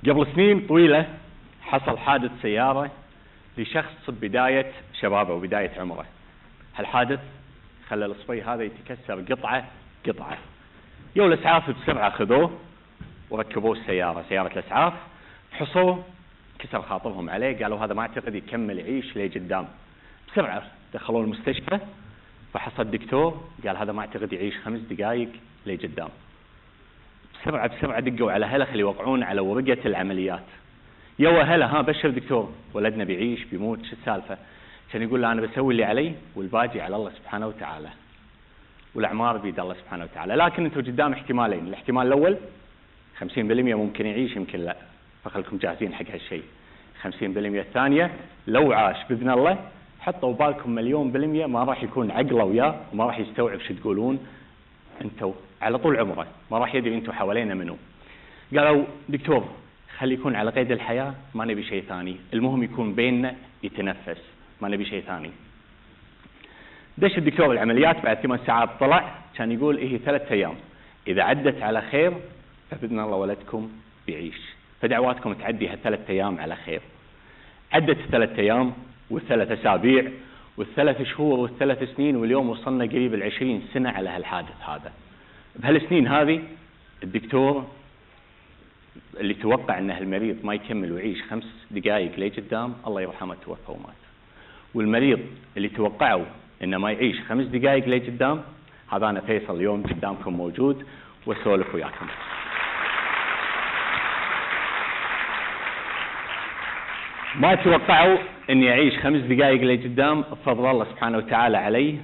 قبل سنين طويلة حصل حادث سيارة لشخص بداية شبابه وبداية عمره. هالحادث خلى الصبي هذا يتكسر قطعة قطعة. يو الإسعاف بسرعة خذوه وركبوه السيارة، سيارة الإسعاف، فحصوه، كسر خاطرهم عليه، قالوا هذا ما أعتقد يكمل يعيش لي قدام. بسرعة دخلوه المستشفى، فحص الدكتور قال هذا ما أعتقد يعيش 5 دقائق لي قدام. بسرعة دقوا على أهله خلي يوقعون على ورقة العمليات. يو أهله ها بشر دكتور ولدنا بيعيش بيموت شو السالفة؟ كان يقول له أنا بسوي اللي علي والباقي على الله سبحانه وتعالى، والأعمار بيد الله سبحانه وتعالى. لكن أنتم قدام احتمالين، الاحتمال الأول 50% ممكن يعيش يمكن لا، فخلكم جاهزين حق هالشيء. 50% الثانية لو عاش بإذن الله حطوا بالكم 1,000,000% ما راح يكون عقله وياه وما راح يستوعب شو تقولون أنتوا على طول عمره، ما راح يدري أنتوا حوالينا منو. قالوا دكتور خلي يكون على قيد الحياة، ما نبي شيء ثاني، المهم يكون بيننا يتنفس، ما نبي شيء ثاني. دش الدكتور العمليات بعد 8 ساعات طلع كان يقول إيه 3 أيام، إذا عدت على خير فبإذن الله ولدكم بيعيش، فدعواتكم تعدي هال3 أيام على خير. عدت 3 أيام وال3 أسابيع وال3 شهور وال3 سنين، واليوم وصلنا قريب 20 سنة على هالحادث هذا. بهالسنين هذه الدكتور اللي توقع أن المريض ما يكمل ويعيش 5 دقائق لي قدام الله يرحمه توفى ومات، والمريض اللي توقعوا انه ما يعيش 5 دقائق لي قدام هذا انا فيصل اليوم قدامكم موجود واسولف وياكم. ما توقعوا اني اعيش 5 دقائق لي قدام، بفضل الله سبحانه وتعالى علي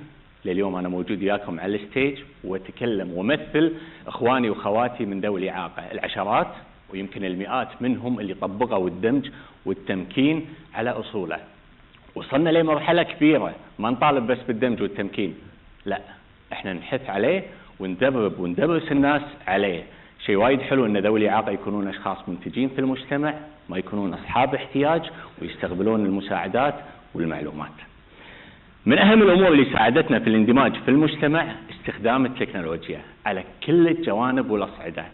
لليوم انا موجود وياكم على الستيج واتكلم وامثل اخواني واخواتي من ذوي الاعاقه، العشرات ويمكن المئات منهم اللي طبقوا الدمج والتمكين على اصوله. وصلنا لمرحلة كبيرة، ما نطالب بس بالدمج والتمكين، لا احنا نحث عليه وندرب وندرس الناس عليه. شيء وايد حلو ان ذوي الاعاقه يكونون اشخاص منتجين في المجتمع، ما يكونون اصحاب احتياج ويستقبلون المساعدات والمعلومات. من اهم الامور اللي ساعدتنا في الاندماج في المجتمع استخدام التكنولوجيا على كل الجوانب والاصعده.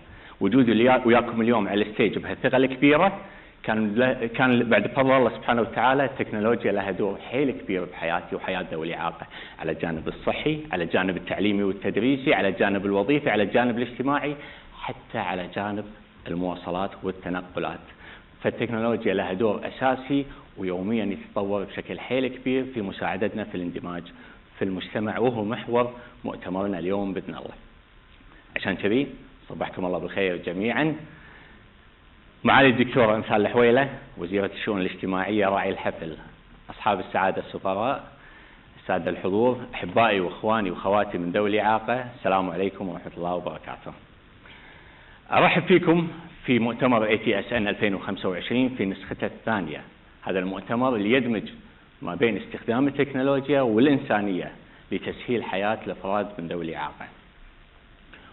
وجودي وياكم اليوم على الستيج بهالثقه الكبيره كان بعد فضل الله سبحانه وتعالى. التكنولوجيا لها دور حيل كبير بحياتي وحياة ذوي الإعاقة، على الجانب الصحي، على الجانب التعليمي والتدريسي، على الجانب الوظيفي، على الجانب الاجتماعي، حتى على جانب المواصلات والتنقلات. فالتكنولوجيا لها دور أساسي ويوميا يتطور بشكل حيل كبير في مساعدتنا في الاندماج في المجتمع، وهو محور مؤتمرنا اليوم بإذن الله. عشان كذي صبحكم الله بالخير جميعا. معالي الدكتورة أمثال الحويلة وزيرة الشؤون الاجتماعية راعي الحفل، أصحاب السعادة السفراء، السادة الحضور، أحبائي وإخواني وأخواتي من ذوي الإعاقة، السلام عليكم ورحمة الله وبركاته. أرحب فيكم في مؤتمر ATSN 2025 في نسخته الثانية. هذا المؤتمر اللي يدمج ما بين استخدام التكنولوجيا والإنسانية لتسهيل حياة الأفراد من ذوي الإعاقة.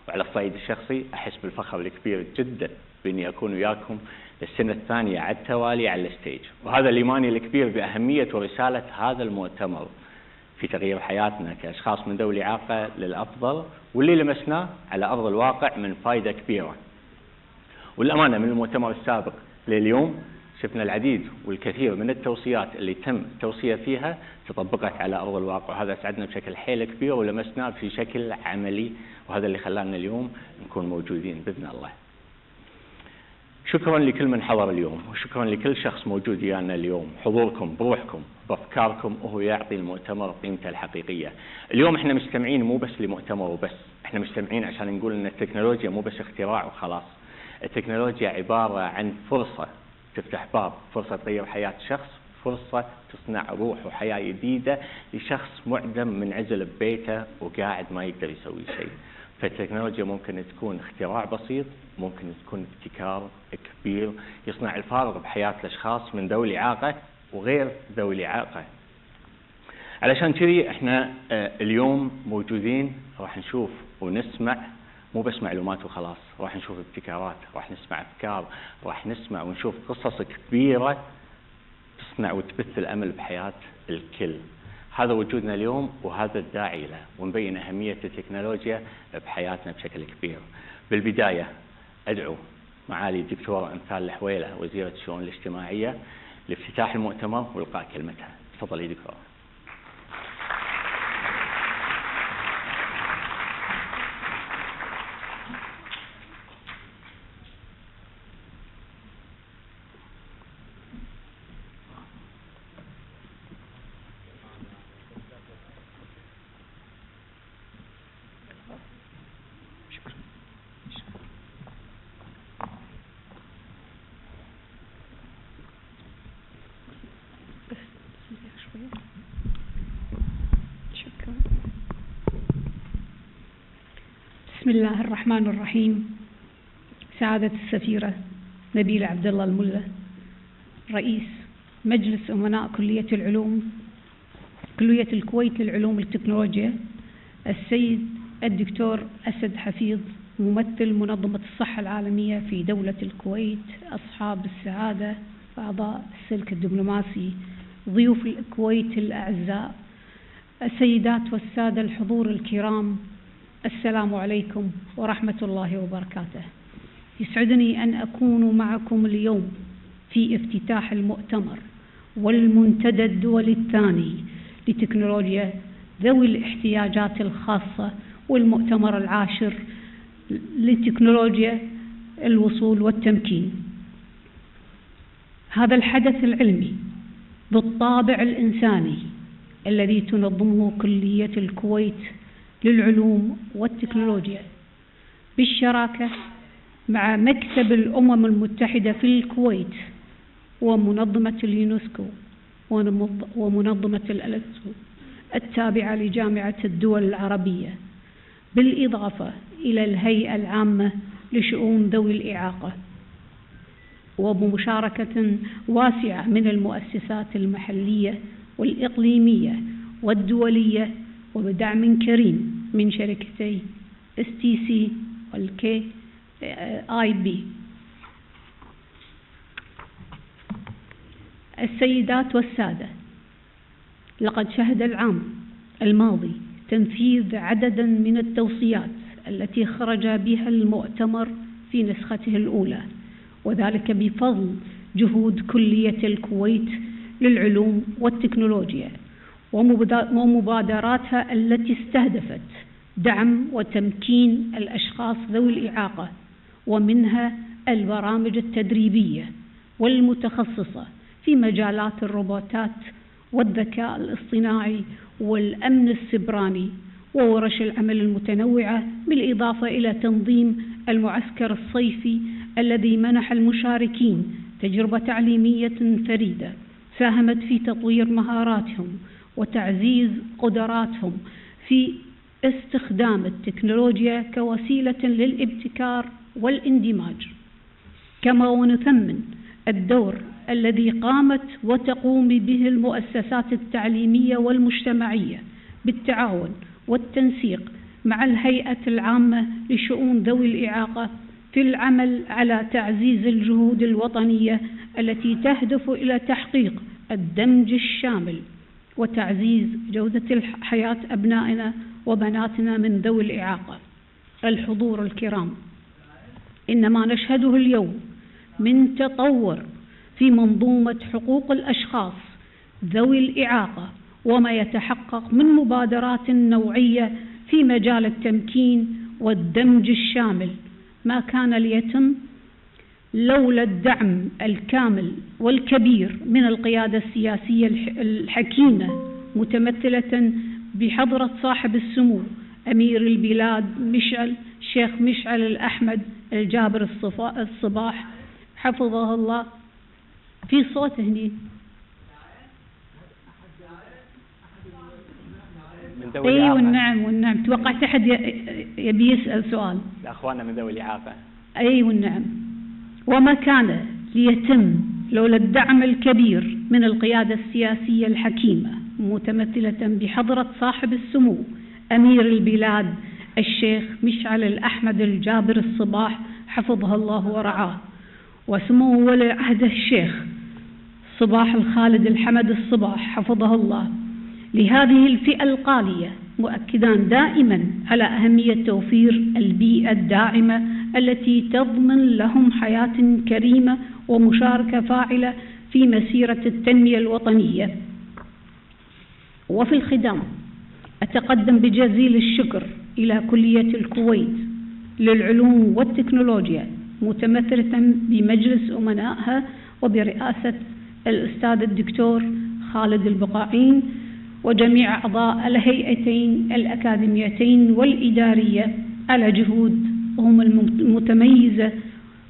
وعلى الصعيد الشخصي أحس بالفخر الكبير جدا بإني أكون وياكم للسنة الثانية على التوالي على الستيج، وهذا الإيماني الكبير بأهمية ورسالة هذا المؤتمر في تغيير حياتنا كأشخاص من ذوي الإعاقة للأفضل، واللي لمسناه على أرض الواقع من فائدة كبيرة. والأمانة من المؤتمر السابق لليوم شفنا العديد والكثير من التوصيات اللي تم التوصية فيها تطبقت على أرض الواقع، وهذا سعدنا بشكل حيل كبير ولمسناه في شكل عملي، وهذا اللي خلانا اليوم نكون موجودين بإذن الله. شكرا لكل من حضر اليوم، وشكرا لكل شخص موجود ويانا اليوم. حضوركم بروحكم بأفكاركم وهو يعطي المؤتمر قيمته الحقيقية. اليوم احنا مجتمعين مو بس لمؤتمر وبس، احنا مجتمعين عشان نقول ان التكنولوجيا مو بس اختراع وخلاص. التكنولوجيا عبارة عن فرصة تفتح باب، فرصة تغير حياة شخص، فرصة تصنع روح وحياة جديدة لشخص معدم منعزل ببيته وقاعد ما يقدر يسوي شيء. فالتكنولوجيا ممكن تكون اختراع بسيط، ممكن تكون ابتكار كبير يصنع الفارق بحياة الأشخاص من ذوي الإعاقة وغير ذوي الإعاقة. علشان كذي احنا اليوم موجودين راح نشوف ونسمع مو بس معلومات وخلاص، راح نشوف ابتكارات، راح نسمع أفكار، راح نسمع ونشوف قصص كبيرة تصنع وتبث الأمل بحياة الكل. هذا وجودنا اليوم وهذا الداعي له، ونبين أهمية التكنولوجيا بحياتنا بشكل كبير. بالبداية أدعو معالي الدكتورة أمثال الحويلة وزيرة الشؤون الاجتماعية لافتتاح المؤتمر وإلقاء كلمتها. تفضلي دكتورة. بسم الله الرحمن الرحيم. سعادة السفيرة نبيلة عبد الله الملا، رئيس مجلس أمناء كلية الكويت للعلوم والتكنولوجيا، السيد الدكتور أسد حفيظ ممثل منظمة الصحة العالمية في دولة الكويت، أصحاب السعادة، أعضاء السلك الدبلوماسي، ضيوف الكويت الأعزاء، السيدات والسادة الحضور الكرام، السلام عليكم ورحمة الله وبركاته. يسعدني أن أكون معكم اليوم في افتتاح المؤتمر والمنتدى الدولي الثاني لتكنولوجيا ذوي الاحتياجات الخاصة، والمؤتمر العاشر لتكنولوجيا الوصول والتمكين. هذا الحدث العلمي بالطابع الإنساني الذي تنظمه كلية الكويت للعلوم والتكنولوجيا بالشراكة مع مكتب الأمم المتحدة في الكويت ومنظمة اليونسكو ومنظمة الألسو التابعة لجامعة الدول العربية، بالإضافة إلى الهيئة العامة لشؤون ذوي الإعاقة، وبمشاركة واسعة من المؤسسات المحلية والإقليمية والدولية، وبدعم كريم من شركتي STC والKIB. السيدات والسادة، لقد شهد العام الماضي تنفيذ عددا من التوصيات التي خرج بها المؤتمر في نسخته الأولى، وذلك بفضل جهود كلية الكويت للعلوم والتكنولوجيا ومبادراتها التي استهدفت دعم وتمكين الأشخاص ذوي الإعاقة، ومنها البرامج التدريبية والمتخصصة في مجالات الروبوتات والذكاء الاصطناعي والأمن السبراني وورش العمل المتنوعة، بالإضافة إلى تنظيم المعسكر الصيفي الذي منح المشاركين تجربة تعليمية فريدة ساهمت في تطوير مهاراتهم وتعزيز قدراتهم في استخدام التكنولوجيا كوسيلة للابتكار والاندماج. كما ونثمن الدور الذي قامت وتقوم به المؤسسات التعليمية والمجتمعية بالتعاون والتنسيق مع الهيئة العامة لشؤون ذوي الإعاقة في العمل على تعزيز الجهود الوطنية التي تهدف إلى تحقيق الدمج الشامل وتعزيز جودة حياة أبنائنا وبناتنا من ذوي الإعاقة. الحضور الكرام، إن ما نشهده اليوم من تطور في منظومة حقوق الأشخاص ذوي الإعاقة وما يتحقق من مبادرات نوعية في مجال التمكين والدمج الشامل ما كان ليتم لولا الدعم الكامل والكبير من القيادة السياسية الحكيمة متمثلة بحضرة صاحب السمو أمير البلاد الشيخ مشعل الأحمد الجابر الصباح حفظه الله. في صوت هني اي والنعم توقعت احد يبي يسأل سؤال. اخواننا من ذوي الاعاقه. اي والنعم. وما كان ليتم لولا الدعم الكبير من القيادة السياسية الحكيمة متمثلة بحضرة صاحب السمو أمير البلاد الشيخ مشعل الأحمد الجابر الصباح حفظه الله ورعاه، وسمو ولي عهده الشيخ صباح الخالد الحمد الصباح حفظه الله، لهذه الفئة القالية، مؤكدان دائما على أهمية توفير البيئة الداعمة التي تضمن لهم حياة كريمة ومشاركة فاعلة في مسيرة التنمية الوطنية. وفي الختام أتقدم بجزيل الشكر إلى كلية الكويت للعلوم والتكنولوجيا متمثلة بمجلس أمنائها وبرئاسة الأستاذ الدكتور خالد البقاعين وجميع أعضاء الهيئتين الأكاديميتين والإدارية على جهودهم المتميزة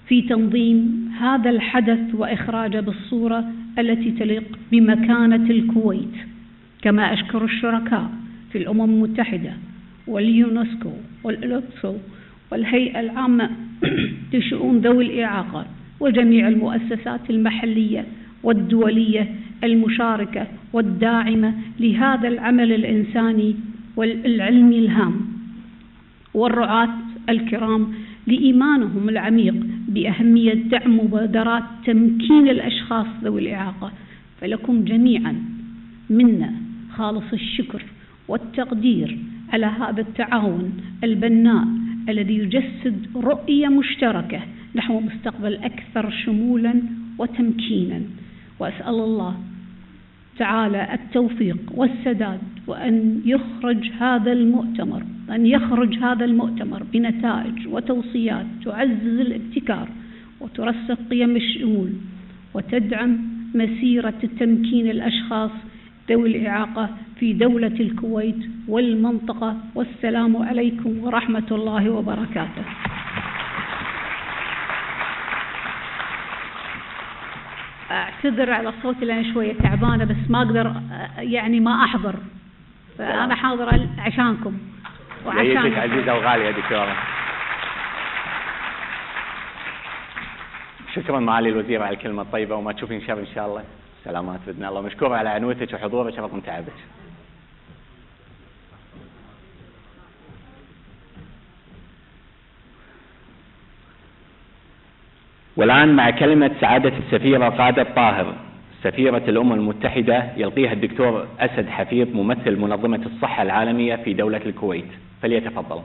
في تنظيم هذا الحدث وإخراجه بالصورة التي تليق بمكانة الكويت. كما أشكر الشركاء في الأمم المتحدة واليونسكو والإلكترو والهيئة العامة لشؤون ذوي الإعاقة وجميع المؤسسات المحلية والدولية المشاركة والداعمة لهذا العمل الإنساني والعلمي الهام، والرعاة الكرام لإيمانهم العميق بأهمية دعم مبادرات تمكين الأشخاص ذوي الإعاقة. فلكم جميعا منا خالص الشكر والتقدير على هذا التعاون البناء الذي يجسد رؤية مشتركة نحو مستقبل أكثر شمولا وتمكينا. وأسأل الله تعالى التوفيق والسداد وأن يخرج هذا المؤتمر بنتائج وتوصيات تعزز الابتكار وترسخ قيم الشمول وتدعم مسيرة تمكين الأشخاص ذوي الإعاقة في دولة الكويت والمنطقة. والسلام عليكم ورحمة الله وبركاته. أعتذر على صوتي لأن شوية تعبانة، بس ما أقدر يعني ما أحضر، فأنا حاضرة عشانكم وعشانك عزيزة وغالية دكتورة. شكرا معالي الوزير على الكلمة الطيبة، وما تشوفين شر إن شاء الله. سلامات بإذن الله، مشكورة على عنوتك وحضورك، شرف تعبك. والآن مع كلمة سعادة السفيرة قادة طاهر سفيرة الأمم المتحدة يلقيها الدكتور أسد حفيظ ممثل منظمة الصحة العالمية في دولة الكويت، فليتفضل.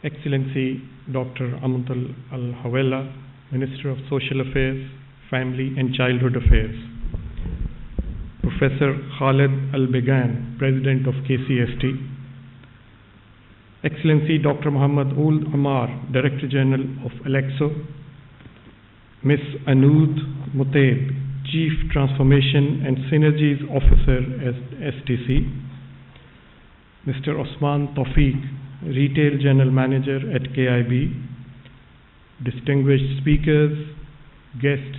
Excellency Dr. Amantal Al-Hawela, Minister of Social Affairs, Family and Childhood Affairs, Professor Khalid Al-Began, President of KCST, Excellency Dr. Muhammad Ul Amar, Director General of Alexo, Ms. Anood Mutaib, Chief Transformation and Synergies Officer at STC, Mr. Osman Tawfiq, Retail General Manager at KIB, distinguished speakers, guests,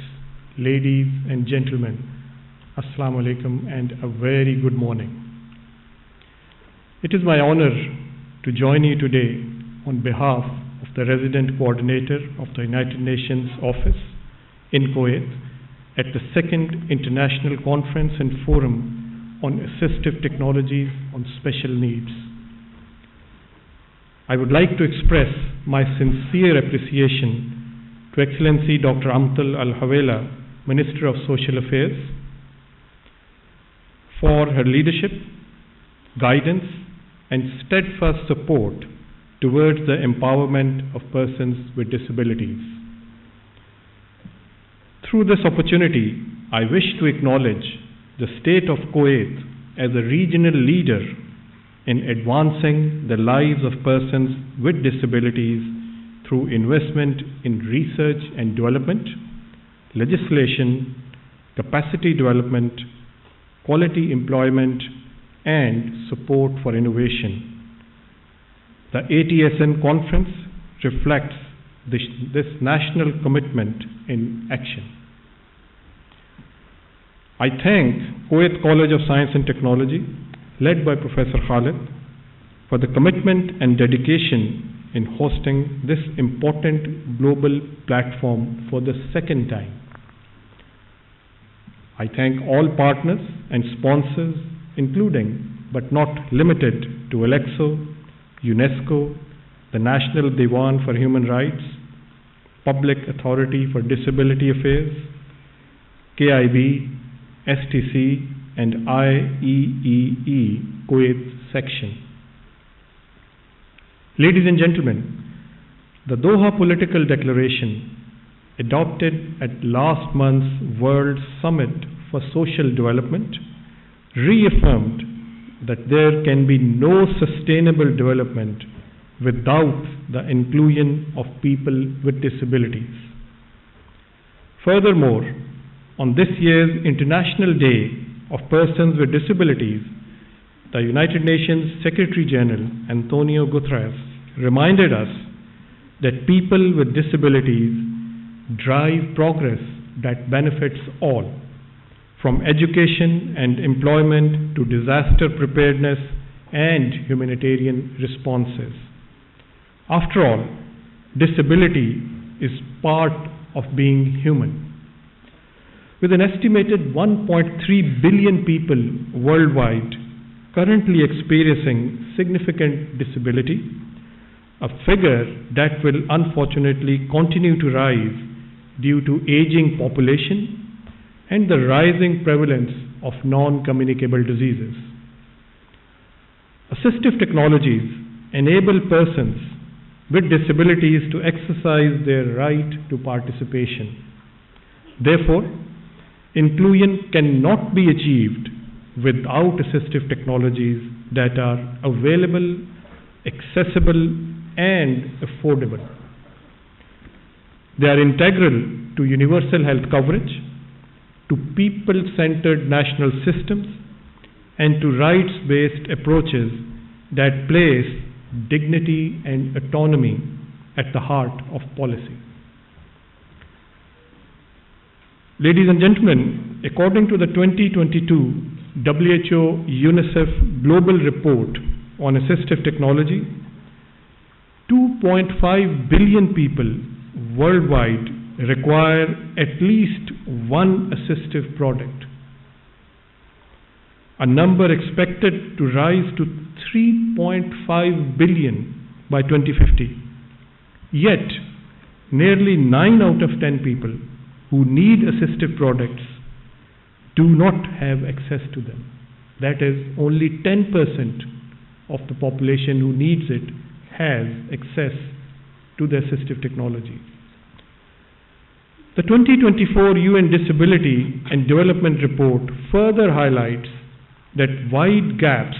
ladies and gentlemen, Assalamu alaikum and a very good morning. It is my honor to join you today on behalf of the Resident Coordinator of the United Nations Office in Kuwait at the second International Conference and Forum on Assistive Technologies on Special Needs. I would like to express my sincere appreciation to Excellency Dr. Amantal Al-Hawela, Minister of Social Affairs, for her leadership, guidance, and steadfast support towards the empowerment of persons with disabilities. Through this opportunity, I wish to acknowledge the state of Kuwait as a regional leader in advancing the lives of persons with disabilities through investment in research and development, legislation, capacity development, quality employment, and support for innovation. The ATSN conference reflects this national commitment in action. I thank Kuwait College of Science and Technology, led by Professor Khalid, for the commitment and dedication in hosting this important global platform for the second time. I thank all partners and sponsors including but not limited to Alexo, UNESCO, the National Diwan for Human Rights, Public Authority for Disability Affairs, KIB, STC, and IEEE Kuwait section. Ladies and gentlemen, the Doha Political Declaration, adopted at last month's World Summit for Social Development, reaffirmed that there can be no sustainable development without the inclusion of people with disabilities. Furthermore, on this year's International Day of Persons with Disabilities, the United Nations Secretary General Antonio Guterres reminded us that people with disabilities drive progress that benefits all, from education and employment to disaster preparedness and humanitarian responses. After all, disability is part of being human. With an estimated 1.3 billion people worldwide currently experiencing significant disability, a figure that will unfortunately continue to rise due to aging population and the rising prevalence of non-communicable diseases. Assistive technologies enable persons with disabilities to exercise their right to participation. Therefore, inclusion cannot be achieved without assistive technologies that are available, accessible, and affordable. They are integral to universal health coverage, to people-centered national systems, and to rights-based approaches that place dignity and autonomy at the heart of policy. Ladies and gentlemen, according to the 2022 WHO-UNICEF Global Report on Assistive Technology, 2.5 billion people worldwide require at least one assistive product, a number expected to rise to 3.5 billion by 2050. Yet, nearly 9 out of 10 people who need assistive products do not have access to them. That is, only 10% of the population who needs it has access to the assistive technology. The 2024 UN Disability and Development Report further highlights that wide gaps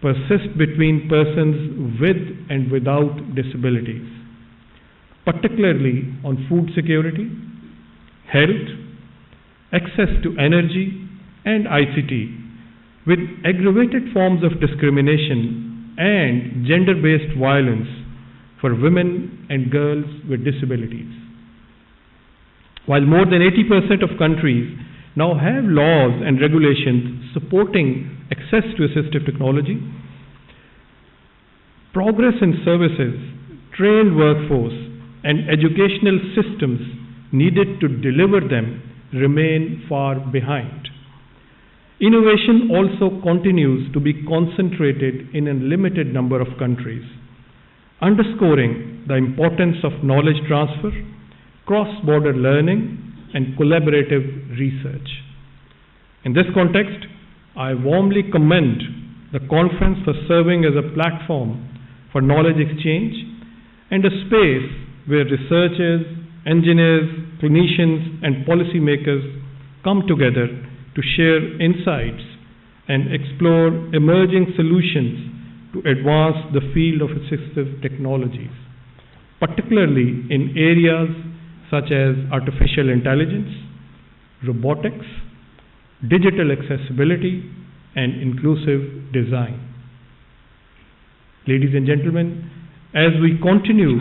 persist between persons with and without disabilities, particularly on food security, health, access to energy, and ICT, with aggravated forms of discrimination and gender-based violence for women and girls with disabilities. While more than 80% of countries now have laws and regulations supporting access to assistive technology, progress in services, trained workforce, and educational systems needed to deliver them remain far behind. Innovation also continues to be concentrated in a limited number of countries, underscoring the importance of knowledge transfer, cross-border learning, and collaborative research. In this context, I warmly commend the conference for serving as a platform for knowledge exchange and a space where researchers, engineers, clinicians, and policymakers come together to share insights and explore emerging solutions to advance the field of assistive technologies, particularly in areas such as artificial intelligence, robotics, digital accessibility, and inclusive design. Ladies and gentlemen, as we continue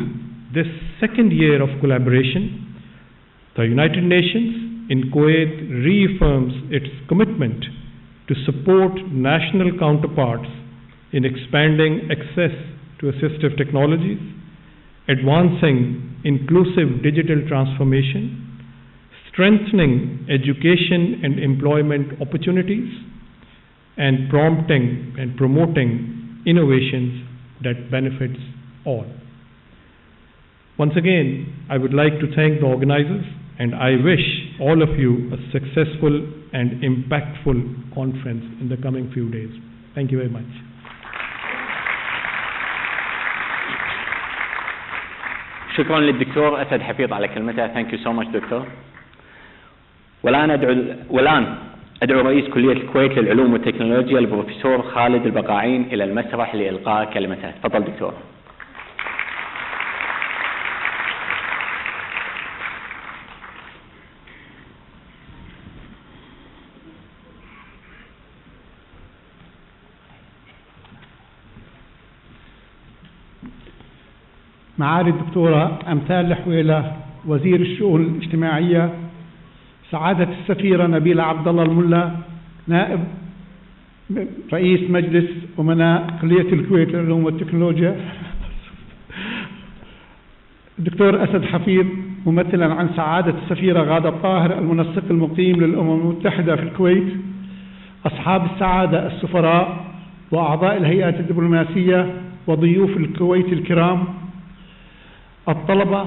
this second year of collaboration, the United Nations in Kuwait reaffirms its commitment to support national counterparts in expanding access to assistive technologies, advancing inclusive digital transformation, strengthening education and employment opportunities, and prompting and promoting innovations that benefits all. Once again, I would like to thank the organizers, and I wish all of you a successful and impactful conference in the coming few days. Thank you very much. شكرا للدكتور أسد حفيظ على كلمته. Thank you so much دكتور. والآن أدعو رئيس كلية الكويت للعلوم والتكنولوجيا البروفيسور خالد البقاعين إلى المسرح لإلقاء كلمته. تفضل دكتور. معالي الدكتورة أمثال الحويلة وزير الشؤون الاجتماعية، سعادة السفيرة نبيلة عبد الله الملا نائب رئيس مجلس أمناء كلية الكويت للعلوم والتكنولوجيا، الدكتور أسد حفيظ ممثلا عن سعادة السفيرة غادة الطاهر المنسق المقيم للأمم المتحدة في الكويت، أصحاب السعادة السفراء وأعضاء الهيئات الدبلوماسية وضيوف الكويت الكرام، الطلبة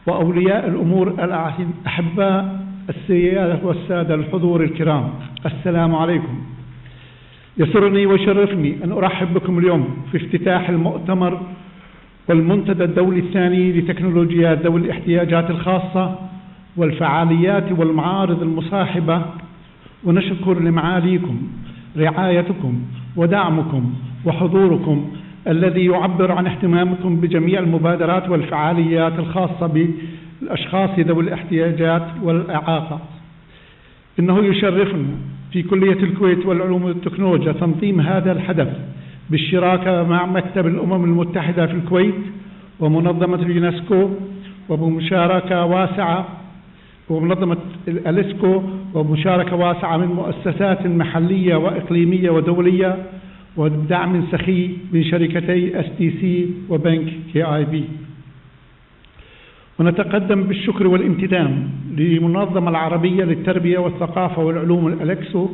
وأولياء الأمور الأحباء، السيدة والسادة الحضور الكرام، السلام عليكم. يسرني ويشرفني أن أرحب بكم اليوم في افتتاح المؤتمر والمنتدى الدولي الثاني لتكنولوجيات ذوي الاحتياجات الخاصة والفعاليات والمعارض المصاحبة، ونشكر لمعاليكم رعايتكم ودعمكم وحضوركم الذي يعبر عن اهتمامكم بجميع المبادرات والفعاليات الخاصة بالأشخاص ذوي الاحتياجات والإعاقة. إنه يشرفنا في كلية الكويت والعلوم والتكنولوجيا تنظيم هذا الحدث بالشراكة مع مكتب الأمم المتحدة في الكويت ومنظمة اليونسكو، وبمشاركة واسعة ومنظمة الأليسكو، ومشاركة واسعة من مؤسسات محلية وإقليمية ودولية، وبدعم سخي من شركتي STC وبنك KIB. ونتقدم بالشكر والامتنان للمنظمة العربية للتربية والثقافة والعلوم الأليكسو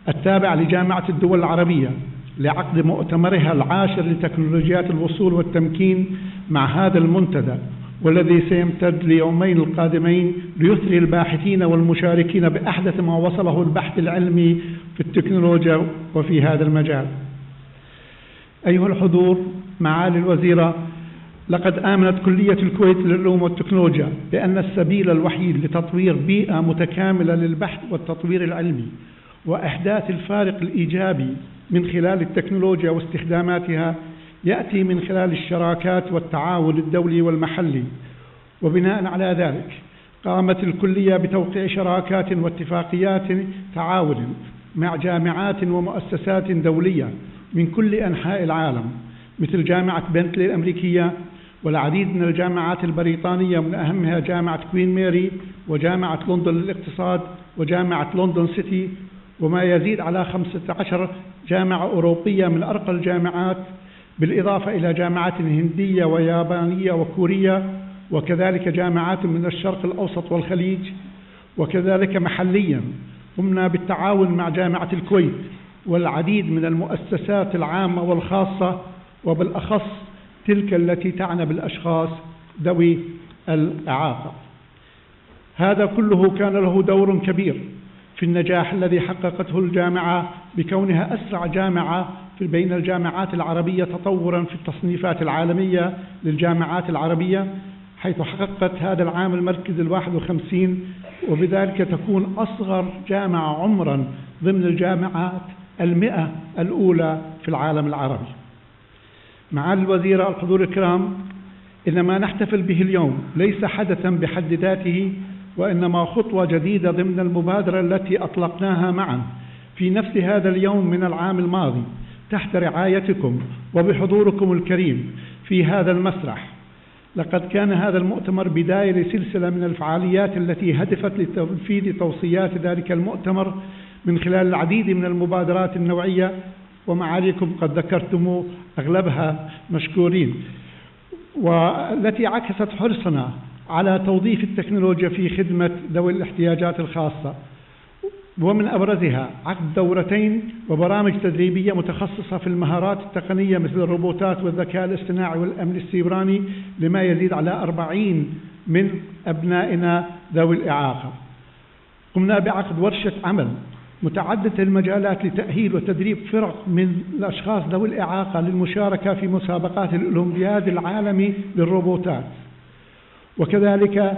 التابع لجامعة الدول العربية لعقد مؤتمرها العاشر لتكنولوجيات الوصول والتمكين مع هذا المنتدى، والذي سيمتد ليومين القادمين ليثري الباحثين والمشاركين بأحدث ما وصله البحث العلمي في التكنولوجيا وفي هذا المجال. أيها الحضور، معالي الوزيرة، لقد آمنت كلية الكويت للعلوم والتكنولوجيا بأن السبيل الوحيد لتطوير بيئة متكاملة للبحث والتطوير العلمي وإحداث الفارق الإيجابي من خلال التكنولوجيا واستخداماتها يأتي من خلال الشراكات والتعاون الدولي والمحلي. وبناء على ذلك قامت الكلية بتوقيع شراكات واتفاقيات تعاون مع جامعات ومؤسسات دولية من كل أنحاء العالم، مثل جامعة بنتلي الأمريكية والعديد من الجامعات البريطانية، من أهمها جامعة كوين ميري وجامعة لندن للاقتصاد وجامعة لندن سيتي، وما يزيد على 15 جامعة أوروبية من أرقى الجامعات، بالإضافة إلى جامعات هندية ويابانية وكورية، وكذلك جامعات من الشرق الأوسط والخليج. وكذلك محليا قمنا بالتعاون مع جامعة الكويت والعديد من المؤسسات العامة والخاصة، وبالأخص تلك التي تعنى بالأشخاص ذوي الإعاقة. هذا كله كان له دور كبير في النجاح الذي حققته الجامعة بكونها أسرع جامعة بين الجامعات العربية تطورا في التصنيفات العالمية للجامعات العربية، حيث حققت هذا العام المركز 51، وبذلك تكون أصغر جامعة عمرا ضمن الجامعات 100 الأولى في العالم العربي. معالي الوزيرة، الحضور الكرام، إن ما نحتفل به اليوم ليس حدثا بحد ذاته، وإنما خطوة جديدة ضمن المبادرة التي أطلقناها معا في نفس هذا اليوم من العام الماضي تحت رعايتكم وبحضوركم الكريم في هذا المسرح. لقد كان هذا المؤتمر بداية لسلسلة من الفعاليات التي هدفت لتنفيذ توصيات ذلك المؤتمر من خلال العديد من المبادرات النوعية، ومعاليكم قد ذكرتم أغلبها مشكورين، والتي عكست حرصنا على توظيف التكنولوجيا في خدمة ذوي الاحتياجات الخاصة. ومن أبرزها عقد دورتين وبرامج تدريبية متخصصة في المهارات التقنية مثل الروبوتات والذكاء الاصطناعي والأمن السيبراني لما يزيد على 40 من أبنائنا ذوي الإعاقة. قمنا بعقد ورشة عمل متعددة المجالات لتأهيل وتدريب فرق من الأشخاص ذوي الإعاقة للمشاركة في مسابقات الأولمبياد العالمي للروبوتات. وكذلك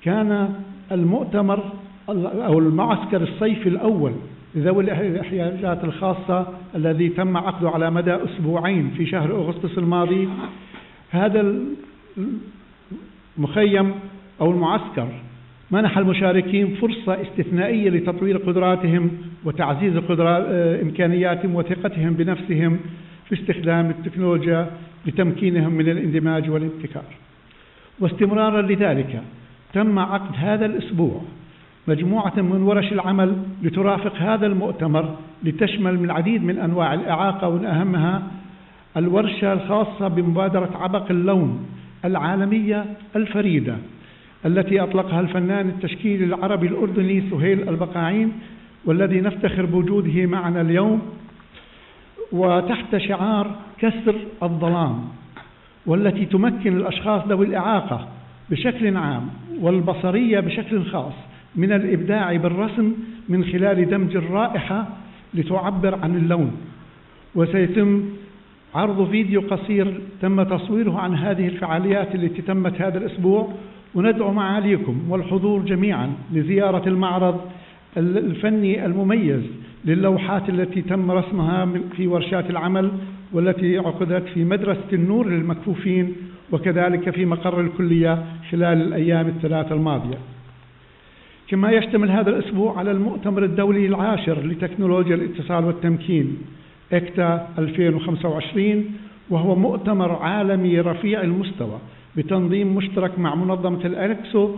كان المؤتمر أو المعسكر الصيفي الأول لذوي الاحتياجات الخاصة الذي تم عقده على مدى أسبوعين في شهر أغسطس الماضي. هذا المخيم أو المعسكر منح المشاركين فرصة استثنائية لتطوير قدراتهم وتعزيز إمكانياتهم وثقتهم بنفسهم في استخدام التكنولوجيا لتمكينهم من الاندماج والابتكار. واستمرارا لذلك تم عقد هذا الأسبوع مجموعة من ورش العمل لترافق هذا المؤتمر لتشمل من العديد من أنواع الإعاقة، ومن أهمها الورشة الخاصة بمبادرة عبق اللون العالمية الفريدة التي أطلقها الفنان التشكيلي العربي الأردني سهيل البقاعين، والذي نفتخر بوجوده معنا اليوم، وتحت شعار كسر الظلام، والتي تمكن الأشخاص ذوي الإعاقة بشكل عام والبصرية بشكل خاص من الإبداع بالرسم من خلال دمج الرائحة لتعبر عن اللون. وسيتم عرض فيديو قصير تم تصويره عن هذه الفعاليات التي تمت هذا الأسبوع، وندعو معاليكم والحضور جميعا لزيارة المعرض الفني المميز للوحات التي تم رسمها في ورشات العمل والتي عقدت في مدرسة النور للمكفوفين وكذلك في مقر الكلية خلال الأيام الثلاثة الماضية. كما يشتمل هذا الأسبوع على المؤتمر الدولي العاشر لتكنولوجيا الاتصال والتمكين إكتا 2025، وهو مؤتمر عالمي رفيع المستوى بتنظيم مشترك مع منظمة الأليكسو،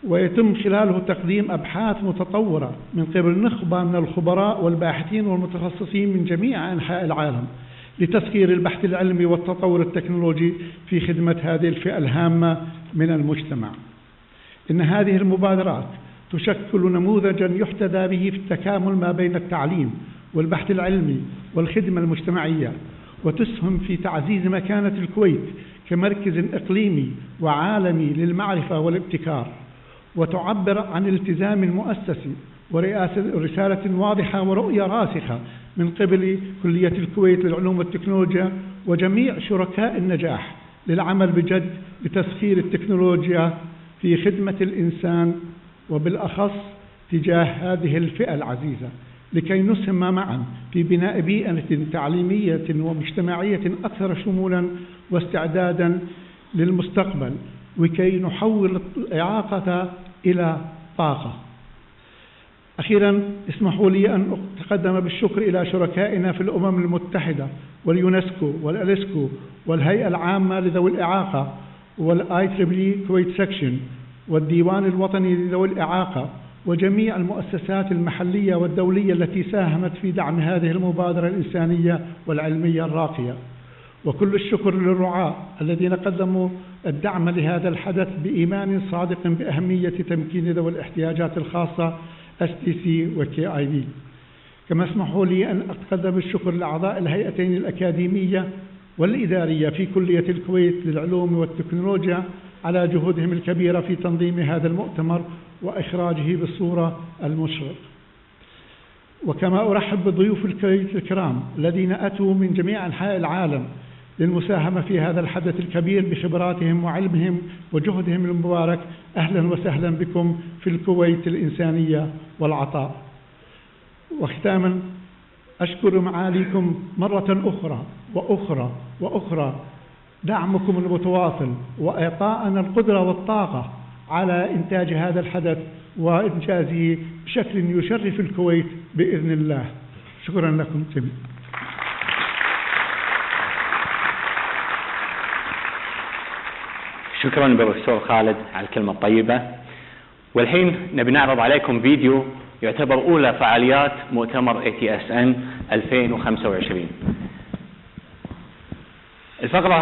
ويتم خلاله تقديم أبحاث متطورة من قبل نخبة من الخبراء والباحثين والمتخصصين من جميع أنحاء العالم لتسخير البحث العلمي والتطور التكنولوجي في خدمة هذه الفئة الهامة من المجتمع. إن هذه المبادرات تشكل نموذجا يحتذى به في التكامل ما بين التعليم والبحث العلمي والخدمة المجتمعية، وتسهم في تعزيز مكانة الكويت كمركز إقليمي وعالمي للمعرفة والابتكار، وتعبر عن الالتزام المؤسسي ورسالة واضحة ورؤية راسخة من قبل كلية الكويت للعلوم والتكنولوجيا وجميع شركاء النجاح للعمل بجد لتسخير التكنولوجيا في خدمة الإنسان، وبالأخص تجاه هذه الفئة العزيزة، لكي نسهم معا في بناء بيئة تعليمية ومجتمعية أكثر شمولا واستعدادا للمستقبل، وكي نحول الإعاقة إلى طاقة. أخيرا اسمحوا لي أن أتقدم بالشكر إلى شركائنا في الأمم المتحدة واليونسكو والأليسكو والهيئة العامة لذوي الإعاقة والIEEE كويت سكشن والديوان الوطني لذوي الإعاقة وجميع المؤسسات المحلية والدولية التي ساهمت في دعم هذه المبادرة الإنسانية والعلمية الراقية. وكل الشكر للرعاة الذين قدموا الدعم لهذا الحدث بإيمان صادق بأهمية تمكين ذوي الاحتياجات الخاصة STC وKID. كما اسمحوا لي أن أتقدم الشكر لأعضاء الهيئتين الأكاديمية والإدارية في كلية الكويت للعلوم والتكنولوجيا على جهودهم الكبيرة في تنظيم هذا المؤتمر وإخراجه بالصورة المشرقة. وكما أرحب بضيوف الكويت الكرام الذين أتوا من جميع أنحاء العالم للمساهمة في هذا الحدث الكبير بخبراتهم وعلمهم وجهدهم المبارك. أهلا وسهلا بكم في الكويت الإنسانية والعطاء. وختاما أشكر معاليكم مرة أخرى وأخرى وأخرى دعمكم المتواصل وإعطاءنا القدرة والطاقة على إنتاج هذا الحدث وإنجازه بشكل يشرف الكويت بإذن الله. شكرا لكم جميعا. شكرا بروفيسور خالد على الكلمة الطيبة. والحين نبي نعرض عليكم فيديو يعتبر أولى فعاليات مؤتمر ATSN 2025. الفقرة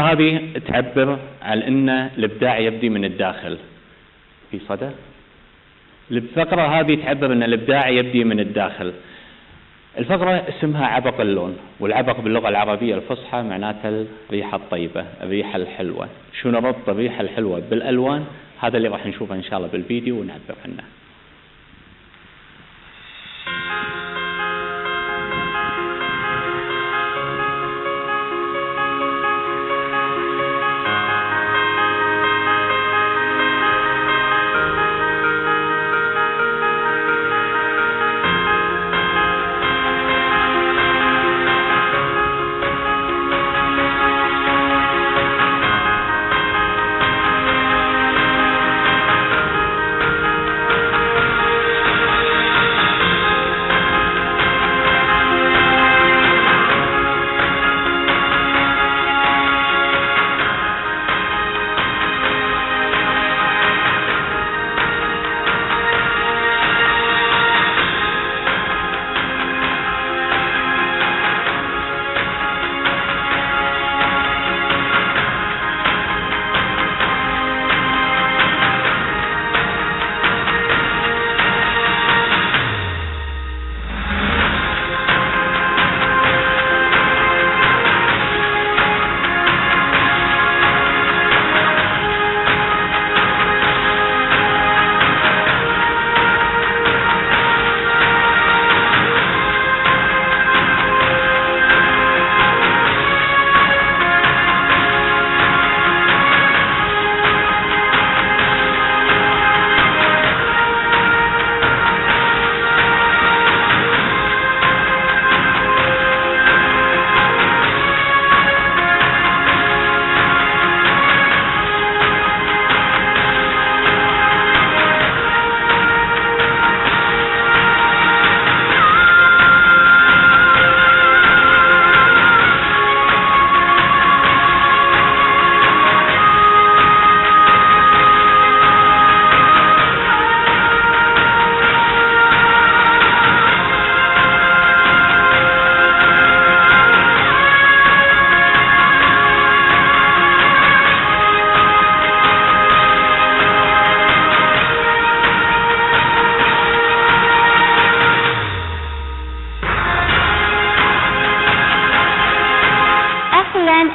هذه تعبر عن أن الإبداع يبدي من الداخل، في صدى. الفقرة هذه تعبر أن الإبداع يبدي من الداخل. الفقرة اسمها عبق اللون، والعبق باللغة العربية الفصحى معناته الريحة الطيبة، الريحة الحلوة. شو نربط الريحة الحلوة بالألوان؟ هذا اللي راح نشوفه إن شاء الله بالفيديو ونعبر عنه.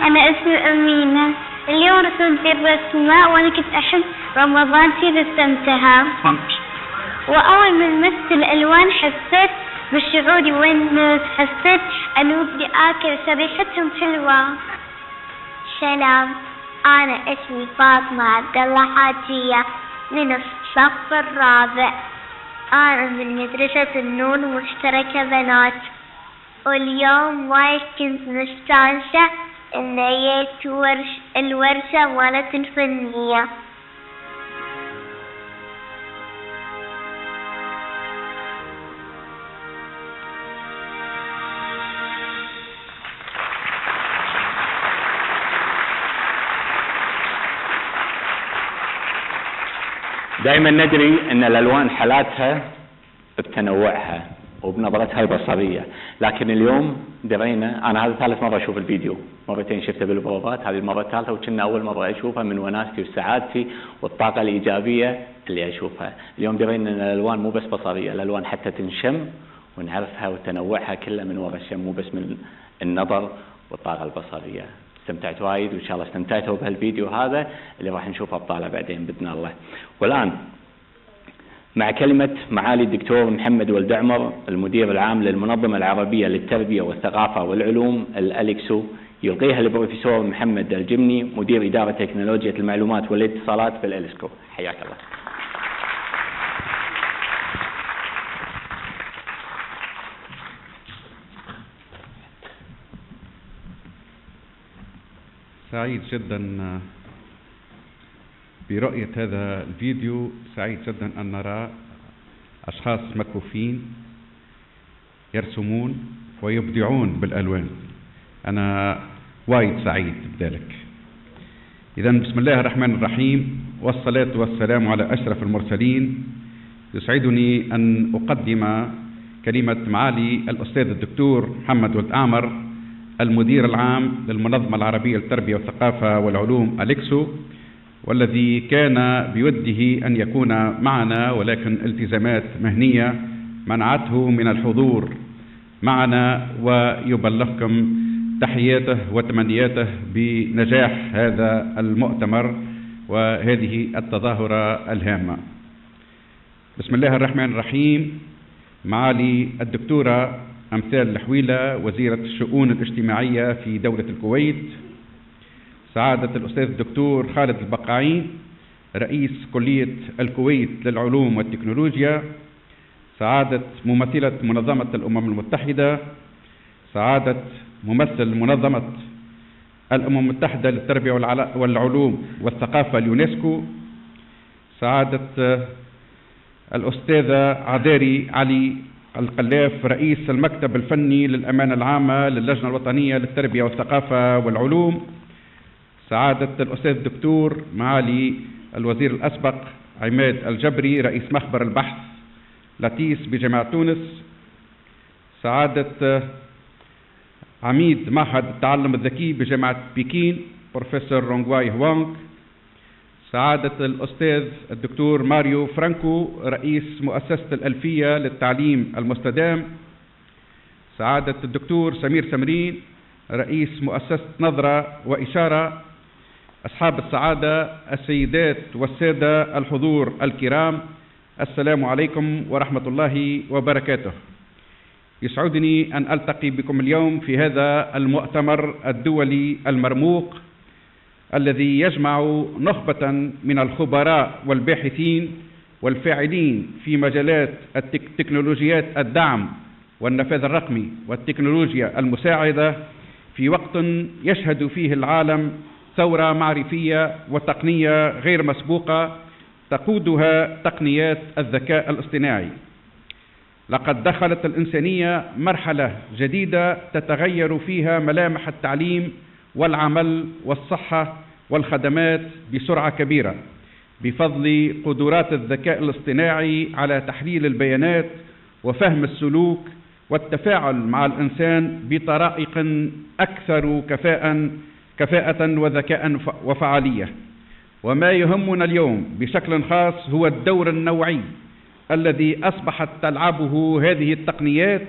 أنا اسمي أمينة. اليوم رسمت الرسمة وأنا كنت أحب رمضان في رسمتها. وأول ما لمست الألوان حسيت بشعوري والناس، حسيت أنه بدي آكل، ريحتهم حلوة. سلام، أنا اسمي فاطمة عبد الله حاجية من الصف الرابع. أنا من مدرسة النور مشتركة بنات. واليوم وايد كنت مستانسة إن جيت الورشة مالت الفنية. دائما ندري ان الالوان حالاتها بتنوعها وبنظرتها البصريه، لكن اليوم درينا، انا هذا ثالث مره اشوف الفيديو، مرتين شفته بالبروفات، هذه المره الثالثه، وكنا اول مره اشوفها من وناستي وسعادتي والطاقه الايجابيه اللي اشوفها. اليوم درينا ان الالوان مو بس بصريه، الالوان حتى تنشم ونعرفها وتنوعها كلها من وراء الشم، مو بس من النظر والطاقه البصريه. استمتعت وايد وان شاء الله استمتعتوا بهالفيديو هذا اللي راح نشوفه ابطاله بعدين باذن الله. والان مع كلمه معالي الدكتور محمد ولد عمر المدير العام للمنظمه العربيه للتربيه والثقافه والعلوم الاليكسو، يلقيها البروفيسور محمد الجمني مدير اداره تكنولوجيا المعلومات والاتصالات في الاليكسو. حياك الله. سعيد جدا برؤية هذا الفيديو، سعيد جدا أن نرى أشخاص مكفوفين يرسمون ويبدعون بالألوان. أنا وايد سعيد بذلك. إذن بسم الله الرحمن الرحيم، والصلاة والسلام على أشرف المرسلين. يسعدني أن أقدم كلمة معالي الأستاذ الدكتور محمد ولد عمر المدير العام للمنظمة العربية للتربية والثقافة والعلوم أليكسو، والذي كان بوده أن يكون معنا، ولكن التزامات مهنية منعته من الحضور معنا، ويبلغكم تحياته وتمنياته بنجاح هذا المؤتمر وهذه التظاهرة الهامة. بسم الله الرحمن الرحيم. معالي الدكتورة أمثال الحويلة وزيرة الشؤون الاجتماعية في دولة الكويت، سعادة الأستاذ الدكتور خالد البقاعين رئيس كلية الكويت للعلوم والتكنولوجيا، سعادة ممثلة منظمة الأمم المتحدة، سعادة ممثل منظمة الأمم المتحدة للتربية والعلوم والثقافة اليونسكو، سعادة الأستاذة عذاري علي القلاف رئيس المكتب الفني للأمانة العامة للجنة الوطنية للتربية والثقافة والعلوم، سعادة الأستاذ الدكتور معالي الوزير الأسبق عماد الجبري رئيس مخبر البحث لاتيس بجامعة تونس، سعادة عميد معهد التعلم الذكي بجامعة بكين بروفيسور رونغواي هوانغ، سعادة الأستاذ الدكتور ماريو فرانكو رئيس مؤسسة الألفية للتعليم المستدام، سعادة الدكتور سمير سمرين رئيس مؤسسة نظرة وإشارة، أصحاب السعادة السيدات والسادة الحضور الكرام، السلام عليكم ورحمة الله وبركاته. يسعدني أن ألتقي بكم اليوم في هذا المؤتمر الدولي المرموق الذي يجمع نخبة من الخبراء والباحثين والفاعلين في مجالات تكنولوجيات الدعم والنفاذ الرقمي والتكنولوجيا المساعدة في وقت يشهد فيه العالم ثورة معرفية وتقنية غير مسبوقة تقودها تقنيات الذكاء الاصطناعي. لقد دخلت الإنسانية مرحلة جديدة تتغير فيها ملامح التعليم والعمل والصحة والخدمات بسرعة كبيرة بفضل قدرات الذكاء الاصطناعي على تحليل البيانات وفهم السلوك والتفاعل مع الإنسان بطرائق أكثر كفاءة وذكاء وفعالية. وما يهمنا اليوم بشكل خاص هو الدور النوعي الذي أصبحت تلعبه هذه التقنيات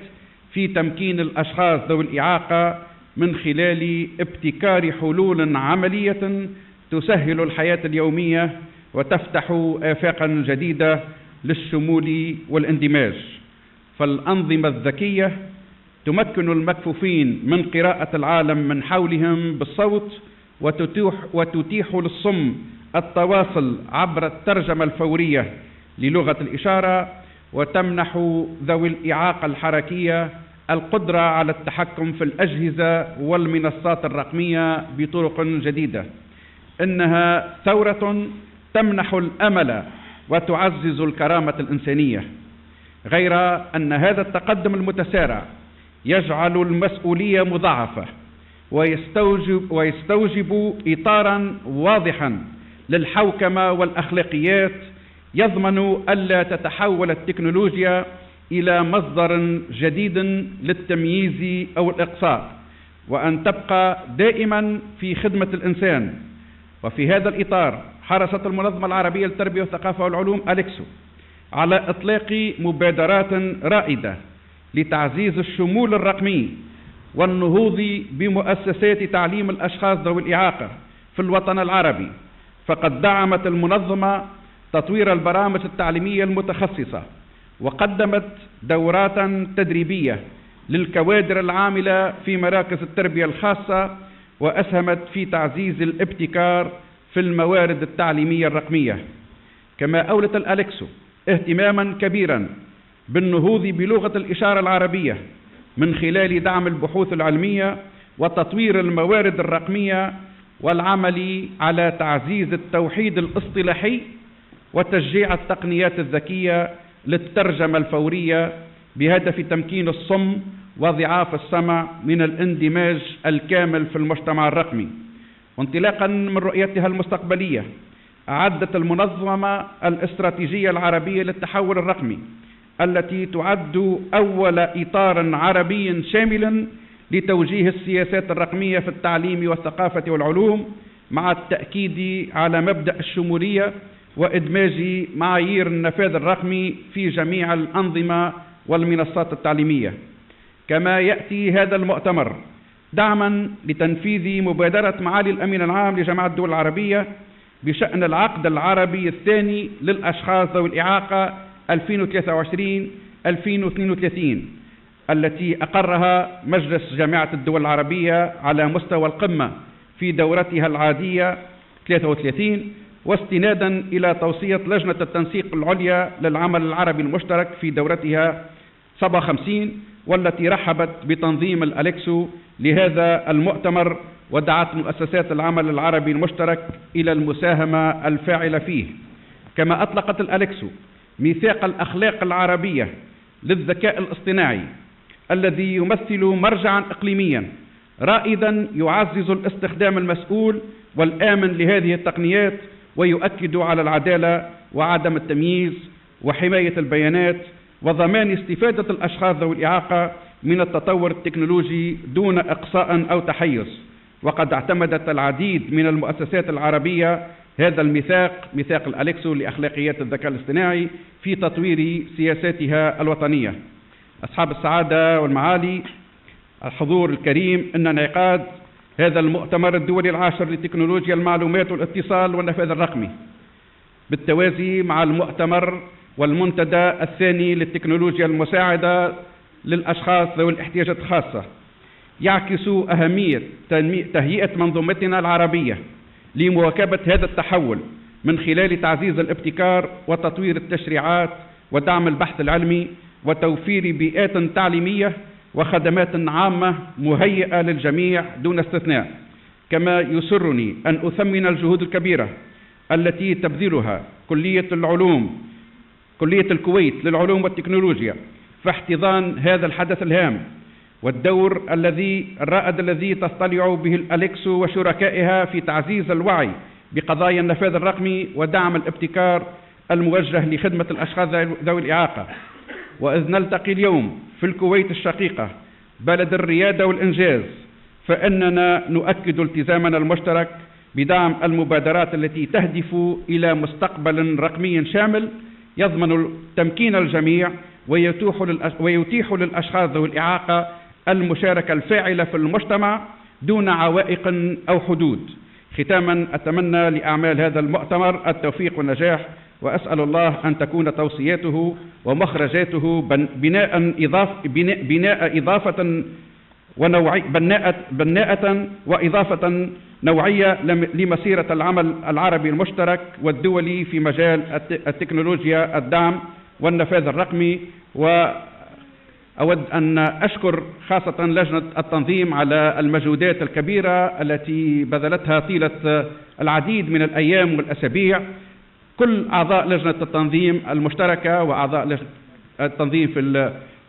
في تمكين الأشخاص ذوي الإعاقة من خلال ابتكار حلول عملية تسهل الحياة اليومية وتفتح آفاقا جديدة للشمول والاندماج. فالأنظمة الذكية تمكن المكفوفين من قراءة العالم من حولهم بالصوت وتتيح للصم التواصل عبر الترجمة الفورية للغة الإشارة، وتمنح ذوي الإعاقة الحركية القدرة على التحكم في الأجهزة والمنصات الرقمية بطرق جديدة. إنها ثورة تمنح الأمل وتعزز الكرامة الإنسانية، غير أن هذا التقدم المتسارع يجعل المسؤولية مضاعفة ويستوجب إطارا واضحا للحوكمة والأخلاقيات يضمن ألا تتحول التكنولوجيا إلى مصدر جديد للتمييز أو الإقصاء، وأن تبقى دائما في خدمة الإنسان. وفي هذا الإطار حرصت المنظمة العربية للتربية والثقافة والعلوم أليكسو على إطلاق مبادرات رائدة لتعزيز الشمول الرقمي والنهوض بمؤسسات تعليم الأشخاص ذوي الإعاقة في الوطن العربي. فقد دعمت المنظمة تطوير البرامج التعليمية المتخصصة، وقدمت دورات تدريبية للكوادر العاملة في مراكز التربية الخاصة، وأسهمت في تعزيز الابتكار في الموارد التعليمية الرقمية. كما أولت الأليكسو اهتماما كبيرا بالنهوض بلغة الإشارة العربية من خلال دعم البحوث العلمية وتطوير الموارد الرقمية والعمل على تعزيز التوحيد الاصطلاحي وتشجيع التقنيات الذكية للترجمة الفورية بهدف تمكين الصم وضعاف السمع من الاندماج الكامل في المجتمع الرقمي. وانطلاقا من رؤيتها المستقبلية، أعدت المنظمة الاستراتيجية العربية للتحول الرقمي التي تعد أول إطار عربي شامل لتوجيه السياسات الرقمية في التعليم والثقافة والعلوم مع التأكيد على مبدأ الشمولية وإدماج معايير النفاذ الرقمي في جميع الأنظمة والمنصات التعليمية. كما يأتي هذا المؤتمر دعما لتنفيذ مبادرة معالي الأمين العام لجامعة الدول العربية بشأن العقد العربي الثاني للأشخاص ذوي الإعاقة 2023-2032 التي أقرها مجلس جامعة الدول العربية على مستوى القمة في دورتها العادية 33 واستنادا إلى توصية لجنة التنسيق العليا للعمل العربي المشترك في دورتها 57 والتي رحبت بتنظيم الأليكسو لهذا المؤتمر ودعت مؤسسات العمل العربي المشترك إلى المساهمة الفاعلة فيه. كما أطلقت الأليكسو ميثاق الأخلاق العربية للذكاء الاصطناعي الذي يمثل مرجعا إقليميا رائدا يعزز الاستخدام المسؤول والآمن لهذه التقنيات ويؤكد على العدالة وعدم التمييز وحماية البيانات وضمان استفادة الأشخاص ذوي الإعاقة من التطور التكنولوجي دون إقصاء أو تحيز. وقد اعتمدت العديد من المؤسسات العربية هذا الميثاق، ميثاق الأليكسو لأخلاقيات الذكاء الاصطناعي، في تطوير سياساتها الوطنية. أصحاب السعادة والمعالي، الحضور الكريم، إن انعقاد هذا المؤتمر الدولي العاشر لتكنولوجيا المعلومات والاتصال والنفاذ الرقمي بالتوازي مع المؤتمر والمنتدى الثاني للتكنولوجيا المساعدة للأشخاص ذوي الاحتياجات الخاصة يعكس أهمية تهيئة منظومتنا العربية لمواكبة هذا التحول من خلال تعزيز الابتكار وتطوير التشريعات ودعم البحث العلمي وتوفير بيئات تعليمية وخدمات عامة مهيئة للجميع دون استثناء. كما يسرني أن أثمن الجهود الكبيرة التي تبذلها كلية الكويت للعلوم والتكنولوجيا في احتضان هذا الحدث الهام والدور الرائد الذي تضطلع به الأليكسو وشركائها في تعزيز الوعي بقضايا النفاذ الرقمي ودعم الابتكار الموجه لخدمة الأشخاص ذوي الإعاقة. وإذ نلتقي اليوم في الكويت الشقيقة بلد الريادة والإنجاز، فإننا نؤكد التزامنا المشترك بدعم المبادرات التي تهدف إلى مستقبل رقمي شامل يضمن تمكين الجميع ويتيح للأشخاص ذوي الإعاقة المشاركة الفاعلة في المجتمع دون عوائق أو حدود. ختاما، أتمنى لأعمال هذا المؤتمر التوفيق والنجاح، وأسأل الله أن تكون توصياته ومخرجاته بناءة وإضافة نوعية لمسيرة العمل العربي المشترك والدولي في مجال التكنولوجيا، الدعم والنفاذ الرقمي. وأود أن أشكر خاصة لجنة التنظيم على المجهودات الكبيرة التي بذلتها طيلة العديد من الأيام والأسابيع. كل أعضاء لجنة التنظيم المشتركة وأعضاء لجنة التنظيم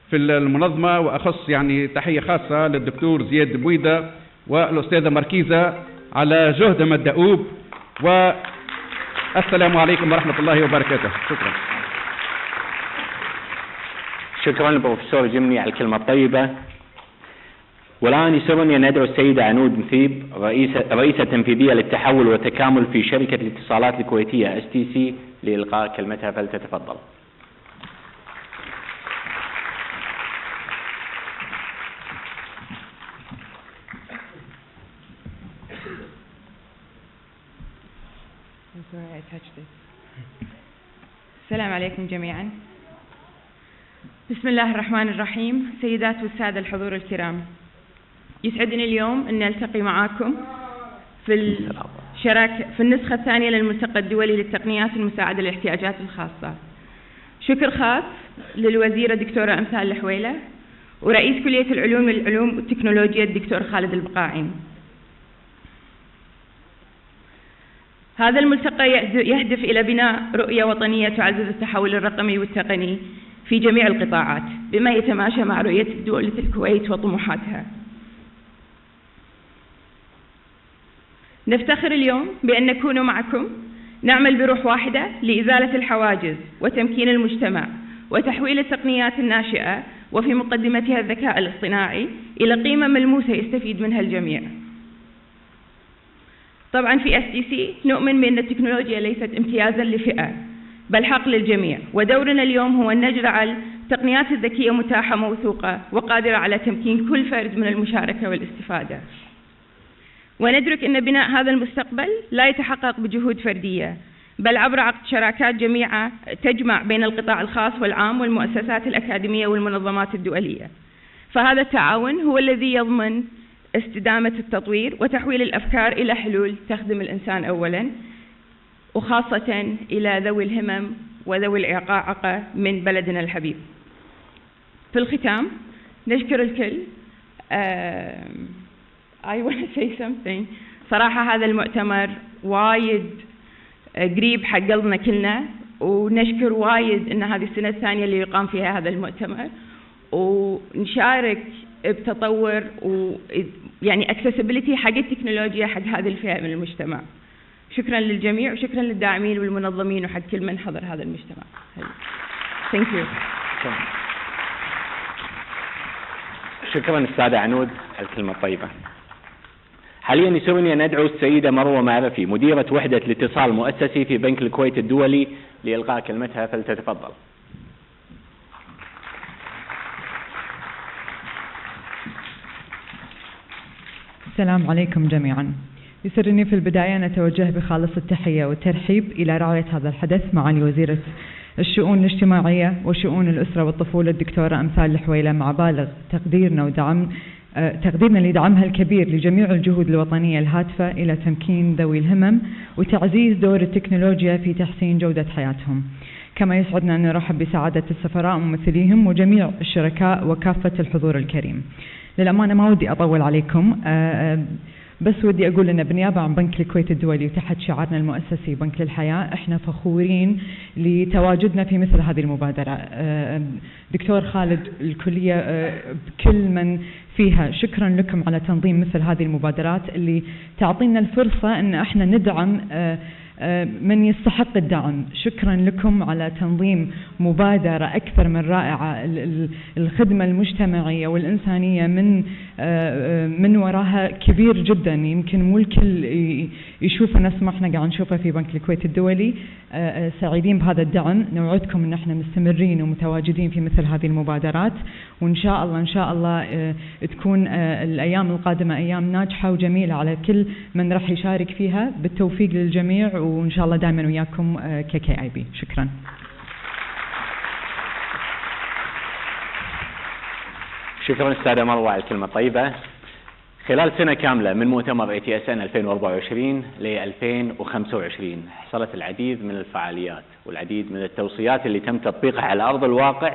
في المنظمة، وأخص يعني تحية خاصة للدكتور زياد بويدة والأستاذة مركيزة على جهدهم الدؤوب. والسلام عليكم ورحمة الله وبركاته. شكرا. شكرا للبروفيسور جمني على الكلمة الطيبة. والآن يسرني أن أدعو السيدة عنود مثيب رئيسة تنفيذية للتحول والتكامل في شركة الاتصالات الكويتية ATSN لإلقاء كلمتها، فلتتفضل. السلام عليكم جميعا. بسم الله الرحمن الرحيم. سيدات والسادة الحضور الكرام، يسعدني اليوم أن نلتقي معكم في النسخة الثانية للملتقى الدولي للتقنيات المساعدة للاحتياجات الخاصة. شكر خاص للوزيرة الدكتورة أمثال الحويلة ورئيس كلية العلوم والتكنولوجيا الدكتور خالد البقاعين. هذا الملتقى يهدف إلى بناء رؤية وطنية تعزز التحول الرقمي والتقني في جميع القطاعات بما يتماشى مع رؤية دولة الكويت وطموحاتها. نفتخر اليوم بأن نكون معكم نعمل بروح واحدة لإزالة الحواجز وتمكين المجتمع وتحويل التقنيات الناشئة وفي مقدمتها الذكاء الاصطناعي إلى قيمة ملموسة يستفيد منها الجميع. طبعا في STC نؤمن بأن التكنولوجيا ليست امتيازا لفئة بل حق للجميع، ودورنا اليوم هو أن نجعل التقنيات الذكية متاحة موثوقة وقادرة على تمكين كل فرد من المشاركة والاستفادة، وندرك أن بناء هذا المستقبل لا يتحقق بجهود فردية بل عبر عقد شراكات جميعة تجمع بين القطاع الخاص والعام والمؤسسات الأكاديمية والمنظمات الدولية. فهذا التعاون هو الذي يضمن استدامة التطوير وتحويل الأفكار إلى حلول تخدم الإنسان أولاً، وخاصة إلى ذوي الهمم وذوي الإعاقة من بلدنا الحبيب. في الختام نشكر الكل. I want to say something. صراحة هذا المؤتمر وايد قريب حق قلبنا كلنا، ونشكر وايد إن هذه السنة الثانية اللي يقام فيها هذا المؤتمر، ونشارك بتطور ويعني accessibility حق التكنولوجيا حق هذه الفئة من المجتمع. شكرا للجميع وشكرا للداعمين والمنظمين وحق كل من حضر هذا المجتمع. Thank you. شكرا أستاذة عنود على الكلمة الطيبة. حاليا يسرني أن أدعو السيدة مروة معرفي مديرة وحدة الاتصال المؤسسي في بنك الكويت الدولي لإلقاء كلمتها، فلتتفضل. السلام عليكم جميعا. يسرني في البداية أن أتوجه بخالص التحية والترحيب إلى راعية هذا الحدث معالي وزيرة الشؤون الاجتماعية وشؤون الأسرة والطفولة الدكتورة أمثال الحويلة، مع بالغ تقديرنا لدعمها الكبير لجميع الجهود الوطنية الهادفة إلى تمكين ذوي الهمم وتعزيز دور التكنولوجيا في تحسين جودة حياتهم. كما يسعدنا أن نرحب بسعادة السفراء وممثليهم وجميع الشركاء وكافة الحضور الكريم. للأمانة ما ودي أطول عليكم، بس ودي أقول أن بنيابة عن بنك الكويت الدولي وتحت شعارنا المؤسسي بنك للحياة، إحنا فخورين لتواجدنا في مثل هذه المبادرة. دكتور خالد، الكلية بكل من فيها، شكرا لكم على تنظيم مثل هذه المبادرات اللي تعطينا الفرصة أن إحنا ندعم من يستحق الدعم. شكرا لكم على تنظيم مبادرة أكثر من رائعة. الخدمة المجتمعية والإنسانية من وراها كبير جدا، يمكن مو الكل يشوف نفس ما احنا قاعد نشوفه في بنك الكويت الدولي. سعيدين بهذا الدعم، نوعدكم ان احنا مستمرين ومتواجدين في مثل هذه المبادرات، وان شاء الله ان شاء الله تكون الايام القادمة ايام ناجحة وجميلة على كل من راح يشارك فيها. بالتوفيق للجميع، وإن شاء الله دائما وياكم KKIB. شكرا. شكرا أستاذة مروة على الكلمة الطيبة. خلال سنة كاملة من مؤتمر ATSN 2024 ل 2025 حصلت العديد من الفعاليات والعديد من التوصيات اللي تم تطبيقها على أرض الواقع،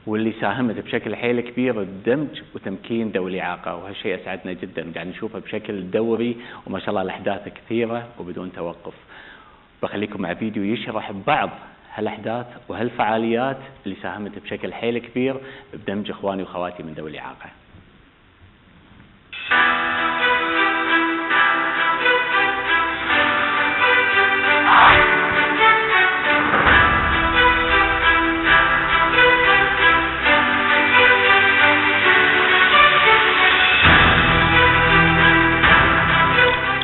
واللي ساهمت بشكل حيل كبير بدمج وتمكين ذوي الإعاقة، وهالشيء أسعدنا جدا. قاعد نشوفه بشكل دوري وما شاء الله الأحداث كثيرة وبدون توقف. بخليكم مع فيديو يشرح بعض هالأحداث وهالفعاليات اللي ساهمت بشكل حيل كبير بدمج إخواني وخواتي من ذوي الإعاقة.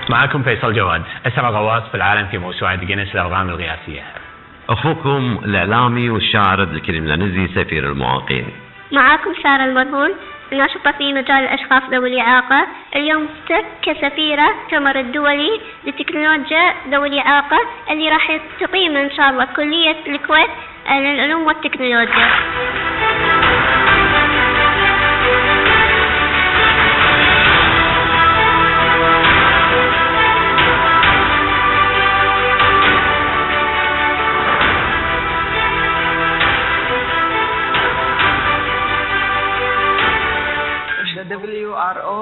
معكم فيصل جواد، أسرع غواص في العالم في موسوعة جينيس للأرقام القياسية. أخوكم الإعلامي والشاعر عبد الكريم العنزي سفير المعاقين. معاكم سارة المرهون، ناشطة في مجال الأشخاص ذوي الإعاقة. اليوم كسفيرة المؤتمر الدولي لتكنولوجيا ذوي الإعاقة اللي راح تقيم إن شاء الله كلية الكويت للعلوم والتكنولوجيا. WRO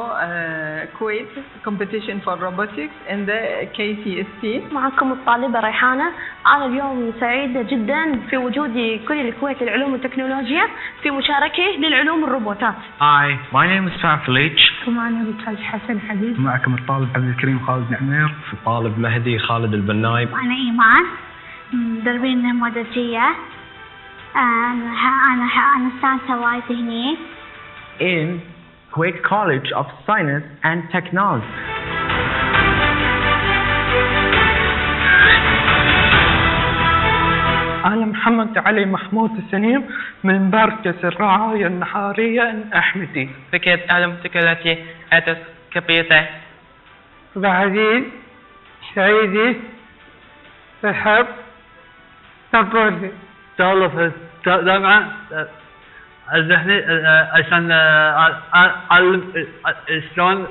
Kuwait competition for robotics and the KCST. معكم الطالبة ريحانة. أنا اليوم سعيدة جدا في وجودي كلية الكويت للعلوم والتكنولوجيا في مشاركة للعلوم الروبوتات. Hi, my name is Farflich. معنا الأستاذ حسن حبيب. معكم الطالب عبد الكريم خالد نعمير. الطالب مهدي خالد البنايب. وأنا إيمان مدربين المودرجية. أنا السادسة وايد هني. In Kuwait College of Science and Technology. أنا محمد علي محمود السنيم من مركز الرعاية النهارية الأحمدي. Vilket علمتك أتس كبيرة. بعدين سعيدي بحب تقولي دولة في الجامعة عزحني عشان أعلم شلون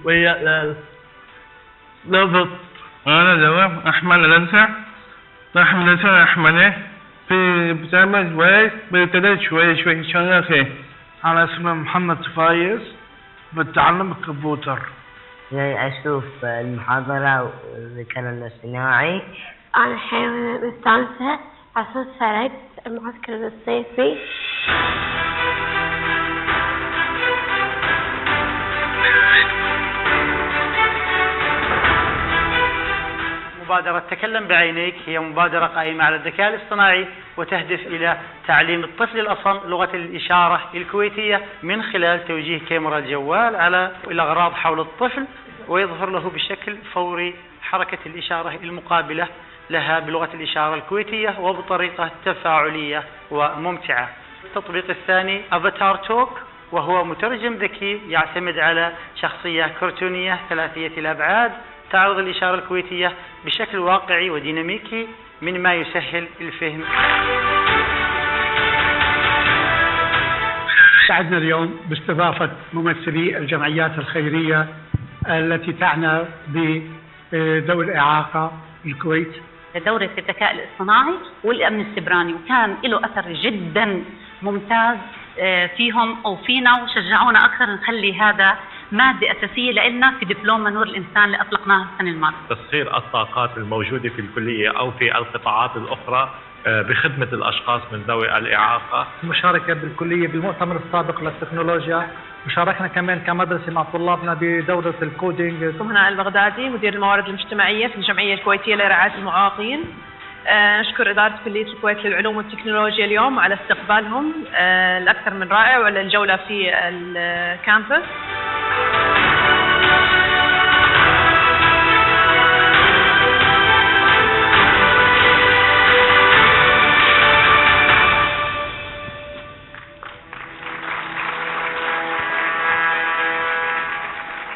ويا لفظ. أنا دوام أحمد الأنسع أحمد في بتعمل شوي بيبتدي شوي شغال خير. أنا اسمي محمد فايز بتعلم الكمبيوتر. جاي أشوف المحاضرة والذكاء الاصطناعي. أنا الحين مستانسة عشان شاركت المعسكر الصيفي. مبادرة تكلم بعينيك هي مبادرة قائمة على الذكاء الاصطناعي وتهدف إلى تعليم الطفل الأصم لغة الإشارة الكويتية من خلال توجيه كاميرا الجوال على الأغراض حول الطفل ويظهر له بشكل فوري حركة الإشارة المقابلة لها بلغة الإشارة الكويتية وبطريقة تفاعلية وممتعة. التطبيق الثاني أفاتار توك، وهو مترجم ذكي يعتمد على شخصية كرتونية ثلاثية الأبعاد تعرض الإشارة الكويتية بشكل واقعي وديناميكي مما يسهل الفهم. سعدنا اليوم باستضافة ممثلي الجمعيات الخيرية التي تعنى بذوي الإعاقة في الكويت. دورة الذكاء الاصطناعي والأمن السيبراني، وكان له أثر جدا ممتاز فيهم أو فينا، وشجعونا أكثر نخلي هذا مادة أساسية لنا في دبلومة نور الإنسان اللي أطلقناها السنة الماضية. تسخير الطاقات الموجودة في الكلية أو في القطاعات الأخرى بخدمة الأشخاص من ذوي الإعاقة. المشاركة بالكلية بالمؤتمر السابق للتكنولوجيا، وشاركنا كمان كمدرسة مع طلابنا بدورة الكودينج. هنا البغدادي مدير الموارد المجتمعية في الجمعية الكويتية لرعاية المعاقين. نشكر إدارة كلية الكويت للعلوم والتكنولوجيا اليوم على استقبالهم الأكثر من رائع وعلى الجولة في الكامبس.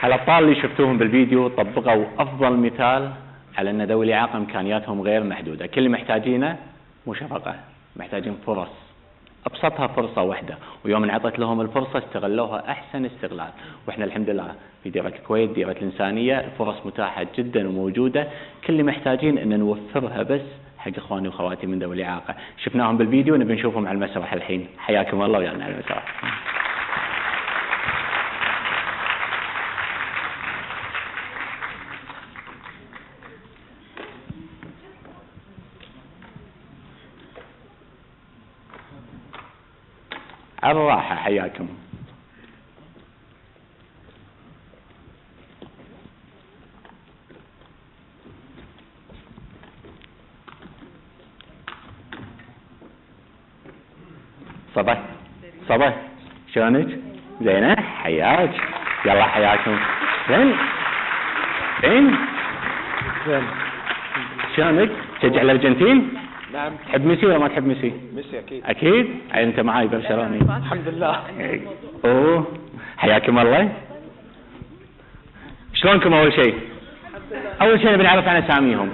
الأبطال اللي شفتوهم بالفيديو طبقوا أفضل مثال على أن ذوي الإعاقة إمكانياتهم غير محدودة. كل اللي محتاجينه مو شفقة، محتاجين فرص، أبسطها فرصة واحدة، ويوم انعطت لهم الفرصة استغلوها أحسن استغلال. وإحنا الحمد لله في ديرة الكويت ديرة الإنسانية الفرص متاحة جدا وموجودة، كل اللي محتاجين أن نوفرها بس حق إخواني وخواتي من ذوي الإعاقة. شفناهم بالفيديو نبي نشوفهم على المسرح الحين. حياكم الله ويانا على المسرح. على الراحة حياكم. صبا شلونك؟ زينة؟ حياك. يلا حياكم. زين شلونك؟ تشجع الأرجنتين؟ نعم. تحب ميسي ولا ما تحب ميسي؟ ميسي أكيد. أكيد؟ أنت معاي برشلوني. الحمد لله. أوه حياكم الله. شلونكم أول شيء؟ أول شيء بنعرف عن أساميهم.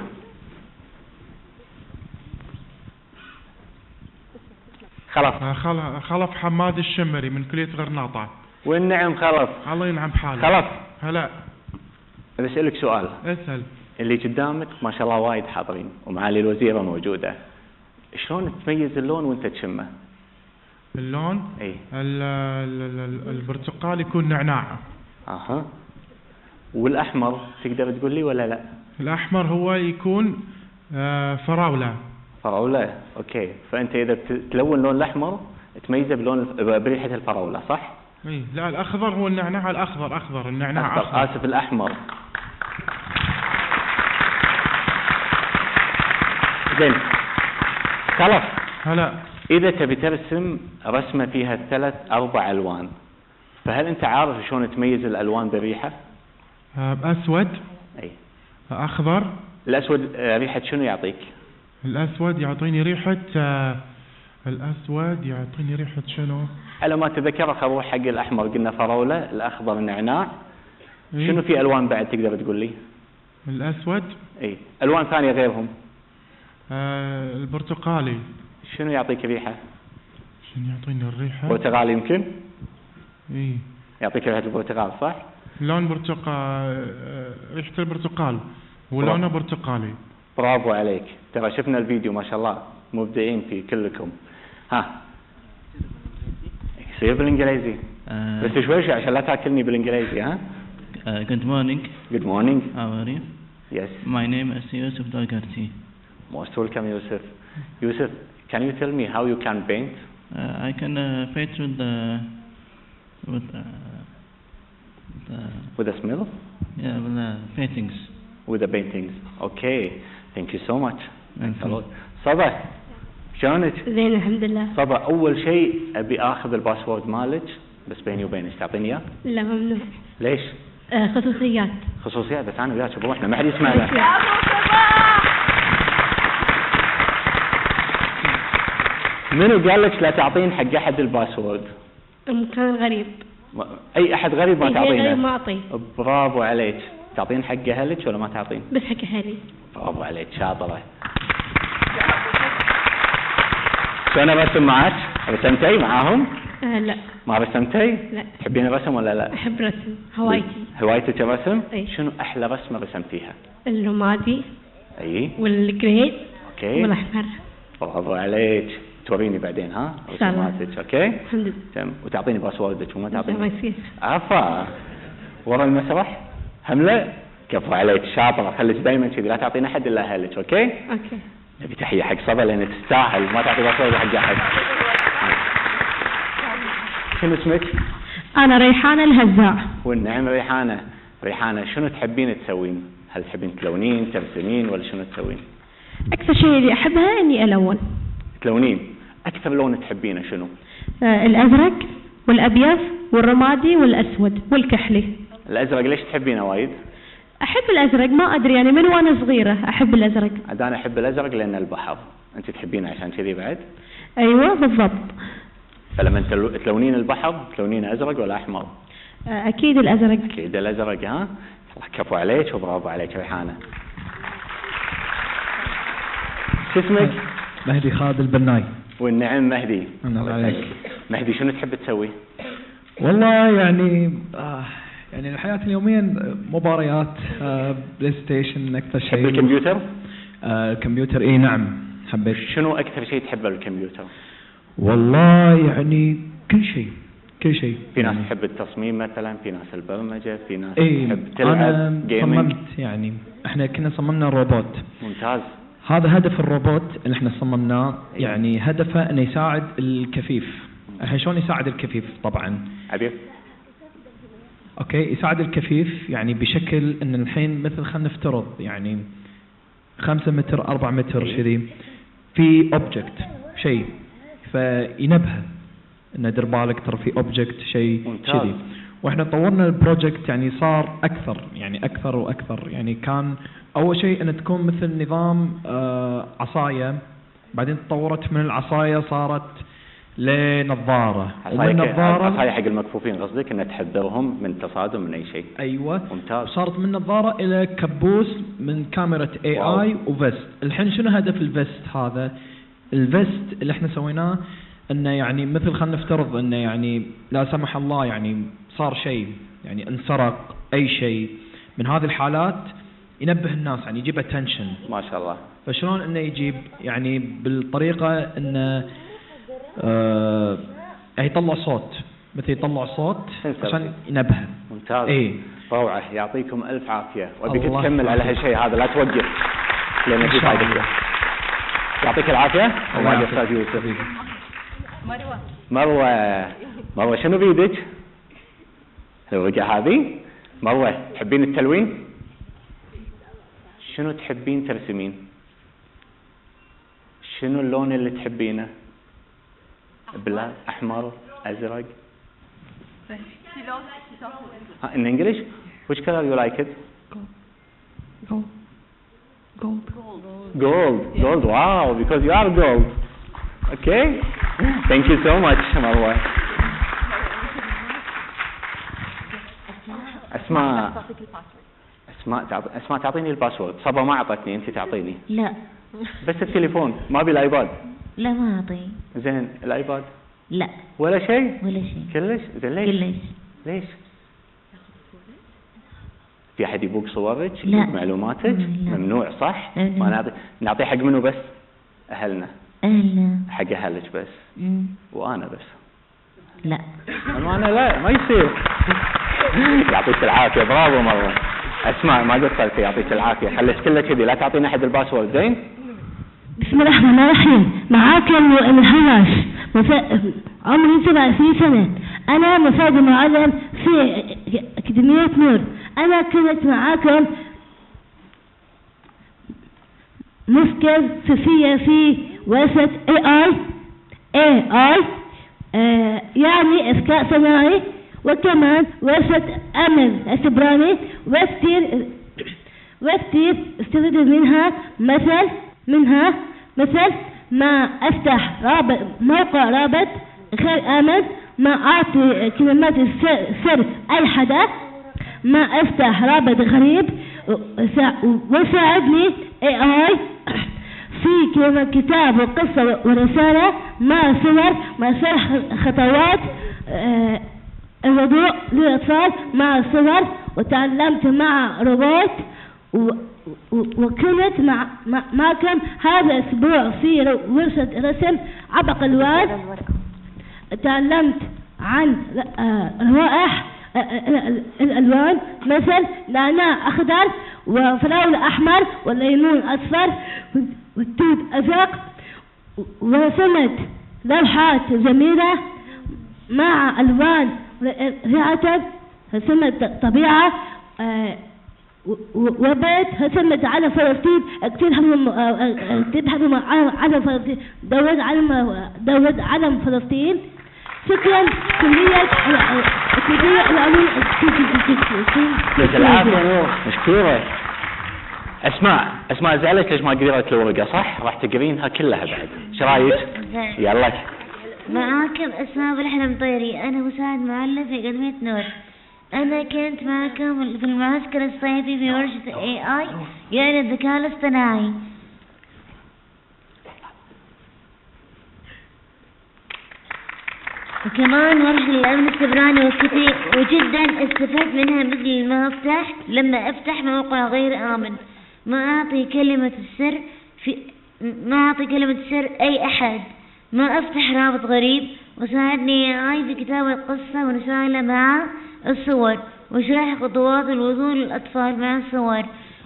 خلف حماد الشمري من كلية غرناطة. والنعم خلف. الله ينعم حالك. خلف. هلا. بسألك سؤال. اسأل. اللي قدامك ما شاء الله وايد حاضرين ومعالي الوزيرة موجودة، شلون تميز اللون وانت تشمه؟ اللون؟ اي البرتقالي يكون نعناع. اها. والاحمر تقدر تقول لي ولا لا؟ الاحمر هو يكون فراولة. فراولة، اوكي. فانت اذا تلون اللون الاحمر تميزه بريحة الفراولة، صح؟ اي لا الاخضر هو النعناع الاخضر، اخضر النعناع اخضر. اسف الاحمر. زين خلاص. هلا. إذا تبي ترسم رسمة فيها 3-4 ألوان، فهل أنت عارف شلون تميز الألوان بالريحة؟ أسود. أي. أخضر. الأسود ريحة شنو يعطيك؟ الأسود يعطيني ريحة الأسود يعطيني ريحة شنو؟ على ما تذكر خروح حق الأحمر قلنا فراولة، الأخضر نعناع. إيه؟ شنو في ألوان بعد تقدر تقول لي؟ الأسود؟ اي ألوان ثانية غيرهم. البرتقالي. شنو يعطيك ريحة؟ شنو يعطيني الريحة؟ برتقالي يمكن؟ اي يعطيك ريحة البرتقال صح؟ لون برتقال، ريحة البرتقال ولونه برتقالي. برافو عليك، ترى شفنا الفيديو ما شاء الله مبدعين فيه كلكم. ها يصير بالانجليزي بس شوي عشان لا تاكلني بالانجليزي. ها Good morning. Good morning. How are you? Yes. My name is Yusuf Dagarti. Most welcome, Yusuf. Yusuf, can you tell me how you can paint? I can paint with the with the smell? Yeah, with the paintings. With the paintings. Okay. Thank you so much. Thanks a lot. صبا شلونك؟ زين الحمد لله. صبا أول شيء أبي آخذ الباسورد مالك بس بيني وبينك، تعطيني إياه؟ لا ممنوع. ليش؟ خصوصيات. خصوصيات بس أنا وياك بروحنا ما حد يسمع له. منو قال لك لا تعطين حق أحد الباسورد؟ مكان غريب. أي أحد غريب ما تعطينه؟ غريب ما أعطيه. برافو عليك. تعطين حق أهلك ولا ما تعطين؟ بس حق أهلي. برافو عليك شاطرة. شلون الرسم معك؟ رسمتي معاهم؟ لا. ما رسمتي؟ لا. تحبين الرسم ولا لا؟ أحب رسم هوايتي. هوايتك الرسم؟ أي. شنو أحلى رسمة رسمتيها؟ الرمادي. أي. والجريد. أوكي. والأحمر. برافو عليك. توريني بعدين ها؟ إن شاء الله. رسماتك أوكي؟ الحمد لله. تم. وتعطيني باسوردك وما تعطيني؟ ما يصير. عفا. ورا المسرح؟ حملة؟ كفو عليك شاطرة، خليك دايما كذي لا تعطينا أحد إلا أهلك أوكي؟ أوكي. نبي تحية حق صبا لأن تستاهل ما تعطي باسورد حق أحد. شنو اسمك؟ أنا ريحانة الهزاع. والنعم ريحانة. ريحانة شنو تحبين تسوين؟ هل تحبين تلونين ترسمين ولا شنو تسوين؟ أكثر شيء اللي أحبها إني ألون. تلونين. أكثر لون تحبينه شنو؟ الأزرق والأبيض والرمادي والأسود والكحلي. الأزرق ليش تحبينه وايد؟ أحب الأزرق ما أدري يعني من وأنا صغيرة أحب الأزرق. عاد أنا أحب الأزرق لأن البحر. أنت تحبينه عشان كذي بعد؟ أيوة بالضبط. فلما تلونين البحر تلونين أزرق ولا أحمر؟ أكيد الأزرق. أكيد الأزرق ها؟ الله كفو عليك وبرافو عليك ريحانة. شو اسمك؟ مهدي خالد البناي. والنعم مهدي. الله عليك. مهدي شنو تحب تسوي؟ والله يعني يعني الحياة اليومية مباريات بلاي ستيشن أكثر شيء. تحب الكمبيوتر؟ الكمبيوتر إيه نعم حبيت. شنو أكثر شيء تحبه بالكمبيوتر؟ والله يعني كل شيء كل شيء. في ناس تحب التصميم مثلا، في ناس البرمجة، في ناس إيه تحب تلعب جيمنج. صممت يعني احنا كنا صممنا الروبوت. ممتاز. هذا هدف الروبوت اللي احنا صممناه، يعني هدفه انه يساعد الكفيف. الحين شلون يساعد الكفيف؟ طبعا عبير اوكي يساعد الكفيف يعني بشكل ان الحين مثل خلينا نفترض يعني 5 متر 4 متر كذي في اوبجكت شيء فينبهه انه دير بالك ترى في اوبجكت شيء كذي. واحنا طورنا البروجكت يعني صار اكثر يعني اكثر واكثر. يعني كان اول شيء ان تكون مثل نظام عصايه، بعدين تطورت من العصايه صارت لنظاره، ومن نظاره عصايه حق المكفوفين قصدك انها تحذرهم من تصادم من اي شيء. ايوه ممتاز. صارت من نظاره الى كبوس من كاميرا اي وفيست. الحين شنو هدف الفيست هذا؟ الفيست اللي احنا سويناه انه يعني مثل خلينا نفترض انه يعني لا سمح الله يعني صار شيء يعني انسرق اي شيء من هذه الحالات ينبه الناس يعني يجيب اتنشن. ما شاء الله. فشلون انه يجيب يعني بالطريقه انه يطلع صوت مثل يطلع صوت عشان ينبه. ممتاز. ايه روعه يعطيكم الف عافيه وابيك تكمل على هالشيء هذا لا توقف لان في فائده. يعطيك العافيه. وما استاذ يوسف. مروه شنو بيدك؟ الورقه هذه مروه تحبين التلوين؟ شنو تحبين ترسمين؟ شنو اللون اللي تحبينه؟ بلا احمر ازرق. In English, which color you like it? Go. Gold. Gold. Wow, because you are gold. Okay. Thank you so much, مروة. أسماء تعطيني الباسورد. صبا ما أعطتني، أنت تعطيني. لا. بس التليفون، ما بالآيباد. لا ما أعطي. زين الآيباد؟ لا. ولا شيء؟ ولا شيء. كلش؟ زين ليش؟ ليش؟ في أحد يبوق صورك؟ لا. معلوماتك؟ لا. ممنوع صح؟ ما نعطي حق منو بس؟ أهلنا. حق أهلك بس. وأنا بس. لا. أنا لا ما يصير. يعطيك العافية، برافو مرة. أسماء ما قصرتي، يعطيك العافية. خليت كله كذي، لا تعطينا أحد الباسورد. زين؟ بسم الله الرحمن الرحيم. معاكم الهواش، عمري 27 سنة. أنا مساعد معلم في أكاديمية نور. أنا كنت معاكم مسكر في ورشة AI يعني إذكاء صناعي، وكمان ورشة أمن سيبراني، وكتير استفدت منها مثل ما أفتح موقع رابط غير آمن، ما أعطي كلمات سر أي حدا، ما أفتح رابط غريب، وساعدني AI في كتاب وقصة ورسالة مع صور، مع شرح خطوات الوضوء للأطفال مع صور، وتعلمت مع روبوت، وكنت معكم هذا الأسبوع في ورشة رسم عبق الوان. تعلمت عن روائح الألوان مثل نعناع أخضر وفراولة أحمر والليمون أصفر والتوت أزرق، ورسمت لوحات جميلة مع ألوان رائعة. رسمت طبيعة وبيت، رسمت على فلسطين كثير حلو على فلسطين، دولة علم فلسطين. شكرا كلية العلوم. يعطيك العافية نور، مشكورة. أسماء زعلت ليش ما قريت الورقة صح؟ راح تقرينها كلها بعد. ايش رايك؟ يلا. معاكم أسماء بالحلم طيري. أنا مساعد معلم في أكاديمية نور. أنا كنت معكم في المعسكر الصيفي في ورشة AI يعني الذكاء الاصطناعي. وكمان ورشة الأمن السيبراني وجدا استفدت منها، مثل ما أفتح لما أفتح موقع غير آمن، ما أعطي كلمة السر أي أحد، ما أفتح رابط غريب، وساعدني AI في كتابة قصة ورسالة مع الصور، وشرح خطوات الوصول للأطفال مع الصور،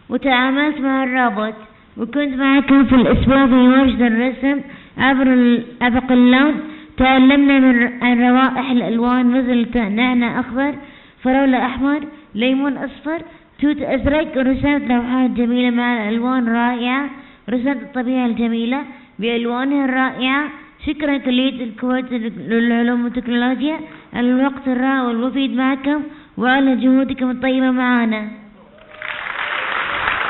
وتعاملت مع الرابط. وكنت معكم في الأسبوع في ورشة الرسم عبر عبق اللون. تعلمنا عن روائح الألوان مثل نعناع أخضر، فراولة أحمر، ليمون أصفر، توت أزرق، ورسمت لوحات جميلة مع الألوان رائعة، ورسمت الطبيعة الجميلة بألوانها الرائعة. شكرا كلية الكويت للعلوم والتكنولوجيا على الوقت الرائع والمفيد معكم وعلى جهودكم الطيبة معنا.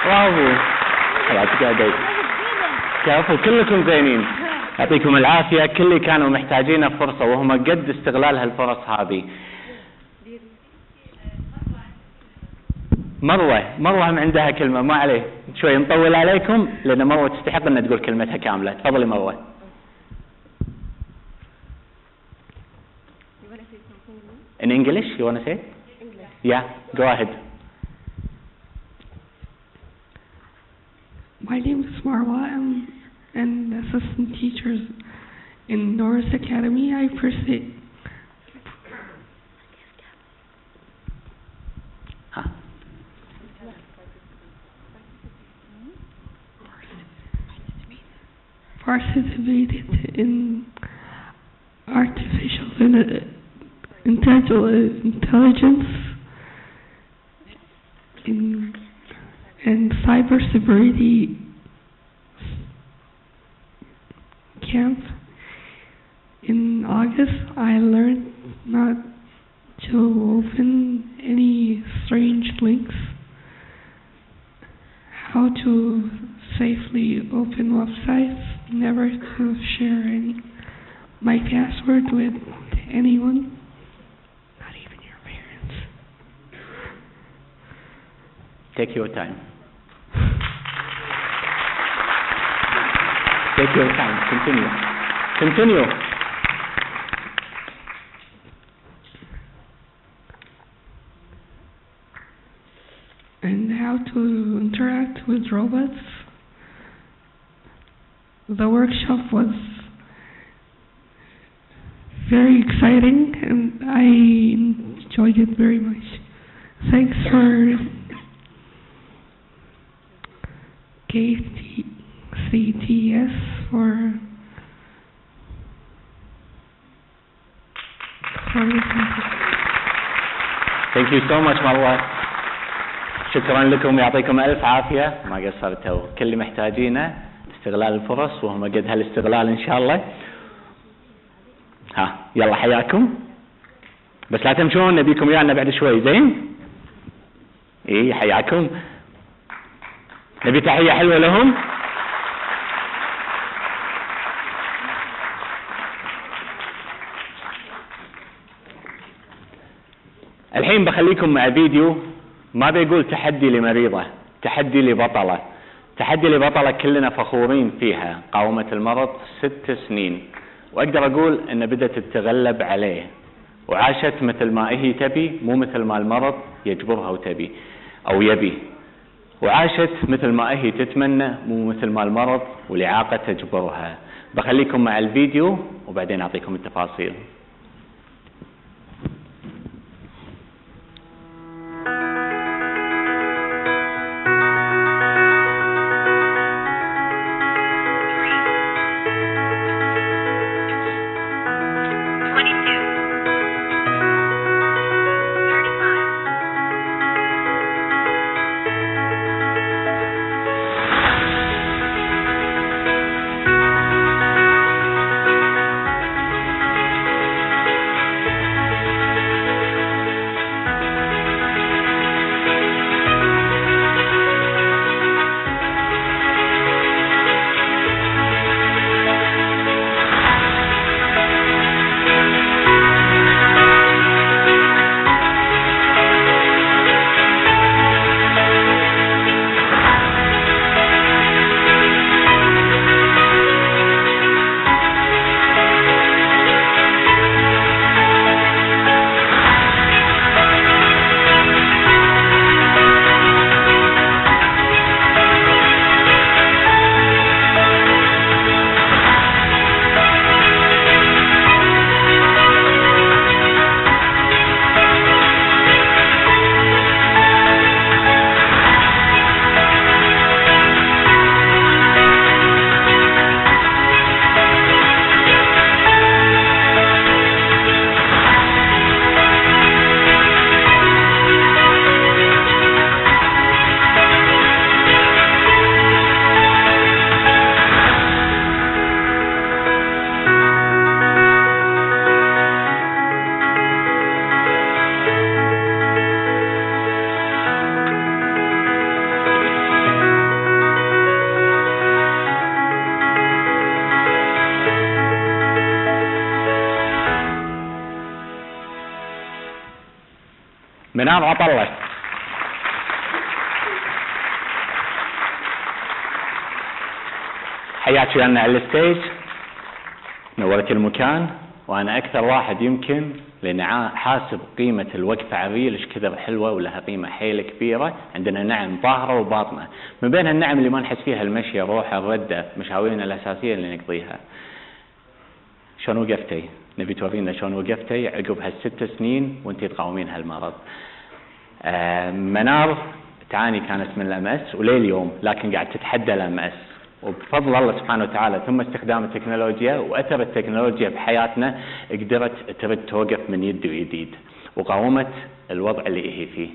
برافو. كفو، كلكم زينين. يعطيكم العافية. كل اللي كانوا محتاجين فرصة وهم قد استغلال هالفرص هذه. مروة عندها كلمة، ما عليه شوي نطول عليكم لأن مروة تستحق أن تقول كلمتها كاملة. تفضلي مروة. In English, you want to say? English. Yeah, go ahead. My name is Marwa. I'm an assistant teacher in Norris Academy. I appreciate. Participated in artificial intelligence and cybersecurity camp. In August, I learned not to open any strange links, how to websites, never to share my password with anyone, not even your parents. Take your time. Take your time. Continue. Continue. And how to interact with robots. The workshop was very exciting and I enjoyed it very much. Thanks for KCTS for listening. Thank you so much مروة. شكرا لكم، يعطيكم ألف عافية، ما قصرتوا. كل اللي محتاجينه استغلال الفرص وهم قد هالاستغلال إن شاء الله. ها يلا حياكم، بس لا تمشون، نبيكم ويانا بعد شوي. زين؟ إيه حياكم. نبي تحية حلوة لهم. الحين بخليكم مع فيديو ما بيقول تحدي لمريضة، تحدي لبطلة. تحدي لبطلة كلنا فخورين فيها، قاومت المرض 6 سنين، وأقدر أقول أن بدأت تتغلب عليه، وعاشت مثل ما هي تبي، مو مثل ما المرض يجبرها وتبي أو يبي، وعاشت مثل ما هي تتمنى، مو مثل ما المرض والإعاقة تجبرها. بخليكم مع الفيديو وبعدين أعطيكم التفاصيل. منار عطلة. حياك ويانا على الستيج، نورت المكان، وانا اكثر واحد يمكن لان حاسب قيمة الوقفة على الريل ايش كثر حلوة ولها قيمة حيلة كبيرة. عندنا نعم ظاهرة وباطنة، من بين النعم اللي ما نحس فيها المشي، الروحة، الردة، مشاويرنا الاساسية اللي نقضيها. شلون وقفتي؟ نبي تورينا شلون وقفتي عقب هال6 سنين وانتي تقاومين هالمرض. منار تعاني كانت من الMS ولليوم، لكن قاعد تتحدى الMS، وبفضل الله سبحانه وتعالى ثم استخدام التكنولوجيا واثر التكنولوجيا بحياتنا قدرت ترد توقف من يد ويديد، وقاومت الوضع اللي هي فيه.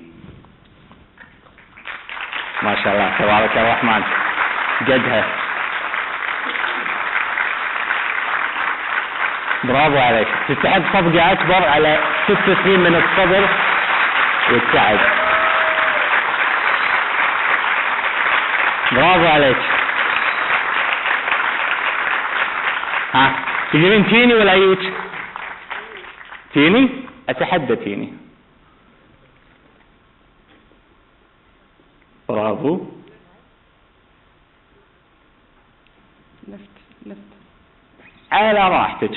ما شاء الله تبارك الرحمن، قدها. برافو عليك، تستحق صفقة أكبر على 6 سنين من الصبر والتعب. برافو عليك. ها تقولين تيني ولا ايش؟ تيني؟ اتحدى تيني. برافو. لفت على راحتك.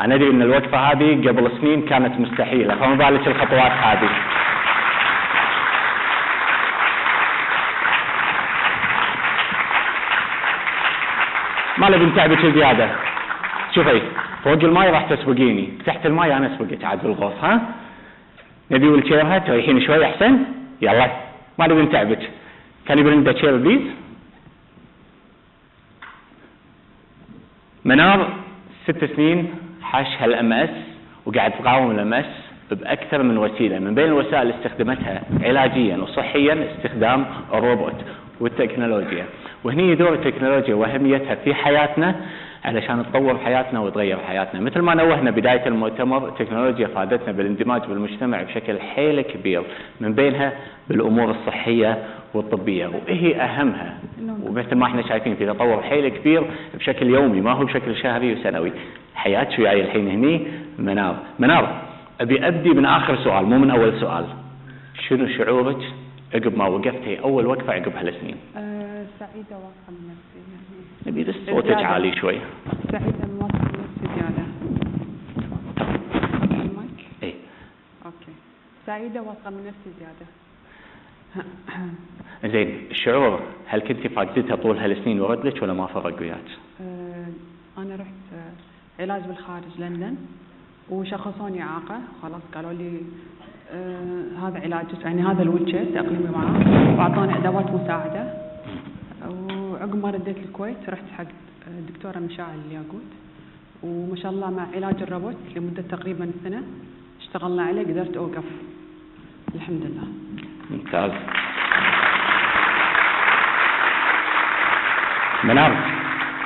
انا ادري ان الوقفة هذه قبل سنين كانت مستحيلة، فما بالك الخطوات هذه. ما نبي نتعبك زيادة. شوفي فوق الماي راح تسبقيني، تحت الماي انا اسبقك عاد بالغوص. ها نبي ويلشيرها تريحين شوي احسن. يلا ما نبي نتعبك. كان يبي عنده تشير بليز. منار 6 سنين حاش هالام اس وقاعد تقاوم الام اس باكثر من وسيله، من بين الوسائل اللي استخدمتها علاجيا وصحيا استخدام الروبوت والتكنولوجيا. وهني دور التكنولوجيا واهميتها في حياتنا علشان تطور حياتنا وتغير حياتنا. مثل ما نوهنا بدايه المؤتمر، التكنولوجيا فادتنا بالاندماج بالمجتمع بشكل حيل كبير، من بينها بالامور الصحيه والطبيه، وهي اهمها. ومثل ما احنا شايفين في تطور حيل كبير بشكل يومي، ما هو بشكل شهري وسنوي. حياتك وياي الحين هني منار ابي ابدي من اخر سؤال مو من اول سؤال. شنو شعورك عقب ما وقفتي اول وقفه عقب هالسنين؟ سعيدة واثقة من نفسي يعني. نبي بس صوتك عالي شوي. سعيدة واثقة من نفسي زيادة. المايك؟ اي. اوكي. سعيدة واثقة من نفسي زيادة. زين، الشعور هل كنت فاقدتها طول هالسنين ورد لك ولا ما فرق وياك؟ انا رحت علاج بالخارج لندن وشخصوني اعاقة، خلاص قالوا لي هذا علاجك، يعني هذا الويتشر تأقلمي معاه، واعطوني ادوات مساعدة. وعقب ما رديت الكويت رحت حق الدكتورة مشاعل الياقوت، وما شاء الله مع علاج الروبوت لمدة تقريبا سنة اشتغلنا عليه قدرت اوقف الحمد لله. ممتاز. منار،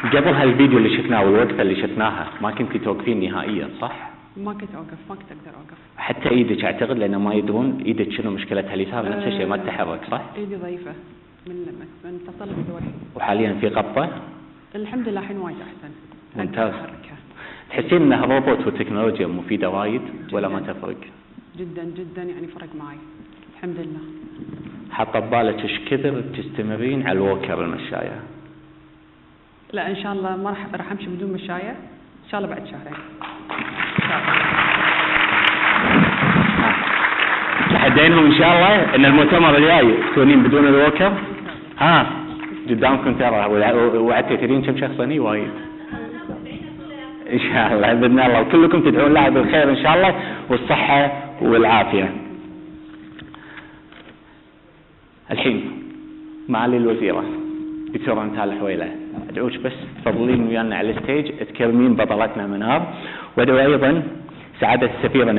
قبل هالفيديو اللي شفناه والوقفة اللي شفناها ما كنتي توقفين نهائيا صح؟ ما كنت اوقف، ما كنت اقدر اوقف. حتى ايدك اعتقد لان ما يدرون ايدك شنو مشكلتها اليسار نفس الشيء ما تتحرك صح؟ ايدي ضعيفة من تصلب الدوري. وحاليا في قبضة؟ الحمد لله الحين وايد احسن. ممتاز. تحسين ان الروبوت والتكنولوجيا مفيدة وايد ولا ما تفرق؟ جدا جدا يعني فرق معي الحمد لله. حاطه ببالك ايش كثر تستمرين على الووكر المشاية؟ لا ان شاء الله ما راح امشي بدون مشاية ان شاء الله بعد شهرين. تحدينهم ان شاء الله ان المؤتمر الجاي تكونين بدون الووكر. ها قدامكم ترى، وعدتي تدرين كم شخص هني وايد ان شاء الله باذن الله، وكلكم تدعون له بالخير ان شاء الله والصحه والعافيه. الحين معالي الوزيره دكتوره مثال الحويله، ادعوك بس تفضلين ويانا على الستيج تكرمين بطلتنا منار، وادعو ايضا سعادة السفيرة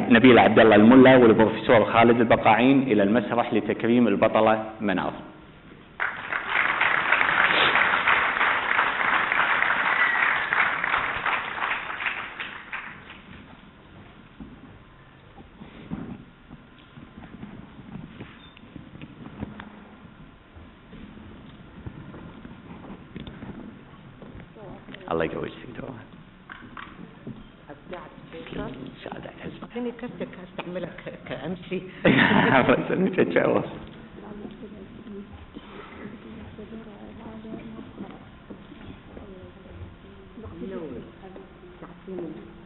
نبيلة عبد الله الملا والبروفيسور خالد البقاعين إلى المسرح لتكريم البطلة منار. الله يقويك دكتورة. ساعدك حزمة. هني كرتك استعملها كأمسي. بس نتجاوز.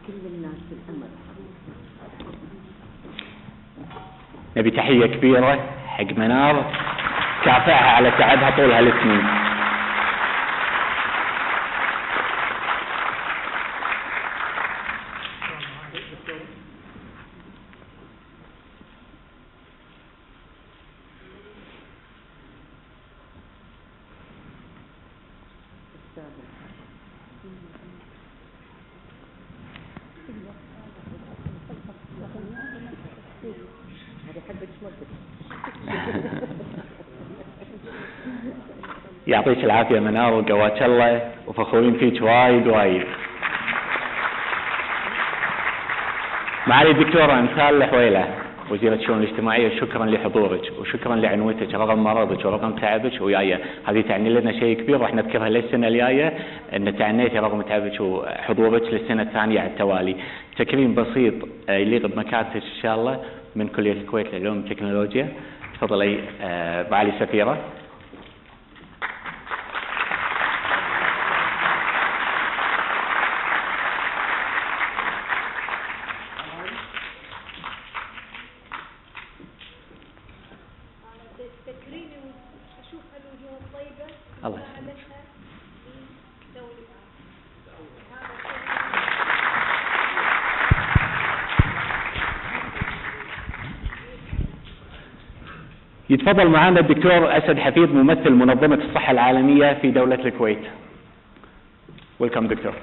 كل الناس بالأمل. نبي تحية كبيرة حق منار كافئها على تعبها طول هالسنين. يعطيك العافية منار وقواك الله، وفخورين فيك وايد وايد. معالي الدكتورة مثال الحويلة وزيرة الشؤون الاجتماعية، شكرا لحضورك وشكرا لعنوتك رغم مرضك ورغم تعبك وياي، هذه تعني لنا شيء كبير وراح نذكرها للسنة الجاية ان تعنيتي رغم تعبك وحضورك للسنة الثانية على التوالي. تكريم بسيط يليق بمكانتك ان شاء الله من كلية الكويت للعلوم والتكنولوجيا. تفضلي معالي السفيرة. الله يسلمك. يتفضل معنا الدكتور أسد حفيظ ممثل منظمة الصحة العالمية في دولة الكويت. ويلكم دكتور.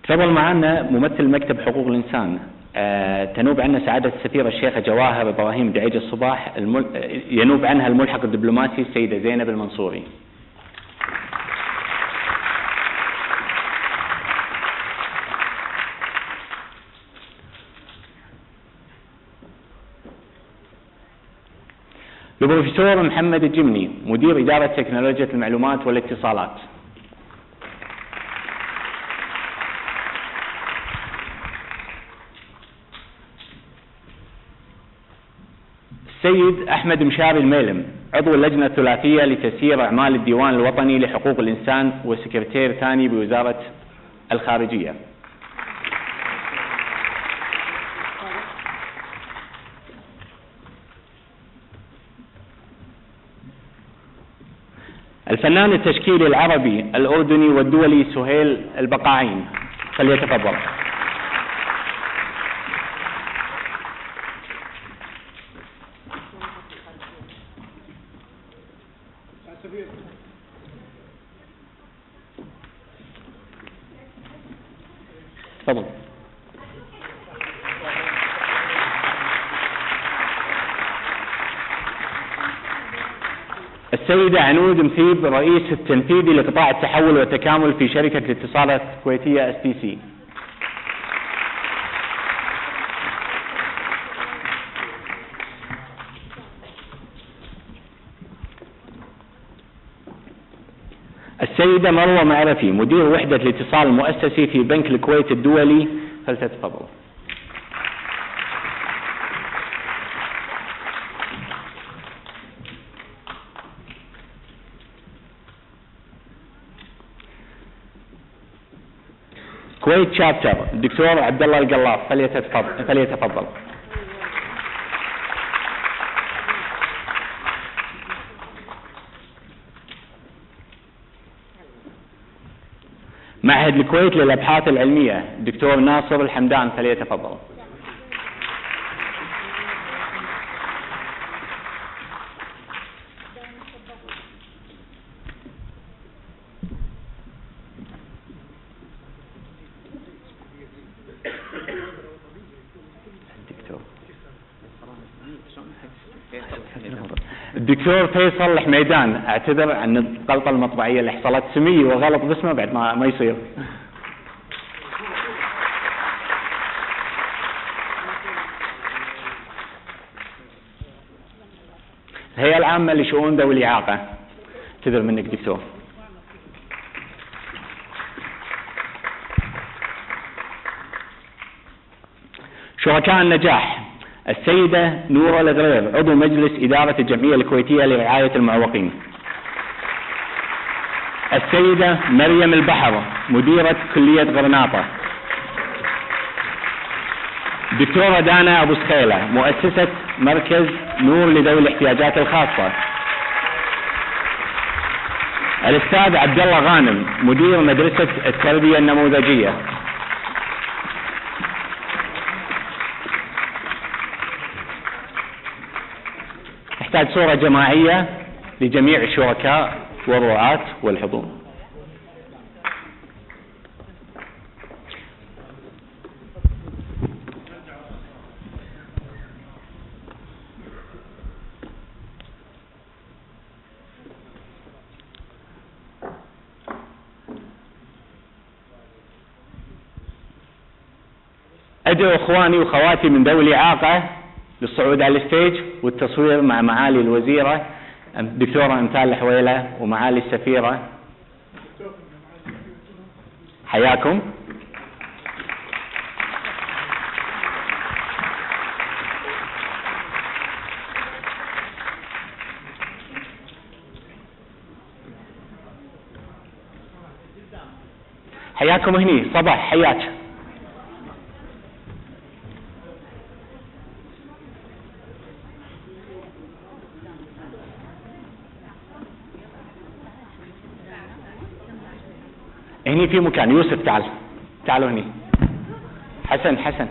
تفضل معنا ممثل مكتب حقوق الإنسان. تنوب عنها سعادة السفيرة الشيخة جواهر إبراهيم دعيج الصباح، ينوب عنها الملحق الدبلوماسي السيدة زينب المنصوري. البروفيسور محمد الجمني مدير إدارة تكنولوجيا المعلومات والاتصالات. السيد أحمد مشاري الميلم عضو اللجنة الثلاثية لتسيير أعمال الديوان الوطني لحقوق الإنسان وسكرتير ثاني بوزارة الخارجية. الفنان التشكيلي العربي الأردني والدولي سهيل البقاعين، فليتفضل. تفضل. السيدة عنود مثيب رئيس التنفيذي لقطاع التحول والتكامل في شركة الاتصالات الكويتية STC. السيدة مروة معرفي مدير وحدة الاتصال المؤسسي في بنك الكويت الدولي، فلتتفضل. كويت شابتر الدكتور عبد الله القلاف، فليتفضل. معهد الكويت للأبحاث العلمية الدكتور ناصر الحمدان، فليتفضل. الدكتور فيصل الحميدان، اعتذر عن الغلطة المطبعية اللي حصلت، سمية وغلط باسمه بعد ما يصير. الهيئة العامة لشؤون ذوي الإعاقة، اعتذر منك دكتور. شركاء النجاح السيدة نورة الغرير عضو مجلس إدارة الجمعية الكويتية لرعاية المعوقين. السيدة مريم البحر مديرة كلية غرناطة. دكتورة دانا أبو سخيلة مؤسسة مركز نور لذوي الاحتياجات الخاصة. الأستاذ عبد الله غانم مدير مدرسة التربية النموذجية. أحتاج صورة جماعية لجميع الشركاء والرعاة والحضور. أدعو إخواني وخواتي من ذوي الإعاقة للصعود على الستيج والتصوير مع معالي الوزيرة الدكتورة أمثال الحويلة ومعالي السفيرة. حياكم. حياكم هني صباح. حياك. هني في مكان. يوسف تعال، تعالوا هني. حسن حسن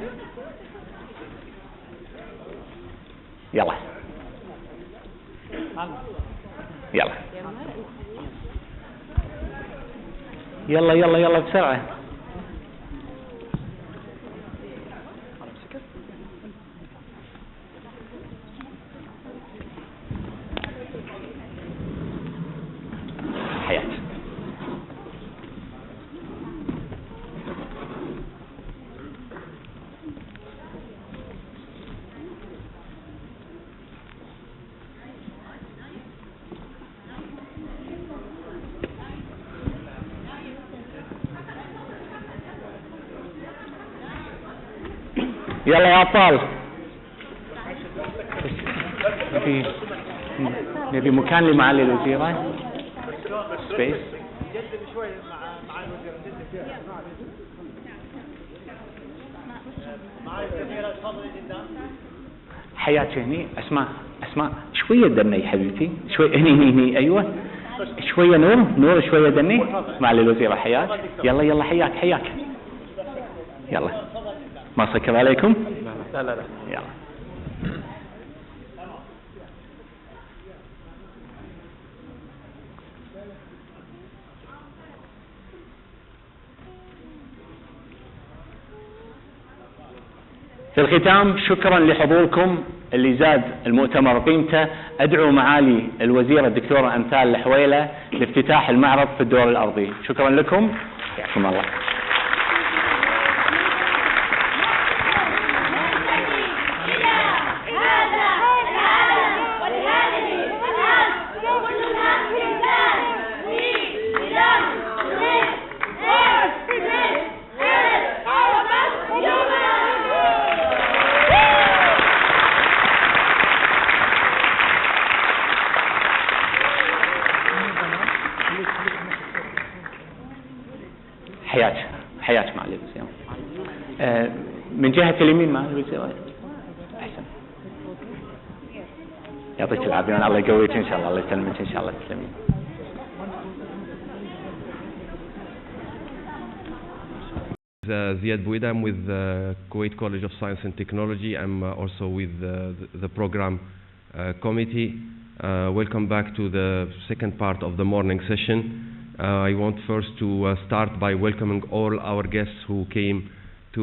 يلا يلا يلا يلا يلا بسرعة. حياك. يلا يا أبطال. نبي مكان لمعالي الوزيرة. سبيس. حياك هني. أسماء أسماء شوية دني حبيبتي شوي. هني هني هني. أيوة شوية نور. نور شوية دني. معالي الوزيرة حياك. يلا يلا حياك حياك. يلا ما سكر عليكم. لا لا لا. يلا. في الختام شكرا لحضوركم اللي زاد المؤتمر قيمته. أدعو معالي الوزيرة الدكتورة أمثال الحويلة لافتتاح المعرض في الدور الأرضي. شكرا لكم. يحكم الله. حياك حياك معالي الوزيرة. من جهة اليمين معالي الوزيرة. أحسن. يعطيك العافية. الله يقويك إن شاء الله. الله يسلمك إن شاء الله. تسلمين. Ziad Bouida. I'm with the Kuwait College of Science and Technology. I'm also with the program committee. Welcome back to the second part of the morning session. I want first to start by welcoming all our guests who came to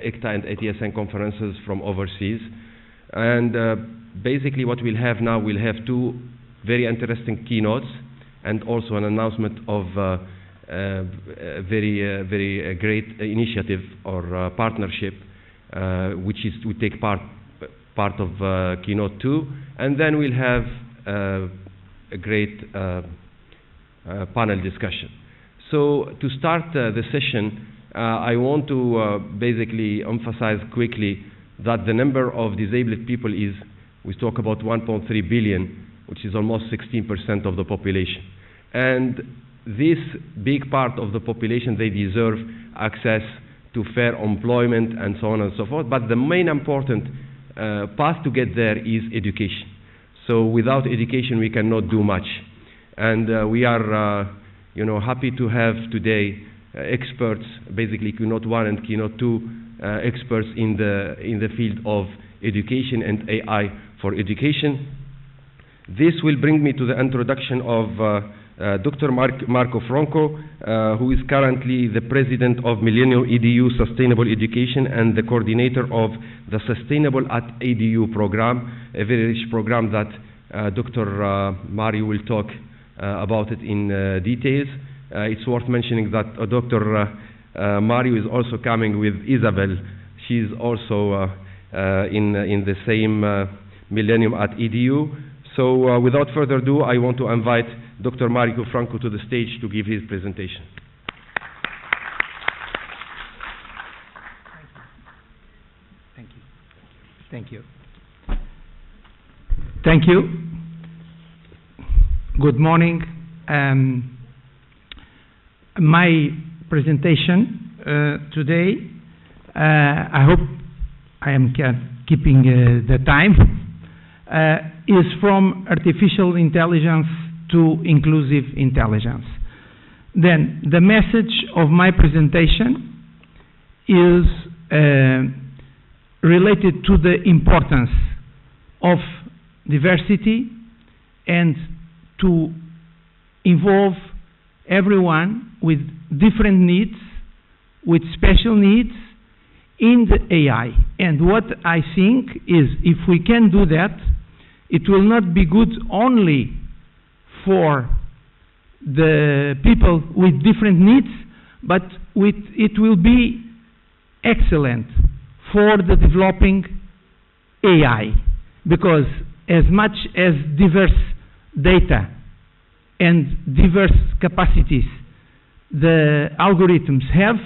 ICTA and ATSN conferences from overseas. And basically what we'll have now, we'll have two very interesting keynotes and also an announcement of very great initiative or partnership which is to take part of keynote 2, and then we'll have a great panel discussion. So to start the session, I want to basically emphasize quickly that the number of disabled people is, we talk about 1.3 billion, which is almost 16% of the population. And this big part of the population, they deserve access to fair employment and so on and so forth. But the main important path to get there is education. So without education, we cannot do much. And we are happy to have today experts, basically keynote 1 and keynote 2, experts in the field of education and AI for education. This will bring me to the introduction of Dr. Marco Franco, who is currently the president of Millennium EDU Sustainable Education and the coordinator of the Sustainable at EDU program, a very rich program that Dr. Mario will talk about it in details. It's worth mentioning that Dr. Mario is also coming with Isabel. She's also in the same Millennium at EDU. So without further ado, I want to invite Dr. Marco Franco to the stage to give his presentation. Thank you. Thank you. Thank you. Good morning. My presentation today, I hope I am keeping the time, is from artificial intelligence to inclusive intelligence. Then the message of my presentation is related to the importance of diversity and to involve everyone with different needs, with special needs in the AI. And what I think is, if we can do that, it will not be good only for the people with different needs, but it will be excellent for the developing AI, because as much as diverse data and diverse capacities the algorithms have,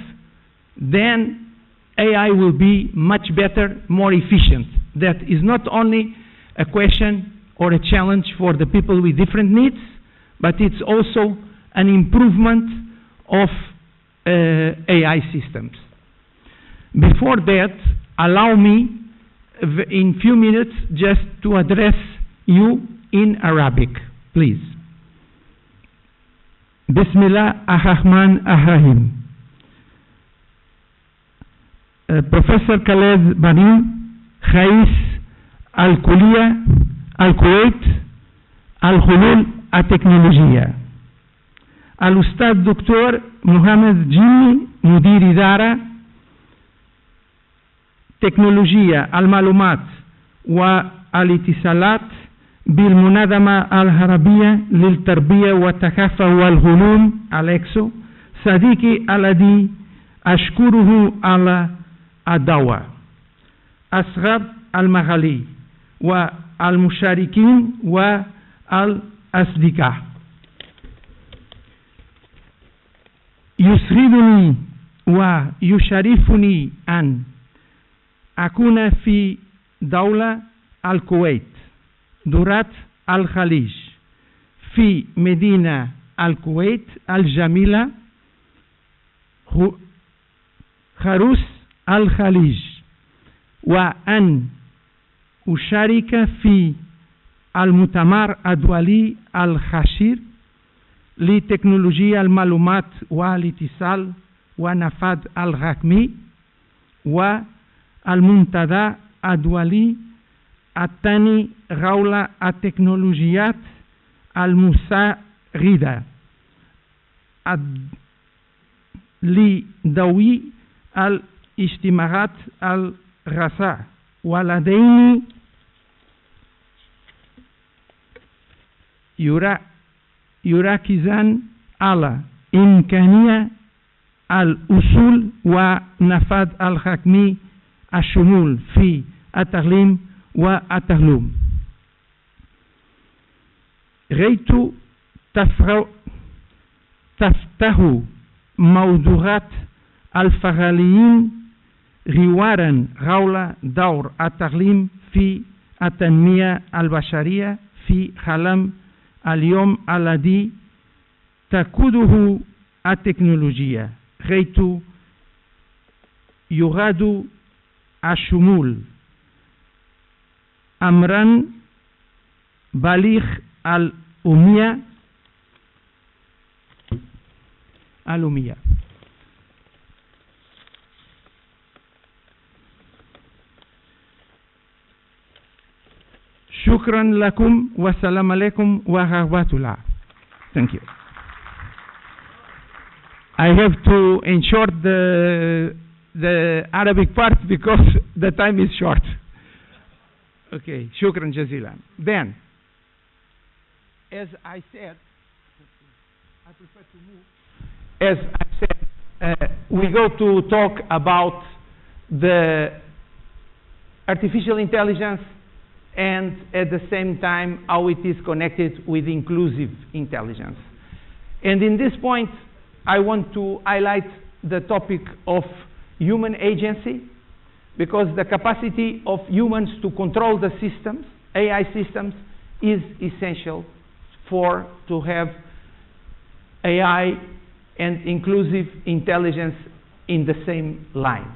then AI will be much better, more efficient. That is not only a question or a challenge for the people with different needs, but it's also an improvement of AI systems. Before that, allow me in few minutes just to address you in Arabic, please. Bismillah ar-Rahman ar-Rahim. Professor Khaled Banim, Rais Al-Kuliya Al-Kuwait Al-Hulul Al-Teknologiya. Al-Ustad Dr. Mohamed Jimmy, Mudir Idara تكنولوجيا المعلومات والاتصالات بالمنظمة العربية للتربية والثقافة والعلوم أليكسو، صديقي الذي أشكره على الدعوة، أصحاب المغالي والمشاركين والأصدقاء. يسعدني ويشرفني أن أكون في دولة الكويت دورات الخليج في مدينة الكويت الجميلة خروس الخليج، وأن أشارك في المؤتمر الدولي الخشير لتكنولوجيا المعلومات والاتصال والنفاذ الرقمي والمنتدى الدولي الثاني حول التكنولوجيات المساعدة لذوي الاجتماعات الراسعة، والذين يركزان على إمكانية الوصول ونفاذ الحكم الشمول في التعليم والتعلم. رأيت تفتح موضوعات الفعاليين غوارا حول دور التعليم في التنمية البشرية في عالم اليوم الذي تقوده التكنولوجيا، حيث يراد الشمول أمرا بالغ الأمية شكرا لكم والسلام عليكم ورحمة الله. Thank you. I have to ensure the Arabic part because the time is short. Okay, شكرا جزيلا. Then, as I said, I prefer to move. As I said, we go to talk about the artificial intelligence and at the same time how it is connected with inclusive intelligence. And in this point, I want to highlight the topic of human agency, because the capacity of humans to control the systems, AI systems, is essential to have AI and inclusive intelligence in the same line.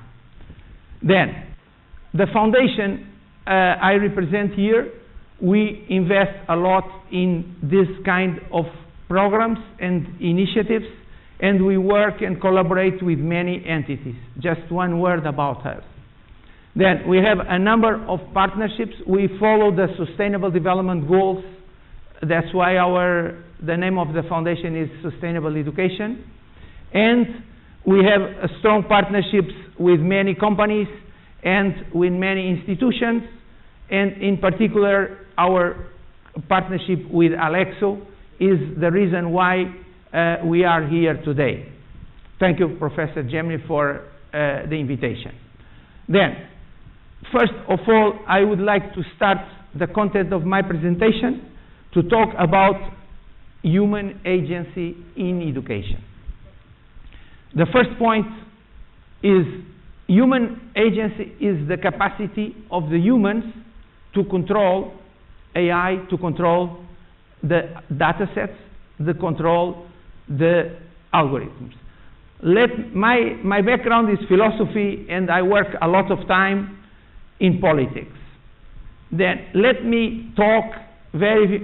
Then, the foundation I represent here, we invest a lot in this kind of programs and initiatives, and we work and collaborate with many entities. Just one word about us. Then we have a number of partnerships. We follow the Sustainable Development Goals. That's why the name of the foundation is Sustainable Education. And we have strong partnerships with many companies and with many institutions, and in particular our partnership with Alexo is the reason why we are here today. Thank you, Professor Gemini, for the invitation. Then, first of all, I would like to start the content of my presentation to talk about human agency in education. The first point is human agency is the capacity of the humans to control AI, to control the data sets, to control the algorithms. My background is philosophy, and I work a lot of time in politics. Then let me talk very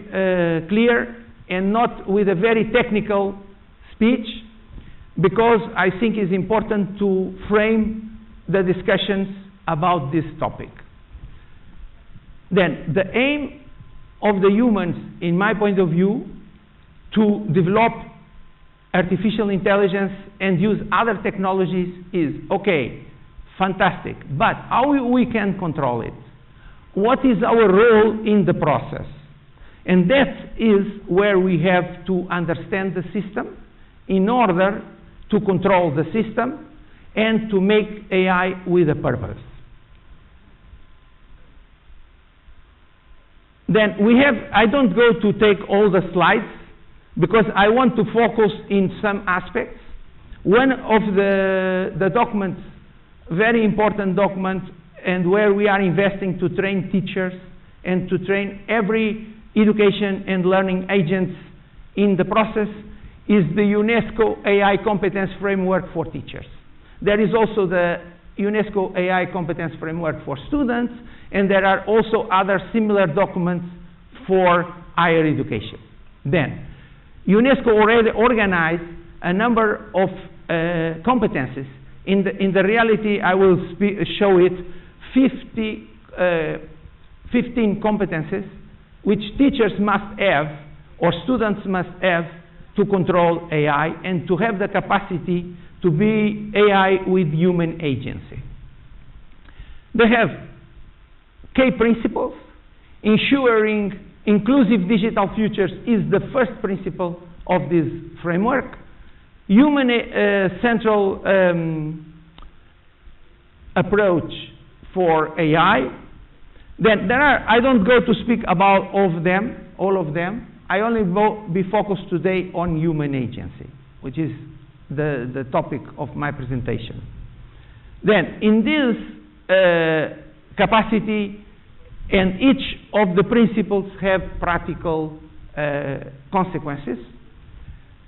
clear and not with a very technical speech, because I think it's important to frame the discussions about this topic. Then the aim of the humans, in my point of view, to develop artificial intelligence and use other technologies is, okay, fantastic, but how we can control it? What is our role in the process? And that is where we have to understand the system in order to control the system and to make AI with a purpose. Then I don't go to take all the slides because I want to focus in some aspects. One of the documents, very important document, and where we are investing to train teachers and to train every education and learning agents in the process, is the UNESCO AI Competence Framework for Teachers. There is also the UNESCO AI Competence Framework for students, and there are also other similar documents for higher education. Then, UNESCO already organized a number of competences. In the reality, I will show it, 15 competences which teachers must have or students must have to control AI and to have the capacity to be AI with human agency. They have key principles. Ensuring inclusive digital futures is the first principle of this framework. Human central approach for AI. Then I don't go to speak about all of them. I only be focused today on human agency, which is the topic of my presentation. Then, in this capacity, and each of the principles have practical consequences.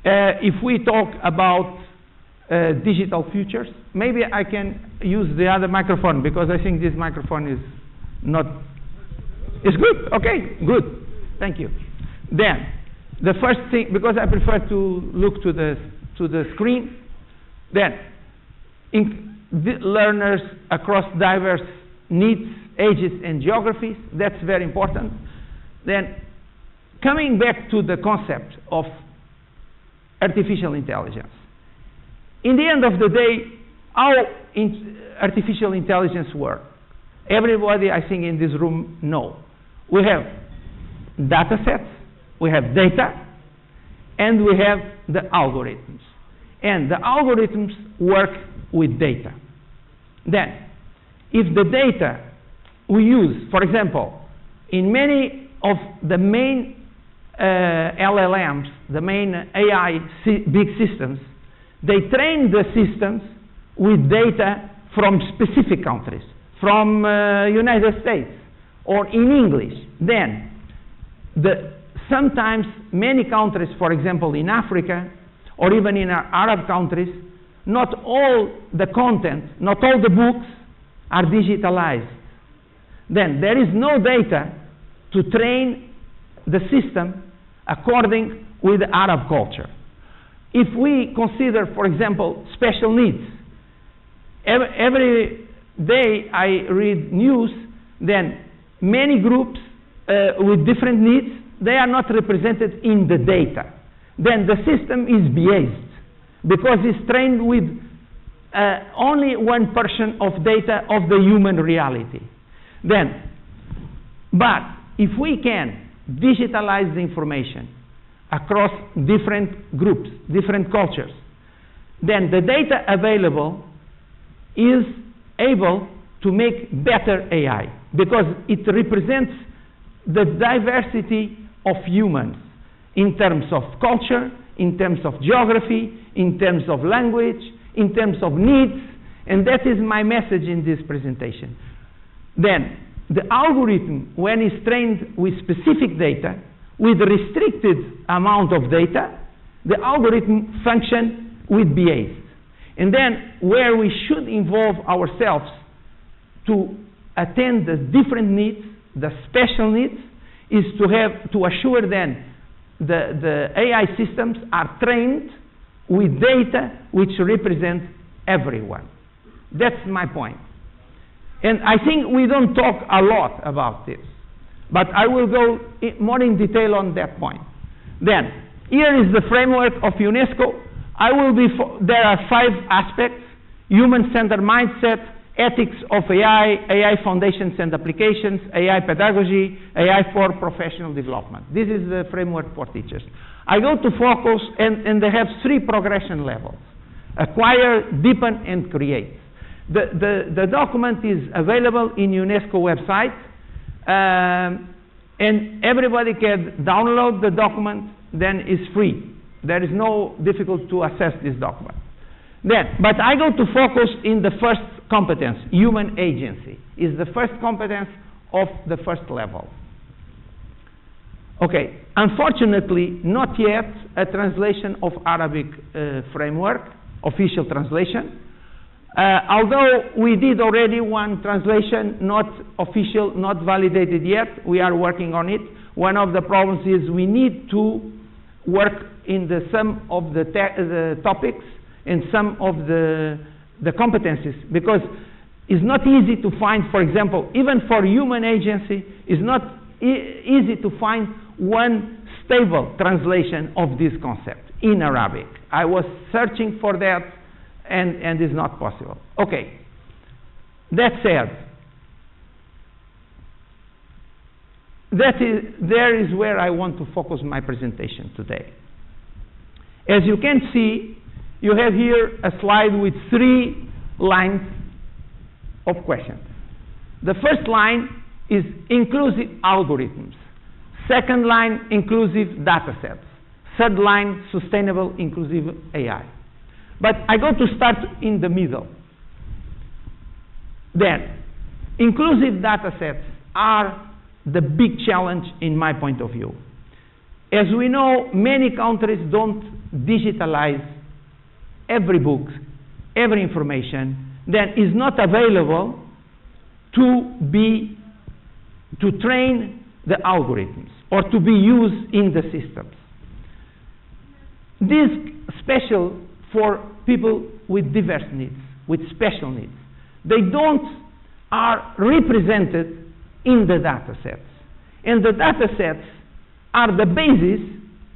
If we talk about digital futures, maybe I can use the other microphone, because I think this microphone is not... It's good? Okay, good. Thank you. Then, the first thing, because I prefer to look to the screen, then, learners across diverse needs, ages, and geographies, that's very important. Then, coming back to the concept of artificial intelligence. In the end of the day, how artificial intelligence works? Everybody, I think, in this room know. We have data sets, we have data, and we have the algorithms. And the algorithms work with data. Then, if the data we use, for example, in many of the main LLMs, the main AI big systems, they train the systems with data from specific countries, from United States, or in English. Then, sometimes many countries, for example, in Africa, or even in our Arab countries, not all the content, not all the books are digitalized. Then there is no data to train the system according with Arab culture. If we consider, for example, special needs, every day I read news, then many groups with different needs, they are not represented in the data. Then the system is biased because it's trained with only one portion of data of the human reality. Then, but if we can digitalize the information across different groups, different cultures, then the data available is able to make better AI because it represents the diversity of humans in terms of culture, in terms of geography, in terms of language, in terms of needs, and that is my message in this presentation. Then, the algorithm, when it's trained with specific data, with restricted amount of data, the algorithm functions with bias. And then, where we should involve ourselves to attend the different needs, the special needs, is to assure then the AI systems are trained with data which represent everyone. That's my point. And I think we don't talk a lot about this, but I will go more in detail on that point. Then, here is the framework of UNESCO. There are 5 aspects: human-centered mindset, ethics of AI, AI foundations and applications, AI pedagogy, AI for professional development. This is the framework for teachers. I go to focus, and they have 3 progression levels: acquire, deepen, and create. The document is available in UNESCO website, and everybody can download the document, then it's free. There is no difficulty to access this document. But I go to focus in the first competence, human agency, is the first competence of the first level. Okay, unfortunately, not yet a translation of Arabic framework, official translation. Although we did already one translation, not official, not validated yet, we are working on it. One of the problems is we need to work in some of the topics and some of the competencies, because it's not easy to find, for example, even for human agency, it's not easy to find one stable translation of this concept in Arabic. I was searching for that, and it's not possible. Okay, that said, there is where I want to focus my presentation today. As you can see, you have here a slide with 3 lines of questions. The first line is inclusive algorithms. Second line, inclusive data sets. Third line, sustainable inclusive AI. But I go to start in the middle. Then, inclusive data sets are the big challenge in my point of view. As we know, many countries don't digitalize every book, every information that is not available to train the algorithms or to be used in the systems. This special for people with diverse needs, with special needs. They are represented in the data sets. And the data sets are the basis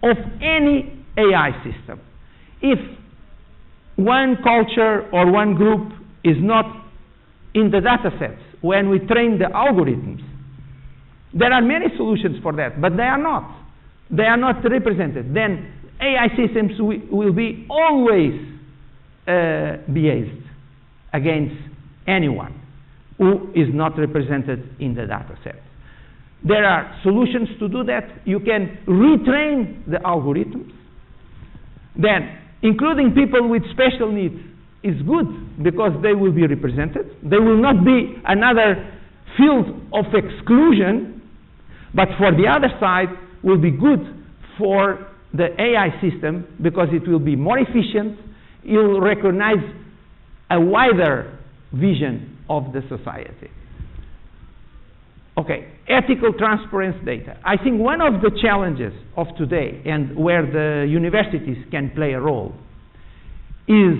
of any AI system. If one culture or one group is not in the data sets when we train the algorithms, there are many solutions for that, but they are not. They are not represented. Then AI systems will be always biased against anyone who is not represented in the data set. There are solutions to do that. You can retrain the algorithms. Then, including people with special needs is good because they will be represented. They will not be another field of exclusion, but for the other side will be good for the AI system because it will be more efficient. It will recognize a wider vision of the society. Okay, ethical transparency data. I think one of the challenges of today and where the universities can play a role is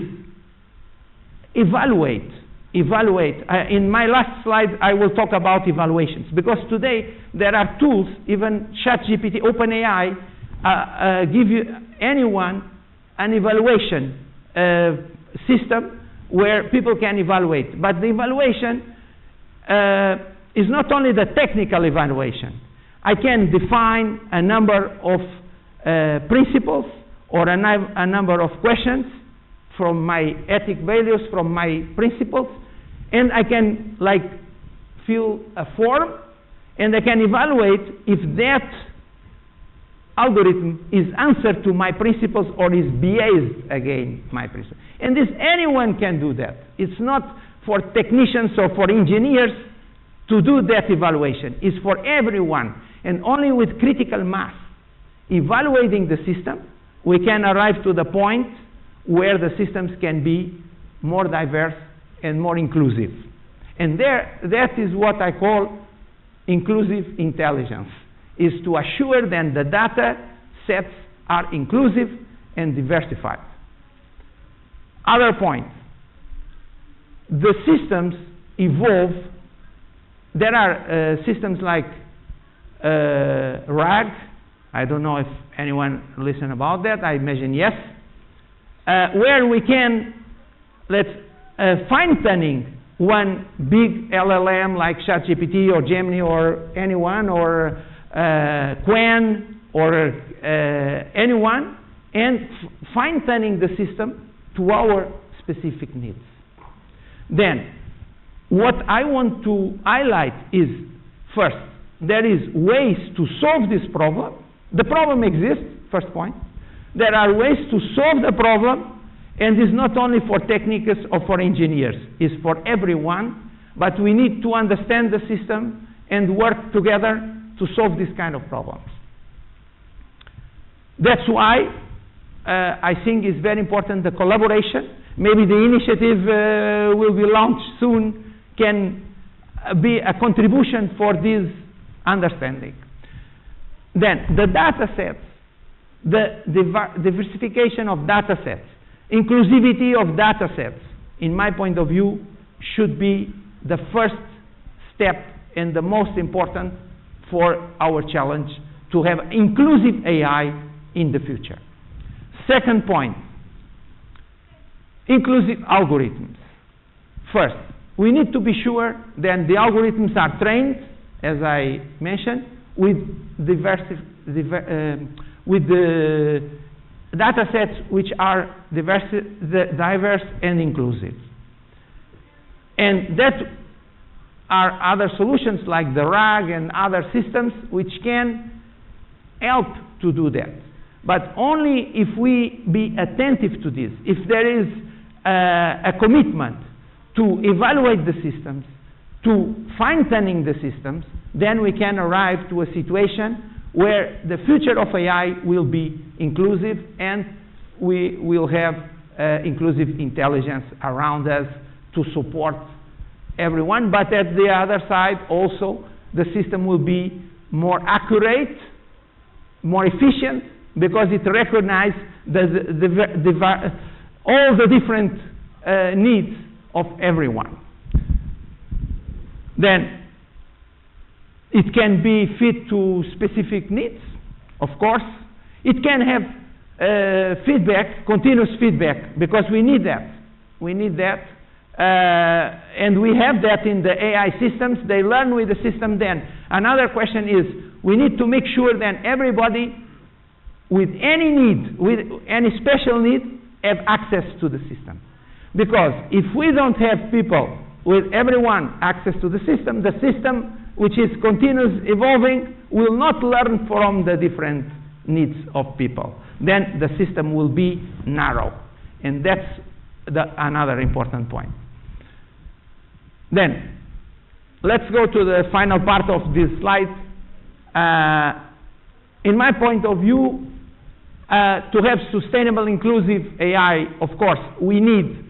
evaluate. In my last slide, I will talk about evaluations because today there are tools, even ChatGPT, OpenAI, give you anyone an evaluation system where people can evaluate. But the evaluation is not only the technical evaluation. I can define a number of principles or a number of questions from my ethic values, from my principles, and I can fill a form, and I can evaluate if that algorithm is answer to my principles or is biased against my principles. And anyone can do that. It's not for technicians or for engineers to do that evaluation. It's for everyone. And only with critical mass, evaluating the system, we can arrive to the point where the systems can be more diverse and more inclusive. And that is what I call inclusive intelligence, is to assure that the data sets are inclusive and diversified. Other point, the systems evolve. There are systems like RAG. I don't know if anyone listened about that. I imagine yes. Where we can, fine-tuning one big LLM like ChatGPT or Gemini or anyone or Quen or anyone, and fine-tuning the system to our specific needs. Then, what I want to highlight is, first, there is ways to solve this problem. The problem exists, first point. There are ways to solve the problem, and it's not only for technicians or for engineers. It's for everyone, but we need to understand the system and work together to solve this kind of problems. That's why I think it's very important the collaboration. Maybe the initiative will be launched soon, can be a contribution for this understanding. Then the data sets, the diversification of data sets, inclusivity of data sets, in my point of view, should be the first step and the most important for our challenge to have inclusive AI in the future. Second point, inclusive algorithms. First, we need to be sure that the algorithms are trained, as I mentioned, with the data sets which are diverse and inclusive. And that are other solutions like the RAG and other systems which can help to do that. But only if we be attentive to this, if there is a commitment to evaluate the systems, to fine-tuning the systems, then we can arrive to a situation where the future of AI will be inclusive and we will have inclusive intelligence around us to support everyone. But at the other side also, the system will be more accurate, more efficient, because it recognizes all the different needs of everyone. Then, It can be fit to specific needs, of course. It can have feedback, continuous feedback, because we need that. We need that. And we have that in the AI systems. They learn with the system then. Another question is, we need to make sure that everybody with any need, with any special need, have access to the system. Because if we don't have people with everyone access to the system, which is continuous evolving, will not learn from the different needs of people. Then the system will be narrow. And that's another important point. Then, let's go to the final part of this slide. In my point of view, to have sustainable, inclusive AI, of course, we need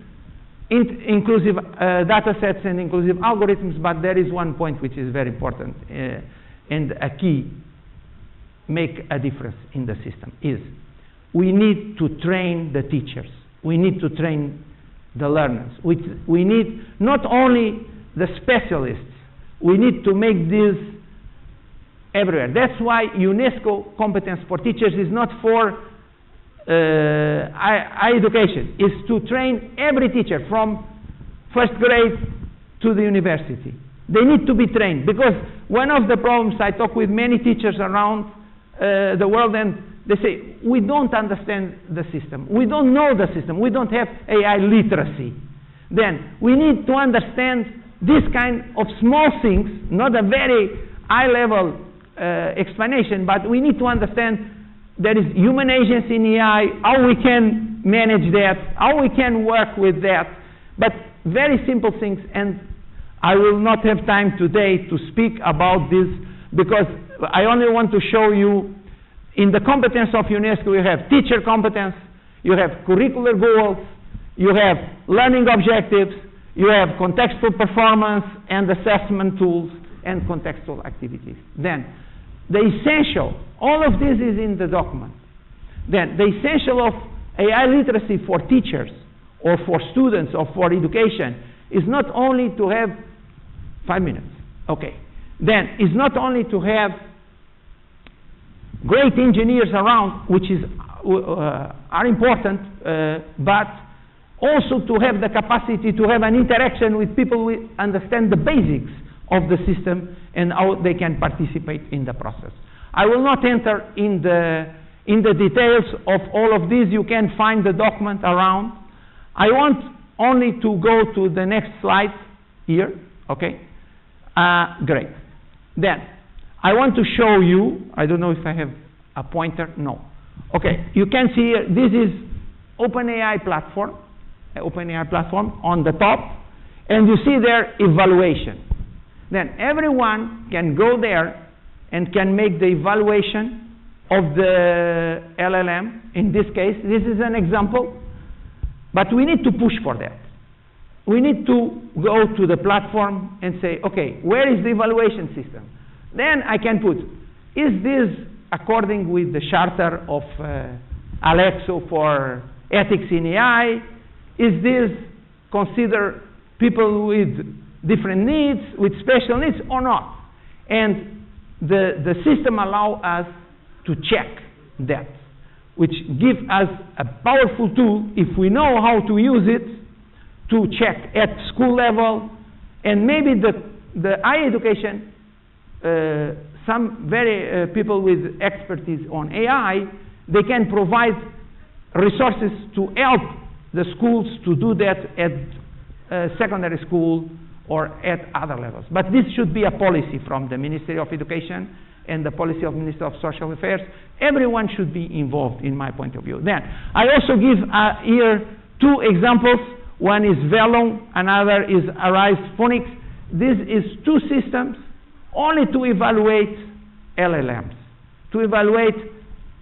inclusive data sets and inclusive algorithms, but there is one point which is very important and a key, make a difference in the system, is we need to train the teachers. We need to train the learners. We need not only the specialists, we need to make this everywhere. That's why UNESCO competence for teachers is not for higher education. It's to train every teacher from first grade to the university. They need to be trained, because one of the problems, I talk with many teachers around the world, and they say, we don't understand the system. We don't know the system. We don't have AI literacy. Then we need to understand this kind of small things, not a very high-level explanation, but we need to understand there is human agency in AI, how we can manage that, how we can work with that, but very simple things. And I will not have time today to speak about this, because I only want to show you in the competence of UNESCO, you have teacher competence, you have curricular goals, you have learning objectives, you have contextual performance and assessment tools and contextual activities. Then, the essential, all of this is in the document. Then, the essential of AI literacy for teachers or for students or for education is not only to have 5 minutes. Okay. Then, it's not only to have great engineers around, which is are important, but also to have the capacity to have an interaction with people who understand the basics of the system and how they can participate in the process. I will not enter in the details of all of this. You can find the document around. I want only to go to the next slide here. Okay? Great. Then, I want to show you, I don't know if I have a pointer. No. Okay, you can see here, this is OpenAI platform on the top, and you see there evaluation. Then everyone can go there and can make the evaluation of the LLM. In this case, this is an example, but we need to push for that. We need to go to the platform and say, okay, where is the evaluation system? Then I can put, is this according with the charter of Alexo for ethics in AI? Is this consider people with different needs, with special needs or not? And the system allows us to check that, which gives us a powerful tool, if we know how to use it, to check at school level, and maybe the higher education, some very people with expertise on AI, they can provide resources to help the schools to do that at secondary school or at other levels. But this should be a policy from the Ministry of Education and the policy of Ministry of Social Affairs. Everyone should be involved, in my point of view. Then, I also give here 2 examples. One is Vellum, another is Arise Phonics. This is 2 systems only to evaluate LLMs. To evaluate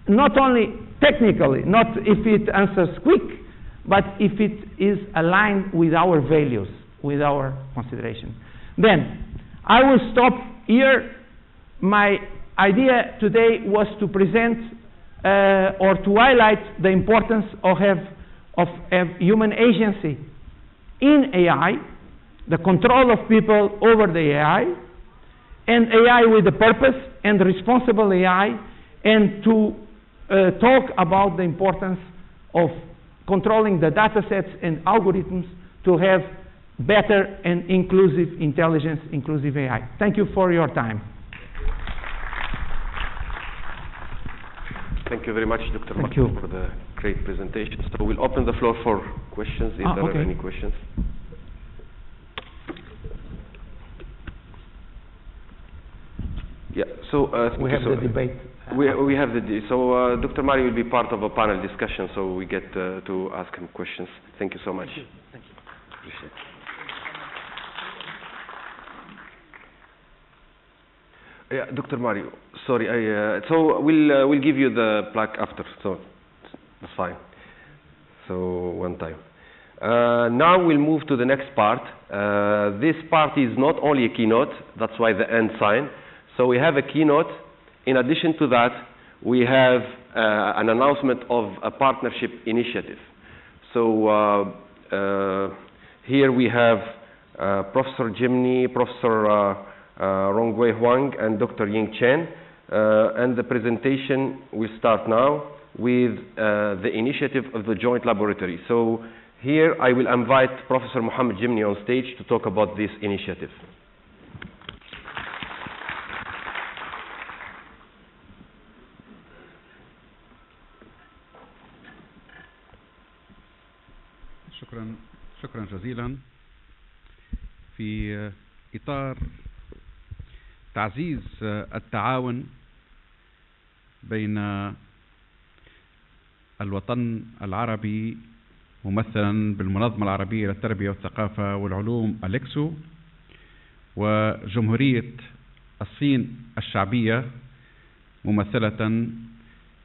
not only technically, not if it answers quick, but if it is aligned with our values, with our consideration. Then, I will stop here. My idea today was to present or to highlight the importance of human agency in AI, the control of people over the AI, and AI with a purpose, and responsible AI, and to talk about the importance of controlling the data sets and algorithms to have better and inclusive intelligence, inclusive AI. Thank you for your time. Thank you very much, Dr. Thank Martin, for the great presentation. So we'll open the floor for questions, if there are any questions. Yeah, so we have the debate. We have so Dr. Mari will be part of a panel discussion, so we get to ask him questions. Thank you so much. Thank you. Thank you. Appreciate it. Yeah, Dr. Mari, sorry, so we'll give you the plaque after, so that's fine. So one time. Now we'll move to the next part. This part is not only a keynote, that's why the end sign. So we have a keynote. In addition to that, we have an announcement of a partnership initiative. So here we have Professor Jimny, Professor Rongwei Huang, and Dr. Ying Chen. And the presentation will start now with the initiative of the joint laboratory. So here I will invite Professor Mohammed Jimny on stage to talk about this initiative. شكرا جزيلا. في إطار تعزيز التعاون بين الوطن العربي ممثلا بالمنظمة العربية للتربية والثقافة والعلوم أليكسو وجمهورية الصين الشعبية ممثلة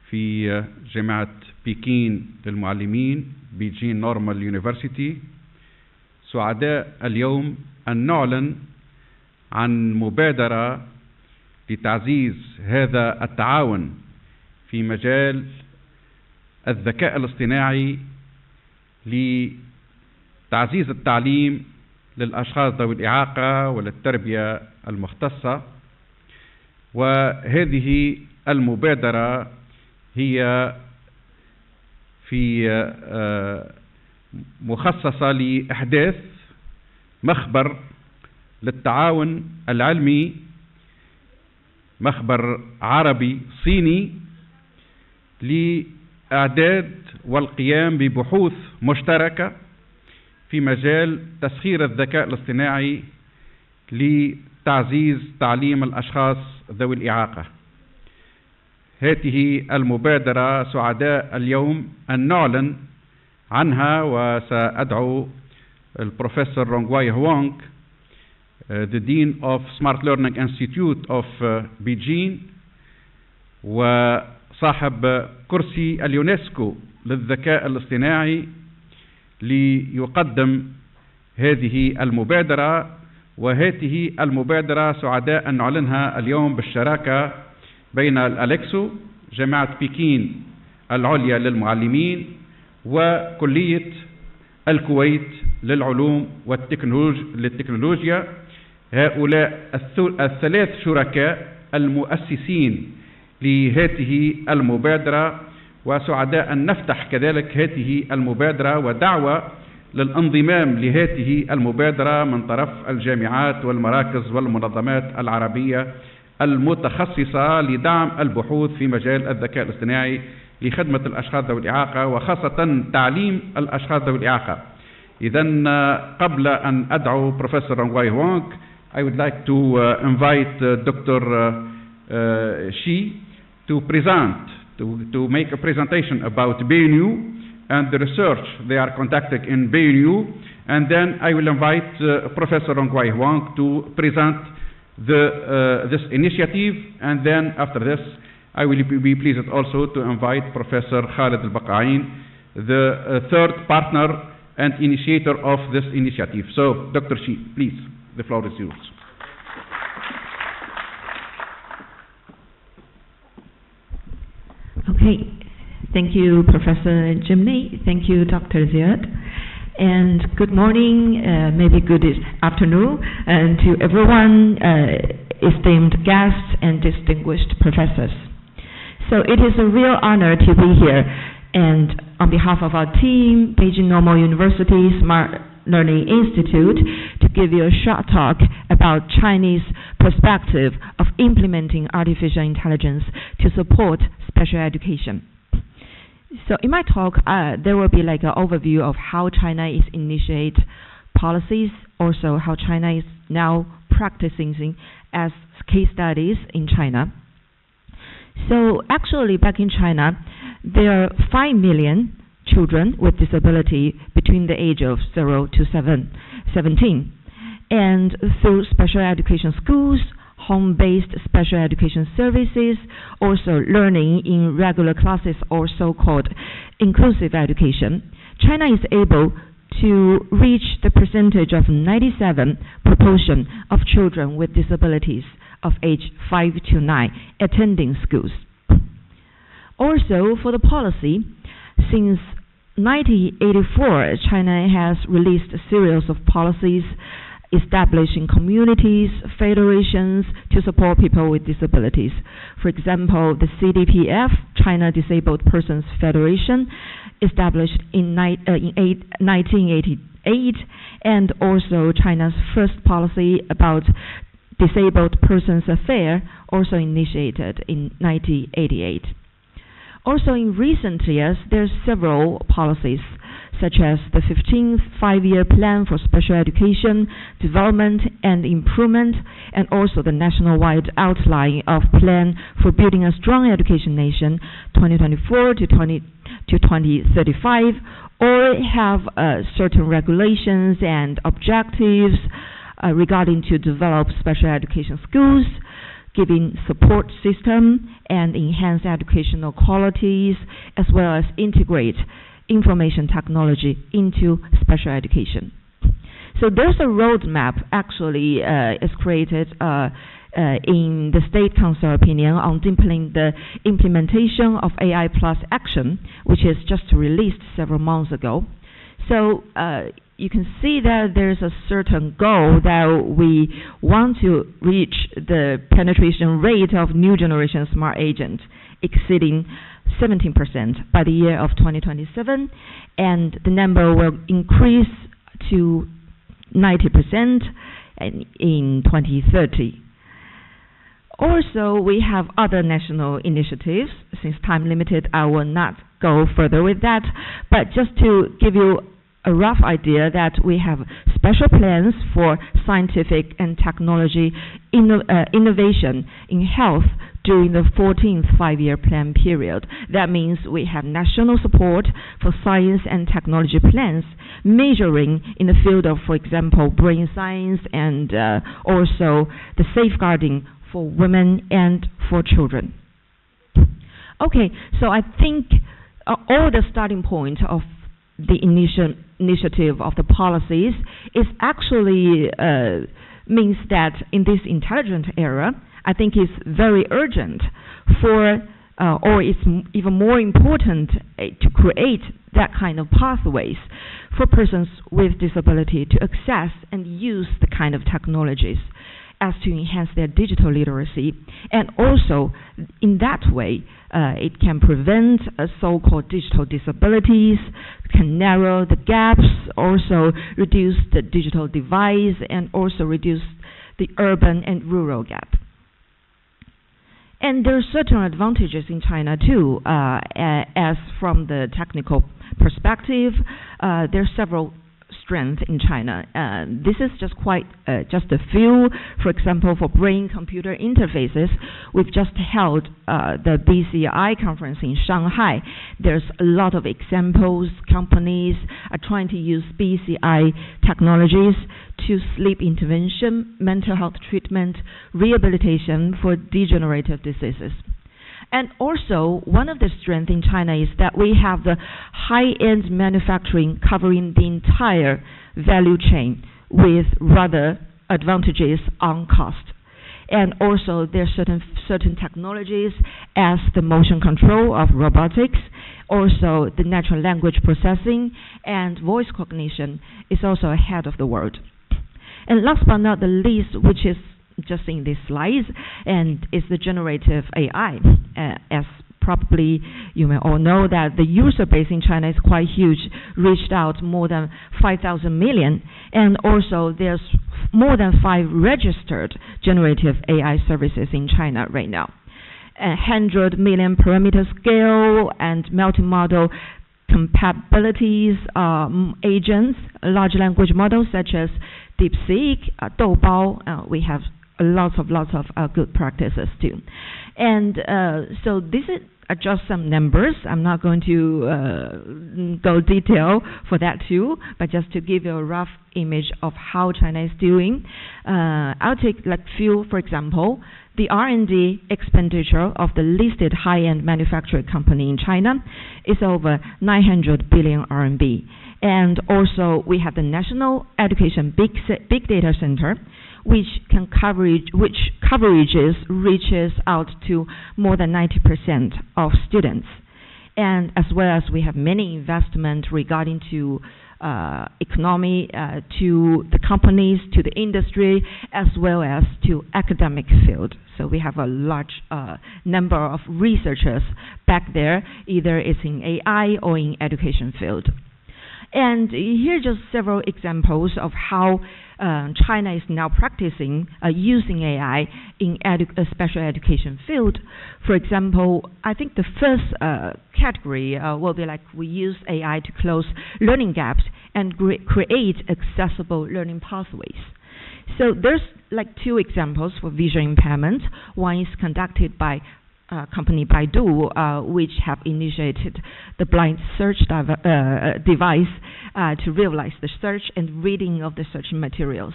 في جامعة بكين للمعلمين بيجين نورمال يونيفرسيتي، سعداء اليوم أن نعلن عن مبادرة لتعزيز هذا التعاون في مجال الذكاء الاصطناعي لتعزيز التعليم للأشخاص ذوي الإعاقة وللتربية المختصة. وهذه المبادرة هي في مخصصة لإحداث مخبر للتعاون العلمي، مخبر عربي صيني لإعداد والقيام ببحوث مشتركة في مجال تسخير الذكاء الاصطناعي لتعزيز تعليم الأشخاص ذوي الإعاقة. هذه المبادرة سعداء اليوم أن نعلن عنها، وسأدعو البروفيسور رونغواي هوانغ the Dean of Smart Learning Institute of Beijing وصاحب كرسي اليونسكو للذكاء الاصطناعي ليقدم هذه المبادرة. وهذه المبادرة سعداء أن نعلنها اليوم بالشراكة بين الأليكسو جامعة بكين العليا للمعلمين وكلية الكويت للعلوم للتكنولوجيا. هؤلاء الثلاث شركاء المؤسسين لهذه المبادرة، وسعداء أن نفتح كذلك هذه المبادرة ودعوة للانضمام لهذه المبادرة من طرف الجامعات والمراكز والمنظمات العربية المتخصصة لدعم البحوث في مجال الذكاء الاصطناعي لخدمة الأشخاص ذوي الإعاقة وخاصة تعليم الأشخاص ذوي الإعاقة. إذن قبل أن أدعو بروفيسور رونغواي هوانغ, I would like to invite Dr. Shi to make a presentation about BNU and the research they are conducting in BNU, and then I will invite Professor Rongwei Huang to present this initiative, and then after this I will be pleased also to invite Professor Khalid Al-Baqain, the third partner and initiator of this initiative. So, Dr. Shi, please, the floor is yours. Okay, thank you, Professor Jimny. Thank you, Dr. Ziad. And good morning, maybe good afternoon, and to everyone esteemed guests and distinguished professors. So it is a real honor to be here, and on behalf of our team, Beijing Normal University Smart Learning Institute, to give you a short talk about Chinese perspective of implementing artificial intelligence to support special education. So in my talk, there will be like an overview of how China is initiate policies, also how China is now practicing as case studies in China. So actually back in China, there are 5 million children with disability between the age of 0 to 17. And through special education schools, home-based special education services, also learning in regular classes or so-called inclusive education, China is able to reach the percentage of 97 proportion of children with disabilities of age 5 to 9 attending schools. Also, for the policy, since 1984, China has released a series of policies establishing communities, federations to support people with disabilities. For example, the CDPF, China Disabled Persons Federation, established in 1988, and also China's first policy about Disabled Persons Affairs, also initiated in 1988. Also in recent years, there's several policies, such as the 15th Five-Year Plan for Special Education, Development and Improvement, and also the national-wide outline of Plan for Building a Strong Education Nation 2024 to 2035, all have certain regulations and objectives regarding to develop special education schools, giving support system and enhance educational qualities, as well as integrate information technology into special education. So there's a roadmap actually is created in the State Council opinion on deepening the implementation of AI plus action, which is just released several months ago. So you can see that there's a certain goal that we want to reach the penetration rate of new generation smart agents exceeding 17% by the year of 2027, and the number will increase to 90% in 2030. Also, we have other national initiatives. Since time limited, I will not go further with that, but just to give you a rough idea that we have special plans for scientific and technology innovation in health during the 14th Five-Year Plan period. That means we have national support for science and technology plans measuring in the field of, for example, brain science and also the safeguarding for women and for children. Okay, so I think all the starting point of the initiative of the policies is actually means that in this intelligent era, I think it's very urgent for, or it's even more important to create that kind of pathways for persons with disability to access and use the kind of technologies as to enhance their digital literacy. And also, in that way, it can prevent so-called digital disabilities, can narrow the gaps, also reduce the digital divide, and also reduce the urban and rural gap. And there are certain advantages in China too, as from the technical perspective, there are several strengths in China. This is just a few. For example, for brain-computer interfaces, we've just held the BCI conference in Shanghai. There's a lot of examples. Companies are trying to use BCI technologies to sleep intervention, mental health treatment, rehabilitation for degenerative diseases. And also, one of the strengths in China is that we have the high-end manufacturing covering the entire value chain with rather advantages on cost. And also, there are certain technologies as the motion control of robotics, also the natural language processing and voice cognition is also ahead of the world. And last but not the least, which is just in these slides, and it's the generative AI. As probably you may all know that the user base in China is quite huge, reached out more than 5,000 million, and also there's more than 5 registered generative AI services in China right now. 100 million parameter scale and multi-model compatibilities agents, large language models such as DeepSeek, Doubao. We have lots of good practices too. And so this is just some numbers. I'm not going to go detail for that too, but just to give you a rough image of how China is doing. I'll take like few, for example. The R&D expenditure of the listed high-end manufacturing company in China is over 900 billion RMB. And also we have the National Education Big Data Center, which coverages reaches out to more than 90% of students. And as well as we have many investment regarding to economy, to the companies, to the industry, as well as to academic field. So we have a large number of researchers back there, either it's in AI or in education field. And here are just several examples of how China is now practicing using AI in special education field. For example, I think the first category will be like we use AI to close learning gaps and create accessible learning pathways. So there's like 2 examples for visual impairment. One is conducted by company Baidu, which have initiated the blind search device to realize the search and reading of the search materials.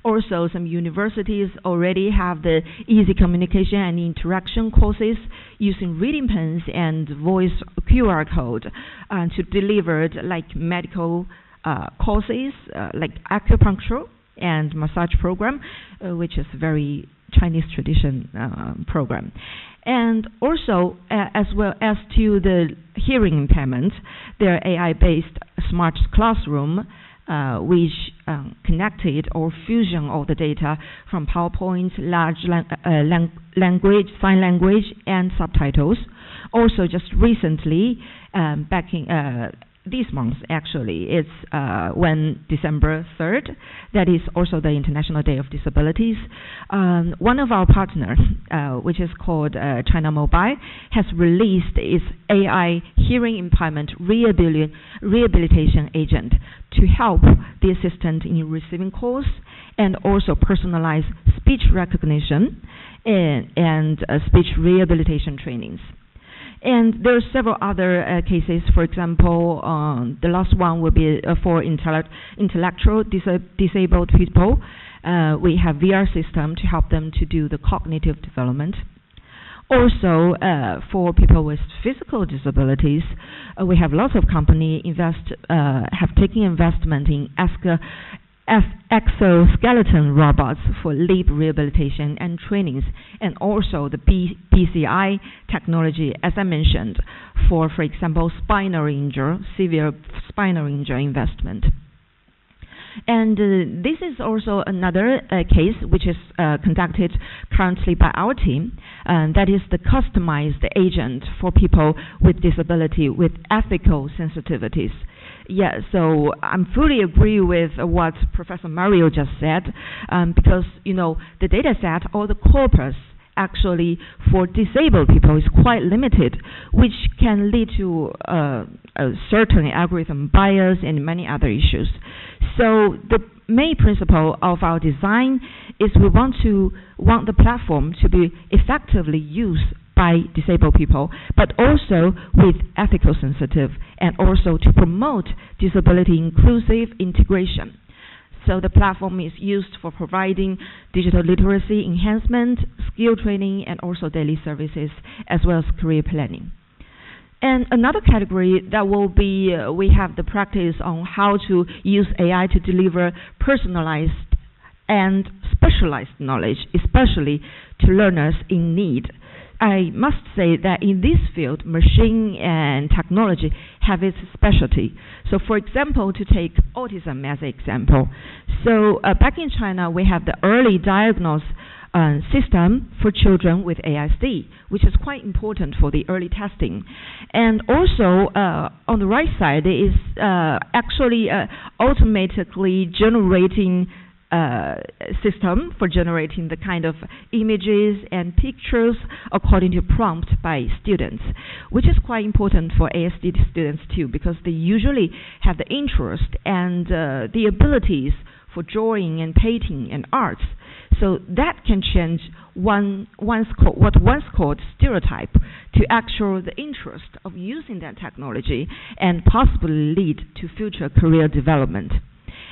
Also, some universities already have the easy communication and interaction courses using reading pens and voice QR code to deliver like medical courses like acupuncture and massage program, which is very Chinese tradition program. And also, as well as to the hearing impairment, there are AI-based smart classroom which connected or fusion all the data from PowerPoint, large language, sign language, and subtitles. Also, just recently, back in this month, actually, it's when December 3rd, that is also the International Day of Disabilities. One of our partners, which is called China Mobile, has released its AI hearing impairment rehabilitation agent to help the assistant in receiving calls and also personalize speech recognition and speech rehabilitation trainings. And there are several other cases. For example, the last one will be for intellectual disabled people. We have VR system to help them to do the cognitive development. Also, for people with physical disabilities, we have lots of companies have taken investment in exoskeleton robots for limb rehabilitation and trainings, and also the BCI technology, as I mentioned, for example, severe spinal injury investment. And this is also another case which is conducted currently by our team, that is the customized agent for people with disability with ethical sensitivities. Yeah, so I'm fully agree with what Professor Mario just said, because, the data set or the corpus actually for disabled people is quite limited, which can lead to a certain algorithm bias and many other issues. So the main principle of our design is we want the platform to be effectively used by disabled people, but also with ethical sensitive, and also to promote disability inclusive integration. So the platform is used for providing digital literacy enhancement, skill training, and also daily services, as well as career planning. And another category that will be, we have the practice on how to use AI to deliver personalized and specialized knowledge, especially to learners in need. I must say that in this field, machine and technology have its specialty. So for example, to take autism as an example. So back in China, we have the early diagnosis system for children with ASD, which is quite important for the early testing. And also, on the right side is actually automatically generating system for generating the kind of images and pictures according to prompt by students, which is quite important for ASD students too, because they usually have the interest and the abilities for drawing and painting and arts. So that can change what once called stereotype to actual the interest of using that technology and possibly lead to future career development.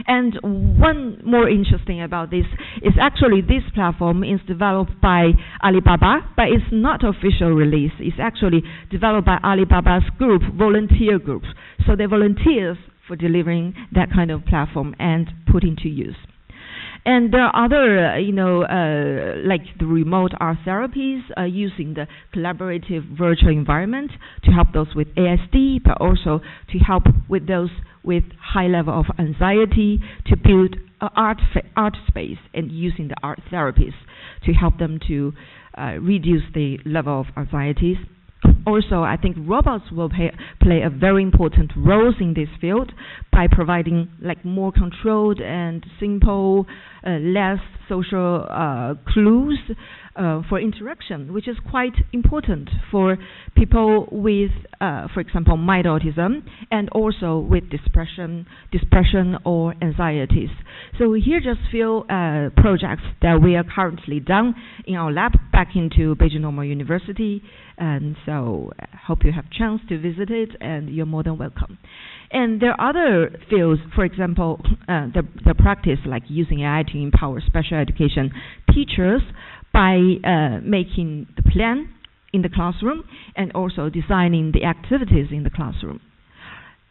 And one more interesting about this is actually this platform is developed by Alibaba, but it's not official release. It's actually developed by Alibaba's group, volunteer group. So they're volunteers for delivering that kind of platform and put into use. And there are other, like the remote art therapies using the collaborative virtual environment to help those with ASD, but also to help with those with high level of anxiety to build art space and using the art therapies to help them to reduce the level of anxieties. Also, I think robots will play a very important role in this field by providing like more controlled and simple, less social clues for interaction, which is quite important for people with, for example, mild autism and also with depression or anxieties. So here just few projects that we are currently done in our lab back into Beijing Normal University, and so I hope you have a chance to visit it, and you're more than welcome. And there are other fields, for example, the practice like using AI to empower special education teachers by making the plan in the classroom and also designing the activities in the classroom.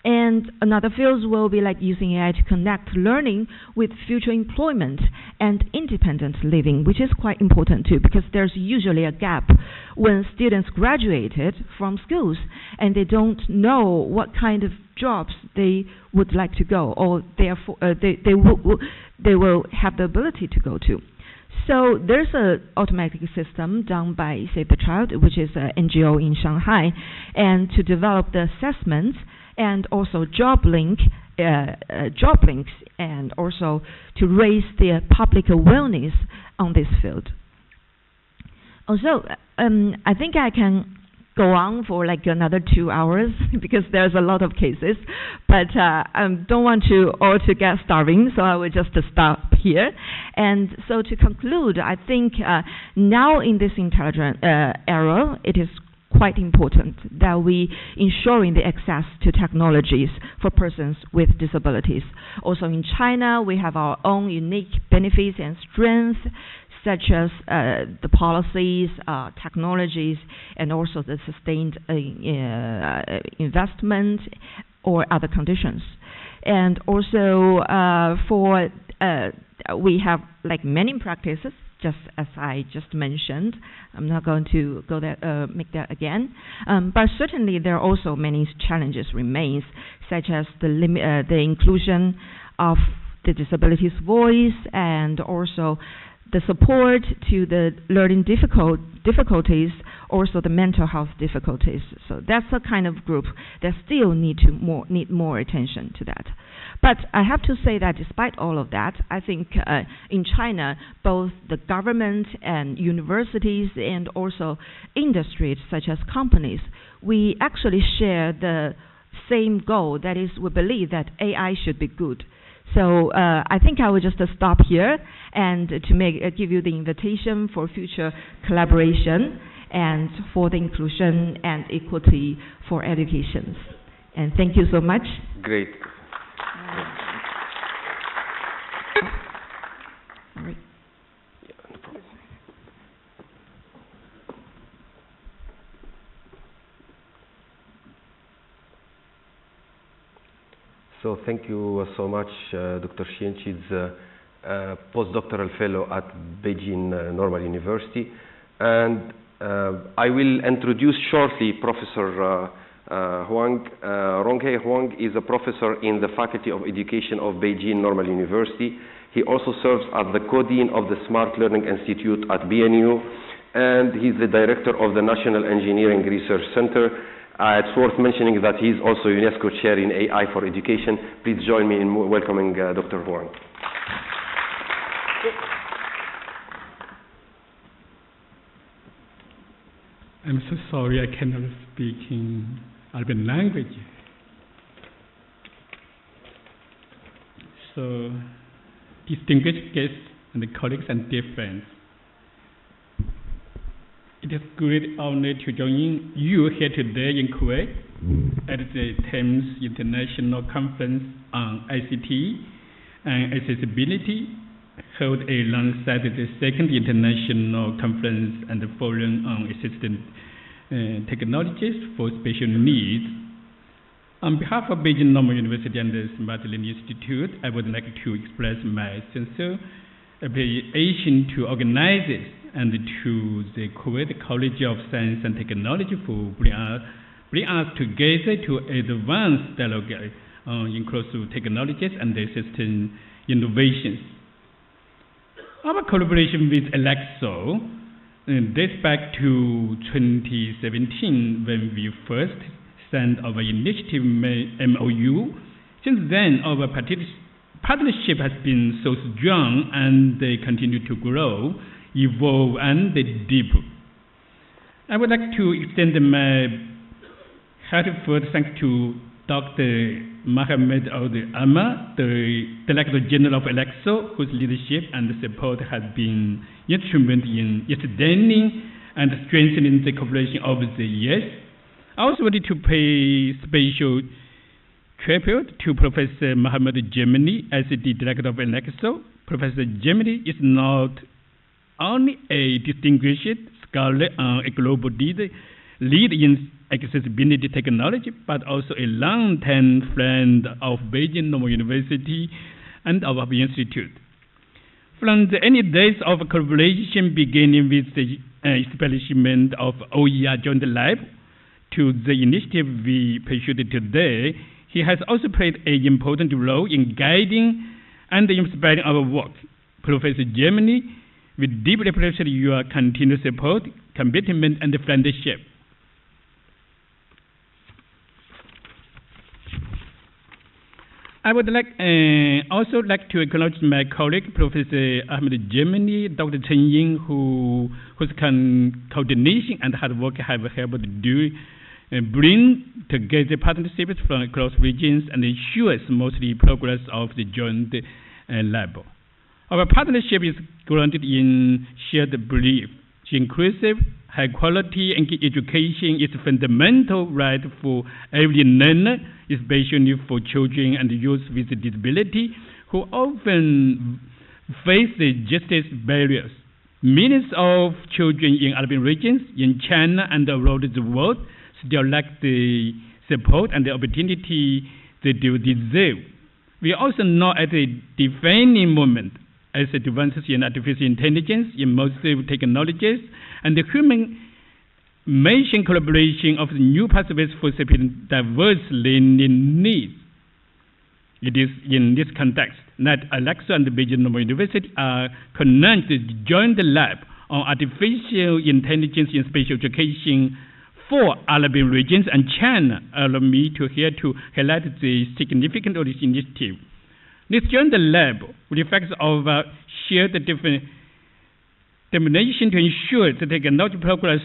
And another field will be like using AI to connect learning with future employment and independent living, which is quite important too, because there's usually a gap when students graduated from schools and they don't know what kind of jobs they would like to go, or therefore they will have the ability to go to. So there's an automatic system done by Save the Child, which is an NGO in Shanghai, and to develop the assessments and also job links, and also to raise the public awareness on this field. Also, I think I can go on for like another 2 hours because there's a lot of cases, but I don't want you all to get starving, so I will just stop here. And so to conclude, I think now in this intelligent era, it is quite important that we ensuring the access to technologies for persons with disabilities. Also in China, we have our own unique benefits and strengths, such as the policies, technologies, and also the sustained investment or other conditions. And also we have like many practices, just as I just mentioned. I'm not going to go there, make that again. But certainly there are also many challenges remains, such as the inclusion of the disabilities voice and also the support to the learning difficulties, also the mental health difficulties. So that's a kind of group that still need more attention to that. But I have to say that despite all of that, I think in China, both the government and universities and also industries such as companies, we actually share the same goal, that is we believe that AI should be good. So I think I will just stop here and to give you the invitation for future collaboration and for the inclusion and equity for education. And thank you so much. Great. All right. Yeah, no problem. So thank you so much, Dr. Xian. She's a postdoctoral fellow at Beijing Normal University. And I will introduce shortly Professor Huang. Ronghe Huang is a professor in the Faculty of Education of Beijing Normal University. He also serves as the co-dean of the Smart Learning Institute at BNU, and he's the director of the National Engineering Research Center. It's worth mentioning that he's also UNESCO chair in AI for Education. Please join me in welcoming Dr. Huang. I'm so sorry I cannot speak in Arabic language. So, distinguished guests and colleagues and dear friends, it is a great honor to join you here today in Kuwait at the Thames International Conference on ICT and Accessibility, held alongside the second International Conference and Forum on Assistive Technologies for Special Needs. On behalf of Beijing Normal University and the Smart Learning Institute, I would like to express my sincere appreciation to organizers and to the Kuwait College of Science and Technology for bring us together to advance dialogue on inclusive technologies and assistive innovations. Our collaboration with Alexo dates back to 2017 when we first signed our initiative MOU. Since then, our partnership has been so strong and they continue to grow, evolve, and deepen. I would like to extend my heartfelt thanks to Dr. Mohammed Al-Amma, the Director General of Alexo, whose leadership and support has been instrumental in extending and strengthening the cooperation over the years. I also wanted to pay special tribute to Professor Mohammed Gemini as the Director of Alexo. Professor Gemini is not only a distinguished scholar and a global leader in accessibility technology, but also a long-time friend of Beijing Normal University and of our institute. From the early days of collaboration, beginning with the establishment of OER Joint Lab to the initiative we pursued today, he has also played an important role in guiding and inspiring our work. Professor Gemini, we deeply appreciate your continued support, commitment, and friendship. I would also like to acknowledge my colleague, Professor Ahmed Gemini, Dr. Chen Ying, whose coordination and hard work have helped bring together partnerships from across regions and ensure smoothly progress of the joint lab. Our partnership is grounded in shared belief. Inclusive, high-quality education is a fundamental right for every learner, especially for children and youth with disability who often face the justice barriers. Millions of children in urban regions, in China and around the world, still lack the support and the opportunity they do deserve. We also know at a defining moment as advances in artificial intelligence, immersive technologies, and the human machine collaboration of new pathways for serving diverse learning needs. It is in this context that Alexo and Beijing Normal University are connected to join the lab on artificial intelligence in special education for urban regions and China. Allow me to highlight the significance of this initiative. This joint lab reflects our shared determination to ensure that technology progress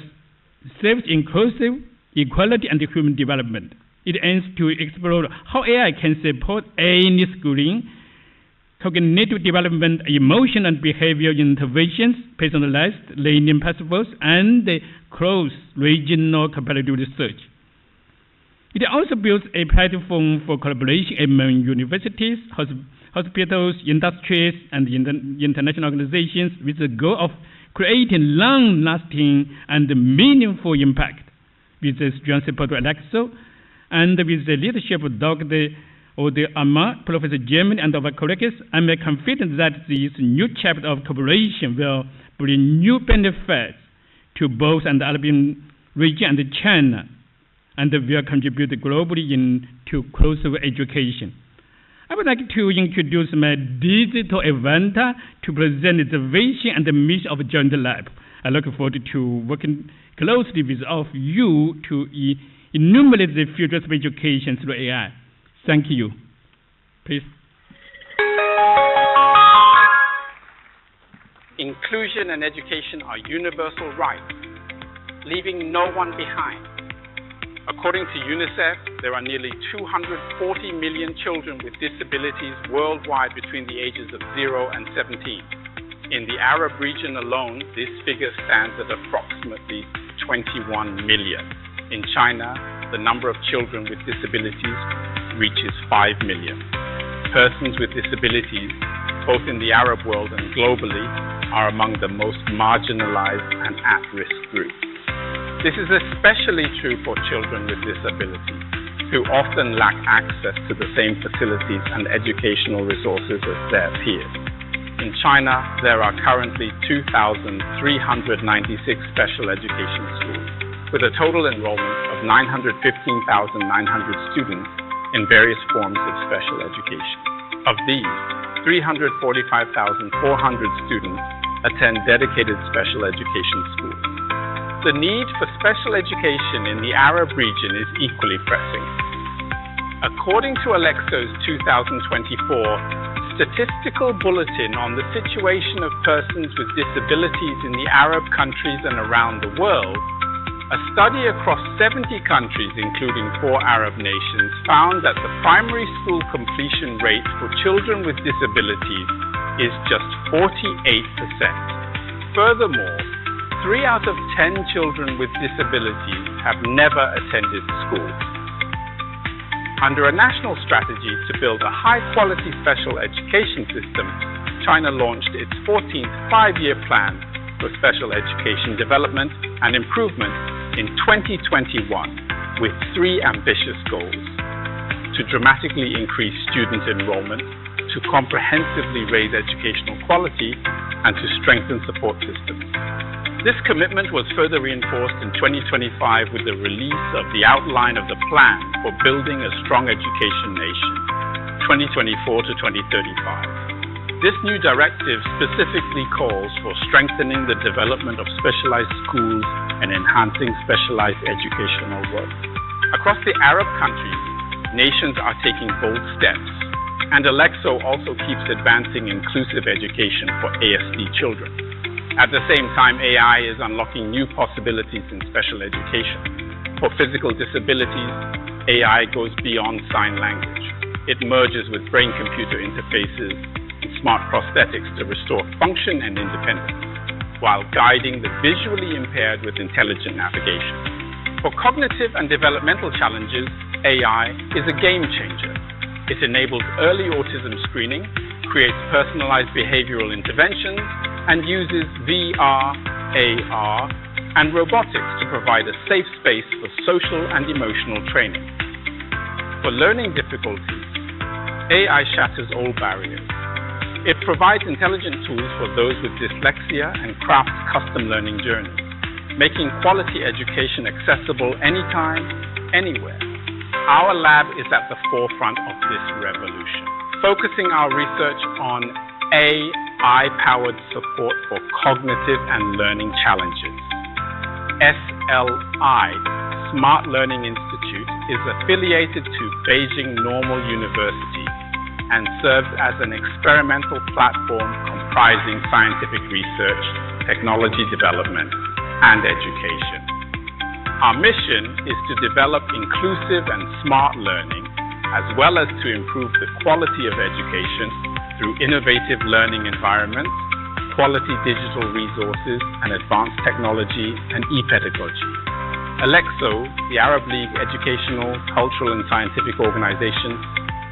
serves inclusive, equality, and human development. It aims to explore how AI can support any schooling, cognitive development, emotion and behavioral interventions, personalized learning pathways, and cross-regional comparative research. It also builds a platform for collaboration among universities, hospitals, industries, and international organizations with the goal of creating long-lasting and meaningful impact. With the strong support of Alexo and with the leadership of Dr. Amma, Professor Gemini, and our colleagues, I'm confident that this new chapter of cooperation will bring new benefits to both the Arabian region and China, and will contribute globally to inclusive education. I would like to introduce my digital avatar to present the vision and the mission of Joint Lab. I look forward to working closely with all of you to enumerate the futures of education through AI. Thank you. Please. Inclusion and education are universal rights, leaving no one behind. According to UNICEF, there are nearly 240 million children with disabilities worldwide between the ages of 0 and 17. In the Arab region alone, this figure stands at approximately 21 million. In China, the number of children with disabilities reaches 5 million. Persons with disabilities, both in the Arab world and globally, are among the most marginalized and at-risk groups. This is especially true for children with disabilities, who often lack access to the same facilities and educational resources as their peers. In China, there are currently 2,396 special education schools, with a total enrollment of 915,900 students in various forms of special education. Of these, 345,400 students attend dedicated special education schools. The need for special education in the Arab region is equally pressing. According to Alexo's 2024 Statistical Bulletin on the Situation of Persons with Disabilities in the Arab countries and around the world, a study across 70 countries, including 4 Arab nations, found that the primary school completion rate for children with disabilities is just 48%. Furthermore, 3 out of 10 children with disabilities have never attended school. Under a national strategy to build a high-quality special education system, China launched its 14th 5-year plan for special education development and improvement in 2021 with 3 ambitious goals: to dramatically increase student enrollment, to comprehensively raise educational quality, and to strengthen support systems. This commitment was further reinforced in 2025 with the release of the outline of the plan for building a strong education nation, 2024 to 2035. This new directive specifically calls for strengthening the development of specialized schools and enhancing specialized educational work. Across the Arab countries, nations are taking bold steps, and Alexo also keeps advancing inclusive education for ASD children. At the same time, AI is unlocking new possibilities in special education. For physical disabilities, AI goes beyond sign language. It merges with brain-computer interfaces and smart prosthetics to restore function and independence, while guiding the visually impaired with intelligent navigation. For cognitive and developmental challenges, AI is a game changer. It enables early autism screening, creates personalized behavioral interventions, and uses VR, AR, and robotics to provide a safe space for social and emotional training. For learning difficulties, AI shatters all barriers. It provides intelligent tools for those with dyslexia and crafts custom learning journeys, making quality education accessible anytime, anywhere. Our lab is at the forefront of this revolution, focusing our research on AI-powered support for cognitive and learning challenges. SLI, Smart Learning Institute, is affiliated to Beijing Normal University and serves as an experimental platform comprising scientific research, technology development, and education. Our mission is to develop inclusive and smart learning, as well as to improve the quality of education through innovative learning environments, quality digital resources, and advanced technology and e-pedagogy. Alexo, the Arab League educational, cultural, and scientific organization,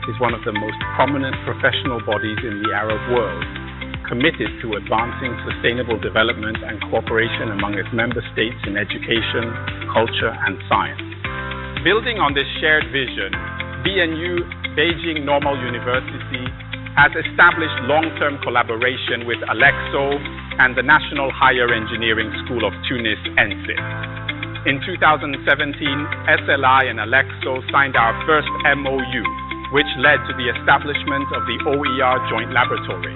is one of the most prominent professional bodies in the Arab world, committed to advancing sustainable development and cooperation among its member states in education, culture, and science. Building on this shared vision, BNU Beijing Normal University has established long-term collaboration with Alexo and the National Higher Engineering School of Tunis, NSIT. In 2017, SLI and Alexo signed our first MOU, which led to the establishment of the OER Joint Laboratory.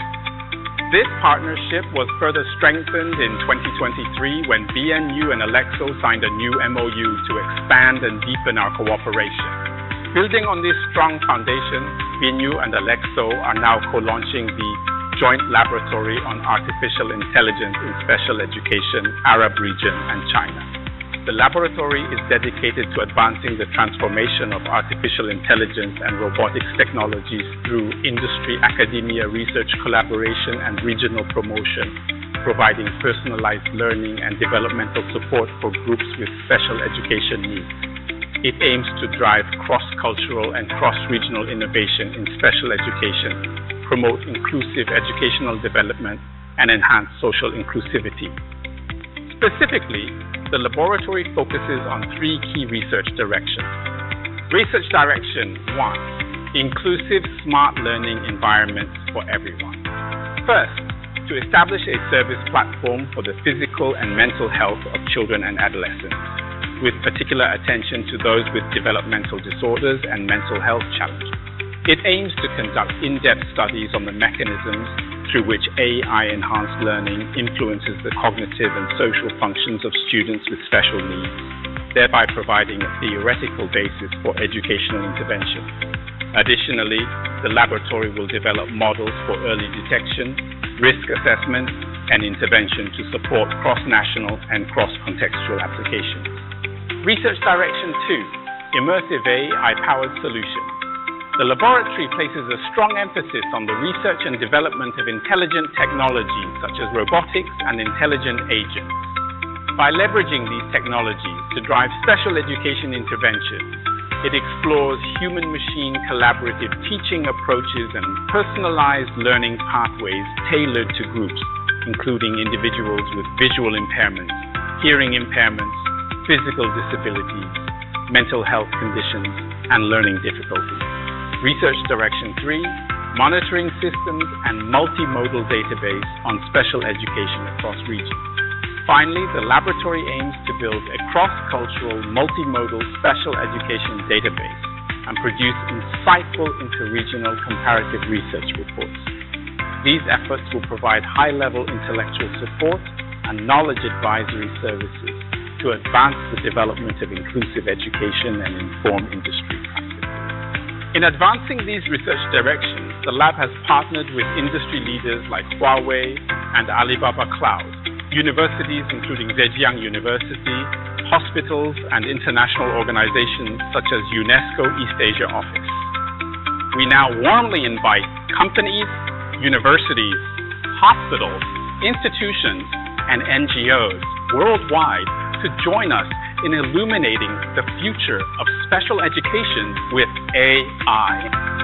This partnership was further strengthened in 2023 when BNU and Alexo signed a new MOU to expand and deepen our cooperation. Building on this strong foundation, BNU and Alexo are now co-launching the Joint Laboratory on Artificial Intelligence in Special Education, Arab region and China. The laboratory is dedicated to advancing the transformation of artificial intelligence and robotics technologies through industry, academia, research collaboration, and regional promotion, providing personalized learning and developmental support for groups with special education needs. It aims to drive cross-cultural and cross-regional innovation in special education, promote inclusive educational development, and enhance social inclusivity. Specifically, the laboratory focuses on 3 key research directions. Research Direction 1, inclusive smart learning environments for everyone. First, to establish a service platform for the physical and mental health of children and adolescents, with particular attention to those with developmental disorders and mental health challenges. It aims to conduct in-depth studies on the mechanisms through which AI-enhanced learning influences the cognitive and social functions of students with special needs, thereby providing a theoretical basis for educational intervention. Additionally, the laboratory will develop models for early detection, risk assessment, and intervention to support cross-national and cross-contextual applications. Research Direction 2, Immersive AI-Powered Solutions. The laboratory places a strong emphasis on the research and development of intelligent technologies such as robotics and intelligent agents. By leveraging these technologies to drive special education interventions, it explores human-machine collaborative teaching approaches and personalized learning pathways tailored to groups, including individuals with visual impairments, hearing impairments, physical disabilities, mental health conditions, and learning difficulties. Research Direction 3, Monitoring Systems and Multimodal Database on Special Education across regions. Finally, the laboratory aims to build a cross-cultural, multimodal special education database and produce insightful interregional comparative research reports. These efforts will provide high-level intellectual support and knowledge advisory services to advance the development of inclusive education and inform industry practice. In advancing these research directions, the lab has partnered with industry leaders like Huawei and Alibaba Cloud, universities including Zhejiang University, hospitals, and international organizations such as UNESCO East Asia Office. We now warmly invite companies, universities, hospitals, institutions, and NGOs worldwide to join us in illuminating the future of special education with AI.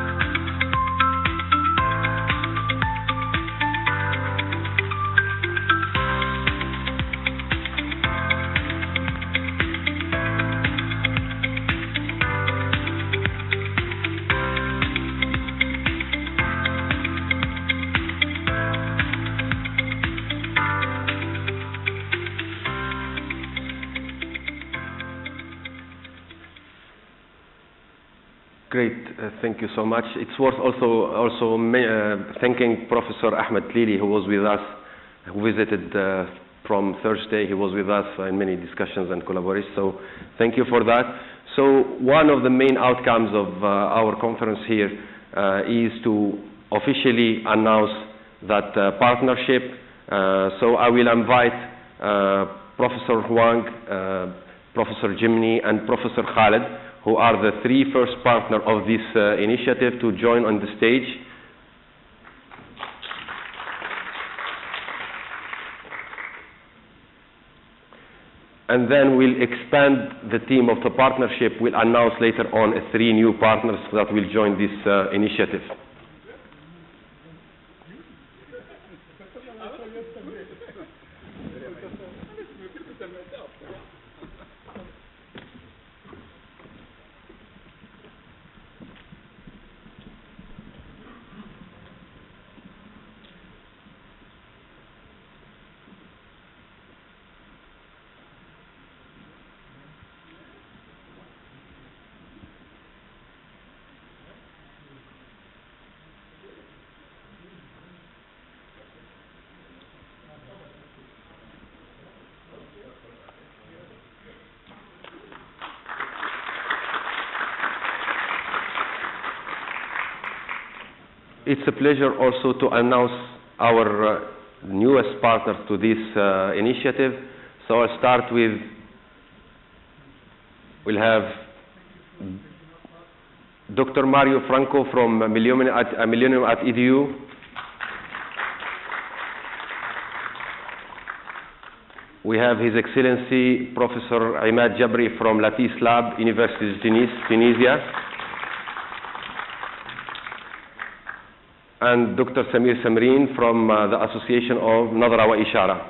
Great, thank you so much. It's worth also thanking Professor Ahmed Tlili, who was with us, who visited from Thursday. He was with us in many discussions and collaborations, so thank you for that. So one of the main outcomes of our conference here is to officially announce that partnership. So I will invite Professor Huang, Professor Jimny, and Professor Khaled, who are the 3 first partners of this initiative, to join on the stage. And then we'll expand the team of the partnership. We'll announce later on 3 new partners that will join this initiative. it's a pleasure also to announce our newest partner to this initiative. So I'll start with, we'll have Dr. Mario Franco from Millennium at EDU. We have His Excellency Professor Imad Jabri from Latis Lab, University of Tunisia. And Dr. Samir Samreen from the Association of Nadra wa Ishara.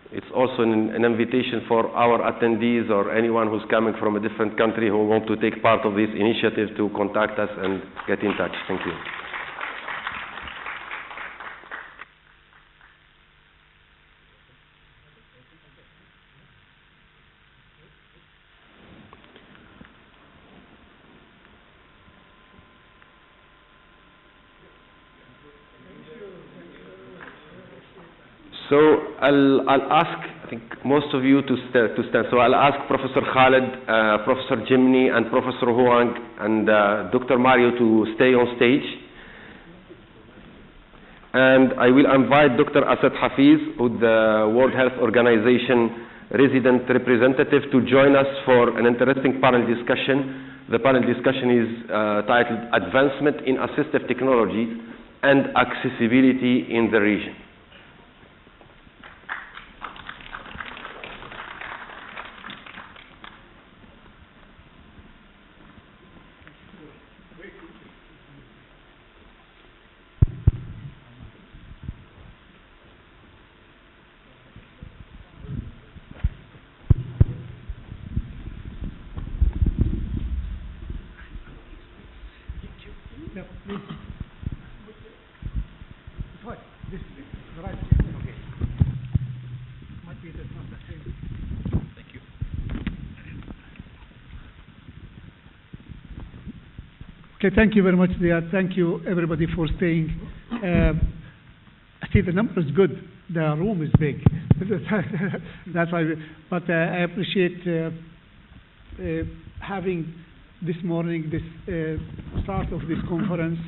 It's also an invitation for our attendees or anyone who's coming from a different country who want to take part of this initiative to contact us and get in touch. Thank you. So I'll ask, I think, most of you to stand. So I'll ask Professor Khaled, Professor Jimny, and Professor Huang, and Dr. Mario to stay on stage. And I will invite Dr. Asad Hafiz, who's the World Health Organization resident representative, to join us for an interesting panel discussion. The panel discussion is titled Advancement in Assistive Technologies and Accessibility in the Region. Okay, thank you very much, Ziad. Thank you, everybody, for staying. I see the number is good. The room is big. That's why. But I appreciate having this morning, this start of this conference,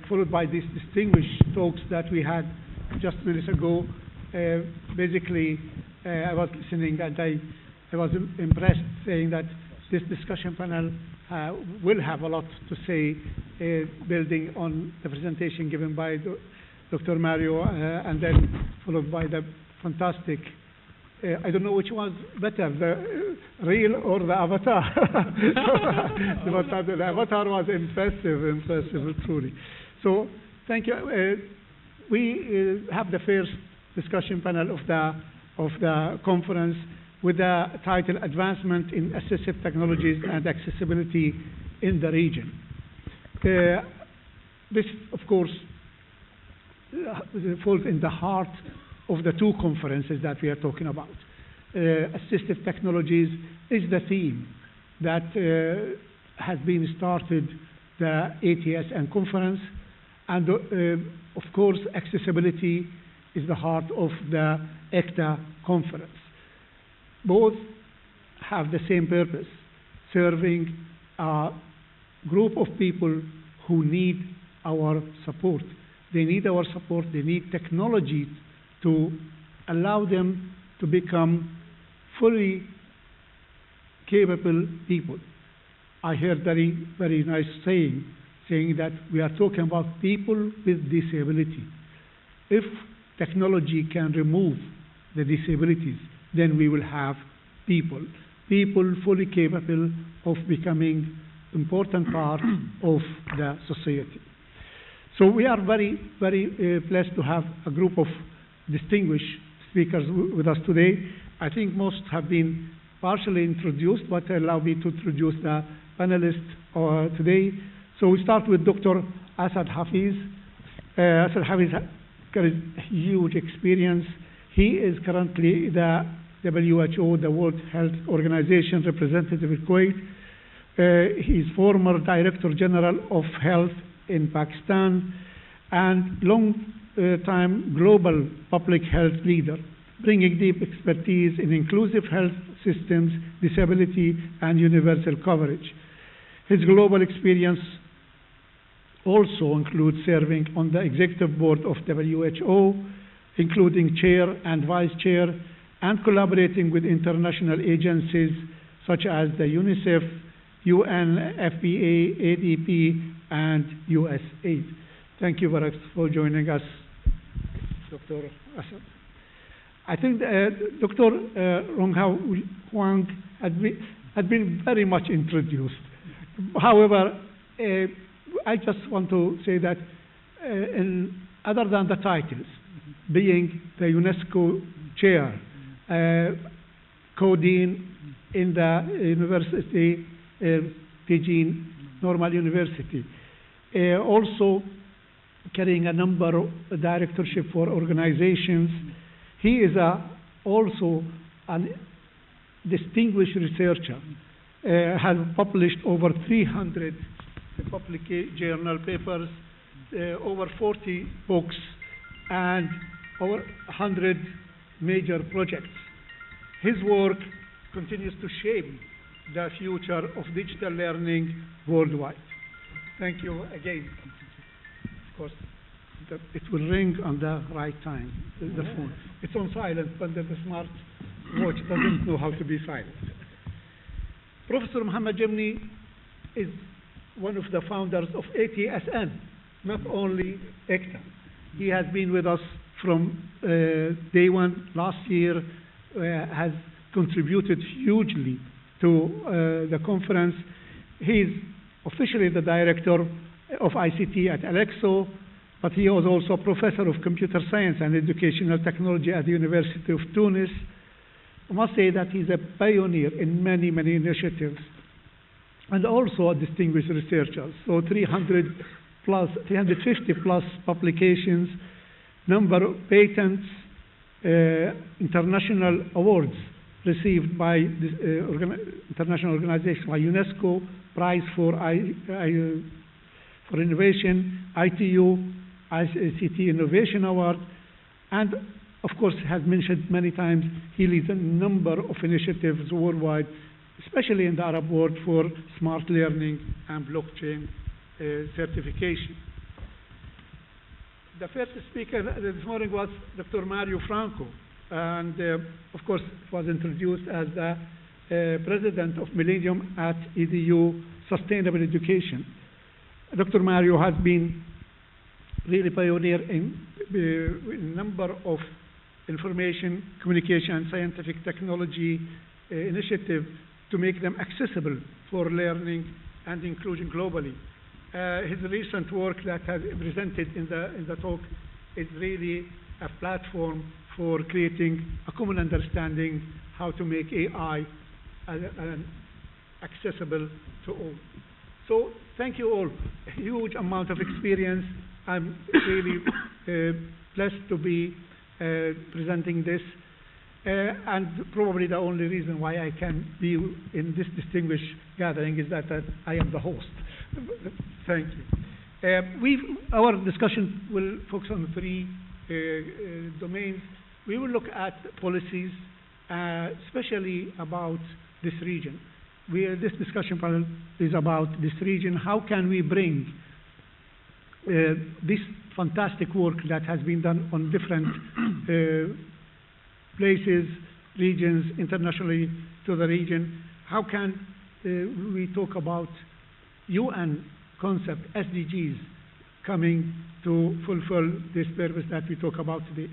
followed by these distinguished talks that we had just minutes ago. Basically, I was listening and I was impressed, saying that this discussion panel will have a lot to say, building on the presentation given by Dr. Mario, and then followed by the fantastic, I don't know which was better, the real or the avatar. The avatar was impressive, truly. So, thank you. We have the first discussion panel of the conference, with the title Advancement in Assistive Technologies and Accessibility in the Region. This, of course, falls in the heart of the two conferences that we are talking about. Assistive technologies is the theme that has been started the ATSN conference, and of course accessibility is the heart of the ECTA conference. Both have the same purpose, serving a group of people who need our support. They need our support. They need technology to allow them to become fully capable people. I heard very, very nice saying that we are talking about people with disability. If technology can remove the disabilities, then we will have people fully capable of becoming important part of the society. So we are very, very blessed to have a group of distinguished speakers with us today. I think most have been partially introduced, but allow me to introduce the panelists today. So we start with Dr. Asad Hafiz. Asad Hafiz has huge experience. He is currently the WHO, the World Health Organization representative in Kuwait. He is former Director General of Health in Pakistan, and long-time global public health leader, bringing deep expertise in inclusive health systems, disability, and universal coverage. His global experience also includes serving on the executive board of WHO, including chair and vice chair, and collaborating with international agencies such as the UNICEF, UN, FBA, ADP, and USAID. Thank you very much for joining us, Dr. Asad. I think Dr. Ronghao Huang had been very much introduced. However, I just want to say that other than the titles, being the UNESCO chair, co-dean in the university, Beijing Normal University, also carrying a number of directorship for organizations. He is also a distinguished researcher, has published over 300 public journal papers, over 40 books, and over 100 major projects. His work continues to shape the future of digital learning worldwide. Thank you again. Of course, it will ring on the right time, the phone. It's on silent, but the smart watch doesn't know how to be silent. Professor Muhammad Jimny is one of the founders of ATSN, not only ECTA. He has been with us from day one last year, has contributed hugely to the conference. He's officially the director of ICT at Alexo, but he was also a professor of computer science and educational technology at the University of Tunis. I must say that he's a pioneer in many, many initiatives, and also a distinguished researcher. So 350 plus publications, number of patents, international awards received by this, international organizations like UNESCO, Prize for Innovation, ITU, ICT Innovation Award, and of course has mentioned many times he leads a number of initiatives worldwide, especially in the Arab world, for smart learning and blockchain certification. The first speaker this morning was Dr. Mario Franco, and of course was introduced as the president of Millennium at EDU Sustainable Education. Dr. Mario has been really pioneer in a number of information, communication, and scientific technology initiatives to make them accessible for learning and inclusion globally. His recent work that has presented in the talk is really a platform for creating a common understanding how to make AI accessible to all. So thank you all. A huge amount of experience. I'm really blessed to be presenting this. And probably the only reason why I can be in this distinguished gathering is that I am the host. Thank you. Our discussion will focus on three domains. We will look at policies, especially about this region. This discussion panel is about this region. How can we bring this fantastic work that has been done on different places, regions, internationally to the region? How can we talk about UN concept, SDGs, coming to fulfill this purpose that we talk about today?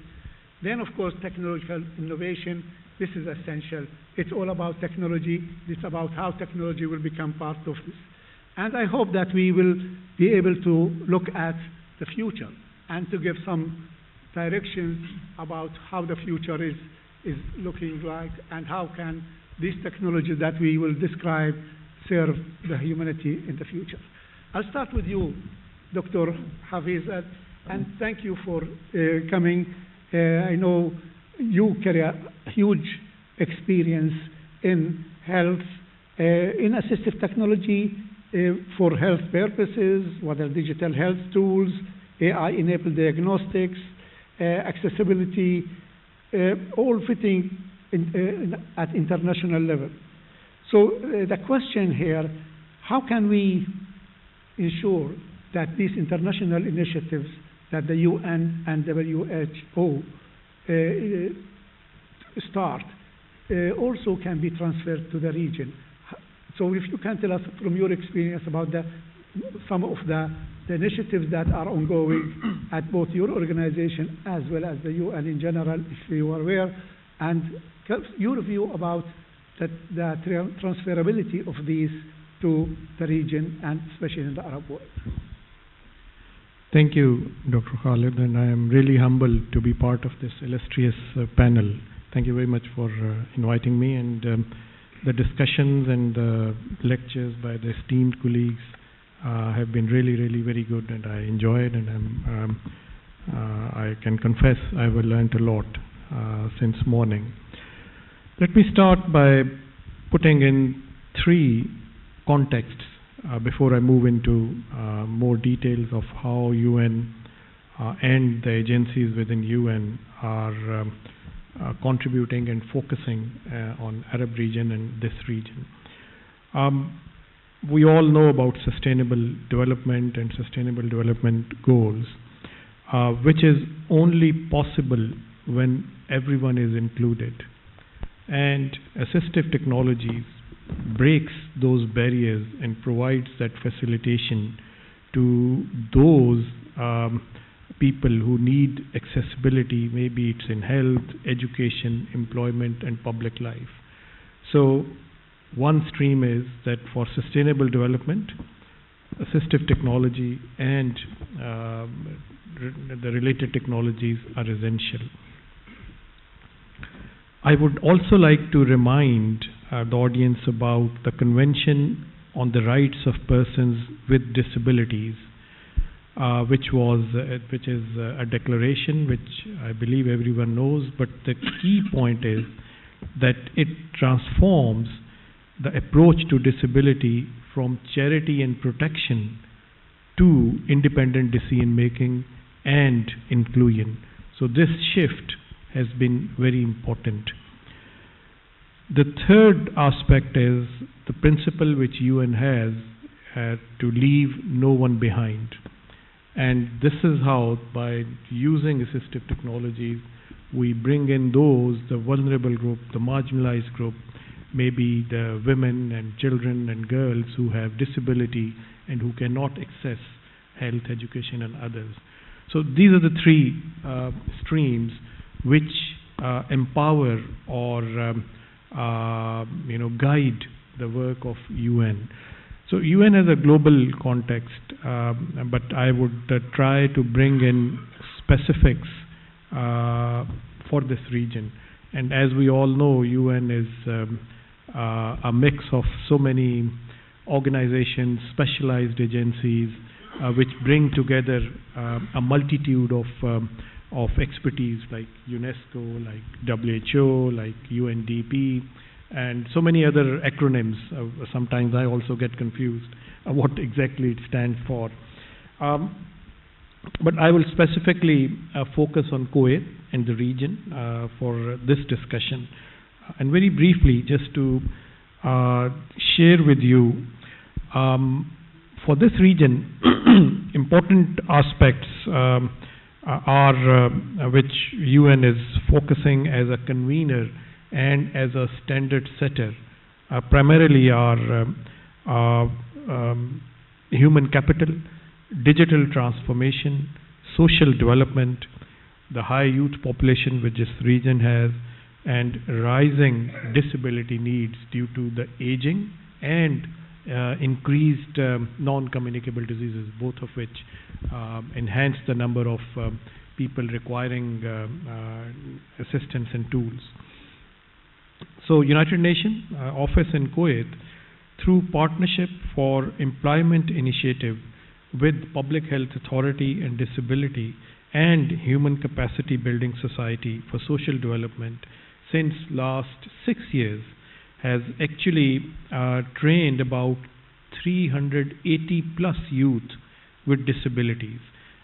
Then, of course, technological innovation. This is essential. It's all about technology. It's about how technology will become part of this. And I hope that we will be able to look at the future and to give some directions about how the future is looking like and how can these technologies that we will describe serve the humanity in the future. I'll start with you, Dr. Hafiz, and thank you for coming. I know you carry a huge experience in health, in assistive technology, for health purposes, whether digital health tools, AI-enabled diagnostics, accessibility, all fitting at international level. So the question here, how can we ensure that these international initiatives that the UN and WHO start also can be transferred to the region? So if you can tell us from your experience about some of the initiatives that are ongoing at both your organization as well as the UN in general, if you are aware, and your view about the transferability of these to the region and especially in the Arab world. Thank you, Dr. Khalid, and I am really humbled to be part of this illustrious panel. Thank you very much for inviting me, and the discussions and the lectures by the esteemed colleagues have been really, really very good, and I enjoyed, and I can confess I've learned a lot since morning. Let me start by putting in three contexts before I move into more details of how UN and the agencies within UN are contributing and focusing on Arab region and this region. We all know about sustainable development and sustainable development goals, which is only possible when everyone is included. And assistive technologies breaks those barriers and provides that facilitation to those people who need accessibility, maybe it's in health, education, employment, and public life. So one stream is that for sustainable development, assistive technology and the related technologies are essential. I would also like to remind the audience about the Convention on the Rights of Persons with Disabilities, which is a declaration which I believe everyone knows, but the key point is that it transforms the approach to disability from charity and protection to independent decision making and inclusion. So this shift has been very important. The third aspect is the principle which UN has to leave no one behind. And this is how, by using assistive technologies, we bring in those, the vulnerable group, the marginalized group, maybe the women and children and girls who have disability and who cannot access health, education, and others. So these are the three streams which empower or guide the work of UN. So UN has a global context, but I would try to bring in specifics for this region. And as we all know, UN is a mix of so many organizations, specialized agencies, which bring together a multitude of expertise like UNESCO, like WHO, like UNDP, and so many other acronyms. Sometimes I also get confused what exactly it stands for. But I will specifically focus on Kuwait and the region for this discussion. And very briefly, just to share with you, for this region, important aspects are which UN is focusing as a convener and as a standard setter, primarily are human capital, digital transformation, social development, the high youth population which this region has, and rising disability needs due to the aging and increased non-communicable diseases, both of which enhance the number of people requiring assistance and tools. So United Nations office in Kuwait, through Partnership for Employment Initiative with Public Health Authority and Disability and Human Capacity Building Society for Social Development, since last 6 years, has actually trained about 380 plus youth with disabilities.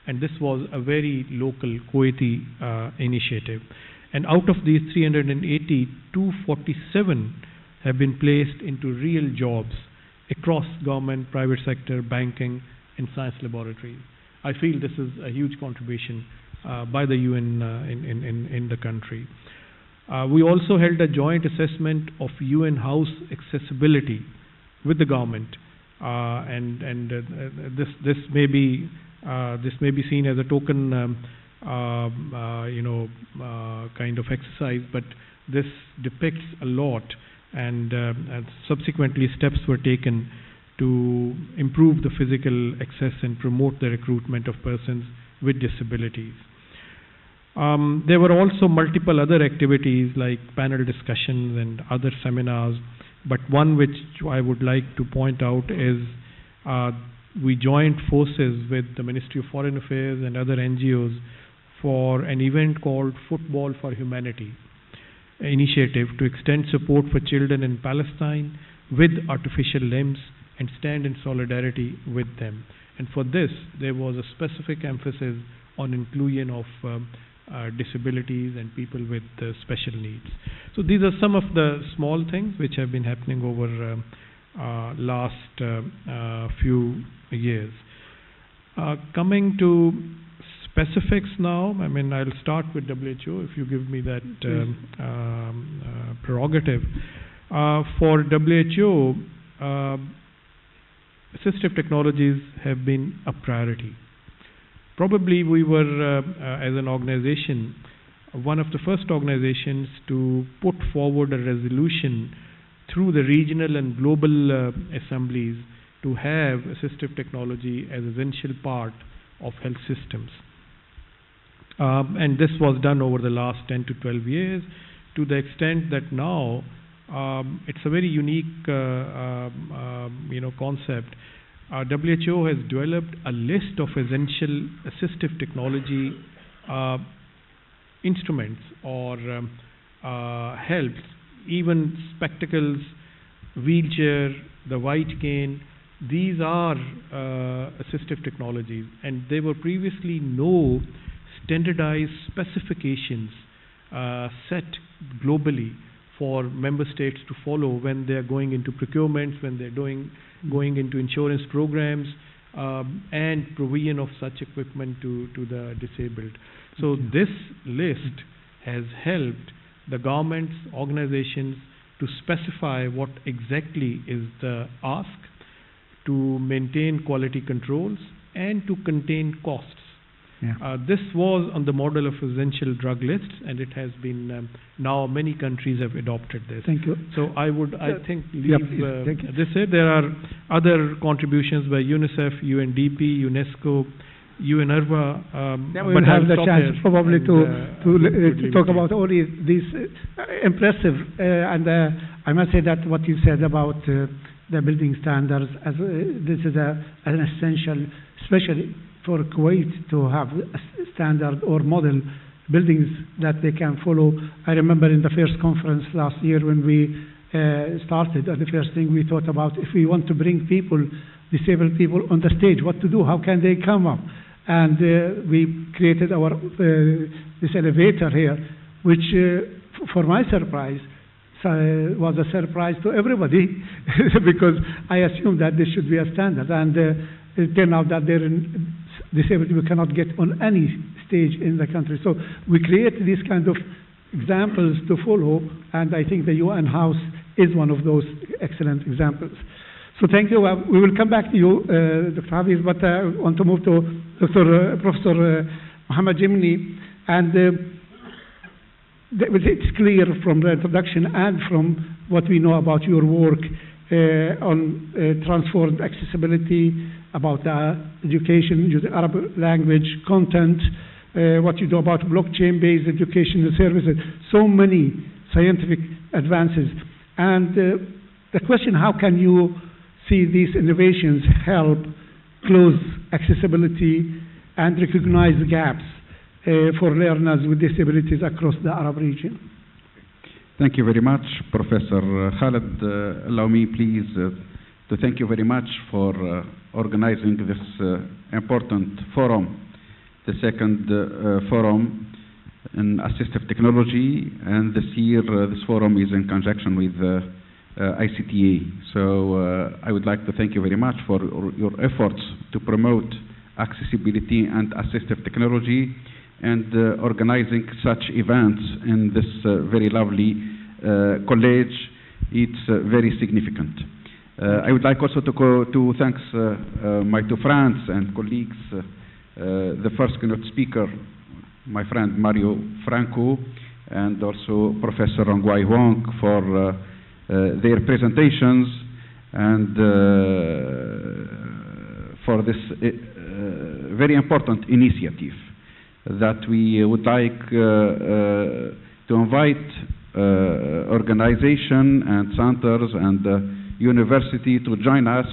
And this was a very local Kuwaiti initiative. And out of these 380, 247 have been placed into real jobs across government, private sector, banking, and science laboratories. I feel this is a huge contribution by the UN in the country. We also held a joint assessment of UN house accessibility with the government, this may be seen as a token, kind of exercise, but this depicts a lot, and subsequently steps were taken to improve the physical access and promote the recruitment of persons with disabilities. There were also multiple other activities like panel discussions and other seminars, but one which I would like to point out is we joined forces with the Ministry of Foreign Affairs and other NGOs for an event called Football for Humanity initiative to extend support for children in Palestine with artificial limbs and stand in solidarity with them. And for this, there was a specific emphasis on inclusion of disabilities and people with special needs. So these are some of the small things which have been happening over last few years. Coming to specifics now, I mean, I'll start with WHO if you give me that prerogative. For WHO, assistive technologies have been a priority. Probably we were, as an organization, one of the first organizations to put forward a resolution through the regional and global assemblies to have assistive technology as an essential part of health systems. And this was done over the last 10 to 12 years, to the extent that now it's a very unique concept. WHO has developed a list of essential assistive technology instruments or helps, even spectacles, wheelchair, the white cane. These are assistive technologies, and there were previously no standardized specifications set globally for member states to follow when they are going into procurements, when they're going into insurance programs, and provision of such equipment to the disabled. So this list has helped the governments, organizations to specify what exactly is the ask, to maintain quality controls, and to contain costs. This was on the model of essential drug lists, and it has been now many countries have adopted this. Thank you. So I think leave this here. There are other contributions by UNICEF, UNDP, UNESCO, UNRWA. We will have the chance probably to talk about all these impressive, and I must say that what you said about the building standards, as this is an essential, especially for Kuwait to have a standard or model buildings that they can follow. I remember in the first conference last year when we started, the first thing we thought about, if we want to bring people, disabled people on the stage, what to do, how can they come up? And we created our this elevator here, which for my surprise, was a surprise to everybody because I assumed that this should be a standard, and it turned out that disabled people cannot get on any stage in the country. So we create these kind of examples to follow, and I think the UN House is one of those excellent examples. So thank you. We will come back to you, Dr. Hafiz, but I want to move to Professor Mohammed Jimni, and it's clear from the introduction and from what we know about your work on transformed accessibility, about education, using Arab language, content, what you do about blockchain-based education and services, so many scientific advances. And the question, how can you see these innovations help close accessibility and recognize gaps for learners with disabilities across the Arab region? Thank you very much, Professor Khaled. Allow me, please, to thank you very much for organizing this important forum, the second forum in assistive technology, and this year this forum is in conjunction with ICTA. So I would like to thank you very much for your efforts to promote accessibility and assistive technology, and organizing such events in this very lovely college. It's very significant. I would like also to thank my two friends and colleagues, the first keynote speaker, my friend Mario Franco, and also Professor Rongwai Wong for their presentations, and for this very important initiative that we would like to invite organization and centers and university to join us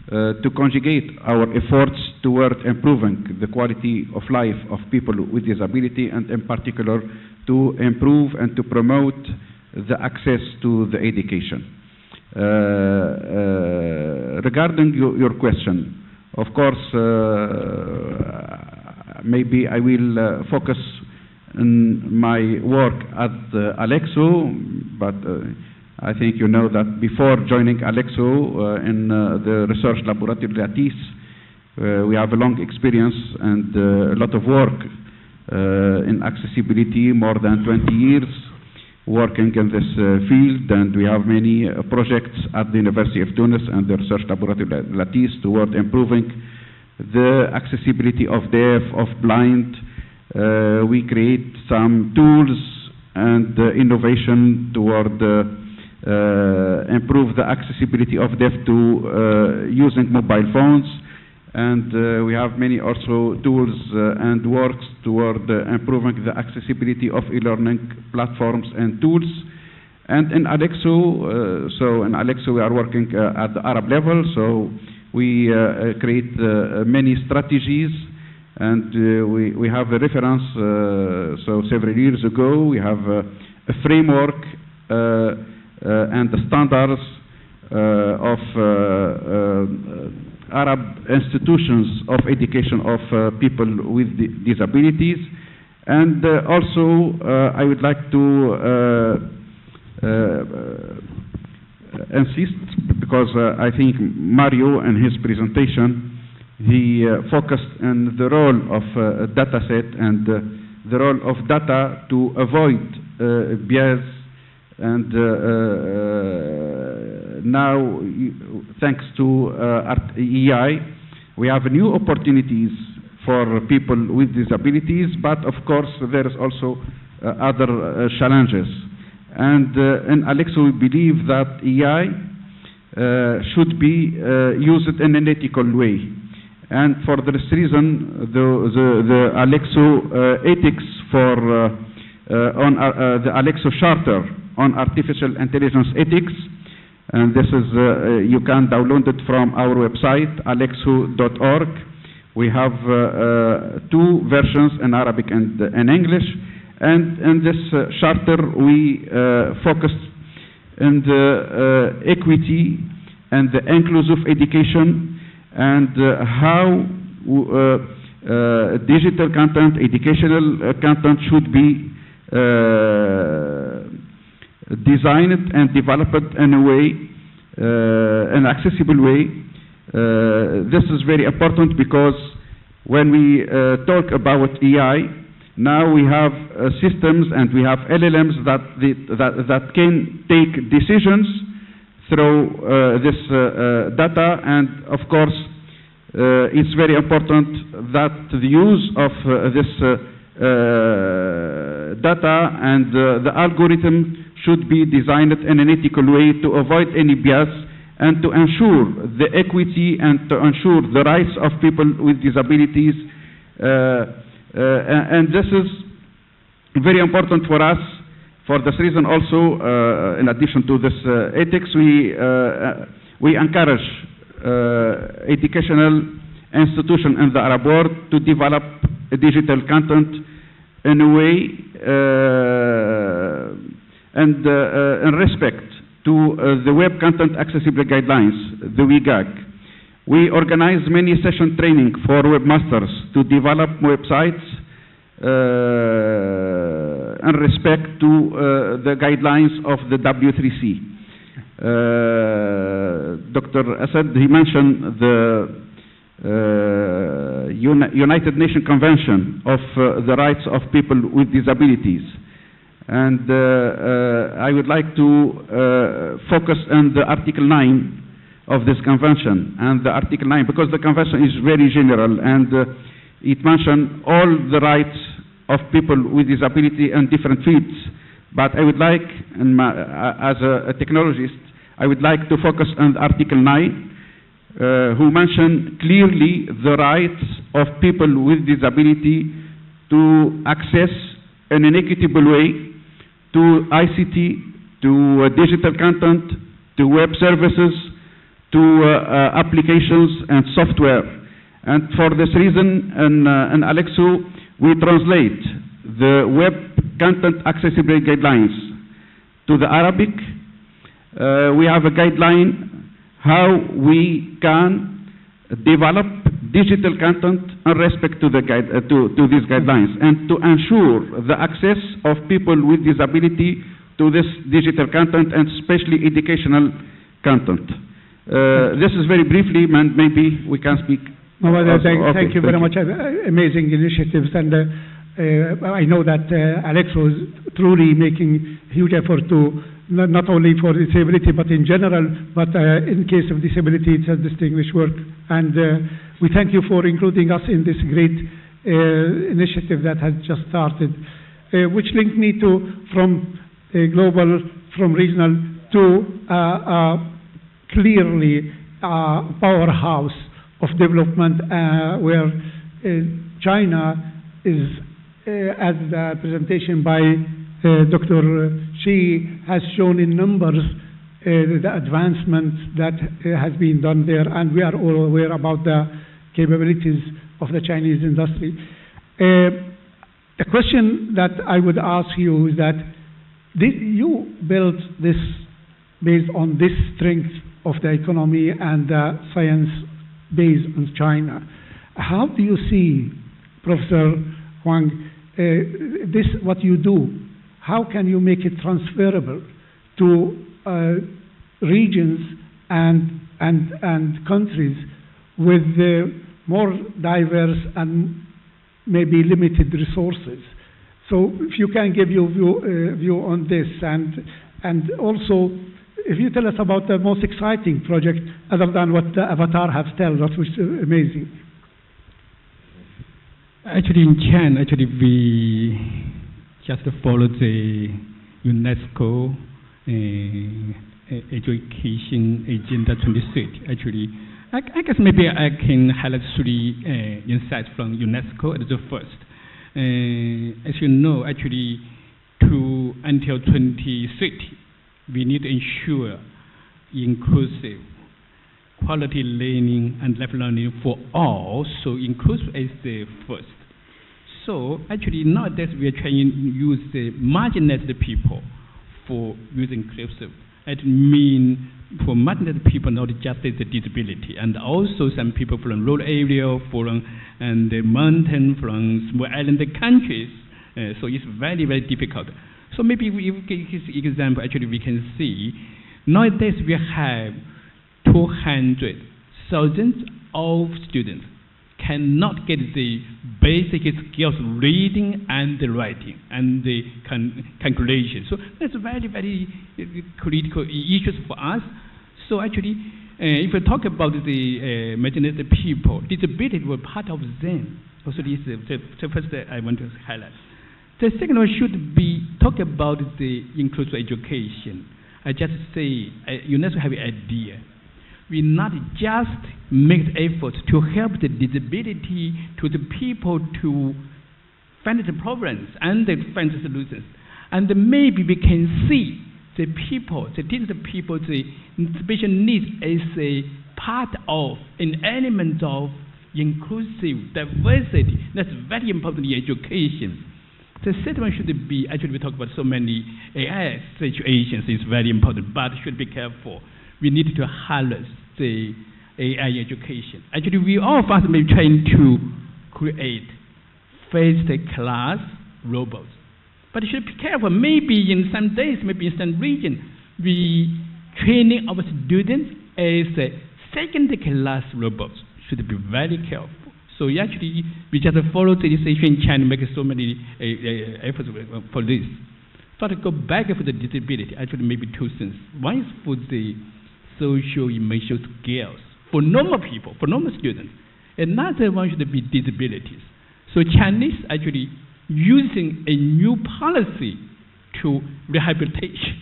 to conjugate our efforts toward improving the quality of life of people with disability, and in particular to improve and to promote the access to the education. Regarding your question, of course, maybe I will focus on my work at Alexo, but I think you know that before joining Alexo in the research laboratory at ATSN, we have a long experience and a lot of work in accessibility, more than 20 years working in this field, and we have many projects at the University of Tunis and the research laboratory at ATSN toward improving the accessibility of deaf, of blind. We create some tools and innovation toward improve the accessibility of deaf to using mobile phones, and we have many also tools and works toward improving the accessibility of e-learning platforms and tools. And in Alexo, so in Alexo we are working at the Arab level, so we create many strategies, and we have a reference. So several years ago we have a framework and the standards of Arab institutions of education of people with disabilities. And also I would like to insist, because I think Mario in his presentation, he focused on the role of data set and the role of data to avoid bias. And now, thanks to EI, we have new opportunities for people with disabilities, but of course there is also other challenges. And in Alexo we believe that EI should be used in an ethical way. And for this reason, the Alexo ethics for on the Alexo Charter on artificial intelligence ethics, and this is you can download it from our website alexo.org. We have two versions in Arabic and in English, and in this charter we focused on the equity and the inclusive education, and how digital content, educational content should be designed and developed in a way, an accessible way. This is very important because when we talk about AI, now we have systems and we have LLMs that can take decisions through this data, and of course it's very important that the use of this data and the algorithm should be designed in an ethical way to avoid any bias and to ensure the equity and to ensure the rights of people with disabilities. And this is very important for us. For this reason also, in addition to this ethics, we encourage educational institutions in the Arab world to develop digital content in a way and in respect to the Web Content Accessibility Guidelines, the WCAG. We organize many session training for webmasters to develop websites in respect to the guidelines of the W3C. Dr. Asad, he mentioned the United Nations Convention of the Rights of People with Disabilities. And I would like to focus on the Article 9 of this convention. And the Article 9, because the convention is very general, and it mentions all the rights of people with disability in different fields. But I would like, as a technologist, I would like to focus on Article 9, who mention clearly the rights of people with disability to access in an equitable way to ICT, to digital content, to web services, to applications and software. And for this reason, in Alexo, we translate the Web Content Accessibility Guidelines to the Arabic. We have a guideline how we can develop digital content in respect to, to these guidelines, and to ensure the access of people with disability to this digital content, and especially educational content. This is very briefly, and maybe we can speak. Thank you very much. Amazing initiatives, and I know that Alexo is truly making huge effort to not only for disability but in general, but in case of disability it's a distinguished work, and we thank you for including us in this great initiative that has just started, which linked me to from global, from regional to clearly powerhouse of development, where China is, as the presentation by Dr. Shi has shown in numbers, the advancement that has been done there, and we are all aware about the capabilities of the Chinese industry. The question that I would ask you is that you built this based on this strength of the economy and the science based on China. How do you see, Professor Huang, this, what you do, how can you make it transferable to regions and countries with more diverse and maybe limited resources? So if you can give your view on this, and also if you tell us about the most exciting project other than what the Avatar has told us, which is amazing. Actually, in China, we just follow the UNESCO Education Agenda 2030. Actually, I guess maybe I can highlight three insights from UNESCO as the first. As you know, actually, until 2030, we need to ensure inclusive, quality learning and lifelong learning for all. So inclusive is the first. So actually nowadays we are trying to use the marginalized people for using inclusive. It means for marginalized people not just the disability, and also some people from rural area, from and the mountain, from small island countries. So it's very, very difficult. So maybe if we give this example, actually we can see nowadays we have 200,000 of students cannot get the basic skills reading and writing and the calculation. So that's very, very critical issues for us. So actually, if we talk about the marginalized people, disability were part of them. Also, this is the first I want to highlight. The second one should be talk about the inclusive education. I just say UNESCO have an idea. We not just make the effort to help the disability to the people to find the problems and find the solutions, and maybe we can see the people, the digital people, the special needs as a part of an element of inclusive diversity. That's very important in education. The settlement should be, actually we talk about so many AI situations, it's very important, but should be careful. We need to harness the AI education. Actually, we all of us may be trying to create first-class robots. But you should be careful. Maybe in some days, maybe in some region, we training our students as second-class robots. Should be very careful. So actually, we just follow the decision in China, make so many efforts for this. But to go back for the disability, actually maybe two things. One is for the social emotional skills for normal people, for normal students. Another one should be disabilities. So Chinese actually using a new policy to rehabilitation.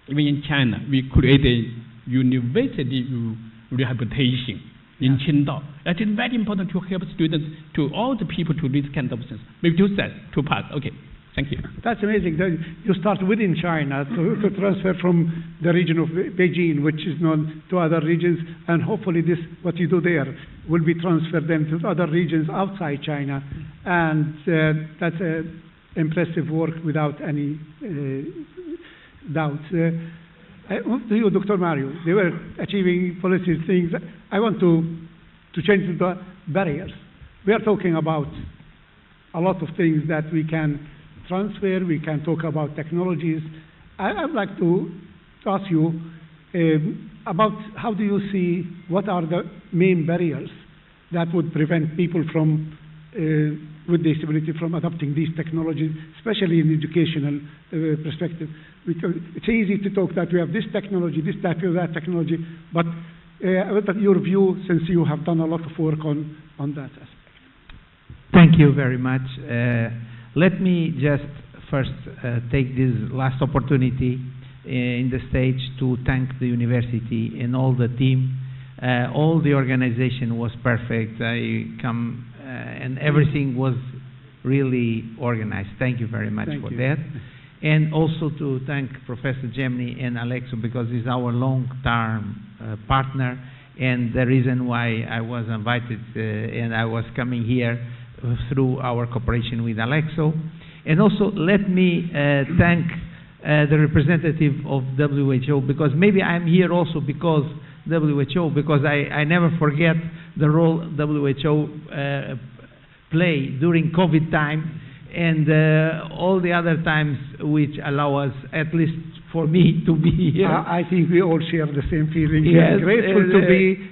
Even in China, we create a university rehabilitation in Qingdao. That is very important to help students, to all the people to these kind of things. Maybe two sets, two parts. Okay, thank you. That's amazing. You start within China to transfer from the region of Beijing, which is known to other regions, and hopefully this, what you do there, will be transferred then to other regions outside China. And that's impressive work without any doubt. To you, Dr. Mario, they were achieving policy things. I want to change the barriers. We are talking about a lot of things that we can transfer. We can talk about technologies. I'd like to ask you about how do you see, what are the main barriers that would prevent people from with disability from adopting these technologies, especially in educational perspective. It's easy to talk that we have this technology, this type of that technology, but what your view, since you have done a lot of work on that aspect? Thank you very much. Let me just first take this last opportunity in the stage to thank the university and all the team. All the organization was perfect. And everything was really organized. Thank you very much for that. And also to thank Professor Gemini and Alexo, because he's our long-term partner, and the reason why I was invited and I was coming here through our cooperation with Alexo. And also let me thank the representative of WHO, because maybe I'm here also because WHO, because I never forget the role WHO play during COVID time and all the other times which allow us, at least for me, to be here. I think we all share the same feeling. Yes, grateful to be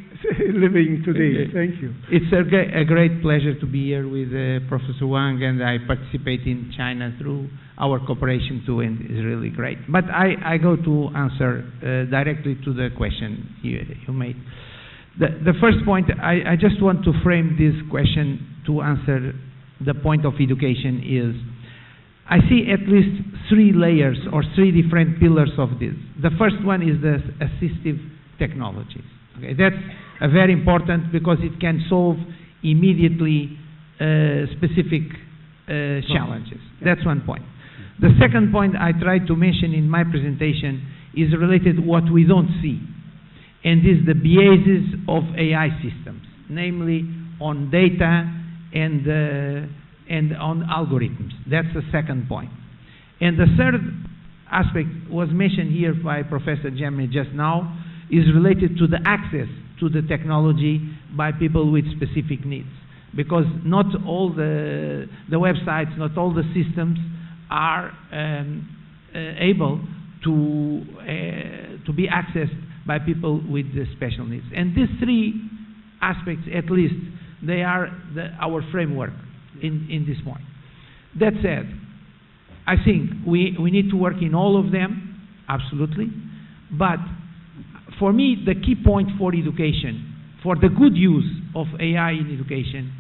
living today. Thank you. It's a great pleasure to be here with Professor Wang, and I participate in China through our cooperation too, and it's really great. But I go to answer directly to the question you made. The first point, I just want to frame this question to answer the point of education is, I see at least three layers or three different pillars of this. The first one is the assistive technologies. Okay, that's very important because it can solve immediately specific challenges. That's one point. The second point I tried to mention in my presentation is related to what we don't see, and is the basis of AI systems, namely on data and on algorithms. That's the second point. And the third aspect was mentioned here by Professor Gemini just now, is related to the access to the technology by people with specific needs. Because not all the websites, not all the systems are able to be accessed by people with special needs. And these three aspects, at least, they are our framework in this point. That said, I think we need to work in all of them, absolutely. But for me, the key point for education, for the good use of AI in education,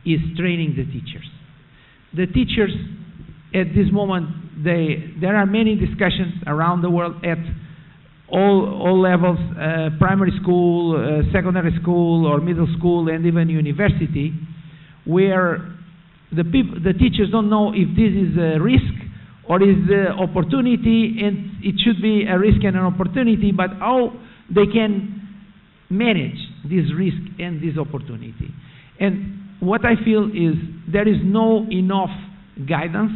is training the teachers. The teachers, at this moment, there are many discussions around the world at all levels, primary school, secondary school, or middle school, and even university, where the teachers don't know if this is a risk or is an opportunity, and it should be a risk and an opportunity, but how they can manage this risk and this opportunity. And what I feel is there is no enough guidance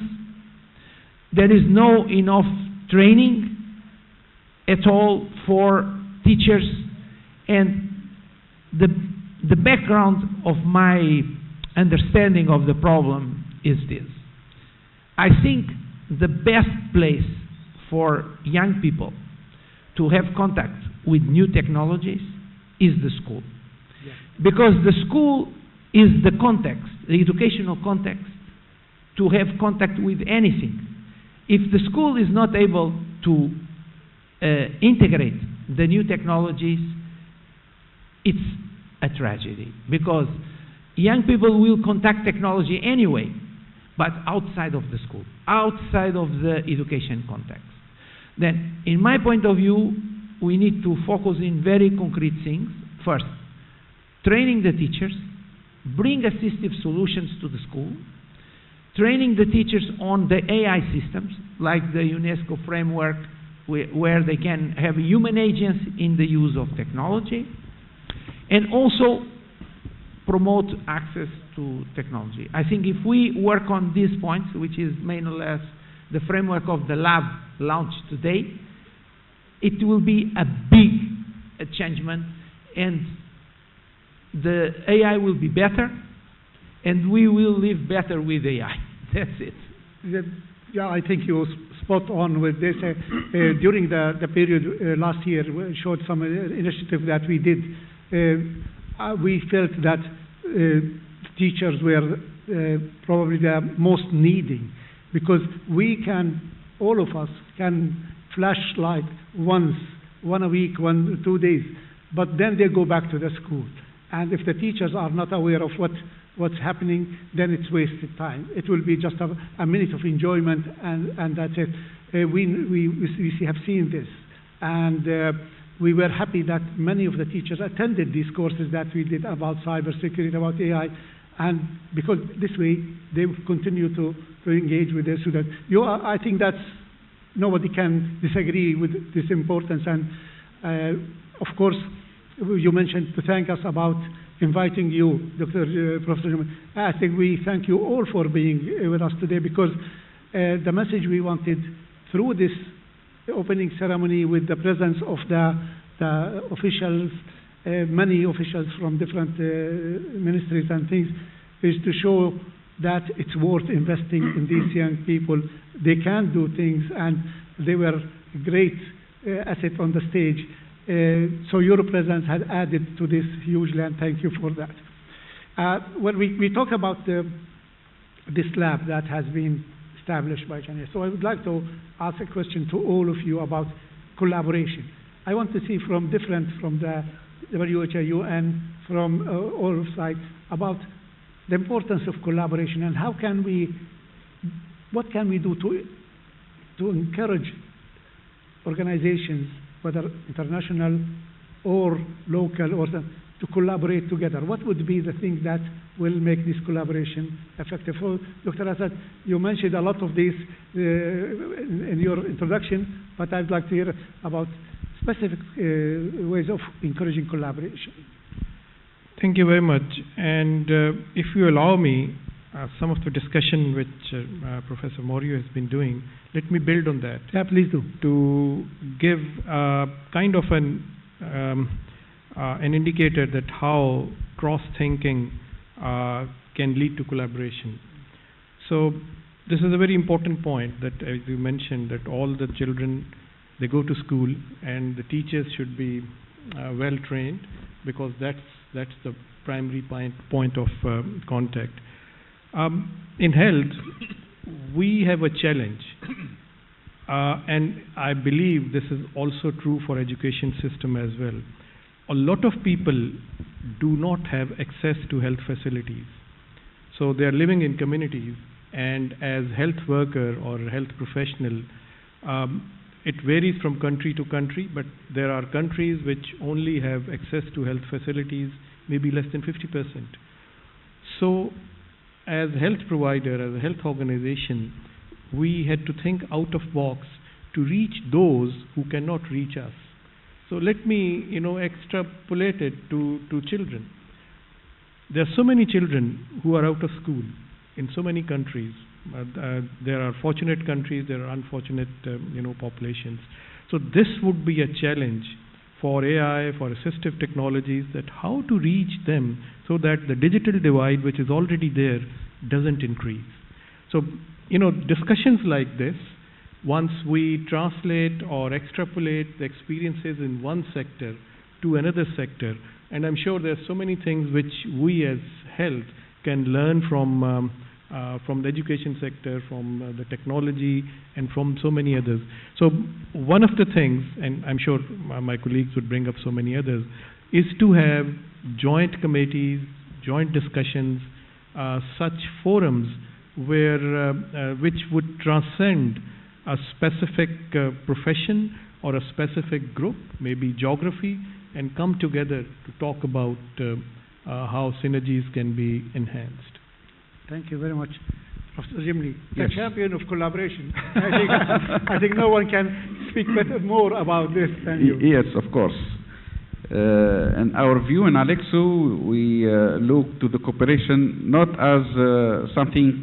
there is no enough training at all for teachers, and the background of my understanding of the problem is this. I think the best place for young people to have contact with new technologies is the school. Yeah. Because the school is the context, the educational context, to have contact with anything. If the school is not able to integrate the new technologies, it's a tragedy, because young people will contact technology anyway, but outside of the school, outside of the education context. Then, in my point of view, we need to focus in very concrete things. First, training the teachers, bring assistive solutions to the school, training the teachers on the AI systems, like the UNESCO framework, where they can have human agents in the use of technology, and also promote access to technology. I think if we work on these points, which is more or less the framework of the lab launched today, it will be a big changement, and the AI will be better, and we will live better with AI. That's it. Yeah, I think you're spot on with this. During the period last year, we showed some initiative that we did. We felt that teachers were probably the most needing, because we can, all of us can flash light one a week, 2 days, but then they go back to the school. And if the teachers are not aware of what's happening, then it's wasted time. It will be just a minute of enjoyment, and that's it. We have seen this, and we were happy that many of the teachers attended these courses that we did about cybersecurity, about AI, and because this way they will continue to engage with this. So that I think that's, nobody can disagree with this importance. And of course, you mentioned to thank us about inviting you, Professor Juman. I think we thank you all for being with us today, because the message we wanted through this opening ceremony, with the presence of the officials, many officials from different ministries and things, is to show that it's worth investing in these young people. They can do things, and they were a great asset on the stage. So your presence had added to this hugely, and thank you for that. When we talk about this lab that has been established by China, so I would like to ask a question to all of you about collaboration. I want to see from the WHO, UN, from all sides, about the importance of collaboration, and what can we do to encourage organizations, whether international or local, or to collaborate together. What would be the thing that will make this collaboration effective? So, Dr. Assad, you mentioned a lot of these in your introduction, but I'd like to hear about specific ways of encouraging collaboration. Thank you very much. And if you allow me, some of the discussion which Professor Morio has been doing, let me build on that. Yeah, please do. To give kind of an indicator that how cross-thinking can lead to collaboration. So this is a very important point, that as you mentioned, that all the children, they go to school, and the teachers should be well trained, because that's the primary point of contact. In health, we have a challenge, and I believe this is also true for education system as well. A lot of people do not have access to health facilities. So they are living in communities, and as health worker or health professional, it varies from country to country, but there are countries which only have access to health facilities, maybe less than 50%. So as health provider, as a health organization, we had to think out of box to reach those who cannot reach us. So let me, extrapolate it to children. There are so many children who are out of school in so many countries, There are fortunate countries, there are unfortunate populations. So this would be a challenge for AI, for assistive technologies, that how to reach them so that the digital divide, which is already there, doesn't increase. So, discussions like this, once we translate or extrapolate the experiences in one sector to another sector, and I'm sure there are so many things which we as health can learn from the education sector, from the technology, and from so many others. So one of the things, and I'm sure my colleagues would bring up so many others, is to have joint committees, joint discussions, such forums where which would transcend a specific profession or a specific group, maybe geography, and come together to talk about how synergies can be enhanced. Thank you very much. Professor Jimli, the Yes. champion of collaboration. I think no one can speak more about this than you. Yes, of course. In our view in Alexo, we look to the cooperation not as something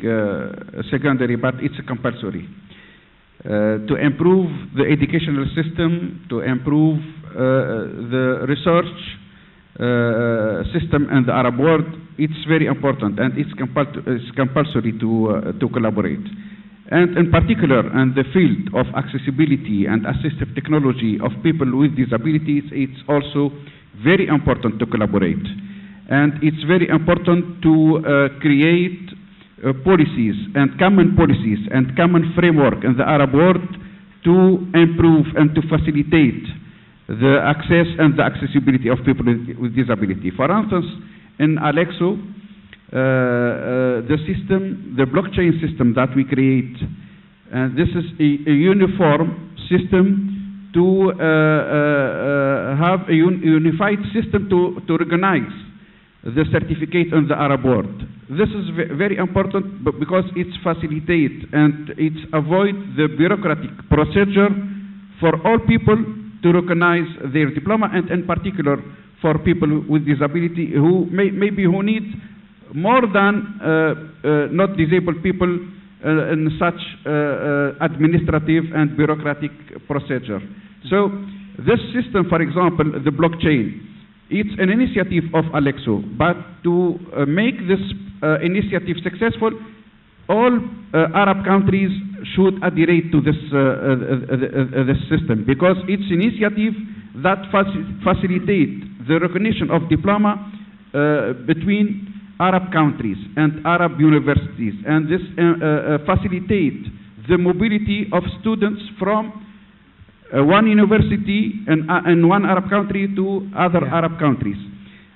secondary, but it's compulsory. To improve the educational system, to improve the research system in the Arab world, it's very important, and it's compulsory to collaborate. And in particular, in the field of accessibility and assistive technology of people with disabilities, it's also very important to collaborate. And it's very important to create policies and common framework in the Arab world to improve and to facilitate the access and the accessibility of people with disability. For instance, in Alexo, the system, the blockchain system that we create, this is a uniform system to have a unified system to recognize the certificate in the Arab world. This is very important because it's facilitate and it's avoid the bureaucratic procedure for all people to recognize their diploma, and in particular for people with disability who maybe who need more than not disabled people in such administrative and bureaucratic procedure. So this system, for example, the blockchain, it's an initiative of Alexo, but to make this initiative successful, all Arab countries should adhere to this system, because it's initiative that facilitate the recognition of diploma between Arab countries and Arab universities, and this facilitate the mobility of students from one university in one Arab country to other Arab countries.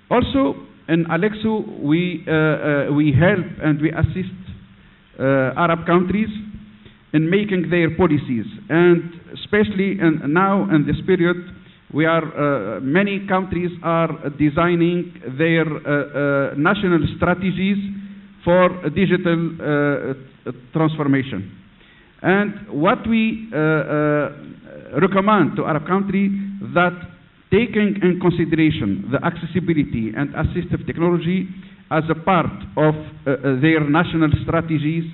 Also, in Alexo, we help and we assist Arab countries in making their policies, and especially now in this period, we are many countries are designing their national strategies for digital transformation. And what we recommend to Arab countries, that taking in consideration the accessibility and assistive technology as a part of their national strategies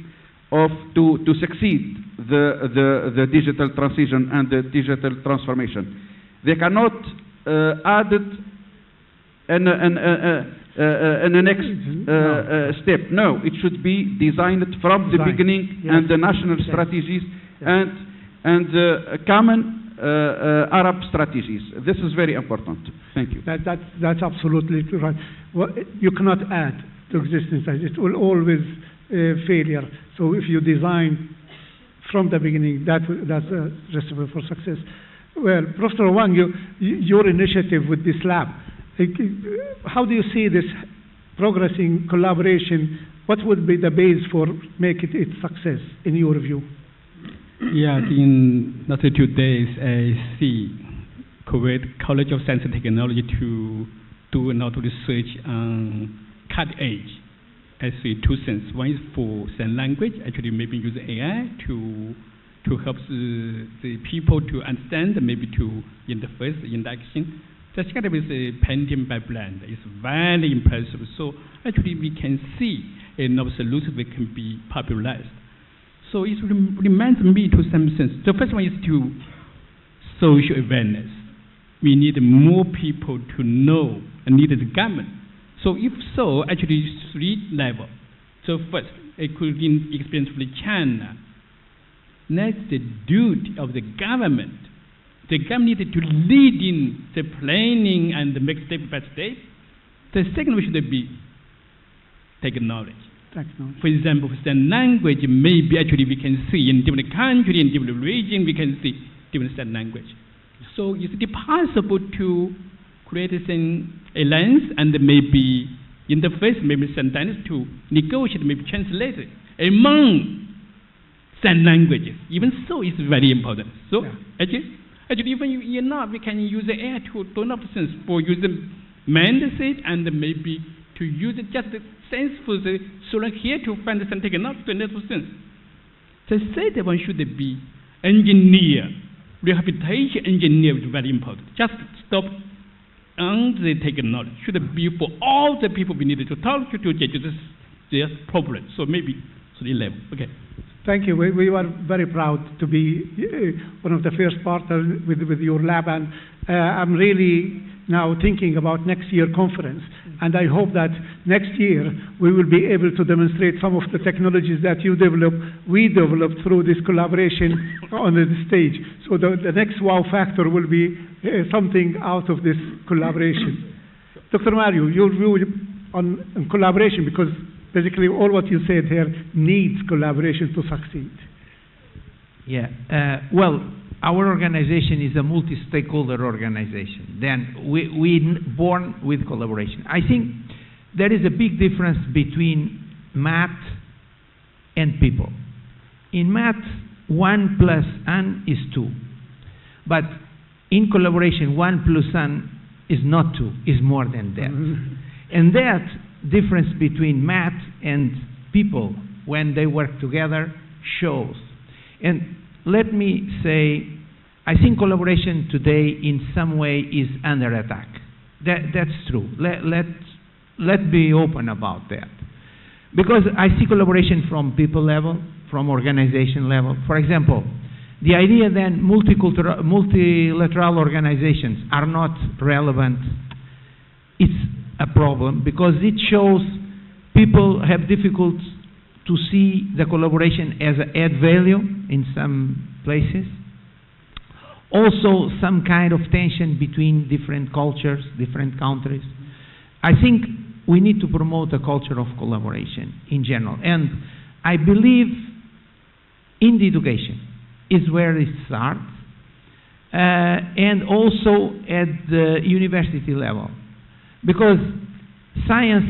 to succeed the digital transition and the digital transformation. They cannot add it in the next step. No, it should be designed from the beginning, and the national strategies and the common Arab strategies. This is very important. Thank you. That's absolutely right. Well, you cannot add to existence. It will always failure. So if you design from the beginning, that's a recipe for success. Well, Professor Wang, your initiative with this lab, how do you see this progressing collaboration? What would be the base for making it success in your view? Yeah, in not 2 days, I see Kuwait College of Science and Technology to do now to research on cutting edge. I see 2 things. One is for sign language, actually maybe use AI to help the people to understand, maybe to interface in the action. The second is a painting by blend. It's very impressive. So actually we can see enough solutions that can be popularized. So it reminds me to some sense. The first one is to social awareness. We need more people to know and need the government. So if so, actually 3 levels. So first, including experience with China. That's the duty of the government. The government needs to lead in the planning and make step by step. The second one should be technology. For example, the language, maybe actually we can see in different countries, in different regions, we can see different set language. So is it possible to create an alliance and maybe interface, maybe sometimes to negotiate, maybe translate among some languages? Even so, it's very important. So actually even enough, we can use the AI to turn up sense for using mindset and maybe to use just the sense for the children here to find some technology to natural sense. The third one should be engineer. Rehabilitation engineer is very important. Just stop on the technology. Should be for all the people we need to talk to judge this problem. So maybe 3 level. Okay. Thank you. We were very proud to be one of the first partners with your lab, and I'm really now thinking about next year conference. And I hope that next year we will be able to demonstrate some of the technologies that you developed, we developed through this collaboration on the stage. So the next wow factor will be something out of this collaboration. Dr. Mario, your view on collaboration, because basically all what you said here needs collaboration to succeed. Yeah. Well, our organization is a multi-stakeholder organization. Then we born with collaboration. I think there is a big difference between math and people. In math, 1 plus n is 2. But in collaboration, 1 plus n is not 2, is more than that. And that difference between math and people when they work together shows. And let me say, I think collaboration today in some way is under attack. That's true. Let's be open about that. Because I see collaboration from people level, from organization level. For example, the idea that multilateral organizations are not relevant, it's a problem because it shows people have difficulty to see the collaboration as an add value in some places. Also, some kind of tension between different cultures, different countries. I think we need to promote a culture of collaboration in general. And I believe in the education is where it starts, and also at the university level. Because science,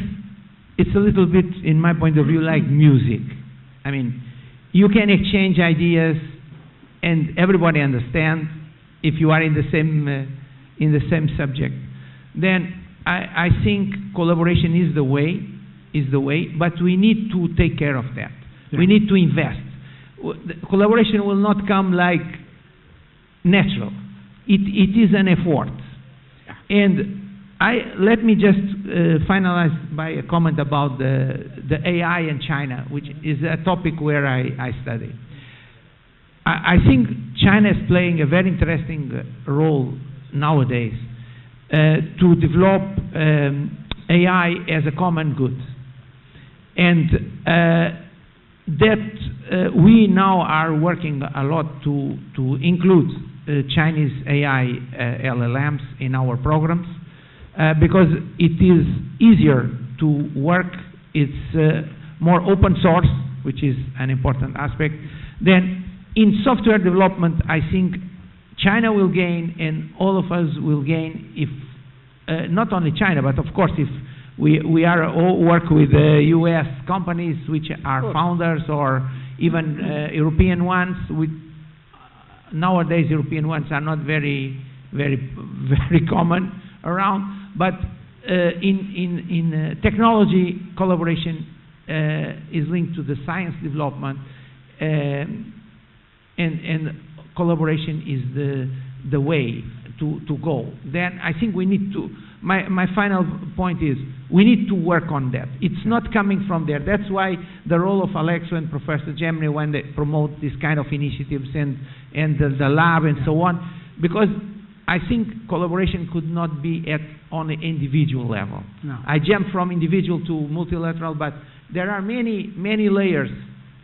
it's a little bit, in my point of view, like music. I mean, you can exchange ideas and everybody understands if you are in the same subject. Then I think collaboration is the way, but we need to take care of that. Yeah. We need to invest. Collaboration will not come like natural. It is an effort. And let me just finalize by a comment about the AI in China, which is a topic where I study. I think China is playing a very interesting role nowadays to develop AI as a common good. And that we now are working a lot to include Chinese AI LLMs in our programs because it is easier to work. It's more open source, which is an important aspect. Then in software development, I think China will gain and all of us will gain if, not only China, but of course if we are all work with US companies which are founders or even European ones. Nowadays European ones are not very common around, but in technology collaboration is linked to the science development, and collaboration is the way to go. Then I think we need to. my final point is we need to work on that. It's not coming from there. That's why the role of Alexo and Professor Gemini when they promote this kind of initiatives and the lab and so on, because I think collaboration could not be on an individual level. No. I jumped from individual to multilateral, but there are many layers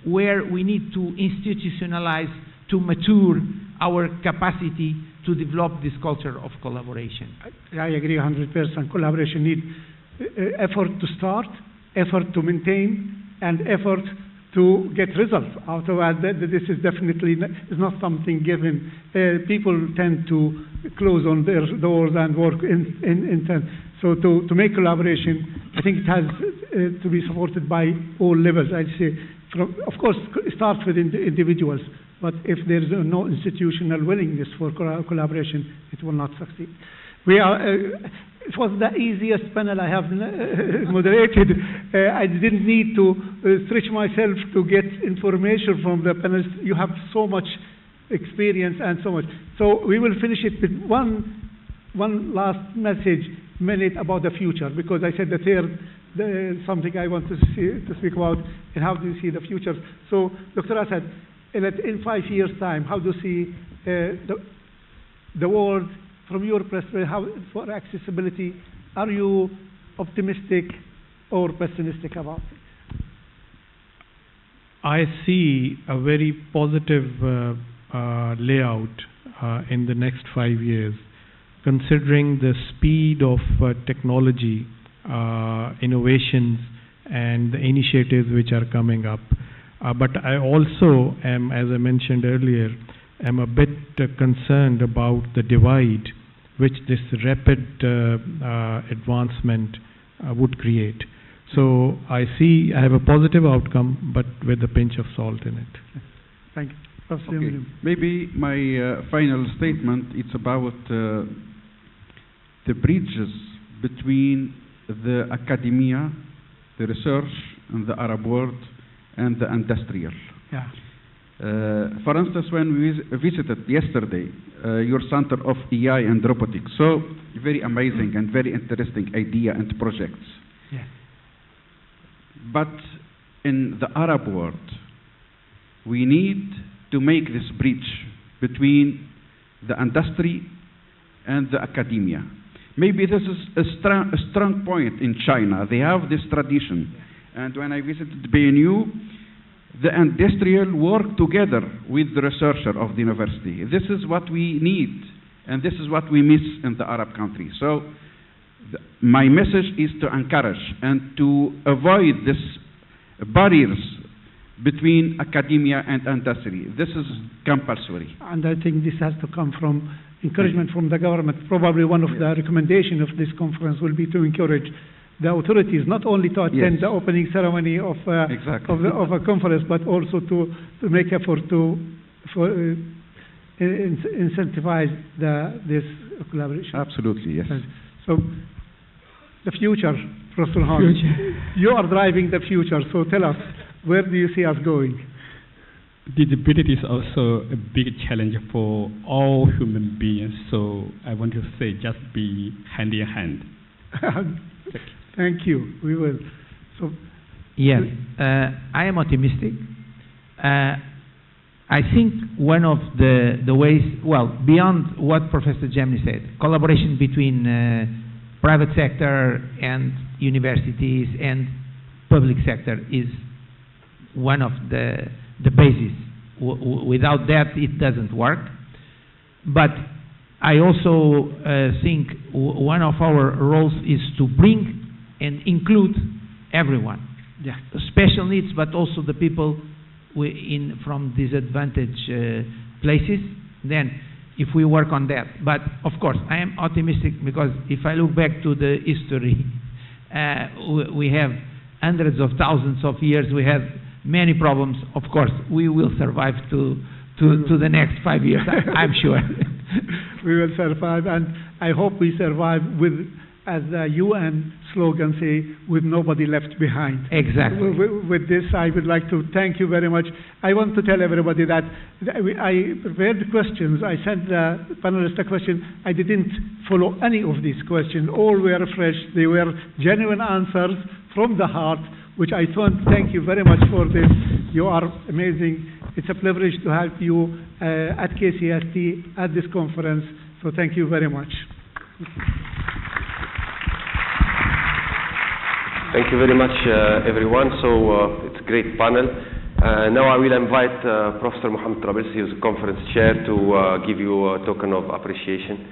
where we need to institutionalize, to mature our capacity to develop this culture of collaboration. I agree 100%. Collaboration needs effort to start, effort to maintain, and effort to get results out of it. This is definitely is not something given. People tend to close on their doors and work in turn. So to make collaboration, I think it has to be supported by all levels. I'd say, of course, it starts with individuals, but if there is no institutional willingness for collaboration, it will not succeed. It was the easiest panel I have moderated. I didn't need to stretch myself to get information from the panelists. You have so much experience and so much. So we will finish it with one last minute about the future, because I said the third something I want to speak about, and how do you see the future. So Dr. Assad, in 5 years' time, how do you see the world from your perspective, for accessibility? Are you optimistic or pessimistic about it? I see a very positive layout in the next 5 years, considering the speed of technology, innovations, and the initiatives which are coming up. But I also am, as I mentioned earlier, am a bit concerned about the divide which this rapid advancement would create. So I have a positive outcome, but with a pinch of salt in it. Thank you. Okay. Maybe my final statement, it's about the bridges between the academia, the research, and the Arab world, and the industrial. Yeah. For instance, when we visited yesterday your Center of AI and Robotics, so very amazing and very interesting idea and projects. Yeah. But in the Arab world, we need to make this bridge between the industry and the academia. Maybe this is a strong point in China. They have this tradition. And when I visited BNU, the industrial work together with the researcher of the university. This is what we need, and this is what we miss in the Arab countries. So my message is to encourage and to avoid these barriers between academia and industry. This is compulsory. And I think this has to come from encouragement from the government. Probably one of the recommendations of this conference will be to encourage the authorities not only to attend the opening ceremony of a conference, but also to make effort to incentivize this collaboration. Absolutely, yes. So the future, Professor Hans, you are driving the future. So tell us, where do you see us going? Disability is also a big challenge for all human beings. So I want to say, just be hand in hand. Thank you. We will. So, yes, I am optimistic. I think one of the ways, well, beyond what Professor Gemini said, collaboration between private sector and universities and public sector is one of the basis. Without that, it doesn't work. But I also think one of our roles is to bring and include everyone. Yeah. Special needs, but also the people from disadvantaged places. Then, if we work on that. But, of course, I am optimistic because if I look back to the history, we have hundreds of thousands of years, we have many problems. Of course, we will survive to the next 5 years, I'm sure. We will survive, and I hope we survive with as the UN slogan say, with nobody left behind. Exactly. With this, I would like to thank you very much. I want to tell everybody that I prepared questions. I sent the panelists a question. I didn't follow any of these questions. All were fresh. They were genuine answers from the heart, which I thank you very much for this. You are amazing. It's a privilege to have you at KCST at this conference. So thank you very much. Thank you very much, everyone. So it's a great panel. Now I will invite Professor Mohammed Trabelsi, who is the conference chair, to give you a token of appreciation.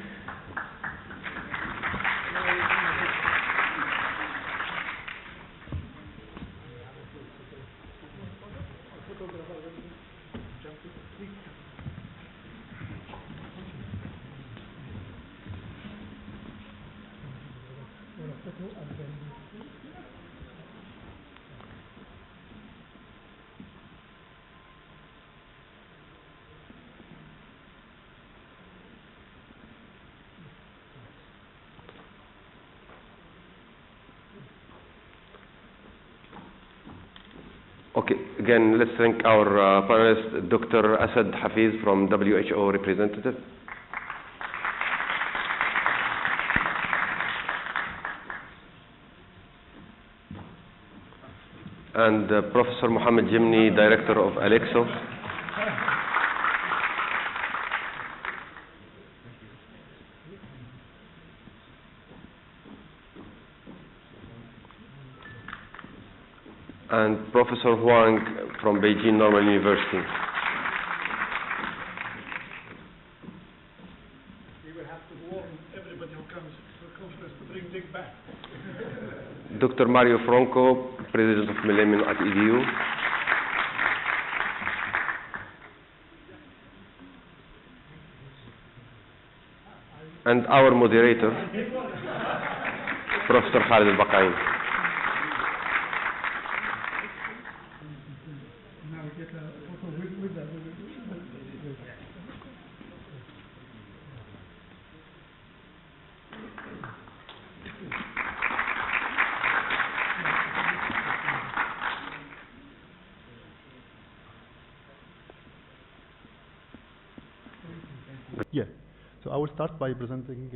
Okay, again, let's thank our panelist, Dr. Asad Hafiz from WHO representative. And Professor Mohammed Jimni, Director of Alexo. And Professor Huang from Beijing Normal University. We will have to warn everybody who comes to the conference to bring Dick back. Dr. Mario Franco, President of Millennium at EDU. And our moderator, Professor Khalid Al-Baqain. Yeah, so I will start by presenting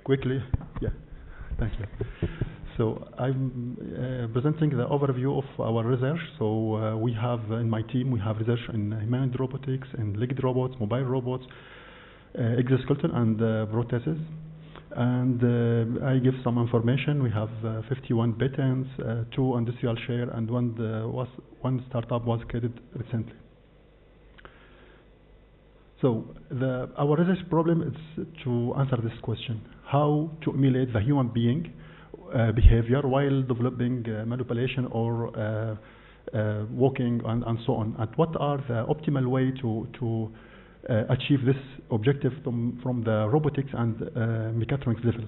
quickly. Yeah, thank you. So I'm presenting the overview of our research. So we have in my team, we have research in humanoid robotics and legged robots, mobile robots, exoskeleton and prostheses. And I give some information. We have 51 patents, 2 industrial share, and one startup was created recently. So our research problem is to answer this question: how to emulate the human being behavior while developing manipulation or walking and so on. And what are the optimal way to achieve this objective from the robotics and mechatronics level?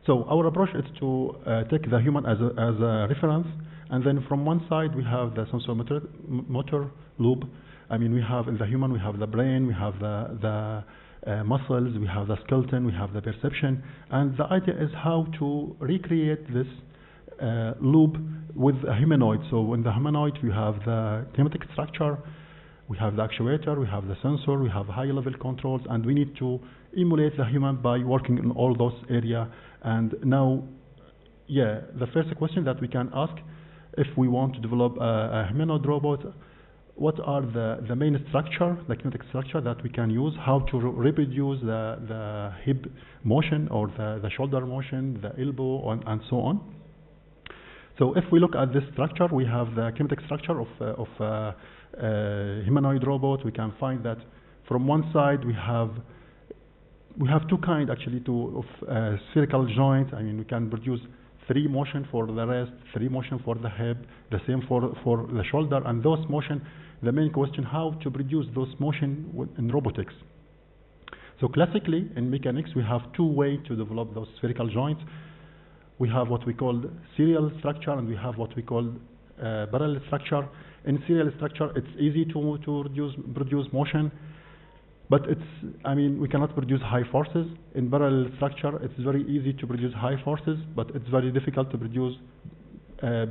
So our approach is to take the human as a reference, and then from one side we have the sensory-motor loop. I mean, we have in the human, we have the brain, we have the muscles, we have the skeleton, we have the perception, and the idea is how to recreate this loop with a humanoid. So in the humanoid, we have the kinetic structure, we have the actuator, we have the sensor, we have high-level controls, and we need to emulate the human by working in all those areas. And now, yeah, the first question that we can ask, if we want to develop a humanoid robot, what are the main structure, the kinetic structure that we can use, how to reproduce the hip motion or the shoulder motion, the elbow, and so on. So if we look at this structure, we have the kinetic structure of humanoid robot. We can find that from one side we have two kinds actually of spherical joint. I mean, we can produce 3 motion for the wrist, 3 motion for the hip, the same for the shoulder, and those motion. The main question: how to produce those motion in robotics? So classically in mechanics, we have 2 ways to develop those spherical joints. We have what we call serial structure, and we have what we call parallel structure. In serial structure, it's easy to produce motion. But I mean, we cannot produce high forces. In parallel structure, it's very easy to produce high forces, but it's very difficult to produce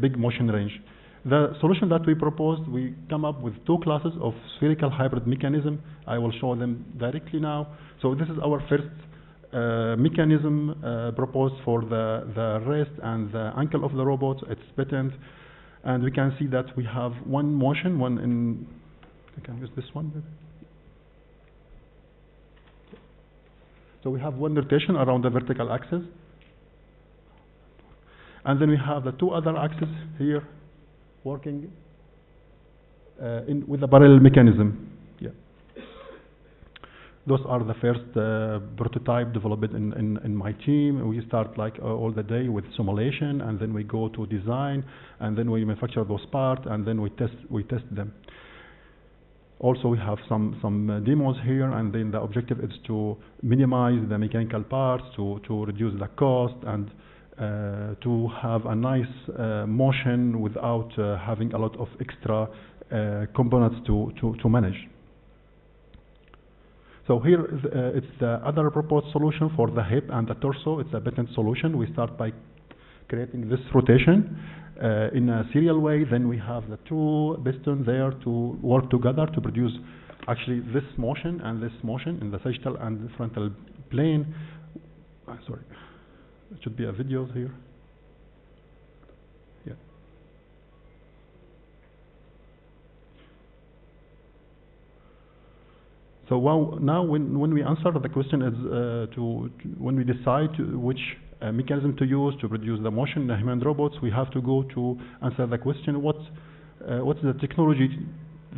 big motion range. The solution that we proposed, we come up with two classes of spherical hybrid mechanism. I will show them directly now. So this is our first mechanism proposed for the wrist and the ankle of the robot. It's patent, and we can see that we have one motion, one in. I can use this one. Maybe. So we have one rotation around the vertical axis, and then we have the two other axes here working with a parallel mechanism. Yeah. Those are the first prototype developed in my team. We start like all the day with simulation, and then we go to design, and then we manufacture those parts, and then we test them. Also, we have some demos here, and then the objective is to minimize the mechanical parts, to reduce the cost, and to have a nice motion without having a lot of extra components to manage. So here it's the other proposed solution for the hip and the torso. It's a patent solution. We start by creating this rotation in a serial way. Then we have the two pistons there to work together to produce actually this motion and this motion in the sagittal and frontal plane. Sorry. It should be a video here. Yeah. So now when we answer the question is when we decide which mechanism to use to produce the motion in the human robots, we have to go to answer the question what's the technology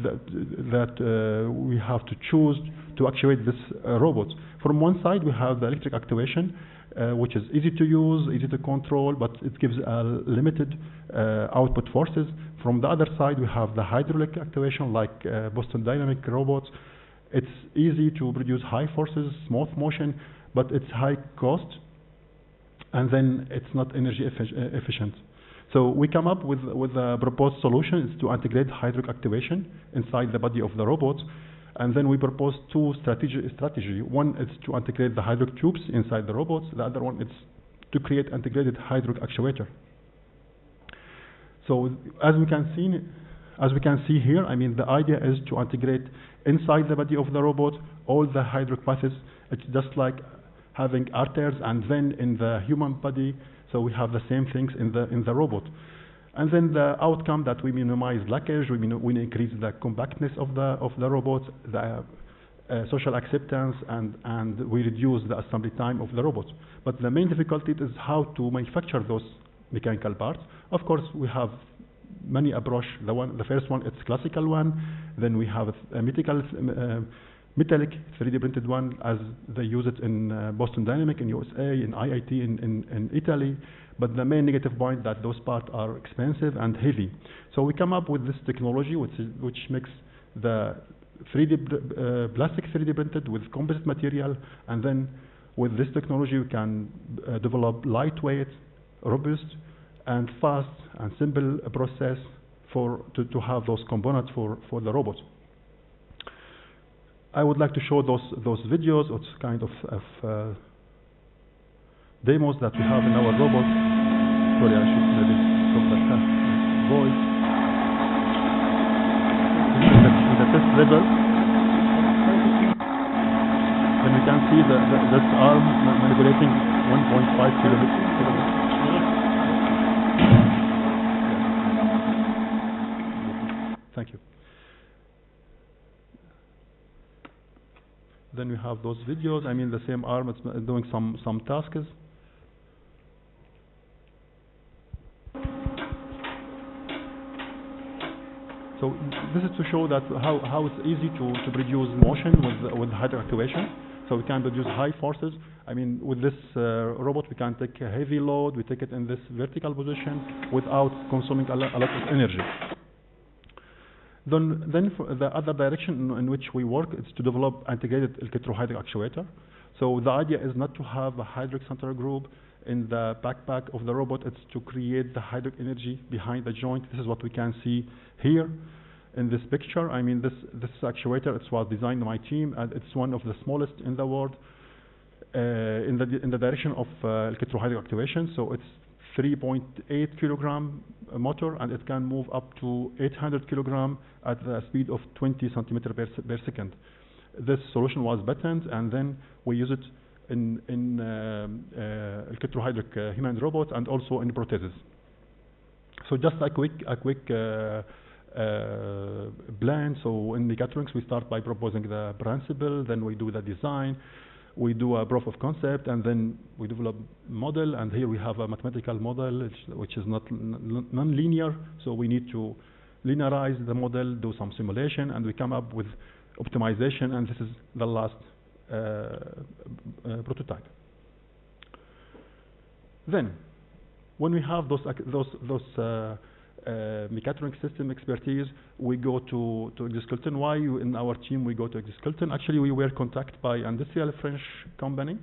that we have to choose to actuate this robot. From one side we have the electric actuation, which is easy to use, easy to control, but it gives limited output forces. From the other side, we have the hydraulic actuation, like Boston Dynamics robots. It's easy to produce high forces, smooth motion, but it's high cost, and then it's not energy efficient. So we come up with a proposed solution is to integrate hydraulic actuation inside the body of the robot. And then we propose two strategy. One is to integrate the hydraulic tubes inside the robots. The other one is to create integrated hydraulic actuator. So as we can see here, I mean, the idea is to integrate inside the body of the robot all the hydraulic paths. It's just like having arteries and veins in the human body. So we have the same things in the robot. And then the outcome that we minimize leakage, we increase the compactness of the robot, the social acceptance, and we reduce the assembly time of the robot. But the main difficulty is how to manufacture those mechanical parts. Of course, we have many approaches. The first one, it's classical one. Then we have a metallic 3D printed one, as they use it in Boston Dynamics in USA, in IIT in Italy. But the main negative point that those parts are expensive and heavy. So we come up with this technology which makes the plastic 3D printed with composite material, and then with this technology we can develop lightweight, robust, and fast and simple process to have those components for the robot. I would like to show those videos. It's kind of demos that we have in our robot. Sorry, I should maybe stop the voice. In the test level, then we can see this arm manipulating 1.5 kilograms. Thank you. Then we have those videos. I mean, the same arm is doing some tasks. So this is to show that how it's easy to produce motion with hydraulic actuation. So we can produce high forces. I mean, with this robot, we can take a heavy load. We take it in this vertical position without consuming a lot of energy. Then for the other direction in which we work is to develop integrated electrohydraulic actuator. So the idea is not to have a hydraulic central group in the backpack of the robot. It's to create the hydraulic energy behind the joint. This is what we can see here in this picture. I mean, this actuator, it was designed by my team, and it's one of the smallest in the world in the direction of electrohydraulic actuation. So it's 3.8 kilogram motor, and it can move up to 800 kilogram at the speed of 20 centimeter per second. This solution was patented, and then we use it in electrohydraulic human robots and also in prostheses. So just a quick plan. So in mechatronics, we start by proposing the principle, then we do the design, we do a proof of concept, and then we develop model. And here we have a mathematical model which is not non-linear, so we need to linearize the model, do some simulation, and we come up with optimization, and this is the last prototype. Then, when we have those mechatronic system expertise, we go to exoskeleton. Why in our team we go to exoskeleton? Actually, we were contacted by an industrial French company.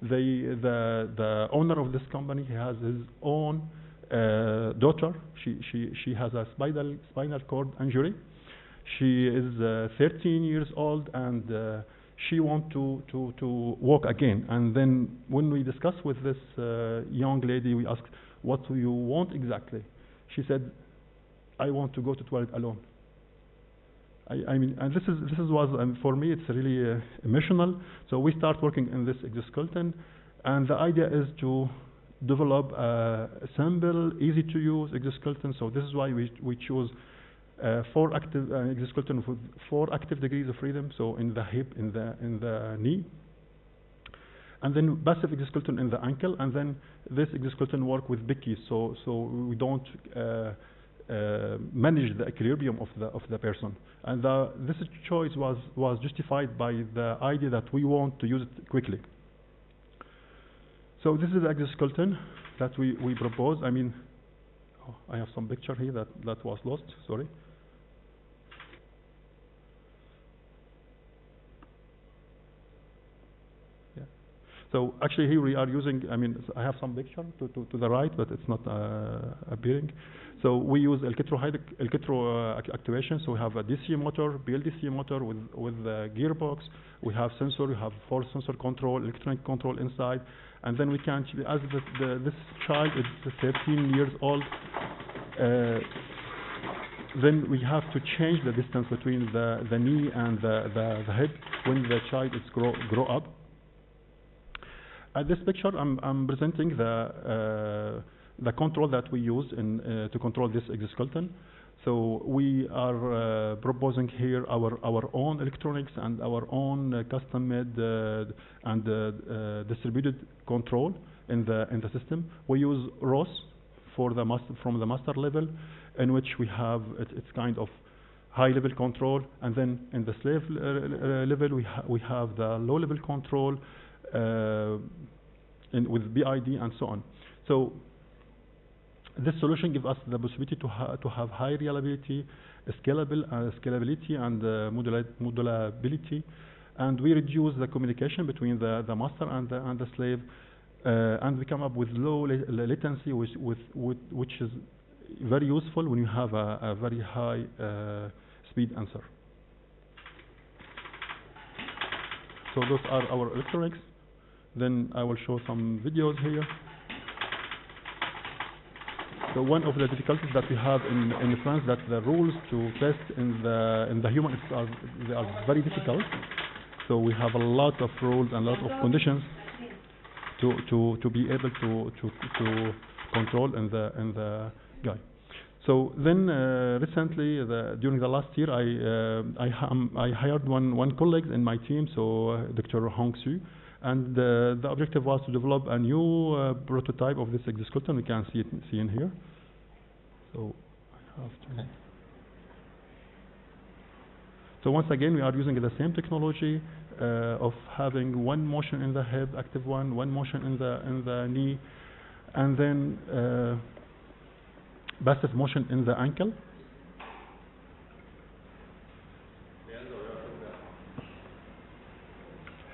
The owner of this company, he has his own daughter. She has a spinal cord injury. She is 13 years old, and she wants to walk again. And then when we discussed with this young lady, we asked, what do you want exactly? She said, I want to go to toilet alone. I mean, and this was for me, it's really emotional. So we start working in this exoskeleton, and the idea is to develop a simple, easy to use exoskeleton. So this is why we choose 4 active exoskeleton with 4 active degrees of freedom. So in the hip, in the knee, and then passive exoskeleton in the ankle, and then this exoskeleton work with big keys. So we don't manage the equilibrium of the person. And this choice was justified by the idea that we want to use it quickly. So this is the exoskeleton that we propose. I mean, I have some picture here that was lost. Sorry. So actually here we are using, I mean, I have some picture to the right, but it's not appearing. So we use electrohydraulic actuation. So we have a DC motor, BLDC motor with a gearbox. We have sensor, we have force sensor control, electronic control inside. And then we can, as this child is 13 years old, then we have to change the distance between the knee and the head when the child is grow up. At this picture, I'm presenting the control that we use to control this exoskeleton. So we are proposing here our own electronics and our own custom-made and distributed control in the system. We use ROS from the master level, in which we have it's kind of high-level control, and then in the slave level we have the low-level control. With BID and so on. So this solution gives us the possibility to have high reliability, scalability, and modulability, and we reduce the communication between the master and the slave, and we come up with low latency, which is very useful when you have a very high speed answer. So those are our electronics. Then I will show some videos here. So one of the difficulties that we have in France, that the rules to test in the human they are very difficult. So we have a lot of rules and a lot of conditions to be able to control in the guy. So then recently, during the last year, I hired one colleague in my team, so Dr. Hong Su. And the objective was to develop a new prototype of this exoskeleton. We can see in here. So I have to. So once again, we are using the same technology of having one motion in the hip, active one motion in the knee, and then passive motion in the ankle.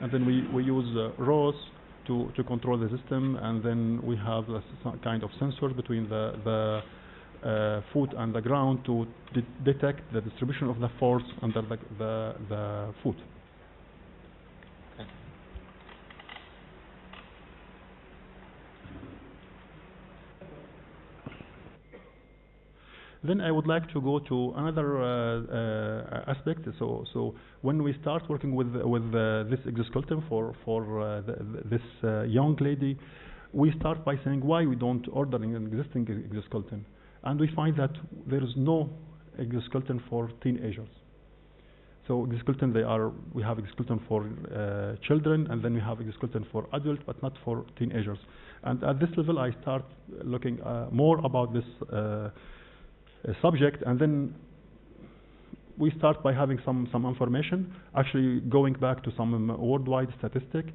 And then we use ROS to control the system, and then we have some kind of sensor between the foot and the ground to detect the distribution of the force under the foot. Then I would like to go to another aspect. So when we start working with this exoskeleton for this young lady, we start by saying why we don't order an existing exoskeleton, and we find that there is no exoskeleton for teenagers. So exoskeleton, we have exoskeleton for children, and then we have exoskeleton for adults, but not for teenagers. And at this level, I start looking more about this subject, and then we start by having some information, actually going back to some worldwide statistic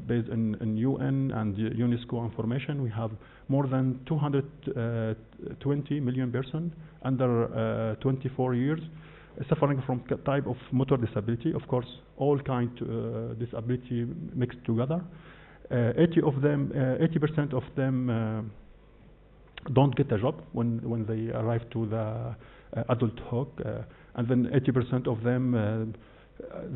based in UN and UNESCO information. We have more than 220 million persons under 24 years suffering from type of motor disability. Of course, all kind disability mixed together. 80% of them don't get a job when they arrive to the adulthood, and then 80% of them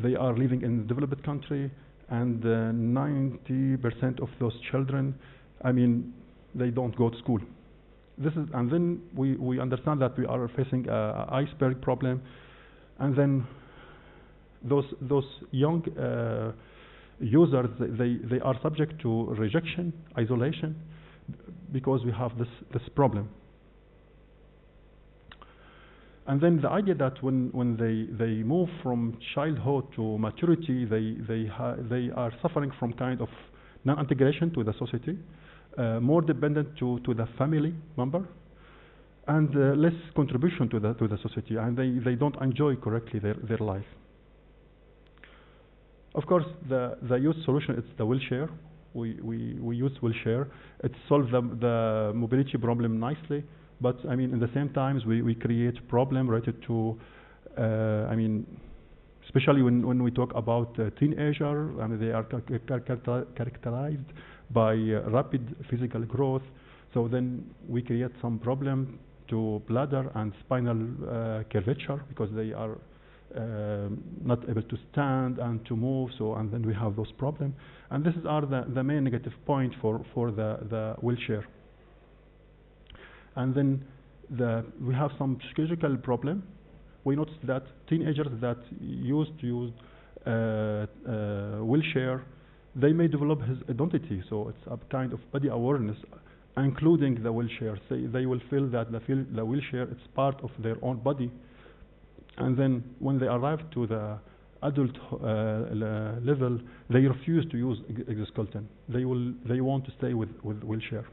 they are living in developed country, and 90% of those children, I mean, they don't go to school. And then we understand that we are facing a iceberg problem, and then those young users, they are subject to rejection, isolation, because we have this problem. And then the idea that when they move from childhood to maturity, they are suffering from kind of non-integration to the society, more dependent to the family member, and less contribution to the society, and they don't enjoy correctly their life. Of course, the youth solution is the wheelchair. We use wheelchair. It solves the mobility problem nicely, but I mean, in the same times, we create problem related to, I mean, especially when we talk about teenagers, and they are characterized by rapid physical growth. So then we create some problem to bladder and spinal curvature, because they are not able to stand and to move. So, and then we have those problems, and this are the main negative point for the wheelchair. And then we have some psychological problem. We noticed that teenagers that used to use wheelchair, they may develop his identity. So it's a kind of body awareness, including the wheelchair. They will feel that the wheelchair is part of their own body. And then when they arrive to the adult level, they refuse to use exoskeleton. They want to stay with wheelchair.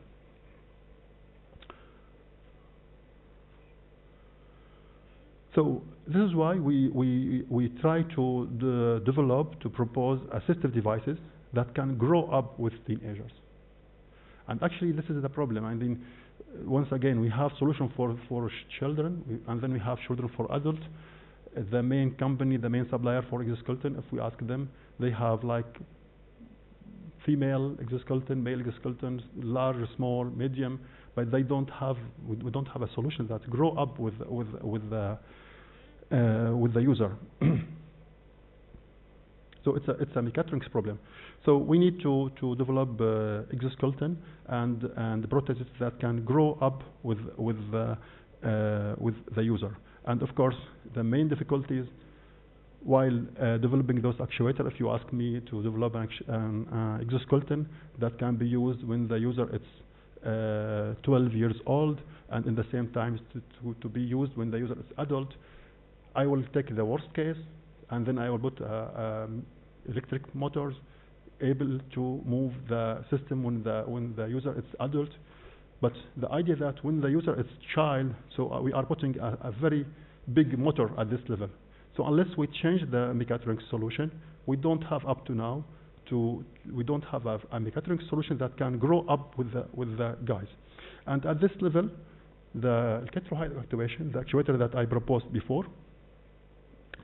So this is why we try to develop, to propose assistive devices that can grow up with teenagers. And actually, this is the problem. I mean, once again, we have solution for children, and then we have children for adults. The main company, the main supplier for exoskeleton, if we ask them, they have like female exoskeleton, male exoskeletons, large, small, medium, but they don't have. We don't have a solution that grow up with the user. So it's a mechatronics problem. So we need to develop exoskeleton and prostheses that can grow up with the user. And of course, the main difficulties while developing those actuators, if you ask me to develop an exoskeleton that can be used when the user is 12 years old, and in the same time to be used when the user is adult, I will take the worst case, and then I will put electric motors able to move the system when the user is adult. But the idea that when the user is child, so we are putting a very big motor at this level. So unless we change the mechatronics solution, we don't have up to now we don't have a mechatronics solution that can grow up with the guys. And at this level, the electro-hydraulic actuation, the actuator that I proposed before,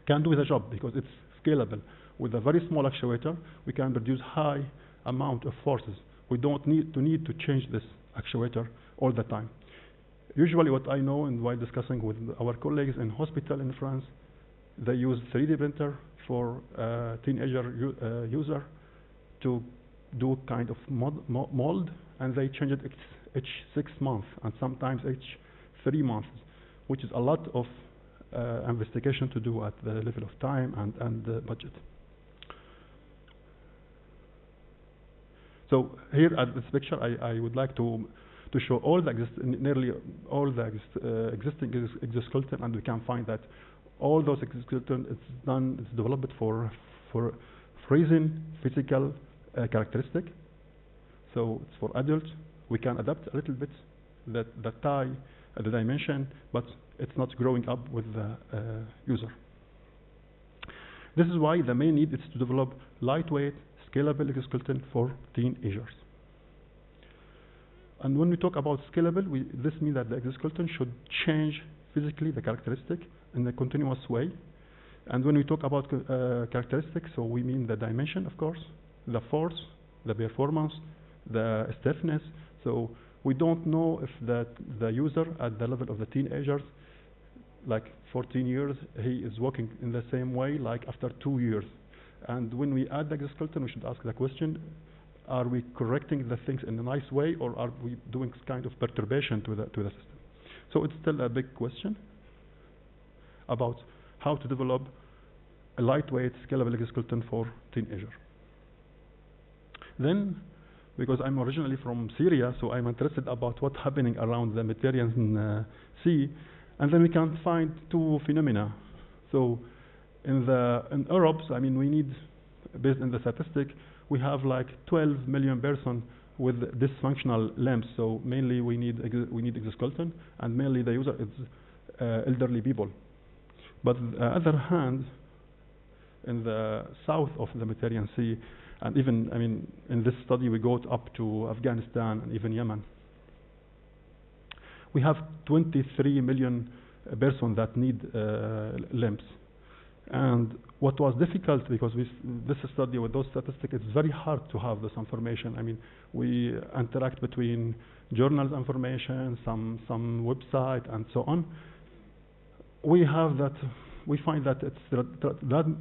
can do the job because it's scalable. With a very small actuator, we can produce high amount of forces. We don't need to change this actuator all the time. Usually what I know, and while discussing with our colleagues in hospital in France, they use 3D printer for teenager user to do kind of mold, and they change it each 6 months and sometimes each 3 months, which is a lot of investigation to do at the level of time and budget. So here at this picture, I would like to show all the nearly all the existing exoskeleton, and we can find that all those exoskeleton it's developed for freezing physical characteristic. So it's for adults. We can adapt a little bit the tie, the dimension, but it's not growing up with the user. This is why the main need is to develop lightweight, scalable exoskeleton for teenagers. And when we talk about scalable, this means that the exoskeleton should change physically the characteristic in a continuous way. And when we talk about characteristics, so we mean the dimension, of course, the force, the performance, the stiffness. So we don't know if the user at the level of the teenagers, like 14 years, he is working in the same way like after 2 years. And when we add the exoskeleton, we should ask the question, are we correcting the things in a nice way, or are we doing kind of perturbation to the system? So it's still a big question about how to develop a lightweight, scalable exoskeleton for teenagers. Then, because I'm originally from Syria, so I'm interested about what's happening around the Mediterranean Sea, and then we can find two phenomena. So in Europe, I mean, we need, based on the statistic, we have like 12 million persons with dysfunctional limbs. So mainly we need exoskeleton, and mainly the user is elderly people. But on the other hand, in the south of the Mediterranean Sea, and even, I mean, in this study we go up to Afghanistan and even Yemen, we have 23 million persons that need limbs. And what was difficult, because this study with those statistics, it's very hard to have this information. I mean, we interact between journals information, some website, and so on. We find that it's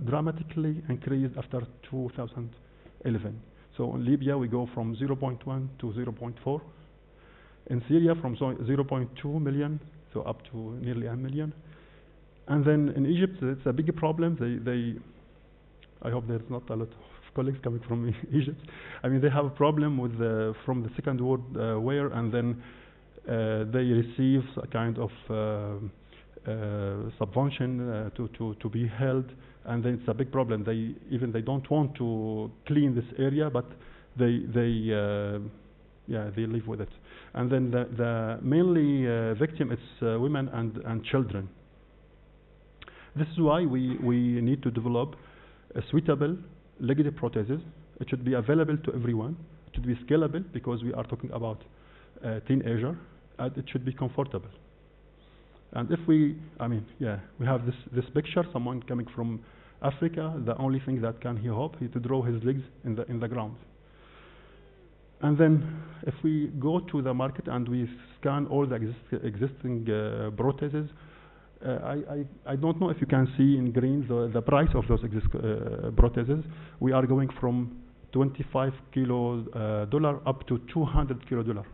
dramatically increased after 2011. So in Libya, we go from 0.1 to 0.4. In Syria, from 0.2 million, so up to nearly 1 million. And then in Egypt, it's a big problem. I hope there's not a lot of colleagues coming from Egypt. I mean, they have a problem with from the Second World War, and then they receive a kind of subvention to be held, and then it's a big problem. They don't want to clean this area, but they live with it. And then the mainly victim is women and children. This is why we need to develop a suitable legged prosthesis. It should be available to everyone. It should be scalable, because we are talking about a teenager, and it should be comfortable. And if we have this picture, someone coming from Africa, the only thing that he hope is to draw his legs in the ground. And then if we go to the market and we scan all the existing prostheses, I don't know if you can see in green the price of those prostheses. We are going from $25 up to $200.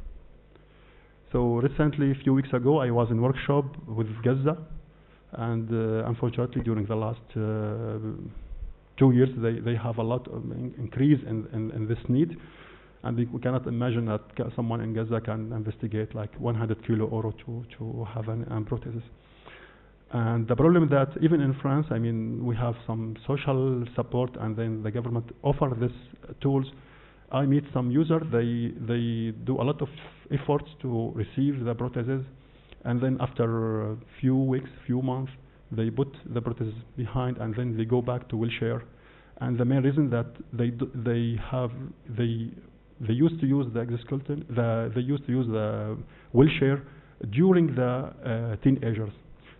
So recently, a few weeks ago, I was in workshop with Gaza, and unfortunately, during the last 2 years, they have a lot of increase in this need, and we cannot imagine that someone in Gaza can investigate like 100 kilo euro to have an prosthesis. And the problem is that even in France, I mean, we have some social support, and then the government offer these tools. I meet some users, they do a lot of efforts to receive the prosthesis, and then after a few weeks, few months, they put the prosthesis behind, and then they go back to wheelchair. And the main reason that they used to use the exoskeleton, they used to use the wheelchair during the teenagers.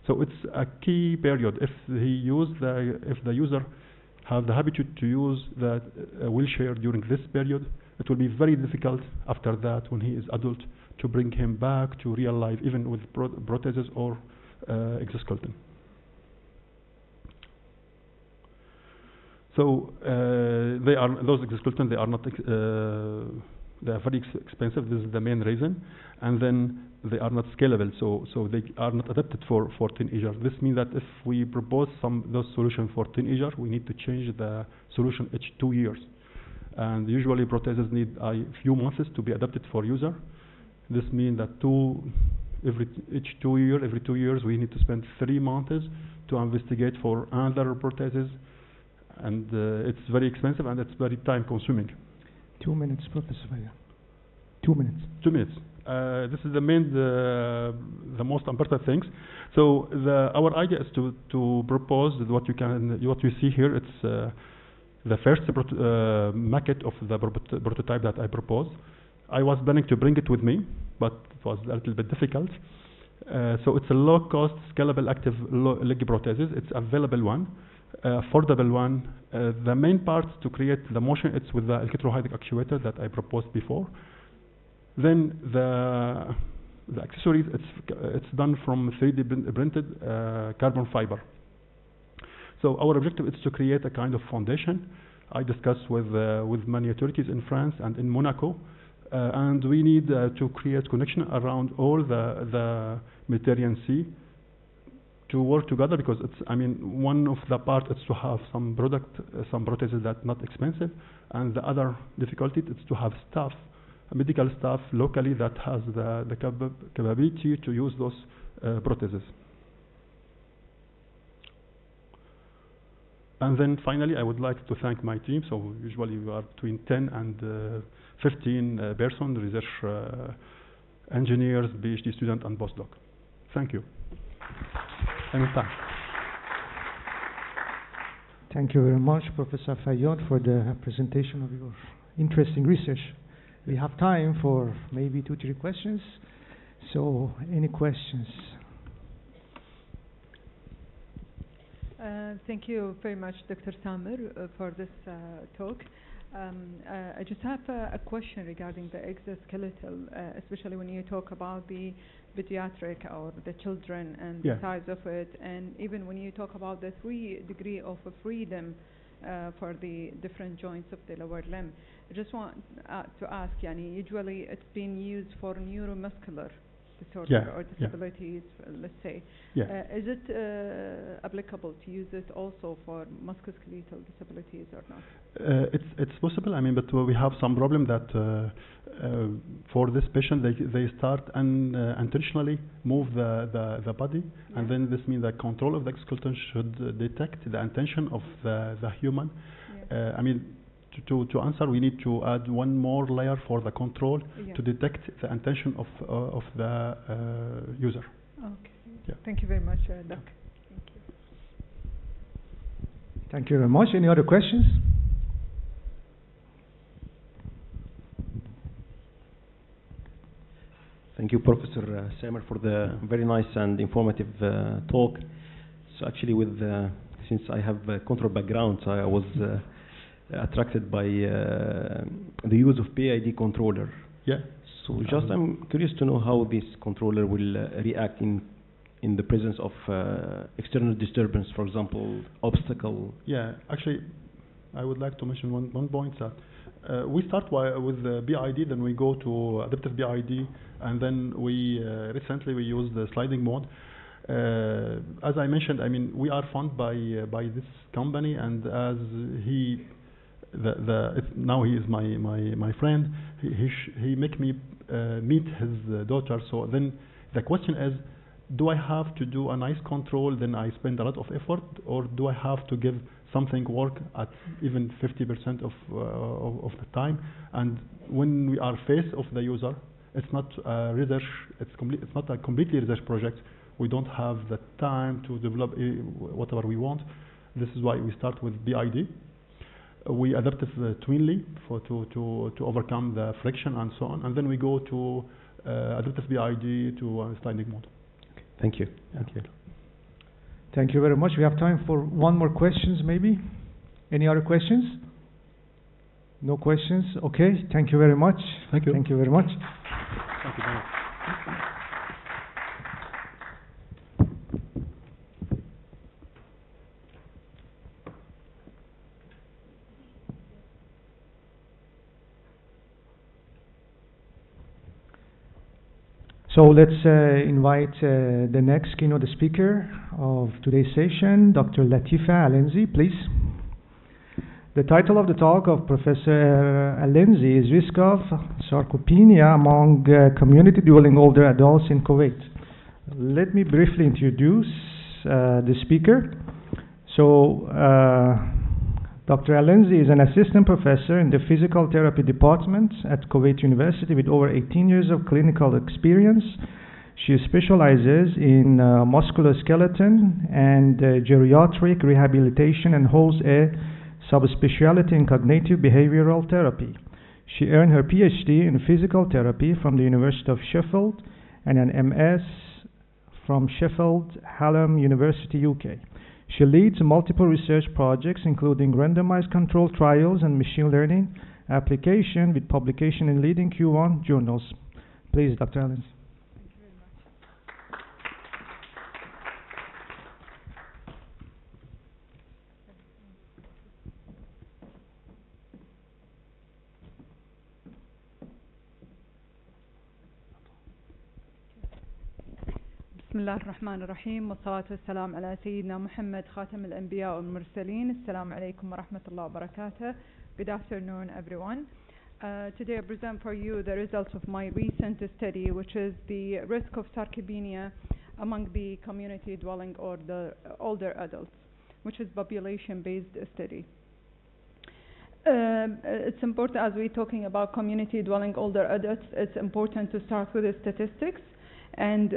So it's a key period. If the user have the habit to use the wheelchair during this period, it will be very difficult after that, when he is adult, to bring him back to real life, even with prosthesis or exoskeleton. So those exoskeletons, they are not they are very expensive. This is the main reason, and then they are not scalable. So they are not adapted for teenagers. This means that if we propose those solutions for teenagers, we need to change the solution each 2 years. And usually prostheses need a few months to be adapted for user. This means that every 2 years we need to spend 3 months to investigate for another prosthesis, and it's very expensive and it's very time consuming. 2 minutes, Professor Faya. 2 minutes. 2 minutes. This is the most important things. So our idea is to propose what you see here. It's the first maquette of the prototype that I proposed. I was planning to bring it with me, but it was a little bit difficult. So it's a low-cost, scalable, active leg prosthesis. It's available one, affordable one. The main part to create the motion, it's with the electrohydraulic actuator that I proposed before. Then the accessories, it's done from 3D printed carbon fiber. So our objective is to create a kind of foundation. I discussed with many authorities in France and in Monaco, and we need to create connection around all the Mediterranean Sea to work together, because one of the parts is to have some prostheses that not expensive, and the other difficulty is to have staff, medical staff locally that has the capability to use those prostheses. And then finally, I would like to thank my team. So usually we are between 10 and 15 persons, research engineers, PhD student, and postdoc. Thank you. Anytime. Thank you very much, Professor Fayyad, for the presentation of your interesting research. We have time for maybe 2-3 questions. So, any questions? Thank you very much, Dr. Samer, for this talk. I just have a question regarding the exoskeletal, especially when you talk about the pediatric or the children and the size of it, and even when you talk about the 3 degrees of freedom for the different joints of the lower limb. I just want to ask, usually it's being used for neuromuscular disorder or disabilities, let's say. Is it applicable to use it also for musculoskeletal disabilities or not? It's possible, but we have some problem that for this patient they start intentionally move the body, and then this means that control of the exoskeleton should detect the intention of the human. To answer, we need to add one more layer for the control to detect the intention of the user. Okay. Thank you very much, Doc. Thank you. Thank you very much. Any other questions? Thank you, Professor Samer, for the very nice and informative talk. So actually, since I have a control background, so I was attracted by the use of PID controller. So I'm curious to know how this controller will react in the presence of external disturbance, for example, obstacle. Actually, I would like to mention one point that we start with the BID, then we go to adaptive BID, and then recently we use the sliding mode. As I mentioned, we are funded by this company, and as now he is my friend. He make me meet his daughter. So then the question is, do I have to do a nice control, then I spend a lot of effort, or do I have to give something work at even 50% of the time? And when we are face of the user, it's not research. It's not a completely research project. We don't have the time to develop whatever we want. This is why we start with BID. We adapted twinly to overcome the friction and so on, and then we go to adaptive BID to sliding mode. Thank you. Thank you very much. We have time for one more questions, maybe. Any other questions? No questions? Okay. Thank you very much. Thank you. Thank you very much. Thank you very much. So let's invite the next keynote speaker of today's session, Dr. Latifa Alenzi, please. The title of the talk of Professor Alenzi is Risk of Sarcopenia Among Community Dwelling Older Adults in Kuwait. Let me briefly introduce the speaker. So, Dr. Alenzi is an assistant professor in the physical therapy department at Kuwait University with over 18 years of clinical experience. She specializes in musculoskeletal and geriatric rehabilitation and holds a subspecialty in cognitive behavioral therapy. She earned her PhD in physical therapy from the University of Sheffield and an MS from Sheffield Hallam University, UK. She leads multiple research projects, including randomized controlled trials and machine learning application with publication in leading Q1 journals. Please, Dr. Alenzi. بسم الله الرحمن الرحيم والصلاة والسلام على سيدنا محمد خاتم الأنبياء والمرسلين. السلام عليكم ورحمة الله وبركاته. Good afternoon, everyone. Today I present for you the results of my recent study, which is the risk of sarcopenia among the community dwelling or the older adults, which is population-based study. It's important, as we're talking about community dwelling older adults, it's important to start with the statistics and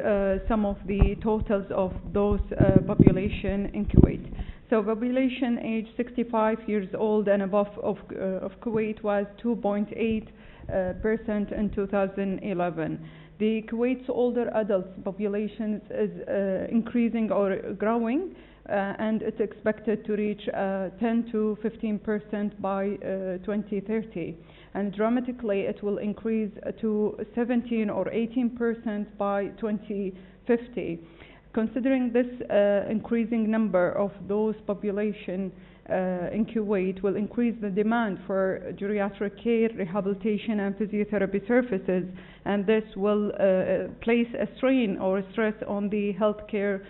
some of the totals of those population in Kuwait. So population age 65 years old and above of Kuwait was 2.8% in 2011. The Kuwait's older adults population is increasing or growing, and it's expected to reach 10 to 15% by 2030. And dramatically it will increase to 17 or 18% by 2050. Considering this increasing number of those population in Kuwait will increase the demand for geriatric care, rehabilitation and physiotherapy services, and this will place a strain or a stress on the healthcare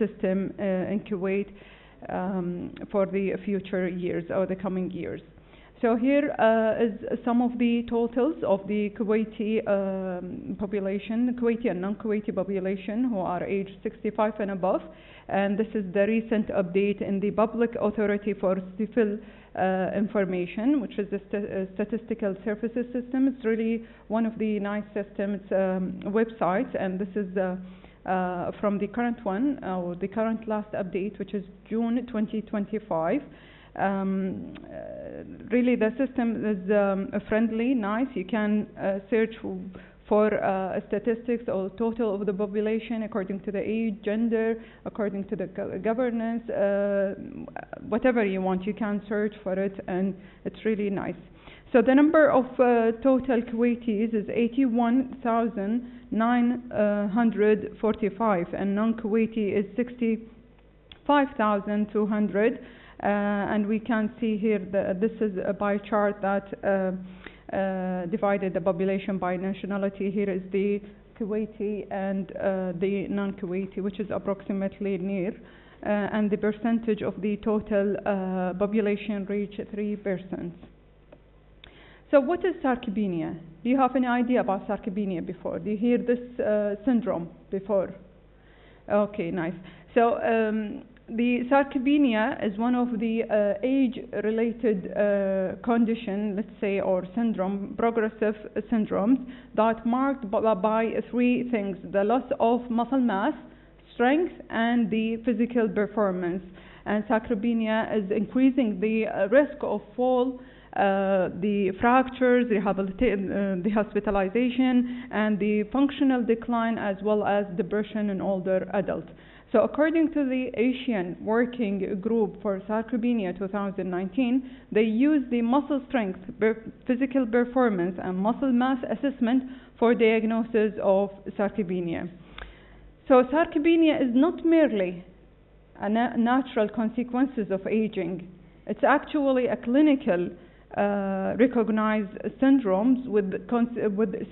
system in Kuwait for the future years or the coming years. So here is some of the totals of the Kuwaiti population, Kuwaiti and non-Kuwaiti population who are aged 65 and above. And this is the recent update in the Public Authority for Civil Information, which is a statistical services system. It's really one of the nice systems, websites, and this is from the current one, or the current last update, which is June 2025. Really the system is friendly, nice. You can search for statistics or total of the population according to the age, gender, according to the governance, whatever you want, you can search for it, and it's really nice. So the number of total Kuwaitis is 81,945, and non-Kuwaiti is 65,200. And we can see here this is a pie chart that divided the population by nationality. Here is the Kuwaiti and the non-Kuwaiti, which is approximately near, and the percentage of the total population reached 3%. So what is sarcopenia? Do you have any idea about sarcopenia before? Do you hear this syndrome before? Okay, nice. So the sarcopenia is one of the age-related condition, let's say, or syndrome, progressive syndromes that marked by three things: the loss of muscle mass, strength, and the physical performance. And sarcopenia is increasing the risk of fall, the fractures, the hospitalization, and the functional decline, as well as depression in older adults. So according to the Asian Working Group for Sarcopenia 2019, they used the muscle strength, physical performance, and muscle mass assessment for diagnosis of sarcopenia. So sarcopenia is not merely a natural consequences of aging. It's actually a clinical recognized syndromes with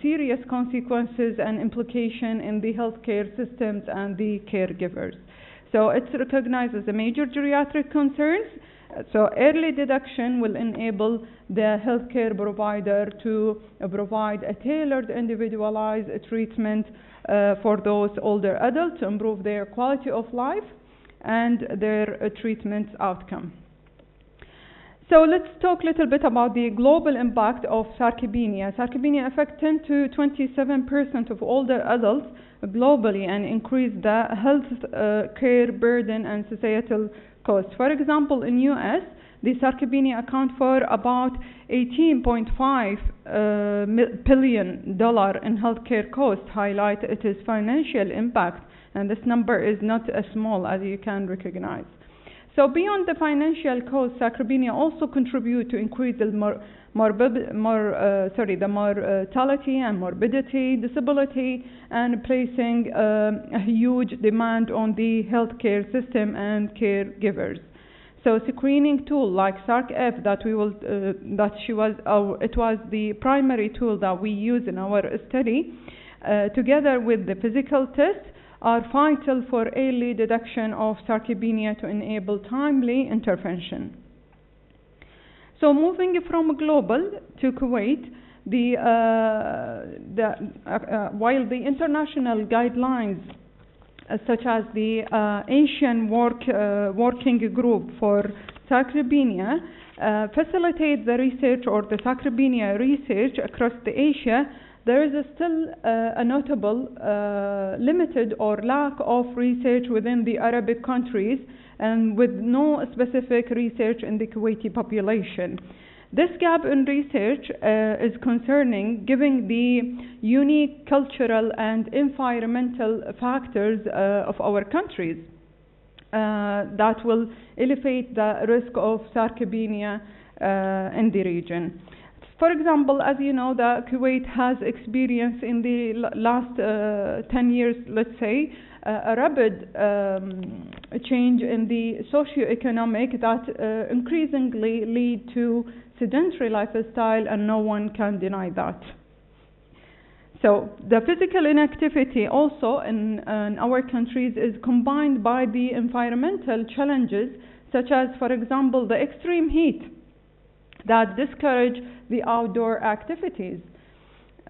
serious consequences and implication in the healthcare systems and the caregivers. So it's recognized as a major geriatric concerns. So early detection will enable the healthcare provider to provide a tailored, individualized treatment for those older adults to improve their quality of life and their treatment outcome. So let's talk a little bit about the global impact of sarcopenia. Sarcopenia affects 10 to 27% of older adults globally and increase the health care burden and societal costs. For example, in US, the sarcopenia account for about $18.5 billion in healthcare costs, highlight its financial impact, and this number is not as small as you can recognize. So beyond the financial cost, sarcopenia also contribute to increase the mortality and morbidity, disability, and placing a huge demand on the healthcare system and caregivers. So screening tool like SARC-F it was the primary tool that we use in our study, together with the physical test, are vital for early detection of sarcopenia to enable timely intervention. So moving from global to Kuwait, while the international guidelines such as the Asian Working Group for Sarcopenia facilitate the research or the sarcopenia research across the Asia, there is still a notable limited or lack of research within the Arabic countries and with no specific research in the Kuwaiti population. This gap in research is concerning given the unique cultural and environmental factors of our countries that will elevate the risk of sarcopenia in the region. For example, as you know, the Kuwait has experienced in the last 10 years, let's say, a rapid change in the socio-economic that increasingly lead to sedentary lifestyle, and no one can deny that. So the physical inactivity also in our countries is combined by the environmental challenges, such as, for example, the extreme heat that discourage the outdoor activities.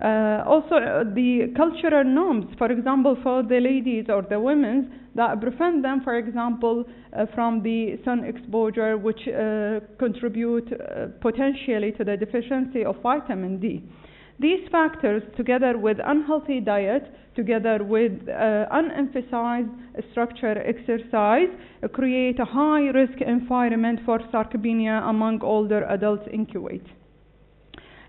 Also the cultural norms, for example, for the ladies or the women, that prevent them, for example, from the sun exposure, which contribute potentially to the deficiency of vitamin D. These factors, together with unhealthy diet, together with unemphasized structured exercise, create a high-risk environment for sarcopenia among older adults in Kuwait.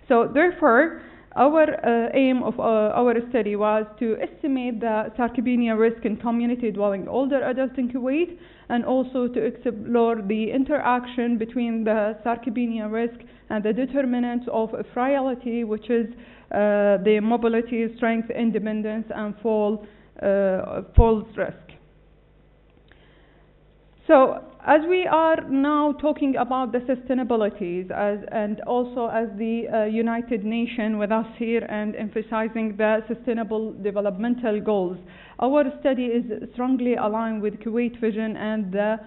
So therefore, our aim of our study was to estimate the sarcopenia risk in community-dwelling older adults in Kuwait, and also to explore the interaction between the sarcopenia risk and the determinants of frailty, which is the mobility, strength, independence, and falls risk. So, as we are now talking about the sustainabilities and also as the United Nations with us here and emphasizing the sustainable developmental goals, our study is strongly aligned with Kuwait Vision and the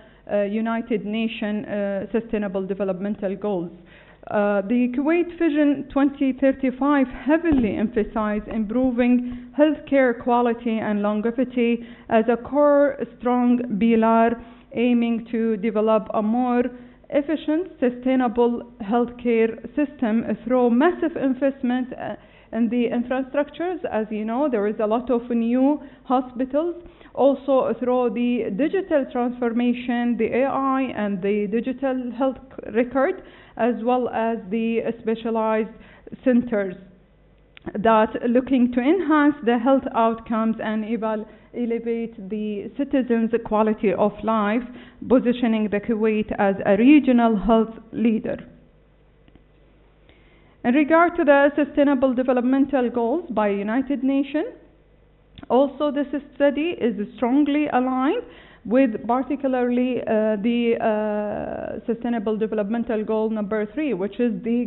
United Nations Sustainable Developmental Goals. The Kuwait Vision 2035 heavily emphasizes improving healthcare quality and longevity as a core strong pillar, aiming to develop a more efficient, sustainable healthcare system through massive investment in the infrastructures. As you know, there is a lot of new hospitals. Also through the digital transformation, the AI and the digital health record, as well as the specialized centers that looking to enhance the health outcomes and elevate the citizens' quality of life, positioning the Kuwait as a regional health leader. In regard to the Sustainable Developmental Goals by United Nations, also this study is strongly aligned with particularly the Sustainable Developmental Goal number 3, which is the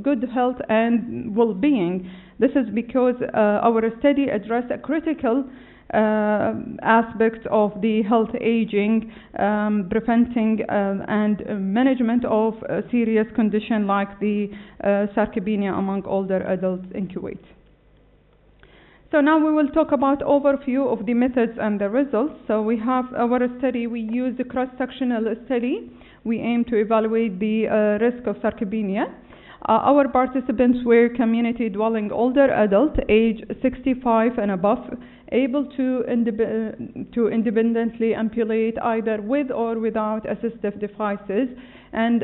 good health and well-being. This is because our study addressed a critical aspects of the health aging, preventing and management of serious conditions like the sarcopenia among older adults in Kuwait. So now we will talk about overview of the methods and the results. So we have our study, we use a cross-sectional study. We aim to evaluate the risk of sarcopenia. Our participants were community-dwelling older adults, age 65 and above, able to independently ambulate either with or without assistive devices. And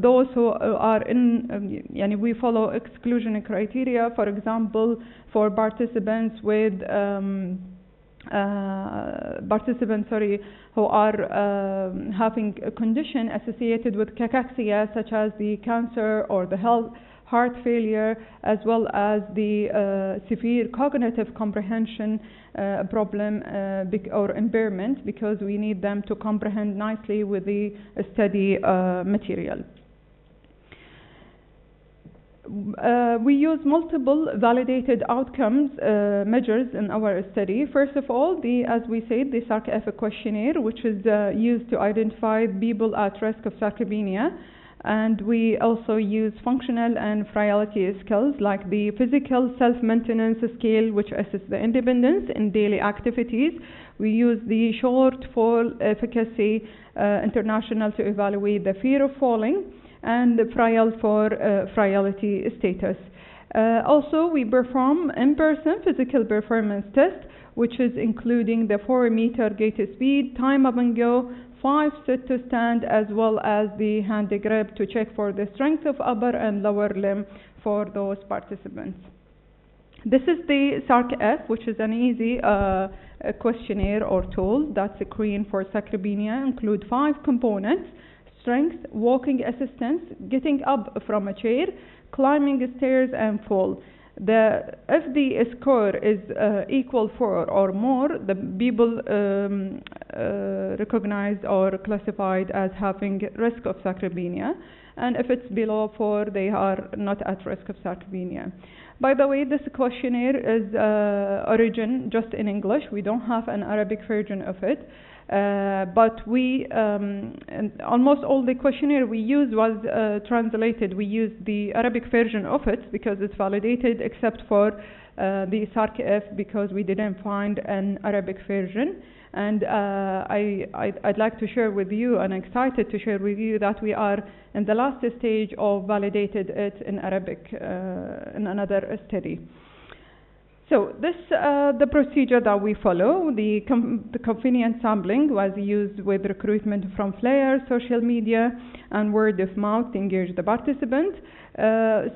those who are in, we follow exclusion criteria, for example, for participants with who are having a condition associated with cachexia, such as the cancer or the heart failure, as well as the severe cognitive comprehension problem or impairment, because we need them to comprehend nicely with the study material. We use multiple validated outcomes measures in our study. First of all, as we said, the SARC-F questionnaire, which is used to identify people at risk of sarcopenia. And we also use functional and frailty skills like the physical self-maintenance scale, which assesses the independence in daily activities. We use the short fall efficacy international to evaluate the fear of falling, and the frail for frailty status. Also, we perform in-person physical performance test, which is including the 4-meter gait speed, time up and go, 5 sit to stand, as well as the hand grip to check for the strength of upper and lower limb for those participants. This is the SARC-F, which is an easy questionnaire or tool that's screened for sarcopenia. Include 5 components: strength, walking assistance, getting up from a chair, climbing stairs, and fall. If the score is equal 4 or more, the people recognized or classified as having risk of sarcopenia, and if it's below 4, they are not at risk of sarcopenia. By the way, this questionnaire is origin just in English. We don't have an Arabic version of it. But we, almost all the questionnaire we used was translated. We used the Arabic version of it because it's validated, except for the SARC-F, because we didn't find an Arabic version. And I'd like to share with you, and I'm excited to share with you that we are in the last stage of validated it in Arabic in another study. So this, the procedure that we follow, the convenient sampling was used with recruitment from flyers, social media, and word of mouth to engage the participant.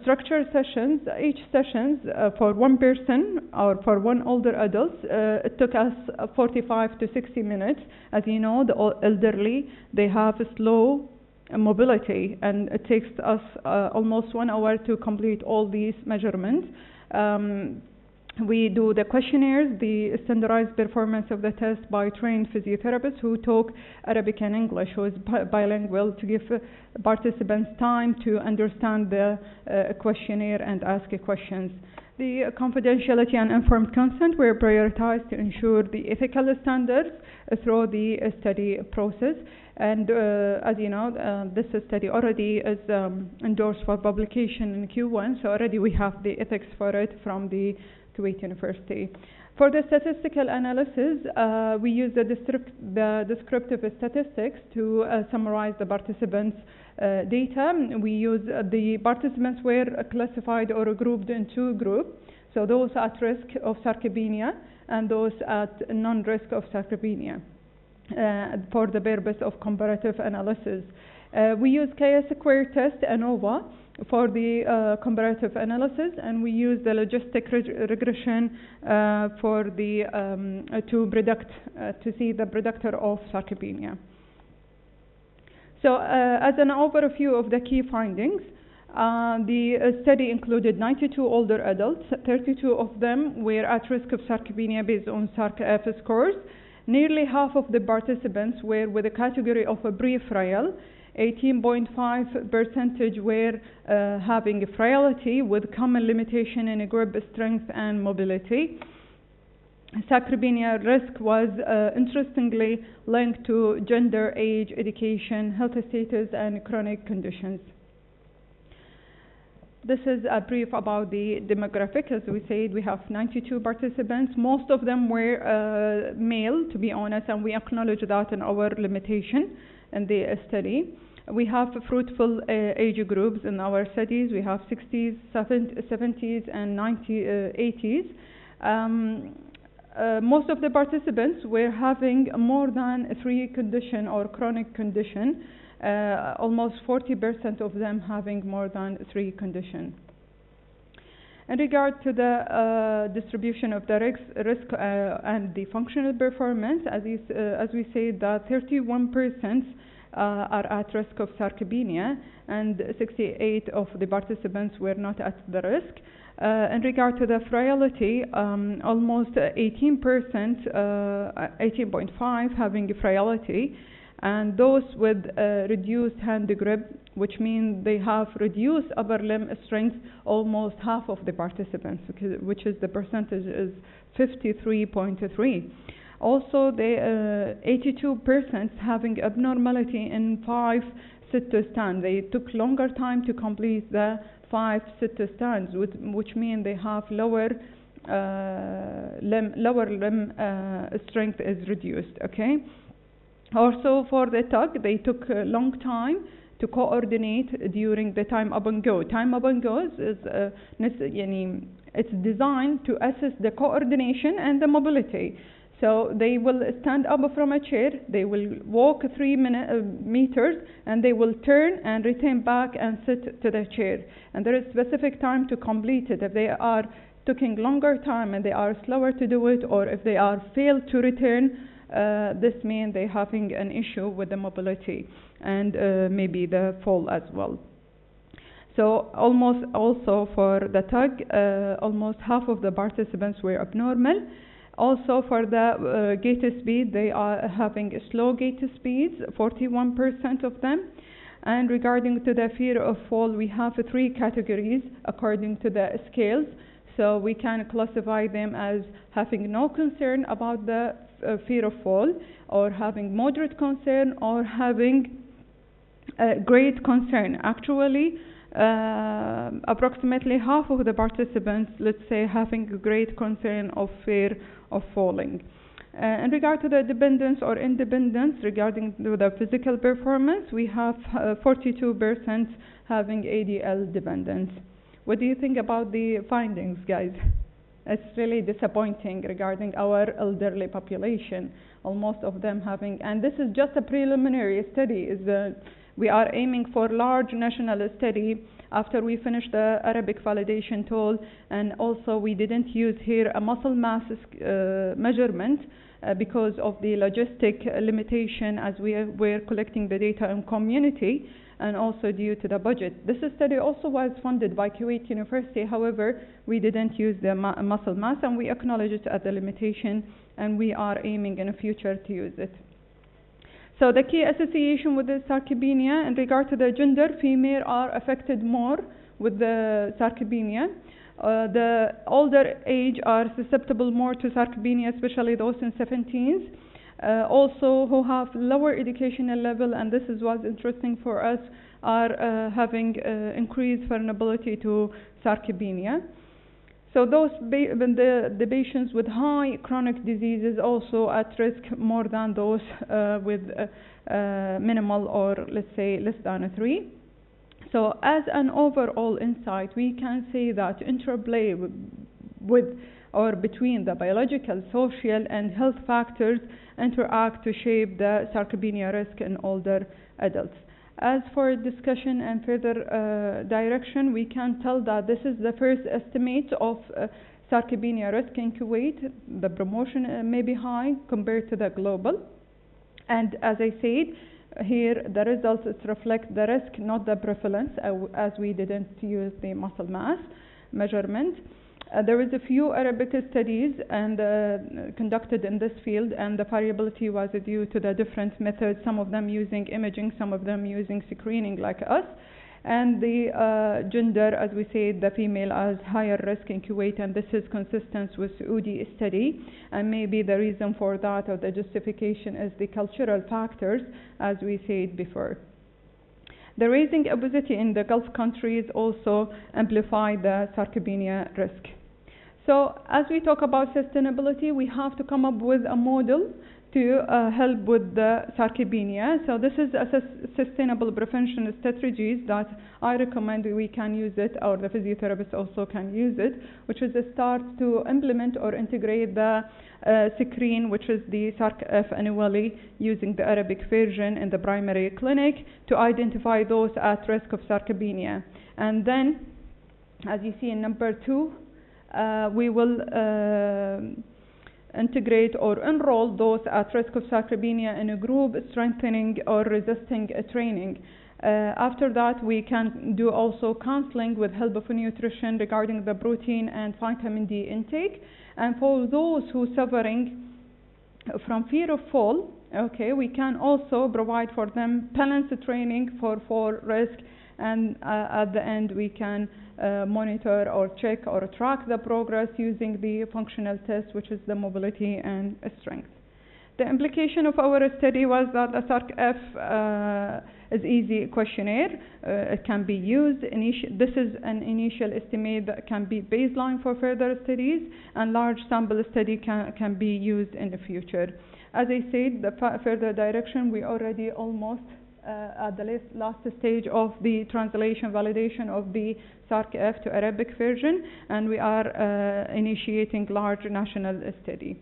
Structured sessions, each sessions for one person or for one older adult, it took us 45 to 60 minutes. As you know, the elderly, they have a slow mobility, and it takes us almost 1 hour to complete all these measurements. We do the questionnaires, the standardized performance of the test by trained physiotherapists who talk Arabic and English, who is bilingual, to give participants time to understand the questionnaire and ask questions. The confidentiality and informed consent were prioritized to ensure the ethical standards through the study process. And as you know, this study already is endorsed for publication in Q1, so already we have the ethics for it from the Kuwait University. For the statistical analysis, we use the descriptive statistics to summarize the participants' data. We use the participants were classified or grouped in 2 groups. So those at risk of sarcopenia and those at non-risk of sarcopenia. for the purpose of comparative analysis. We use chi-square test ANOVA for the comparative analysis, and we use the logistic regression for the to see the predictor of sarcopenia. So as an overview of the key findings, the study included 92 older adults. 32 of them were at risk of sarcopenia based on SARC-F scores. Nearly half of the participants were with a category of a pre-frail. 18.5% were having frailty with common limitation in grip strength and mobility. Sarcopenia risk was interestingly linked to gender, age, education, health status, and chronic conditions. This is a brief about the demographic. As we said, we have 92 participants. Most of them were male, to be honest, and we acknowledge that in our limitation in the study. We have fruitful age groups in our studies. We have 60s, 70s, and 80s. Most of the participants were having more than 3 condition or chronic condition. Almost 40% of them having more than 3 conditions. In regard to the distribution of the risk and the functional performance, as we said, that 31% are at risk of sarcopenia, and 68 of the participants were not at the risk. In regard to the frailty, almost 18%, 18.5 having frailty, and those with reduced hand grip, which means they have reduced upper limb strength, almost half of the participants, which is the percentage is 53.3. Also, the 82% having abnormality in 5 sit-to-stand. They took longer time to complete the 5 sit-to-stands, which means they have lower limb strength is reduced. Okay. Also, for the tug, they took a long time to coordinate during the time up and go. Time up and go is it's designed to assess the coordination and the mobility. So they will stand up from a chair, they will walk 3 meters, and they will turn and return back and sit to the chair. And there is specific time to complete it. If they are taking longer time and they are slower to do it, or if they are failed to return, this means they're having an issue with the mobility and maybe the fall as well. So almost also for the tug, almost half of the participants were abnormal. Also for the gait speed, they are having slow gait speeds, 41% of them. And regarding to the fear of fall, we have 3 categories according to the scales. So we can classify them as having no concern about the fear of fall, or having moderate concern, or having great concern. Actually, approximately half of the participants, let's say, having great concern of fear of falling. In regard to the dependence or independence regarding the physical performance, we have 42% having ADL dependence. What do you think about the findings, guys? It's really disappointing regarding our elderly population. Almost of them having, and this is just a preliminary study. We are aiming for large national study after we finish the Arabic validation tool, and also we didn't use here a muscle mass measurement because of the logistic limitation as we were collecting the data in community, and also due to the budget. This study also was funded by Kuwait University. However, we didn't use the muscle mass, and we acknowledge it as a limitation, and we are aiming in the future to use it. So the key association with the sarcopenia in regard to the gender, female are affected more with the sarcopenia. The older age are susceptible more to sarcopenia, especially those in 17s. Also who have lower educational level, and this is what's interesting for us, are having increased vulnerability to sarcopenia. So those the patients with high chronic diseases also at risk more than those with minimal, or let's say less than 3. So as an overall insight, we can say that interplay with or between the biological, social, and health factors interact to shape the sarcopenia risk in older adults. As for discussion and further direction, we can tell that this is the first estimate of sarcopenia risk in Kuwait. The promotion may be high compared to the global. And as I said, here the results reflect the risk, not the prevalence, as we didn't use the muscle mass measurement. There is a few Arabic studies and conducted in this field, and the variability was due to the different methods, some of them using imaging, some of them using screening like us. And the gender, as we said, the female has higher risk in Kuwait, and this is consistent with Saudi study. And maybe the reason for that, or the justification, is the cultural factors, as we said before. The rising obesity in the Gulf countries also amplify the sarcopenia risk. So as we talk about sustainability, we have to come up with a model to help with the sarcopenia. So this is a sustainable prevention strategies that I recommend we can use it, or the physiotherapists also can use it, which is a start to implement or integrate the screen, which is the SARC-F annually, using the Arabic version in the primary clinic to identify those at risk of sarcopenia. And then, as you see in number 2, we will integrate or enroll those at risk of sarcopenia in a group strengthening or resisting training. After that, we can do also counseling with help of nutrition regarding the protein and vitamin D intake. And for those who are suffering from fear of fall, okay, we can also provide for them balance training for fall risk, and at the end we can monitor or check or track the progress using the functional test, which is the mobility and strength. The implication of our study was that the SARC-F is easy questionnaire. It can be used. This is an initial estimate that can be baseline for further studies, and large sample study can be used in the future. As I said, the further direction, we already almost at the last stage of the translation validation of the SARC-F to Arabic version, and we are initiating large national study.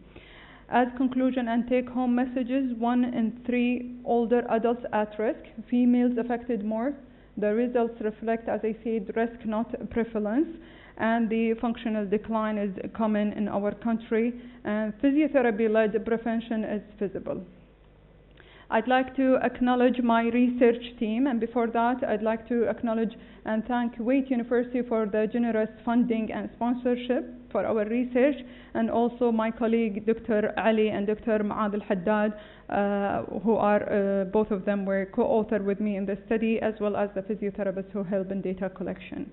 As conclusion and take-home messages, 1 in 3 older adults at risk, females affected more. The results reflect, as I said, risk, not prevalence, and the functional decline is common in our country, and physiotherapy-led prevention is feasible. I'd like to acknowledge my research team, and before that I'd like to acknowledge and thank Kuwait University for the generous funding and sponsorship for our research, and also my colleague Dr. Ali and Dr. Maad Al-Haddad, who are both of them were co-authored with me in the study, as well as the physiotherapists who help in data collection.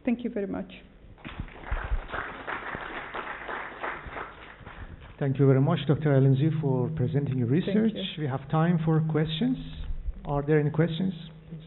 Thank you very much. Thank you very much, Dr. Alenzi, for presenting your research. We have time for questions. Are there any questions? Please.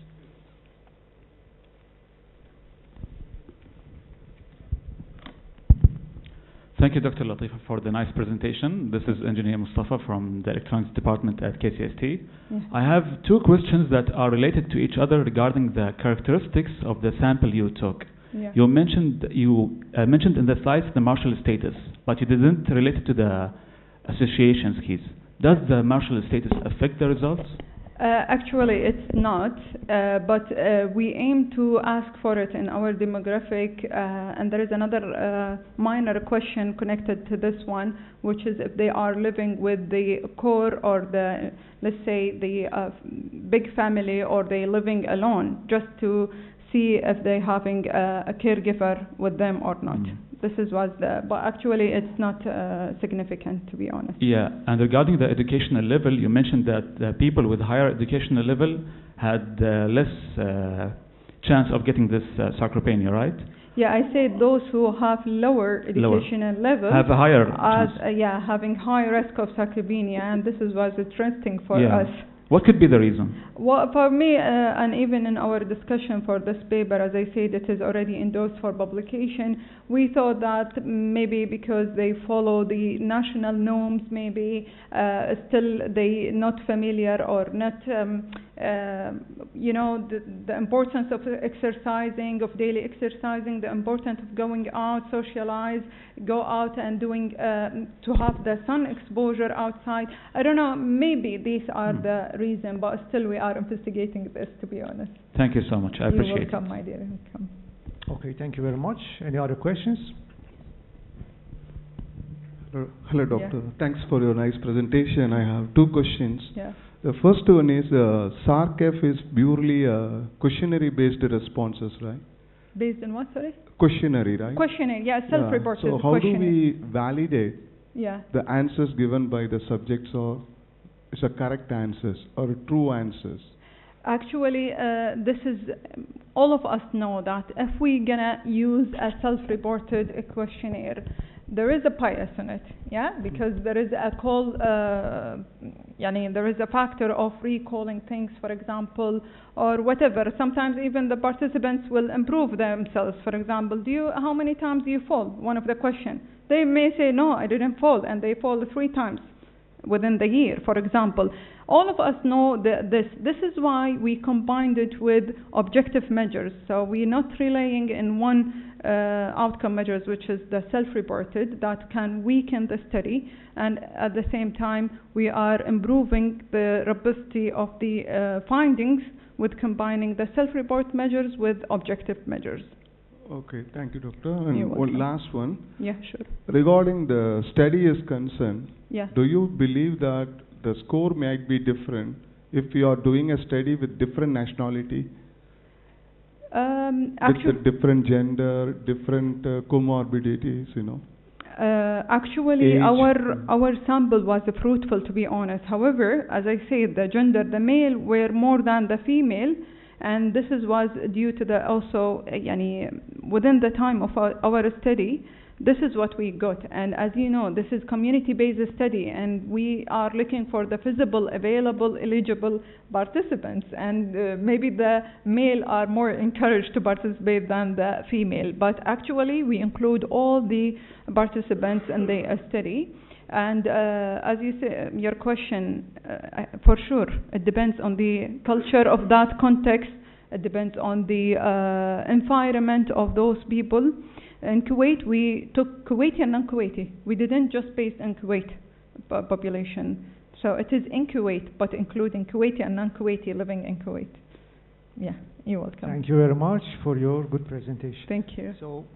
Thank you, Dr. Latifa, for the nice presentation. This is Engineer Mustafa from the Electronics Department at KCST. Yeah. I have 2 questions that are related to each other regarding the characteristics of the sample you took. Yeah. You mentioned in the slides the Marshall status, but you didn't relate it to the associations keys. Does the Marshall status affect the results? Actually, it's not, but we aim to ask for it in our demographic, and there is another minor question connected to this one, which is if they are living with the core or the, let's say, the big family, or they living alone, just to see if they're having a caregiver with them or not. This is but actually it's not significant, to be honest. Yeah, and regarding the educational level, you mentioned that the people with higher educational level had less chance of getting this sarcopenia, right? Yeah, I said those who have lower educational level have a higher chance. Yeah, having high risk of sarcopenia, and this is what's interesting for us. What could be the reason? Well, for me, and even in our discussion for this paper, as I said, it is already endorsed for publication. We thought that maybe because they follow the national norms, maybe still they not familiar or not you know, the importance of exercising, of daily exercising, the importance of going out, socialize, go out and doing, to have the sun exposure outside. I don't know, maybe these are the reason, but still we are investigating this, to be honest. Thank you so much. I appreciate You're welcome, it. my dear. Welcome. Okay, thank you very much. Any other questions? Hello, doctor. Yeah. Thanks for your nice presentation. I have two questions. Yeah. The first one is SARC-F is purely questionnaire-based responses, right? Based on what, sorry? Questionnaire, right? Questionnaire, yeah, self-reported So how do we validate yeah. the answers given by the subjects or is a correct answers or true answers? Actually, this is, all of us know that if we're gonna use a self-reported questionnaire, there is a bias in it, yeah, because there is a call, there is a factor of recalling things, for example, or whatever. Sometimes even the participants will improve themselves. For example, how many times do you fall? One of the questions. They may say, no, I didn't fall, and they fall 3 times within the year, for example. All of us know this. This is why we combined it with objective measures. So we're not relying in one outcome measures, which is the self-reported, that can weaken the study, and at the same time we are improving the robustity of the findings with combining the self-report measures with objective measures. Okay, thank you, doctor. And You're one welcome. last one. Yeah, sure. Regarding the study is concerned, Yeah. do you believe that the score might be different if we are doing a study with different nationality? Actually, with the different gender, different comorbidities, you know? Actually, Age. our sample was fruitful, to be honest. However, as I said, the gender, the male were more than the female, and this was due to the also, within the time of our study, this is what we got. And as you know, this is community-based study, and we are looking for the feasible, available, eligible participants. And maybe the male are more encouraged to participate than the female. But actually, we include all the participants in the study. And as you say, your question, for sure, it depends on the culture of that context. It depends on the environment of those people. In Kuwait, we took Kuwaiti and non-Kuwaiti. We didn't just base in Kuwait population. So it is in Kuwait, but including Kuwaiti and non-Kuwaiti living in Kuwait. Yeah, you're welcome. Thank you very much for your good presentation. Thank you. So,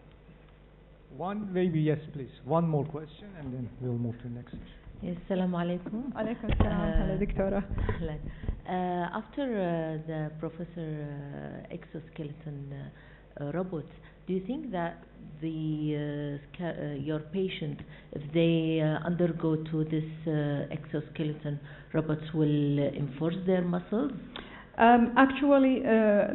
yes, please. One more question, and then we'll move to the next. Yes, Assalamu alaikum. Alaikum assalam. Hello, Dictora. After the Professor exoskeleton robot, do you think that your patient, if they undergo to this exoskeleton robots, will enforce their muscles? Actually,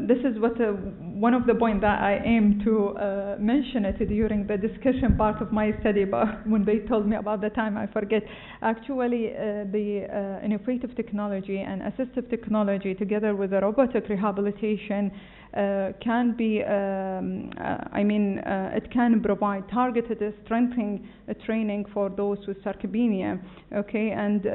this is what one of the points that I aim to mention it during the discussion part of my study, but when they told me about the time, I forget. Actually, the innovative technology and assistive technology together with the robotic rehabilitation can be, it can provide targeted strengthening training for those with sarcopenia, okay, and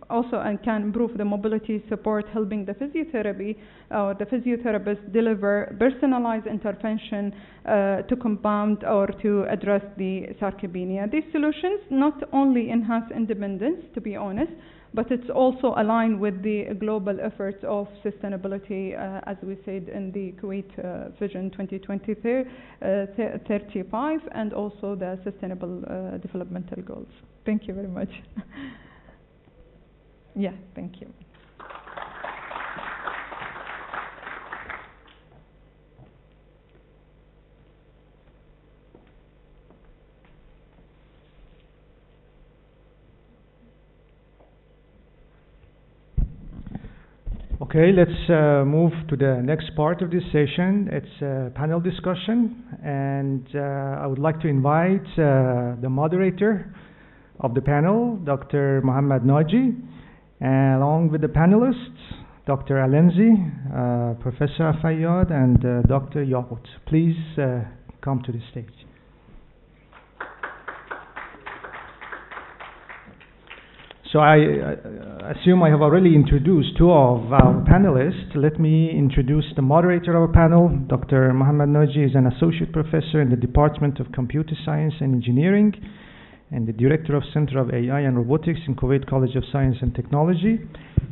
also can improve the mobility support, helping the physiotherapy or the physiotherapist deliver personalized intervention to compound or to address the sarcopenia. These solutions not only enhance independence, to be honest, but it's also aligned with the global efforts of sustainability, as we said in the Kuwait Vision 2035, and also the Sustainable Developmental Goals. Thank you very much. Yeah, thank you. Okay, let's move to the next part of this session. It's a panel discussion, and I would like to invite the moderator of the panel, Dr. Mohammed Naji, along with the panelists, Dr. Alenzi, Professor Fayyad, and Dr. Yaqut. Please come to the stage. So I assume I have already introduced two of our panelists. Let me introduce the moderator of our panel. Dr. Mohammed Naji is an associate professor in the Department of Computer Science and Engineering and the director of Center of AI and Robotics in Kuwait College of Science and Technology.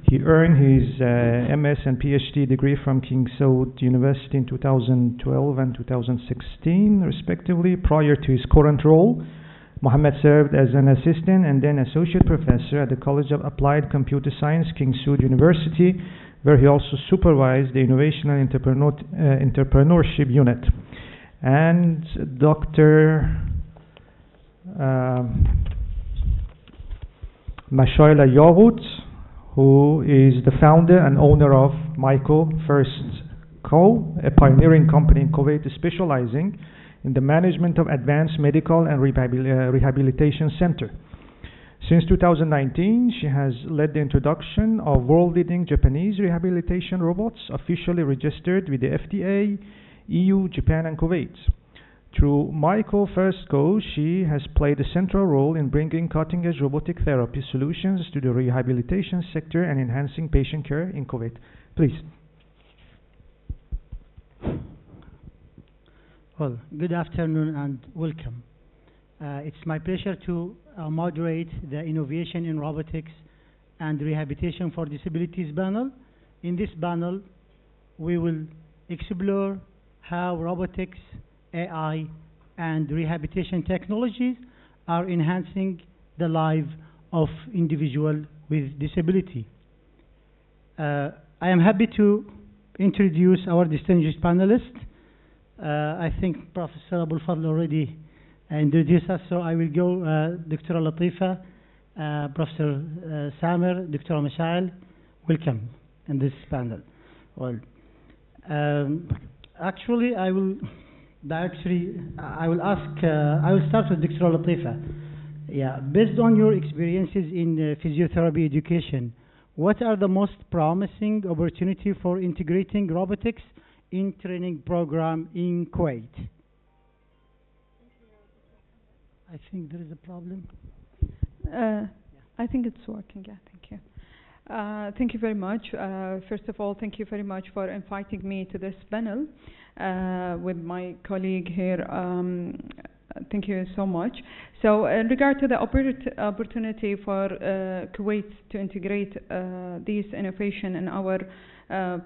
He earned his MS and PhD degree from King Saud University in 2012 and 2016, respectively. Prior to his current role, Mohammed served as an assistant and then associate professor at the College of Applied Computer Science, King Saud University, where he also supervised the Innovation and Entrepreneurship Unit. And Dr. Mashaila Yahut, who is the founder and owner of Myco First Co., a pioneering company in Kuwait specializing in the management of advanced medical and rehabilitation center. Since 2019, she has led the introduction of world-leading Japanese rehabilitation robots officially registered with the FDA, EU, Japan, and Kuwait. Through Myco First Co., she has played a central role in bringing cutting-edge robotic therapy solutions to the rehabilitation sector and enhancing patient care in Kuwait. Please. Well, good afternoon and welcome. It's my pleasure to moderate the Innovation in Robotics and Rehabilitation for Disabilities panel. In this panel, we will explore how robotics, AI, and rehabilitation technologies are enhancing the life of individuals with disability. I am happy to introduce our distinguished panelists. I think Professor Abu Fadl already introduced us, so I will go Dr. Latifa, Professor Samer, Dr. Mashail. Welcome in this panel. Well, actually, I will start with Dr. Latifa. Yeah, based on your experiences in physiotherapy education, what are the most promising opportunity for integrating robotics in training program in Kuwait? I think there is a problem. I think it's working, yeah, thank you. Thank you very much. First of all, thank you very much for inviting me to this panel with my colleague here. Thank you so much. So in regard to the opportunity for Kuwait to integrate these innovation in our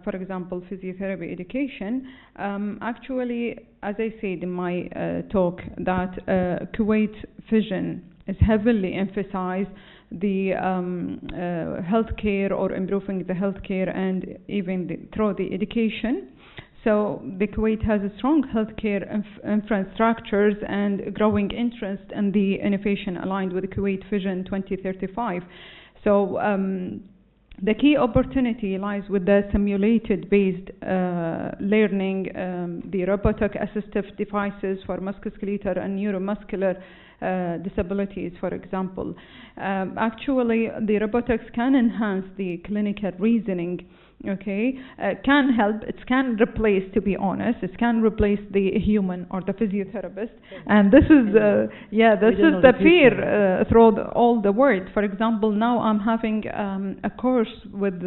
for example, physiotherapy education. Actually, as I said in my talk, that Kuwait vision is heavily emphasized the healthcare or improving the healthcare and even through the education. So the Kuwait has a strong healthcare infrastructures and growing interest in the innovation aligned with the Kuwait Vision 2035. So the key opportunity lies with the simulated-based learning, the robotic assistive devices for musculoskeletal and neuromuscular disabilities, for example. Actually, the robotics can enhance the clinical reasoning, okay? Can help, it can replace, to be honest, it can replace the human or the physiotherapist. And this is, this is the fear throughout all the world. For example, now I'm having a course with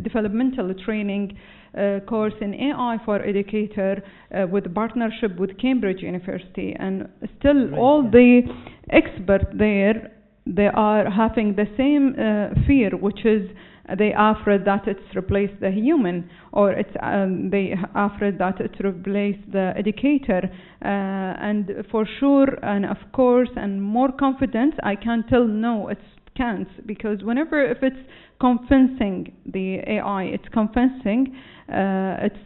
developmental training course in AI for educator with partnership with Cambridge University, and still all the experts there, they are having the same fear, which is they are afraid that it's replaced the human, or it's they are afraid that it replaced the educator, and for sure, and of course, and more confidence, I can tell no, it can't, because whenever if it's convincing the AI, it's convincing, it's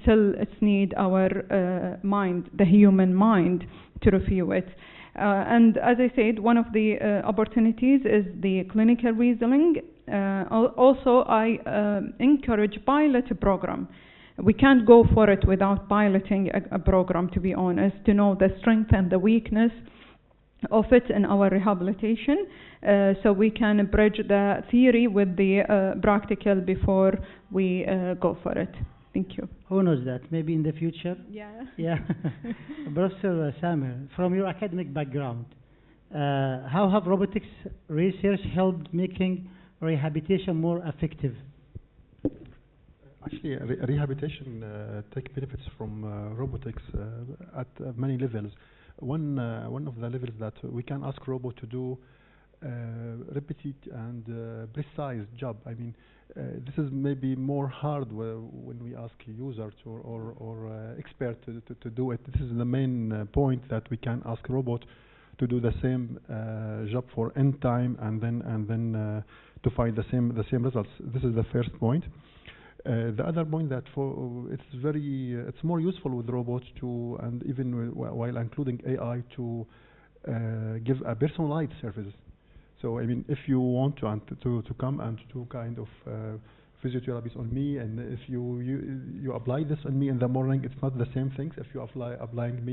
still it's need our mind, the human mind, to review it. And as I said, one of the opportunities is the clinical reasoning. Also, I encourage pilot program. We can't go for it without piloting a program, to be honest, to know the strength and the weakness of it in our rehabilitation, so we can bridge the theory with the practical before we go for it. Thank you. Who knows that? Maybe in the future? Yeah. Yeah. Professor Samer, from your academic background, How have robotics research helped making rehabilitation more effective? Actually, rehabilitation take benefits from robotics at many levels. One of the levels that we can ask robot to do repeated and precise job. I mean, this is maybe more hard when we ask a user to or expert to do it. This is the main point, that we can ask robot to do the same job for n time and then to find the same results. This is the first point. The other point that it's more useful with robots to, and even while including AI, to give a personalized service. So I mean, if you want to come and do kind of physiotherapy on me, and if you apply this on me in the morning, it's not the same things if you applying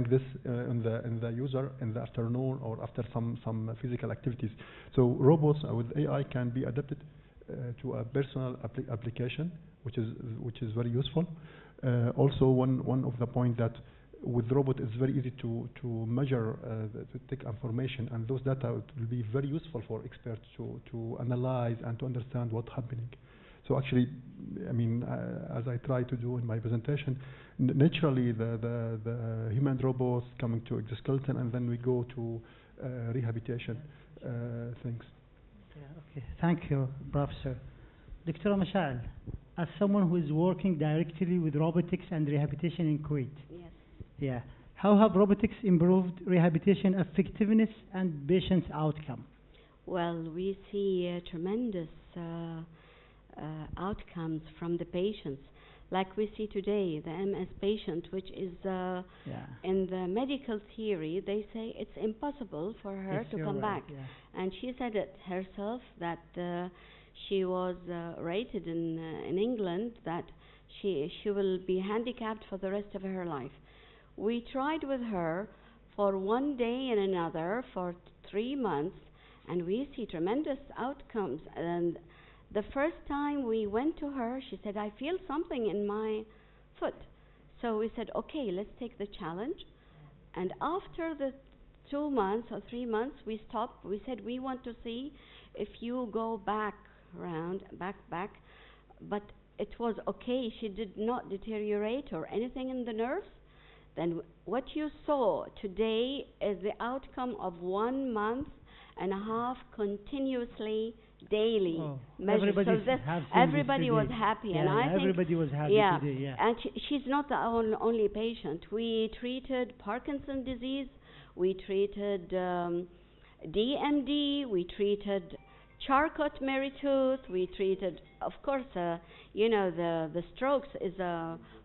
this in the user in the afternoon or after some physical activities. So robots with AI can be adapted to a personal application, which is very useful. Also, one of the point that with robot it's very easy to measure, to take information, and those data will be very useful for experts to analyze and to understand what's happening. So actually, I mean, as I try to do in my presentation, naturally the human robots coming to exoskeleton, and then we go to rehabilitation things. Okay, thank you, Professor. Dr. Mashal, as someone who is working directly with robotics and rehabilitation in Kuwait, yes. Yeah, how have robotics improved rehabilitation effectiveness and patient's outcome? Well, we see tremendous outcomes from the patients. Like we see today, the MS patient, which is in the medical theory, they say it's impossible for her to come back. Yeah. And she said it herself that she was rated in England that she will be handicapped for the rest of her life. We tried with her for one day and another for 3 months, and we see tremendous outcomes. And the first time we went to her, she said, I feel something in my foot. So we said, okay, let's take the challenge. And after the 2 months or 3 months, we stopped. We said, we want to see if you go back. But it was okay. She did not deteriorate or anything in the nerves. Then what you saw today is the outcome of 1 month and a half continuously daily measures. So everybody was happy, and I think everybody was happy today. Yeah. And she's not the only patient. We treated Parkinson's disease, we treated DMD, we treated Charcot-Marie-Tooth, we treated, of course, the strokes is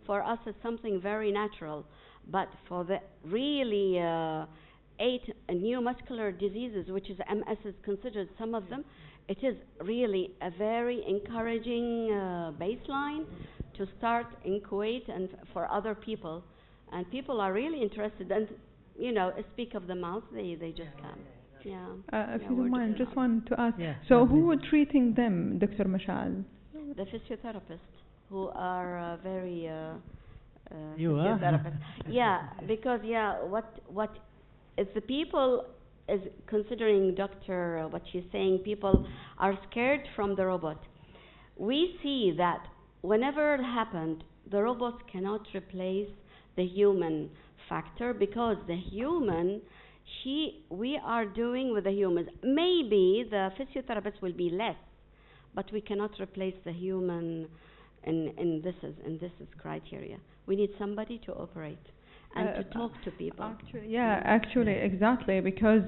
for us is something very natural, but for the really 8 neuromuscular diseases, which is MS is considered some of them, it is really a very encouraging baseline to start in Kuwait and for other people. And people are really interested, and speak of the mouth, they just come. If you don't mind, just want to ask, so who are treating them, Dr. Mashal? The physiotherapists, who are very physiotherapists. Yeah, because what is the people is considering doctor what she's saying, people are scared from the robot. We see that whenever it happened, the robots cannot replace the human factor, because the human we are doing with the humans. Maybe the physiotherapists will be less, but we cannot replace the human in this criteria. We need somebody to operate and to talk to people. Actually, exactly, because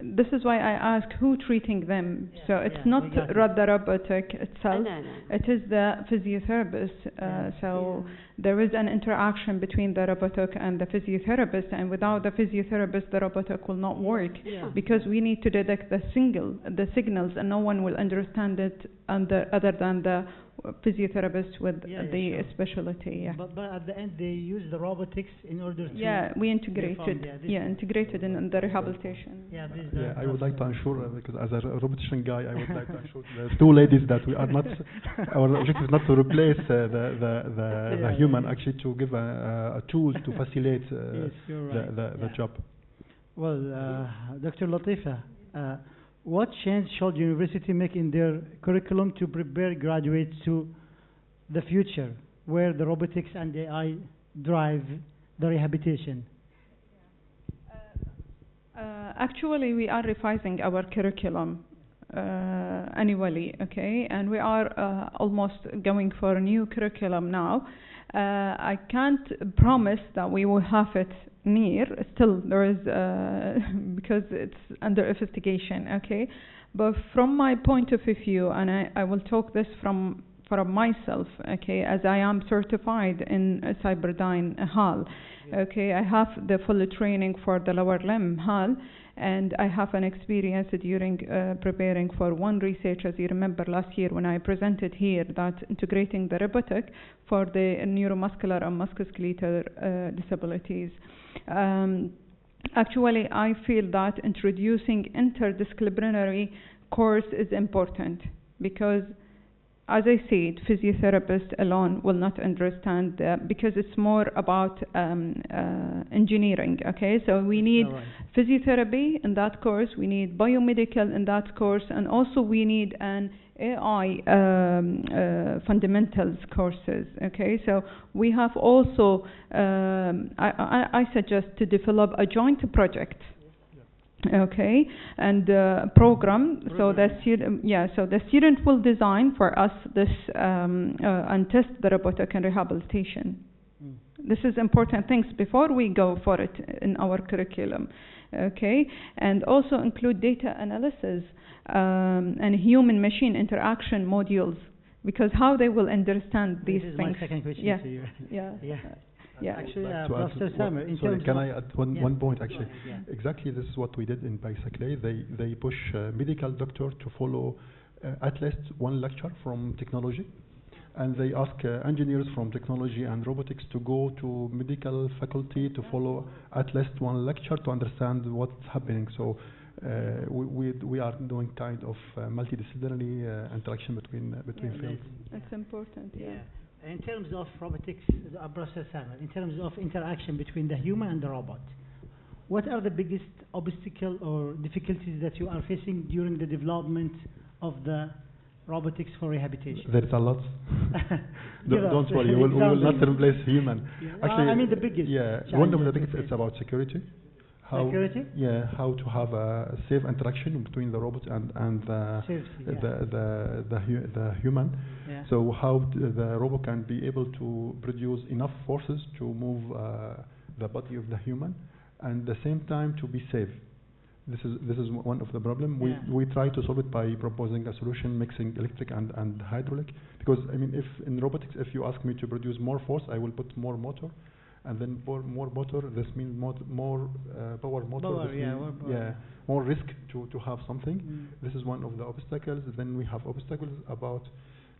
this is why I ask who treating them. So it's not the robotic itself. No. It is the physiotherapist. So there is an interaction between the robotic and the physiotherapist, and without the physiotherapist, the robotic will not work, because we need to detect the signals, and no one will understand it other than the physiotherapist with the specialty. But at the end, they use the robotics in order to. We integrated. Integrated in the rehabilitation. I would like to ensure, because as a robotician guy, I would like to ensure the 2 ladies that we are not. Our objective is not to replace the human, actually to give a tool to facilitate the job. Well, Dr. Latifa, what change should university make in their curriculum to prepare graduates to the future, where the robotics and AI drive the rehabilitation? Actually, we are revising our curriculum annually, okay, and we are almost going for a new curriculum now. I can't promise that we will have it near. Still, there is because it's under investigation, okay. But from my point of view, and I will talk this from myself, okay, as I am certified in Cyberdyne HAL, okay. I have the full training for the lower limb HAL, and I have an experience during preparing for one research, as you remember last year when I presented here, that integrating the robotic for the neuromuscular and musculoskeletal disabilities. Actually, I feel that introducing interdisciplinary course is important because, as I said, physiotherapists alone will not understand because it's more about engineering, okay? So we need physiotherapy in that course, we need biomedical in that course, and also we need an AI fundamentals courses, okay? So we have also, I suggest to develop a joint project, okay, and program. So the student, so the student will design for us this and test the robotic and rehabilitation. This is important things before we go for it in our curriculum, okay, and also include data analysis and human-machine interaction modules, because how they will understand these This is things. my second question Yeah, to you. yeah, Yeah. yeah. Actually, To add Professor Samer, in sorry, terms can of I add one point actually? Yeah. Exactly, this is what we did in basically. They push medical doctor to follow at least one lecture from technology, and they ask engineers from technology and robotics to go to medical faculty to follow at least one lecture to understand what's happening. So we are doing kind of multidisciplinary interaction between fields. It's important, yeah. In terms of robotics, Professor Samer, in terms of interaction between the human and the robot, what are the biggest obstacle or difficulties that you are facing during the development of the robotics for rehabilitation? There is a lot. Don't worry, we will not replace human. Yeah. Actually, I mean the biggest. Yeah, one of the biggest is about security. Security? Yeah, how to have a safe interaction between the robot and the human. Yeah. So how the robot can be able to produce enough forces to move the body of the human, and at the same time to be safe. This is one of the problem. We try to solve it by proposing a solution mixing electric and hydraulic. Because I mean, if in robotics, if you ask me to produce more force, I will put more motor, and then more motor. This means more power motor. Power, this yeah, means, more risk to have something. This is one of the obstacles. Then we have obstacles about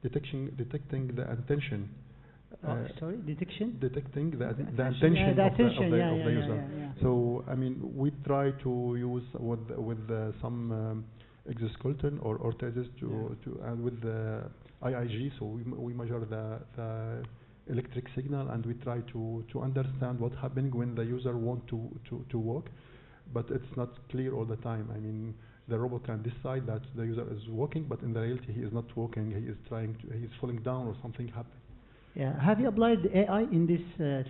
detecting the intention. Sorry, detection? Detecting the The intention of the user. Yeah. So I mean, we try to use with some exoskeleton or orthesis and with the IIG. So we measure the electric signal, and we try to understand what's happening when the user want to walk, but it's not clear all the time. I mean, the robot can decide that the user is walking, but in the reality he is not walking. He is falling down or something happened. Yeah. Have you applied AI in this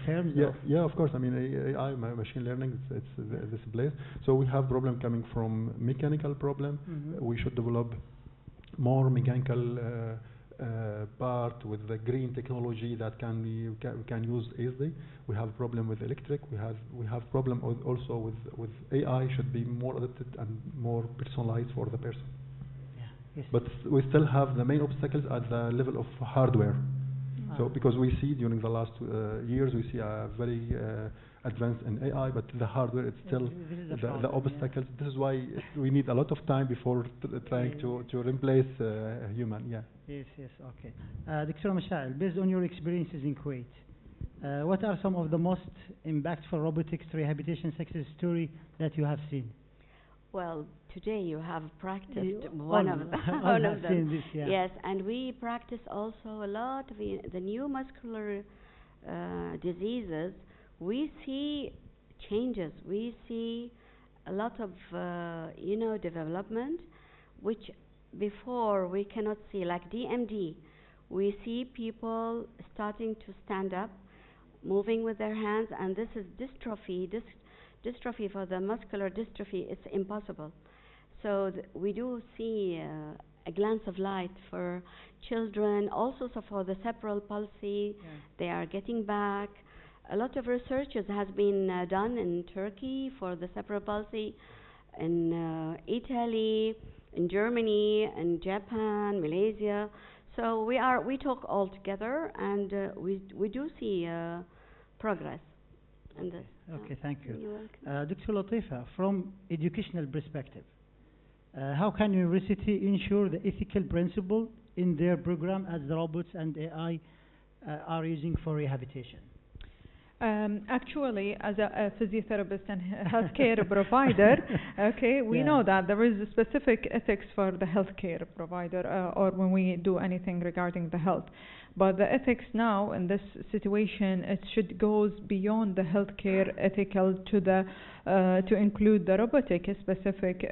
terms? Yeah, of course. I mean, AI, machine learning, it's this place. So we have problem coming from mechanical problem. We should develop more mechanical part with the green technology that can use easily. We have problem with electric. We have problem also with AI. Should be more adapted and more personalized for the person. Yeah. Yes. But we still have the main obstacles at the level of hardware. So because we see during the last years, we see a very advanced in AI, but the hardware is still the obstacles. Yeah. This is why we need a lot of time before trying to replace human. Yeah. Yes. Okay. Dr. Masha'il, based on your experiences in Kuwait, what are some of the most impactful robotics rehabilitation success story that you have seen? Well, today you have practiced one of them. This, yeah. Yes, and we practice also a lot of the new muscular diseases. We see changes. We see a lot of, development, which before we cannot see, like DMD. We see people starting to stand up, moving with their hands, and this is dystrophy. Dystrophy for the muscular dystrophy, it's impossible. So we do see a glance of light for children, also so for the cerebral palsy. They are getting back. A lot of research has been done in Turkey for the cerebral palsy, in Italy, in Germany, in Japan, Malaysia. So we talk all together, and we do see progress in this. Okay, thank you. You're welcome. Dr. Latifa, from educational perspective, how can university ensure the ethical principle in their program as the robots and AI are using for rehabilitation? Actually, as a physiotherapist and healthcare provider, okay, we know that there is a specific ethics for the healthcare provider or when we do anything regarding the health. But the ethics now in this situation, it should goes beyond the healthcare ethical to the to include the robotic specific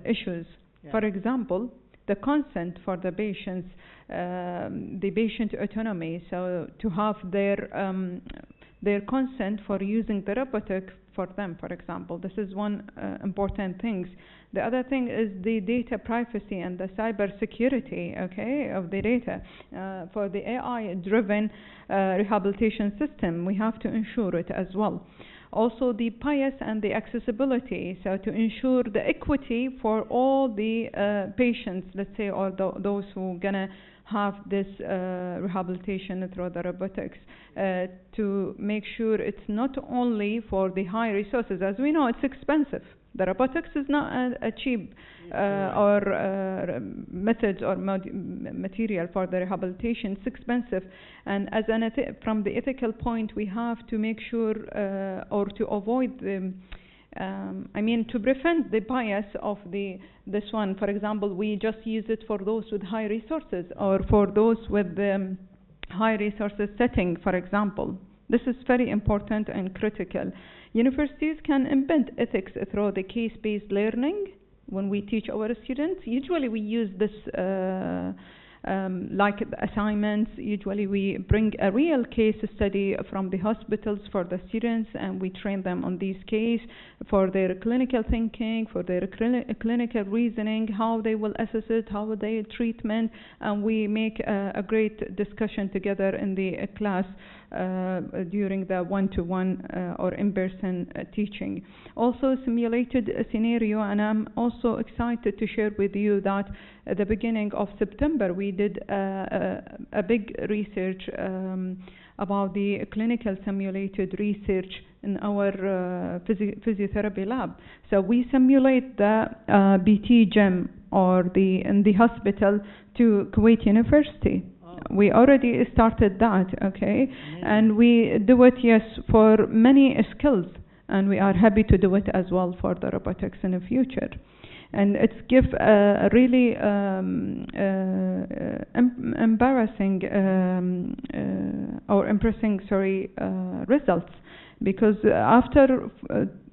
issues. For example, the consent for the patients, the patient autonomy. So to have their consent for using the robotic for them, for example. This is one important thing. The other thing is the data privacy and the cyber security, okay, of the data. For the AI-driven rehabilitation system, we have to ensure it as well. Also the bias and the accessibility, so to ensure the equity for all the patients, let's say, or those who are gonna have this rehabilitation through the robotics, to make sure it's not only for the high resources. As we know, it's expensive. The robotics is not a cheap or methods or material for the rehabilitation. It's expensive, and as from the ethical point, we have to make sure or to avoid the to prevent the bias of this one. For example, we just use it for those with high resources or for those with high resources setting, for example. This is very important and critical. Universities can embed ethics through the case-based learning. When we teach our students, usually we use this like assignments. Usually we bring a real case study from the hospitals for the students, and we train them on these cases for their clinical thinking, for their clinical reasoning, how they will assess it, how they treatment, and we make a great discussion together in the class during the one-to-one or in-person teaching. Also simulated scenario, and I'm also excited to share with you that at the beginning of September we did a big research about the clinical simulated research in our physiotherapy lab. So we simulate the BT gym or in the hospital to Kuwait University. We already started that, okay? And we do it, yes, for many skills, and we are happy to do it as well for the robotics in the future. And it's give a really embarrassing or impressing, results, because after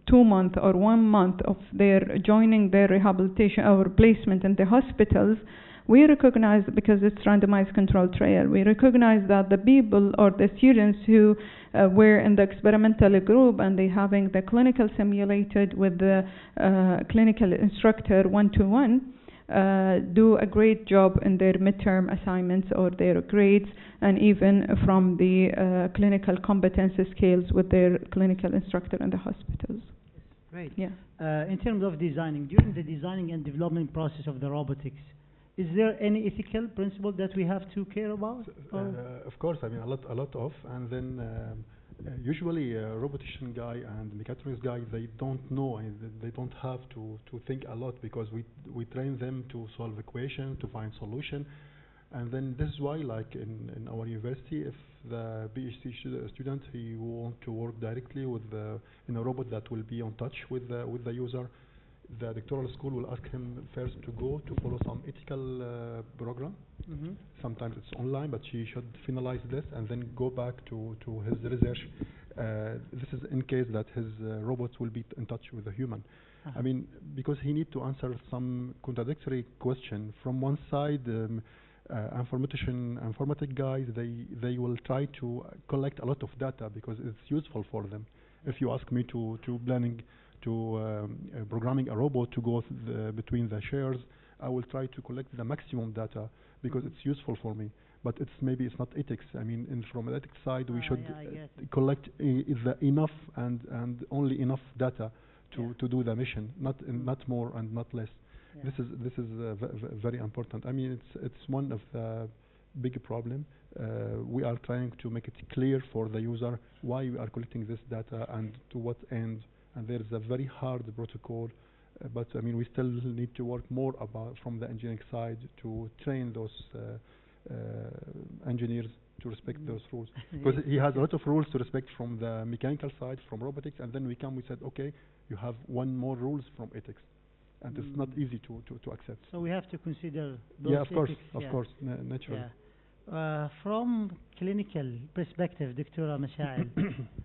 2 months or 1 month of their joining their rehabilitation or placement in the hospitals, we recognize, because it's randomized controlled trial, we recognize that the people or the students who were in the experimental group and they having the clinical simulated with the clinical instructor one-to-one do a great job in their midterm assignments or their grades, and even from the clinical competency scales with their clinical instructor in the hospitals. Great. Yeah. In terms of designing, during the designing and development process of the robotics, is there any ethical principle that we have to care about? Of course, I mean a lot of, and then usually a robotician guy and mechatronics guy, they don't know, and they don't have to think a lot, because we train them to solve equation, to find solution, and then this is why, like in our university, if the PhD student he want to work directly with in a robot that will be on touch with the user, the doctoral school will ask him first to go to follow some ethical program. Sometimes it's online, but he should finalize this and then go back to his research This is in case that his robots will be in touch with a human. I mean, because he need to answer some contradictory question. From one side, informatic guys, they will try to collect a lot of data because it's useful for them. If you ask me to programming a robot to go between the shares, I will try to collect the maximum data because it's useful for me. But maybe it's not ethics. I mean, from an ethics side, we should collect enough and only enough data to do the mission, not more and not less. Yeah. This is very important. I mean, it's one of the big problem. We are trying to make it clear for the user why we are collecting this data and to what end. And there is a very hard protocol, but I mean, we still need to work more from the engineering side to train those engineers to respect those rules. Because he has a lot of rules to respect from the mechanical side, from robotics, and then we said, okay, you have one more rules from ethics. And it's not easy to accept. So we have to consider those ethics. Of course, naturally. Yeah. From clinical perspective, Dr. Mashail,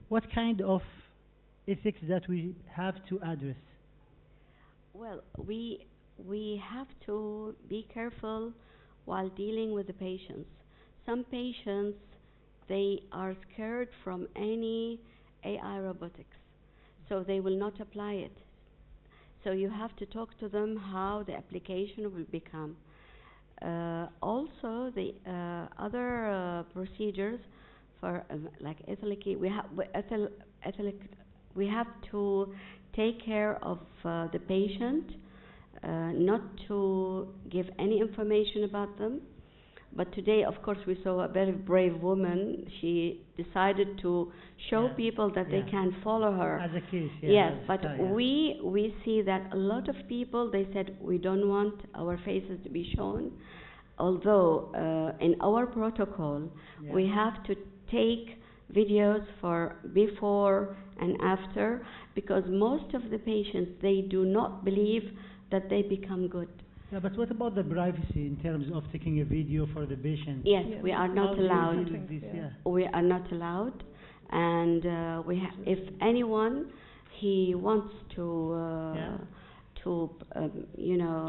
what kind of ethics that we have to address? Well, we have to be careful while dealing with the patients. Some patients, they are scared from any AI robotics, so they will not apply it. So you have to talk to them how the application will become. Also, the other procedures for like ethically, we have to take care of the patient, not to give any information about them. But today, of course, we saw a very brave woman. She decided to show people that they can follow her. As a case, yes, but we see that a lot of people, they said, we don't want our faces to be shown. Although in our protocol, we have to take videos for before and after, because most of the patients, they do not believe that they become good. Yeah, but what about the privacy in terms of taking a video for the patient? Yes, we are not allowed. We are not allowed, and if anyone he wants to to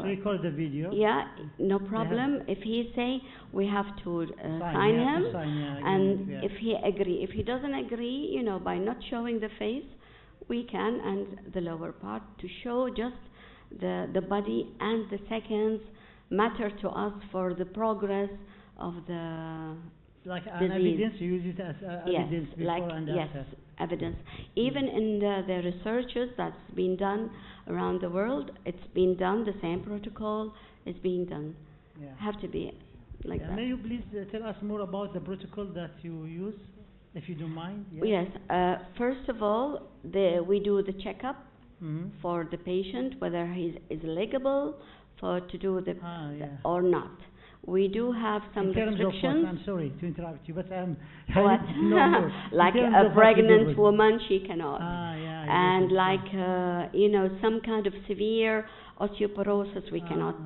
record the video. Yeah, no problem. If he say we have to sign him, and if he agree, if he doesn't agree, by not showing the face, we can, and the lower part to show just the body, and the seconds matter to us for the progress of the like an evidence, you use it as evidence before and after. Yes, evidence. Even in the researches that's been done around the world, it's been done, the same protocol is being done. Have to be like that. May you please tell us more about the protocol that you use, if you don't mind? Yes, first of all, we do the checkup for the patient, whether he is eligible to do the or not. We do have some restrictions. In terms of what? I'm sorry to interrupt you, but what? Like a pregnant woman, she cannot. And like some kind of severe osteoporosis, we cannot.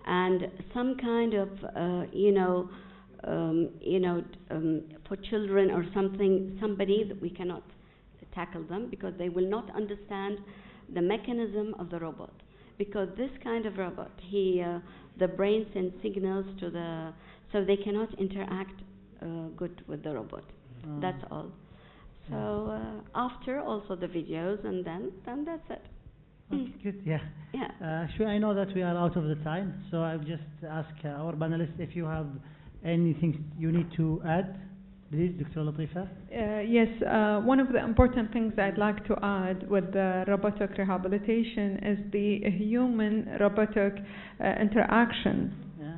And some kind of for children or somebody that we cannot tackle them, because they will not understand the mechanism of the robot. Because this kind of robot, the brain sends signals to so they cannot interact good with the robot. That's all. So after also the videos, and then that's it. Okay, good. Yeah. Sure. I know that we are out of the time, so I'll just ask our panelists if you have anything you need to add. Please, Dr. Latifa. Yes, one of the important things I'd like to add with the robotic rehabilitation is the human-robotic interaction,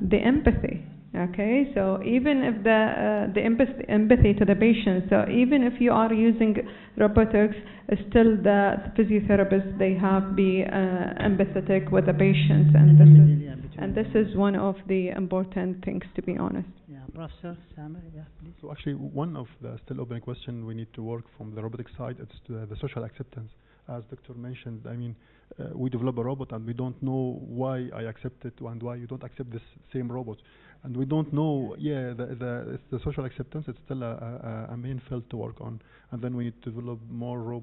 the empathy. Okay, so even if the empathy to the patient, so even if you are using robotics, still the physiotherapists, they have be empathetic with the patient, and this is one of the important things, to be honest. Professor Samer, please. So actually, one of the still open question we need to work from the robotic side is the social acceptance. As Doctor mentioned, I mean, we develop a robot and we don't know why I accept it and why you don't accept this same robot. And we don't know, the social acceptance is still a main field to work on. And then we need to develop more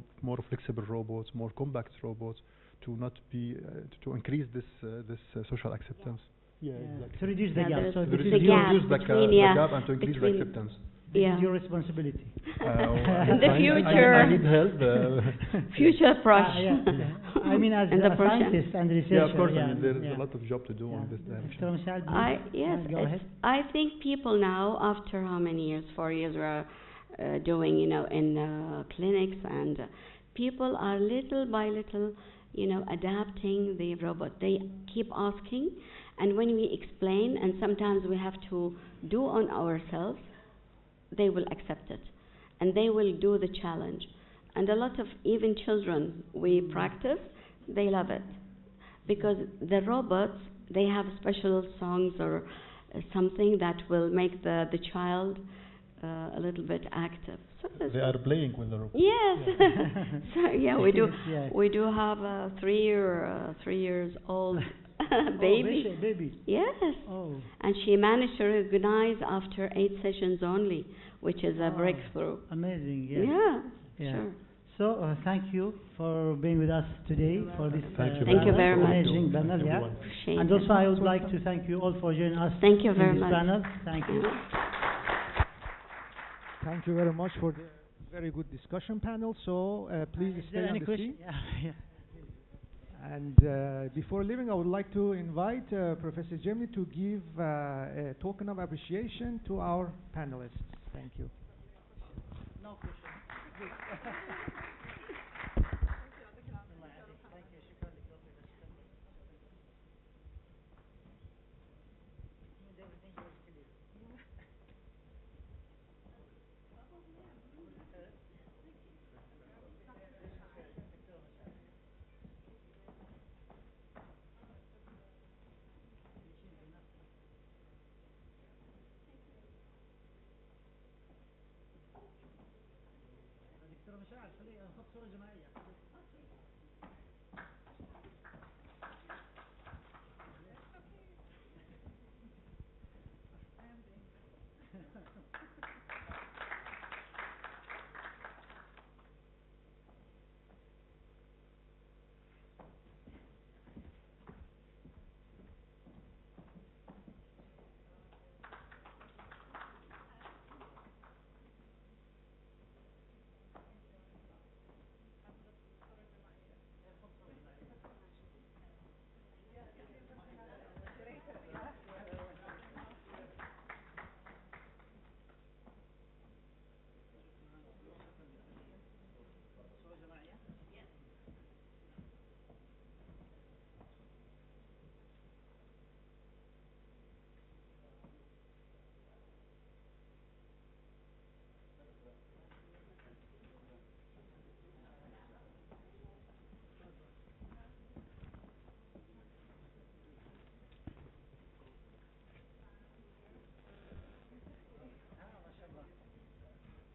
flexible robots, more compact robots, to not be to increase this social acceptance. Exactly. To reduce the gap. So to this reduce is your the gap and to increase the acceptance. This is your responsibility. In the future, I need help. Future approach. I mean, as in the a scientist and researcher. Yeah, of course. I mean, there is a lot of job to do on this direction. Dr. Michelle, please. Go ahead. I think people now, after how many years? 4 years, we're doing, in clinics, and people are little by little, adapting the robot. They keep asking, and when we explain, and sometimes we have to do on ourselves, they will accept it, and they will do the challenge. And a lot of even children we practice, they love it, because the robots, they have special songs or something that will make the child a little bit active. So they are playing with the robot. Yes. So we do. We do have a 3 years old baby. Oh, baby. Yes. Oh. And she managed to recognize after 8 sessions only, which is a breakthrough. Amazing. Yeah. Sure. So thank you for being with us today for this Thank you very much. amazing panel. Yeah. And also I would like to thank you all for joining us. Thank you very in this much. panel. Thank you. Thank you very much for the very good discussion panel. So please stay on the seat. Yeah. And before leaving, I would like to invite Professor Jemny to give a token of appreciation to our panelists. Thank you. No question.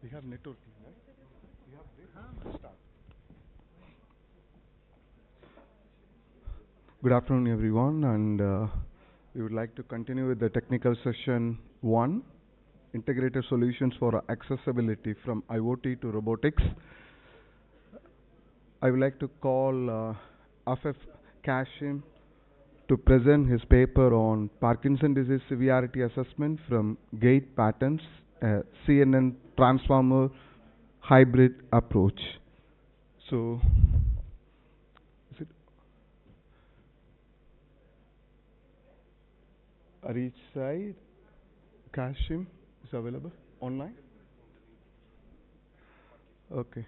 We have networking, right? We have this. Start. Good afternoon, everyone, and we would like to continue with the technical session 1, integrated solutions for accessibility from IoT to robotics. I would like to call Afef Kashim to present his paper on Parkinson disease severity assessment from gait patterns, CNN transformer hybrid approach. So, is it Arich side? Kashim is available online? Okay.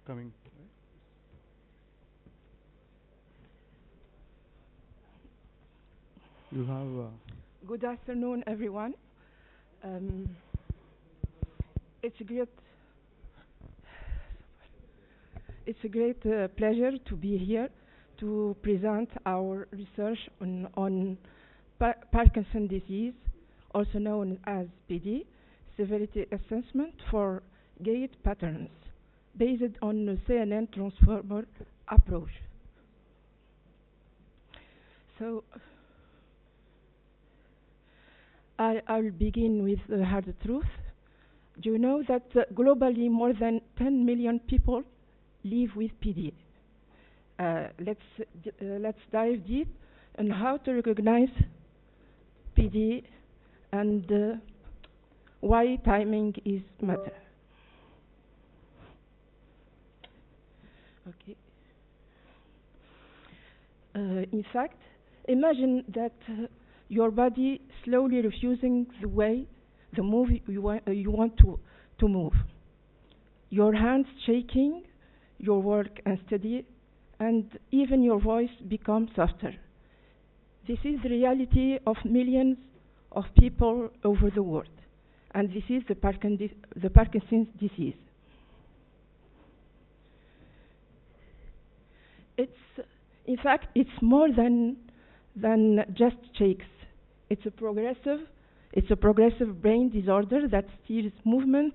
Coming. You have. Good afternoon, everyone. It's a great pleasure to be here to present our research on Parkinson's disease, also known as PD, severity assessment for gait patterns, based on the CNN transformer approach. So I'll begin with the hard truth. Do you know that globally more than 10 million people live with PD? Let's dive deep on how to recognize PD and why timing is matter. Okay. In fact, imagine that your body slowly refusing the move you want to move. Your hands shaking, your work unsteady, and even your voice becomes softer. This is the reality of millions of people over the world, and this is the Parkinson's disease. In fact, it's more than just shakes. It's a progressive brain disorder that steals movement,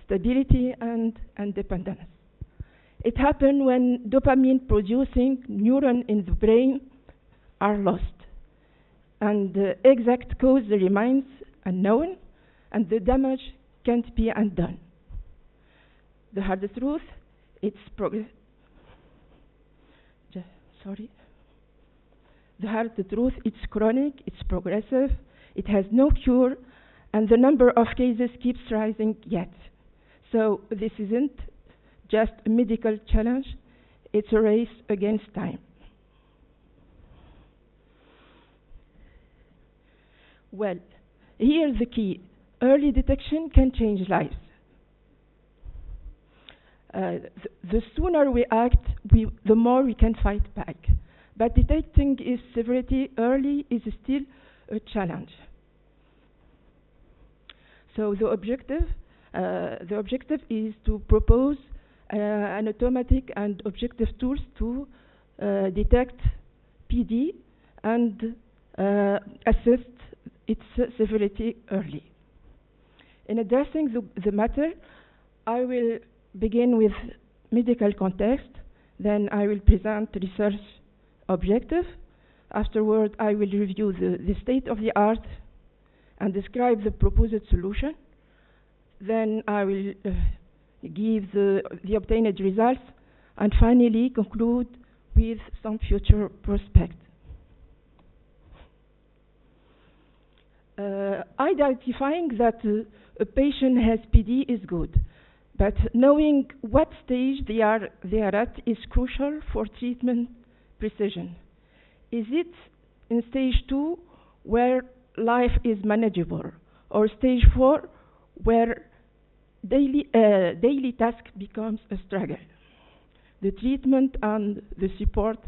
stability, and independence. It happens when dopamine-producing neurons in the brain are lost, and the exact cause remains unknown, and the damage can't be undone. The hard truth, The hard truth, it's chronic, it's progressive, it has no cure, and the number of cases keeps rising yet. So this isn't just a medical challenge, it's a race against time. Well, here's the key. Early detection can change lives. The sooner we act, the more we can fight back. But detecting its severity early is still a challenge. So the objective is to propose an automatic and objective tools to detect PD and assess its severity early. In addressing the matter, I will begin with medical context, then I will present research objective. Afterward, I will review the state of the art and describe the proposed solution. Then I will give the obtained results and finally conclude with some future prospects. Identifying that a patient has PD is good, but knowing what stage they are at is crucial for treatment precision. Is it in stage 2 where life is manageable, or stage 4 where daily task becomes a struggle? The treatment and the support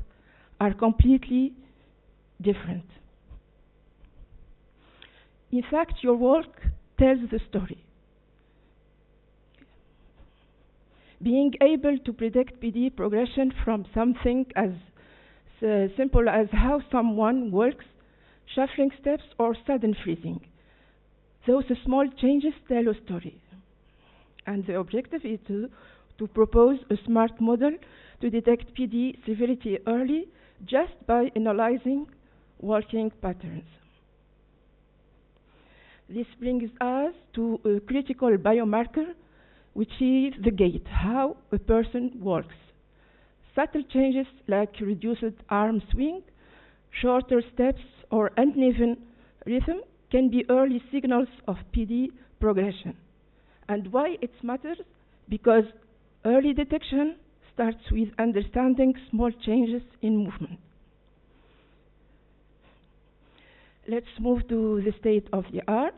are completely different. In fact, your work tells the story. Being able to predict PD progression from something as simple as how someone walks, shuffling steps, or sudden freezing. Those small changes tell a story. And the objective is to propose a smart model to detect PD severity early just by analyzing walking patterns. This brings us to a critical biomarker, which is the gait, how a person walks. Subtle changes like reduced arm swing, shorter steps, or uneven rhythm can be early signals of PD progression. And why it matters? Because early detection starts with understanding small changes in movement. Let's move to the state of the art.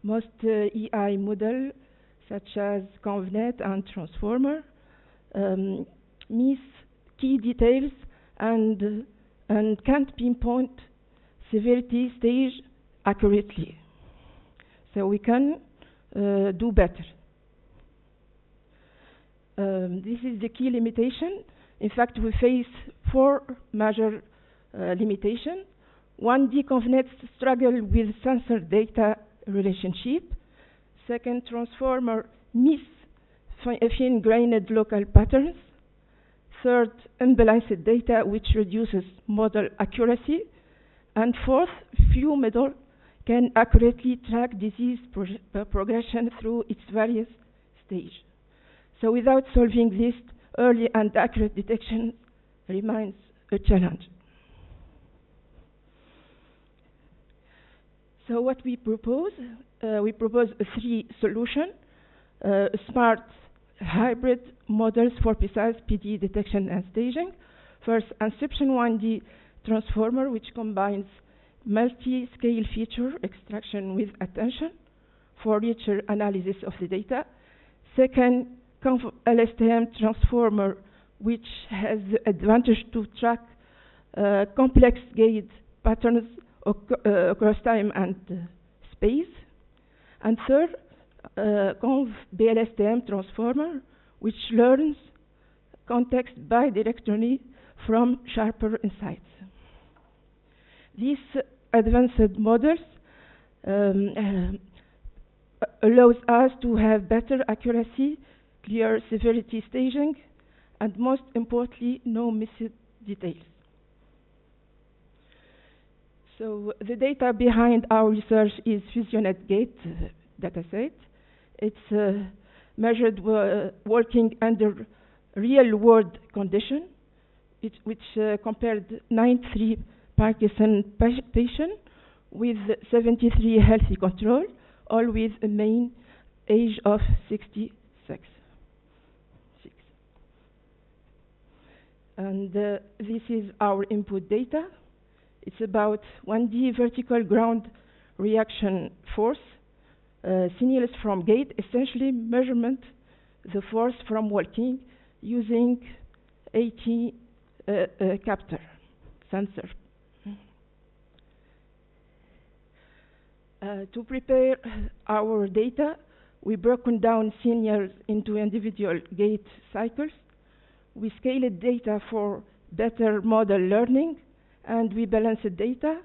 Most EI models, such as ConvNet and Transformer, miss key details and can't pinpoint severity stage accurately. So we can do better. This is the key limitation. In fact, we face 4 major limitations. 1D ConvNets struggle with sensor data relationship. Second, transformer miss fine-grained local patterns. Third, unbalanced data, which reduces model accuracy. And fourth, few models can accurately track disease progression through its various stages. So without solving this, early and accurate detection remains a challenge. So what we propose a 3 solution, smart hybrid models for precise PD detection and staging. First, Inception 1D transformer, which combines multi-scale feature extraction with attention for richer analysis of the data. Second, LSTM transformer, which has the advantage to track complex gate patterns across time and space. And third, Conv BLSTM transformer, which learns context bidirectionally from sharper insights. These advanced models allows us to have better accuracy, clear severity staging, and most importantly, no missed details. So the data behind our research is FusionNet Gate dataset. It's measured working under real-world conditions, which compared 93 Parkinson patients with 73 healthy control, all with a mean age of 66. And this is our input data. It's about 1D vertical ground reaction force, signals from gate, essentially measurement the force from walking using AT captor sensor. To prepare our data, we broken down signals into individual gate cycles. We scaled data for better model learning, and we balanced data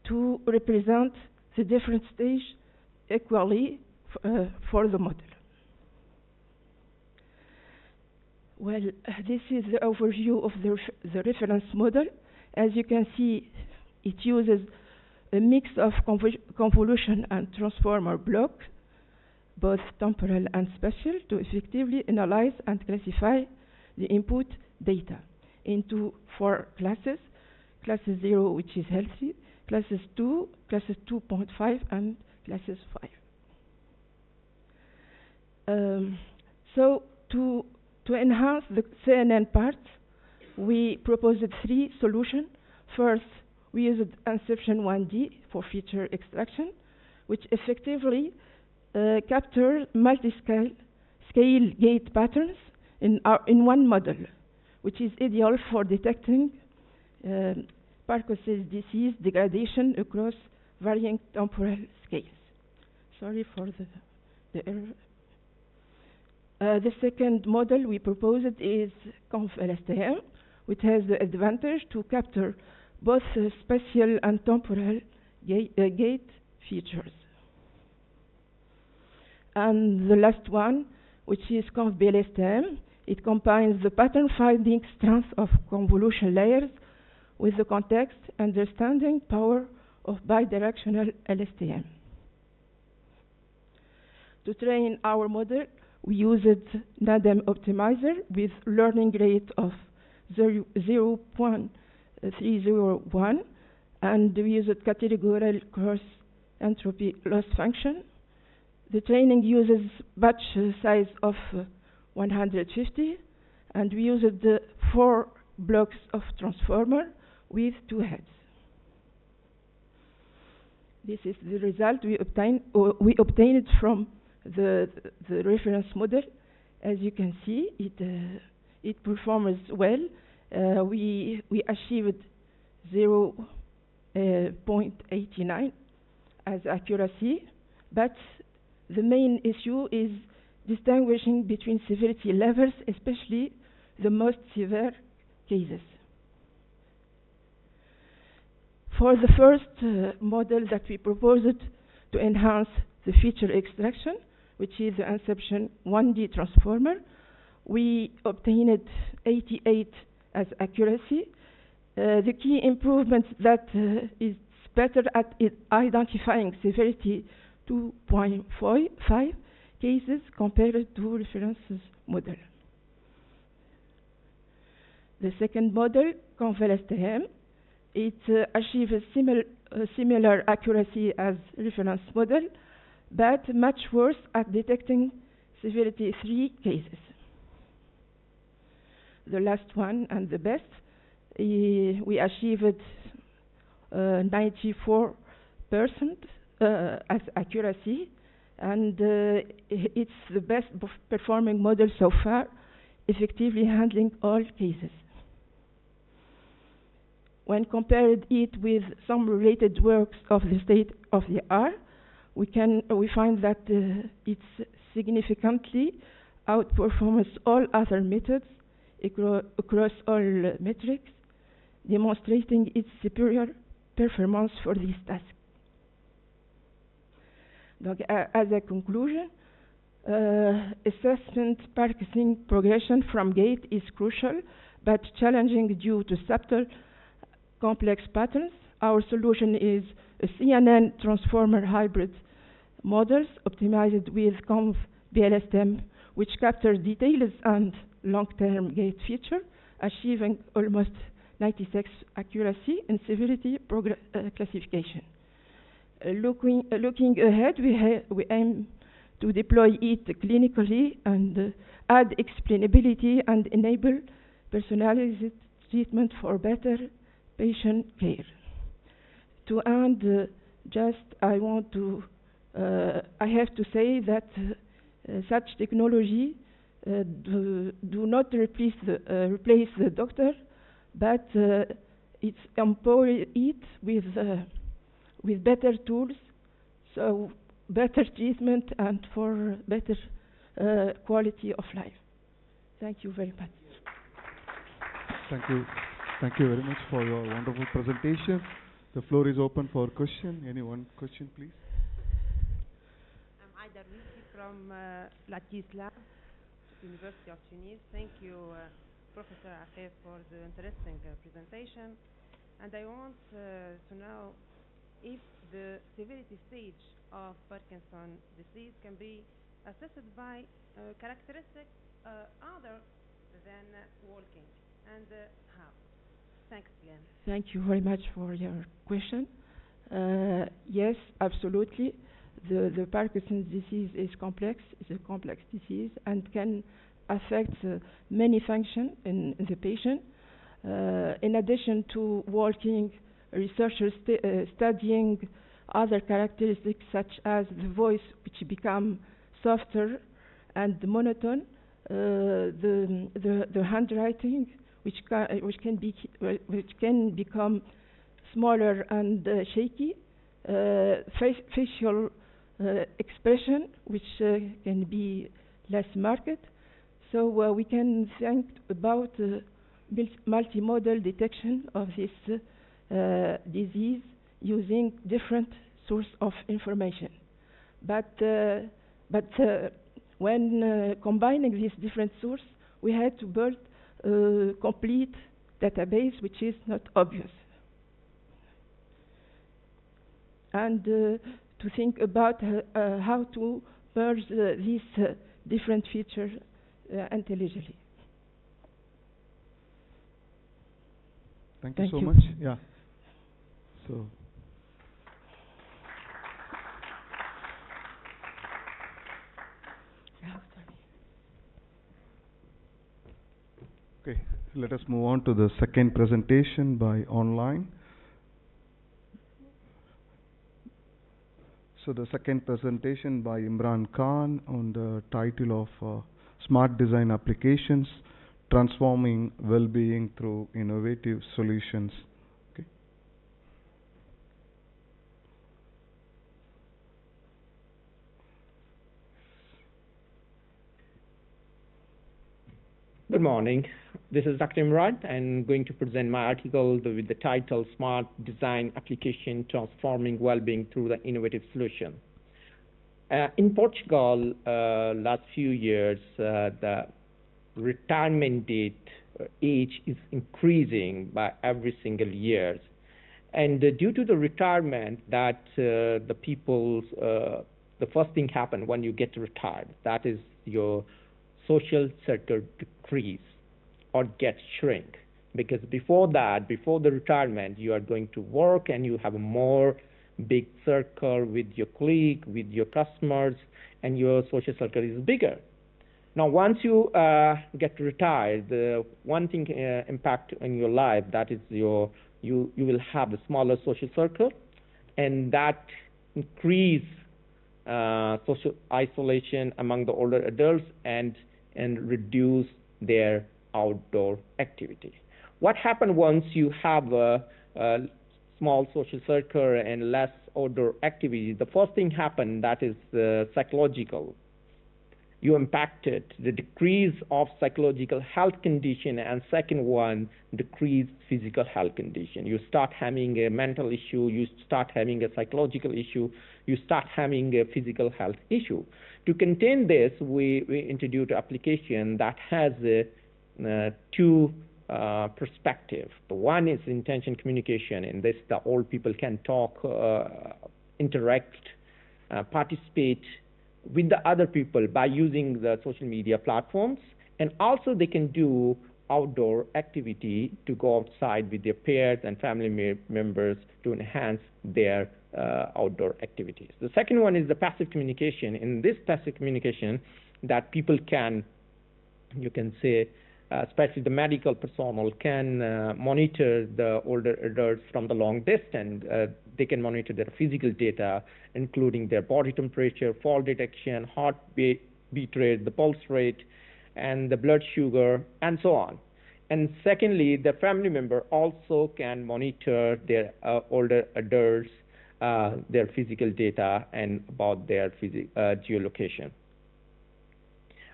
to represent the different stages equally for the model. Well, this is the overview of the reference model. As you can see, it uses a mix of convolution and transformer blocks, both temporal and spatial, to effectively analyze and classify the input data into 4 classes. Classes 0, which is healthy, classes 2, classes 2.5, and classes 5. So to enhance the CNN part, we proposed 3 solutions. First, we used Inception 1D for feature extraction, which effectively captures multi-scale gate patterns in one model, which is ideal for detecting Parkinson's disease degradation across varying temporal scales. Sorry for the error. The second model we proposed is ConvLSTM, which has the advantage to capture both spatial and temporal gate features. And the last one, which is ConvBLSTM, it combines the pattern finding strength of convolution layers with the context understanding power of bidirectional LSTM. To train our model, we used NADEM optimizer with learning rate of 0.301, and we used categorical cross entropy loss function. The training uses batch size of 150, and we used 4 blocks of transformer with 2 heads. This is the result we obtained from the reference model. As you can see, it performs well. We achieved 0.89 as accuracy, but the main issue is distinguishing between severity levels, especially the most severe cases. For the first model that we proposed to enhance the feature extraction, which is the Inception 1D transformer, we obtained 88 as accuracy. The key improvements that is better at identifying severity 2.5 cases compared to references model. The second model, ConvalSTM, it achieves similar accuracy as reference model, but much worse at detecting severity 3 cases. The last one and the best, we achieved 94% as accuracy, and it's the best performing model so far, effectively handling all cases. When compared it with some related works of the state of the art, we find that it significantly outperforms all other methods across all metrics, demonstrating its superior performance for this task. Donc, as a conclusion, assessment Parkinson progression from gait is crucial, but challenging due to subtle complex patterns. Our solution is a CNN transformer hybrid models optimized with ConvBLSTM, which captures details and long-term gait feature, achieving almost 96 accuracy and severity classification. Looking ahead, we aim to deploy it clinically and add explainability and enable personalized treatment for better patient care. To end, I have to say that such technology do not replace the doctor, but it's empower it with better tools, so better treatment and for better quality of life. Thank you very much. Thank you. Thank you very much for your wonderful presentation. The floor is open for question. Anyone question, please? I'm Aida Rouzi from Latisla, University of Tunis. Thank you, Professor Afif, for the interesting presentation. And I want to know if the severity stage of Parkinson's disease can be assessed by characteristics other than walking, and how? Thanks again. Thank you very much for your question. Yes, absolutely. The Parkinson's disease is complex. It's a complex disease and can affect many functions in the patient. In addition to walking, researchers studying other characteristics such as the voice, which become softer and monotone, the handwriting, which can become smaller and shaky, facial expression, which can be less marked. So we can think about multimodal detection of this disease using different sources of information. But when combining these different sources, we had to build a complete database, which is not obvious. And to think about how to merge these different features intelligently. Thank you so much. Yeah. So. Okay, let us move on to the second presentation by online. So the second presentation by Imran Khan on the title of Smart Design Applications, Transforming Well-Being Through Innovative Solutions. Okay. Good morning. This is Dr. Imran. I'm going to present my article with the title Smart Design Application Transforming Wellbeing Through the Innovative Solution. In Portugal, last few years, the retirement date age is increasing by every single year. And due to the retirement, that the people's, the first thing happen when you get retired, that is your social circle decrease or get shrink. Because before that, before the retirement, you are going to work and you have a more big circle with your colleague, with your customers, and your social circle is bigger. Now, once you get retired, the one thing impact in your life, that is you will have a smaller social circle, and that increase social isolation among the older adults and reduce their outdoor activity. What happens once you have a small social circle and less outdoor activity? The first thing happens, that is psychological. You impacted the decrease of psychological health condition, and second one, decreased physical health condition. You start having a mental issue, you start having a psychological issue, you start having a physical health issue. To contain this, we introduced an application that has two perspectives. The one is intention communication. In this, the old people can talk, interact, participate with the other people by using the social media platforms, and also they can do outdoor activity to go outside with their peers and family members to enhance their outdoor activities. The second one is the passive communication. In this passive communication, that people can, you can say, especially the medical personnel, can monitor the older adults from the long distance. They can monitor their physical data, including their body temperature, fall detection, heartbeat rate, the pulse rate, and the blood sugar, and so on. And secondly, the family member also can monitor their older adults, their physical data, and about their geolocation.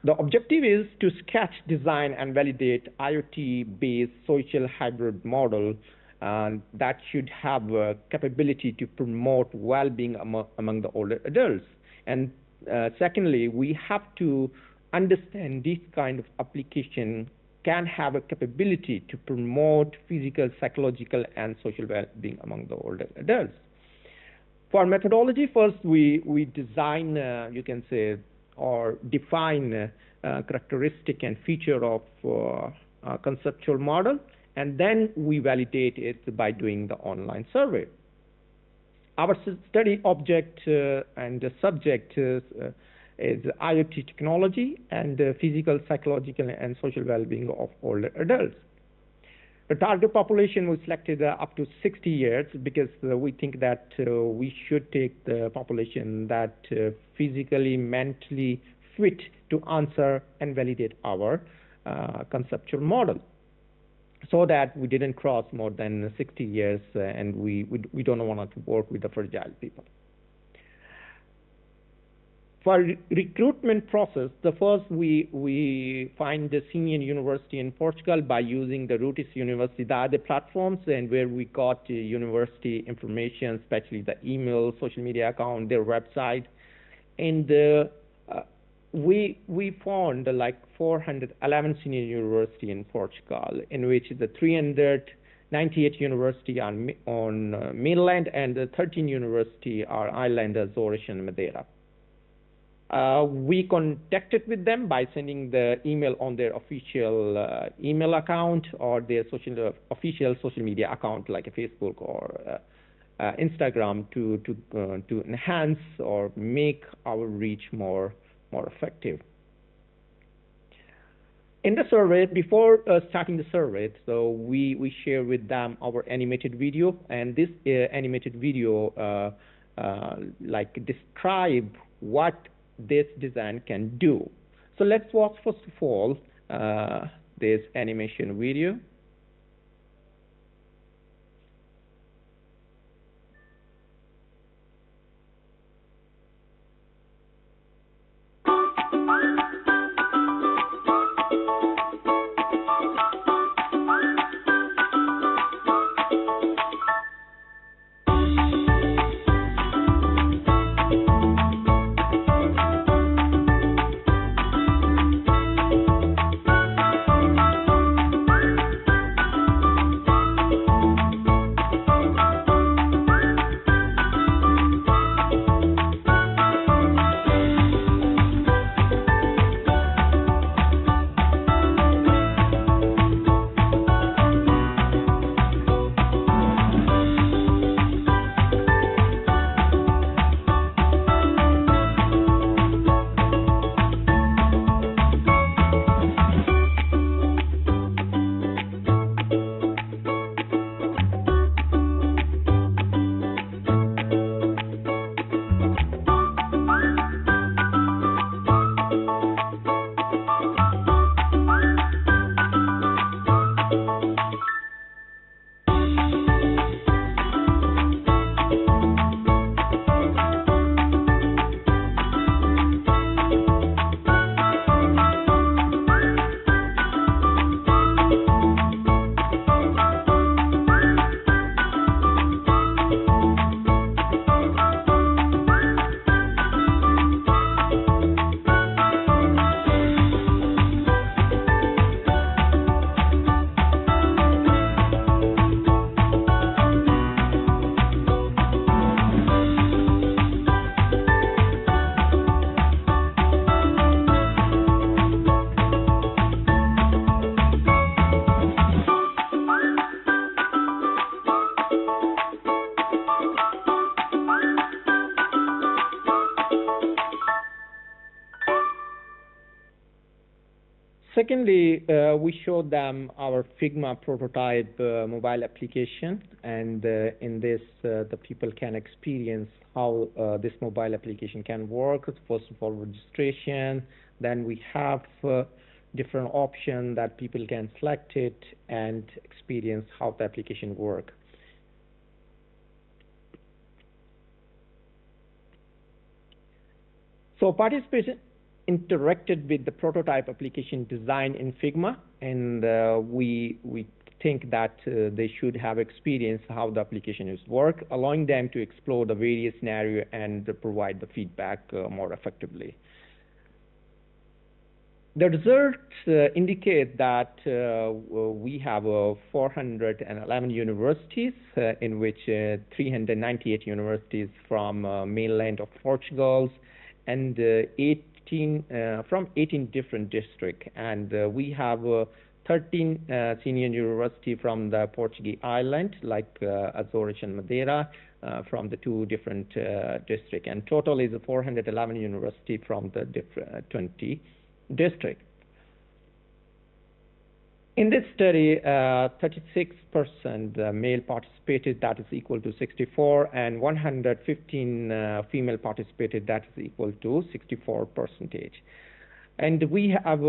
The objective is to sketch, design, and validate IoT-based social hybrid model that should have a capability to promote well-being among the older adults. And secondly, we have to understand this kind of application can have a capability to promote physical, psychological, and social well-being among the older adults. For methodology, first we design, you can say, or define characteristic and feature of a conceptual model, and then we validate it by doing the online survey. Our study object and the subject is IoT technology and physical, psychological, and social well-being of older adults. The target population was selected up to 60 years because we think that we should take the population that physically, mentally fit to answer and validate our conceptual model, so that we didn't cross more than 60 years and we don't want to work with the fragile people. For recruitment process, the first we find the senior university in Portugal by using the Rootis Universidade platforms, and where we got university information, especially the email, social media account, their website, and we found like 411 senior university in Portugal, in which the 398 university on mainland and the 13 university are island, Azores and Madeira. We contacted with them by sending the email on their official email account or their official social media account like a Facebook or Instagram to enhance or make our reach more effective. In the survey, before starting the survey, so we share with them our animated video, and this animated video like describe what this design can do. So let's watch first of all this animation video. Secondly, we showed them our Figma prototype mobile application, and in this, the people can experience how this mobile application can work. First of all, registration. Then we have different options that people can select it and experience how the application works. So participants interacted with the prototype application design in Figma, and we think that they should have experienced how the application is work, allowing them to explore the various scenarios and provide the feedback more effectively. The results indicate that we have 411 universities, in which 398 universities from mainland of Portugal, and 18 from 18 different districts, and we have 13 senior university from the Portuguese island, like Azores and Madeira, from the 2 different districts, and total is 411 university from the 20 districts. In this study, 36% male participated, that is equal to 64, and 115 female participated, that is equal to 64%. And we have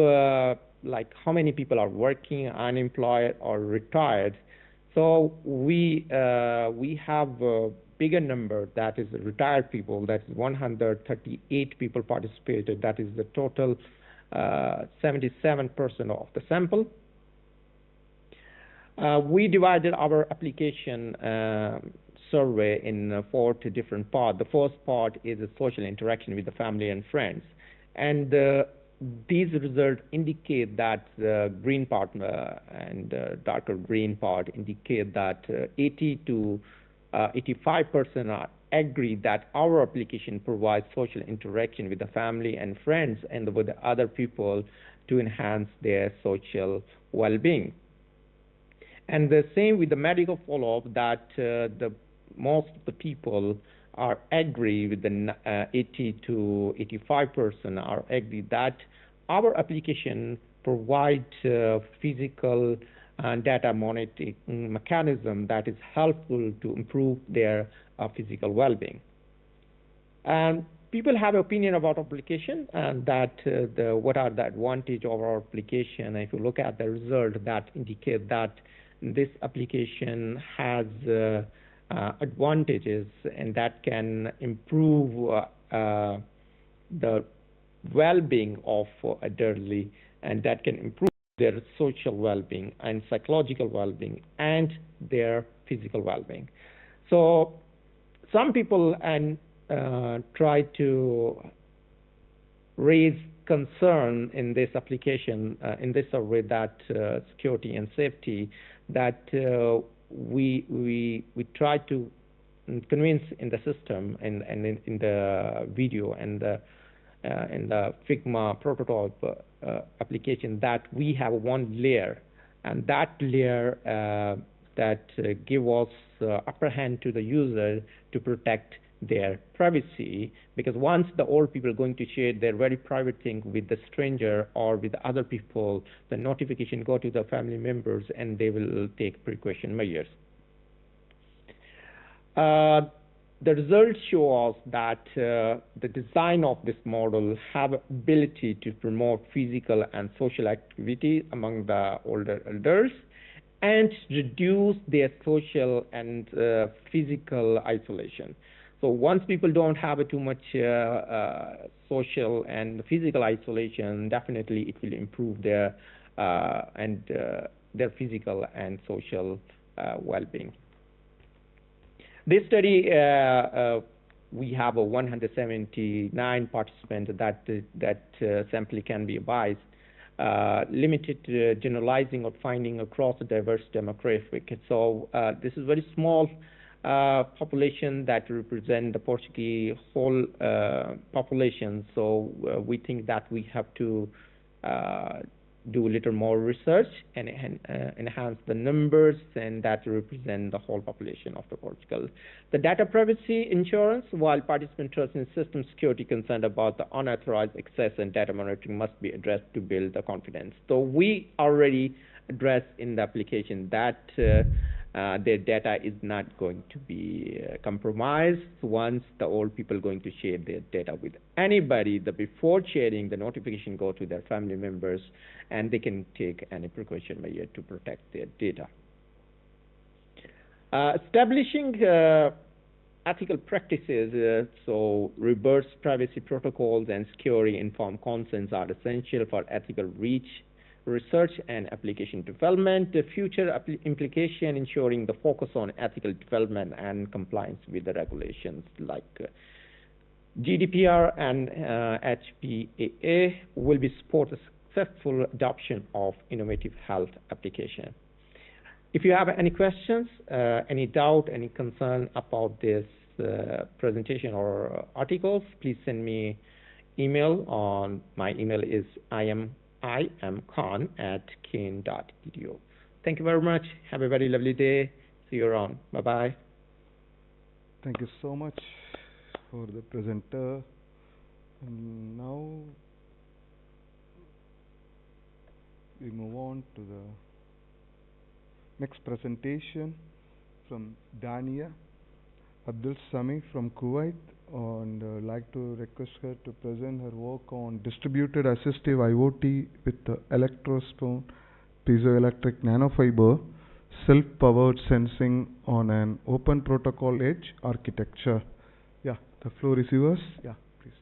like how many people are working, unemployed, or retired. So we have a bigger number, that is retired people, that is 138 people participated, that is the total 77% of the sample. We divided our application survey in 4 different parts. The first part is a social interaction with the family and friends. And these results indicate that the green part and darker green part indicate that 80 to 85% are agree that our application provides social interaction with the family and friends and with the other people to enhance their social well-being. And the same with the medical follow-up, that the most of the people are agree with the 80 to 85% are agree that our application provides physical data monitoring mechanism that is helpful to improve their physical well-being. And people have opinion about application, and that what are the advantage of our application. If you look at the result, that indicate that this application has advantages, and that can improve the well-being of elderly, and that can improve their social well-being and psychological well-being and their physical well-being. So some people try to raise concern in this application, in this survey, that security and safety, that we try to convince in the system and in the video and in the Figma prototype application that we have one layer, and that layer that give us upper hand to the user to protect their privacy, because once the old people are going to share their very private thing with the stranger or with other people, the notification go to the family members and they will take precaution measures. The results show us that the design of this model have ability to promote physical and social activity among the older elders and reduce their social and physical isolation. So once people don't have too much social and physical isolation, definitely it will improve their physical and social well-being. This study, we have 179 participants that sample can be biased, limited generalizing or finding across a diverse demographic. So this is very small population that represent the Portuguese whole population. So we think that we have to do a little more research and enhance the numbers, and that represent the whole population of the Portugal. The data privacy insurance, while participant trust in system security concerned about the unauthorized access and data monitoring must be addressed to build the confidence. So we already address in the application that their data is not going to be compromised once the old people going to share their data with anybody. Before sharing, the notification go to their family members, and they can take any precaution measure to protect their data. Establishing ethical practices, so robust privacy protocols and security informed consents are essential for ethical research and application development. The future implication ensuring the focus on ethical development and compliance with the regulations like GDPR and HPAA will be support a successful adoption of innovative health application. If you have any questions, any doubt, any concern about this presentation or articles, please send me email on my email is imkhan@kane.edu. Thank you very much. Have a very lovely day. See you around. Bye-bye. Thank you so much for the presenter. And now we move on to the next presentation from Dania Abdul Sami from Kuwait, and I'd like to request her to present her work on distributed assistive IoT with the electrospun piezoelectric nanofiber self-powered sensing on an open protocol edge architecture. Yeah, the floor is yours. Yeah, please.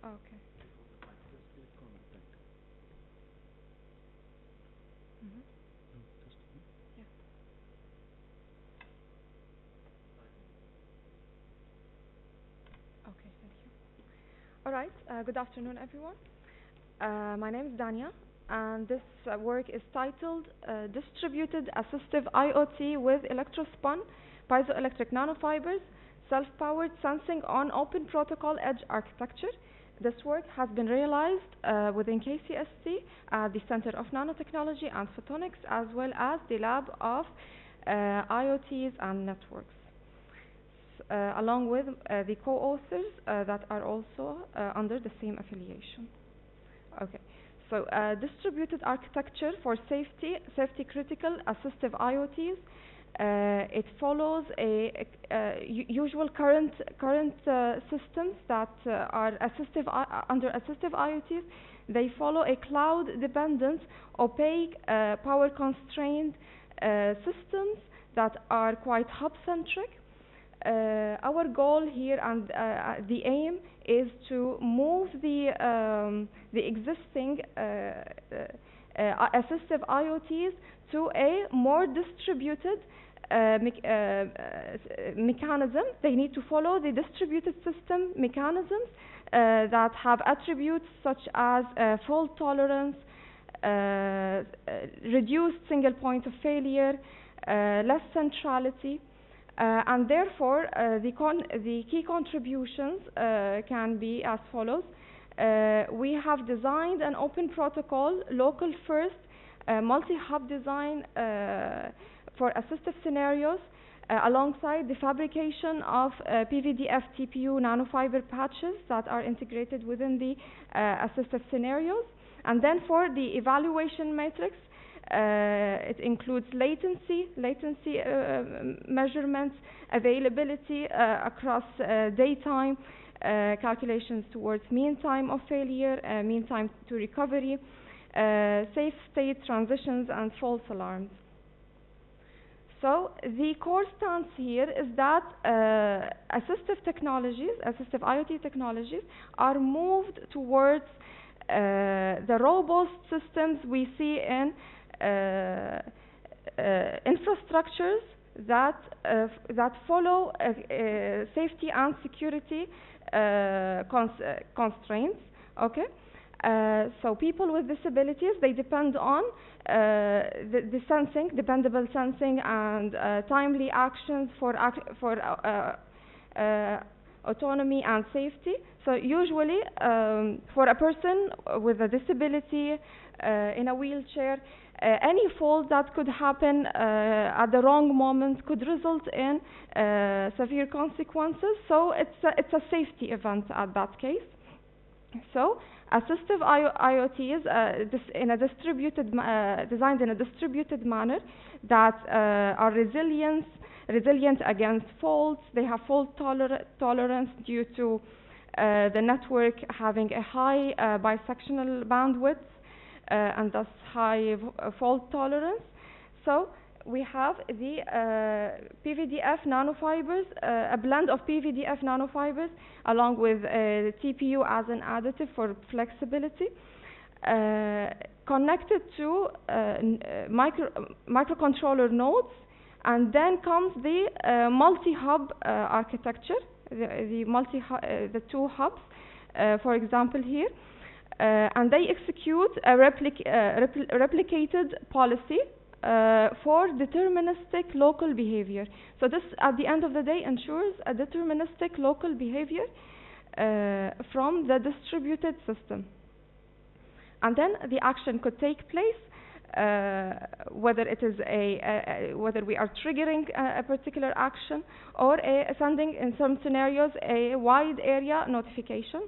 Okay. Yeah. Okay, thank you. All right, good afternoon, everyone. My name is Dania, and this work is titled Distributed Assistive IoT with Electrospun Piezoelectric Nanofibers Self-Powered Sensing on Open Protocol Edge Architecture. This work has been realized within KCST at the Center of Nanotechnology and Photonics, as well as the Lab of IoTs and Networks, along with the co-authors that are also under the same affiliation. Okay, so distributed architecture for safety-critical assistive IoTs. It follows usual current systems that are under assistive IoTs. They follow a cloud-dependent, opaque, power-constrained systems that are quite hub-centric. Our goal here and the aim is to move the existing assistive IoTs to a more distributed mechanism. They need to follow the distributed system mechanisms that have attributes such as fault tolerance, reduced single point of failure, less centrality, and therefore the key contributions can be as follows. We have designed an open protocol, local first, multi-hub design for assistive scenarios, alongside the fabrication of PVDF TPU nanofiber patches that are integrated within the assistive scenarios. And then for the evaluation matrix, it includes latency measurements, availability across daytime, calculations towards mean time of failure, mean time to recovery, safe state transitions, and false alarms. So the core stance here is that assistive IoT technologies are moved towards the robust systems we see in infrastructures that follow safety and security constraints. Okay. So people with disabilities, they depend on the sensing, dependable sensing, and timely actions for autonomy and safety. So usually, for a person with a disability in a wheelchair, any fault that could happen at the wrong moment could result in severe consequences. So it's a safety event at that case. So assistive IoTs designed in a distributed manner that are resilient against faults. They have fault tolerance due to the network having a high bisectional bandwidth and thus high fault tolerance. So we have the PVDF nanofibers, a blend of PVDF nanofibers along with TPU as an additive for flexibility, connected to microcontroller nodes, and then comes the multi-hub architecture, the two hubs, for example here, and they execute a replicated policy for deterministic local behavior. So this, at the end of the day, ensures a deterministic local behavior from the distributed system. And then the action could take place, whether it is whether we are triggering a particular action or sending, in some scenarios, a wide area notification.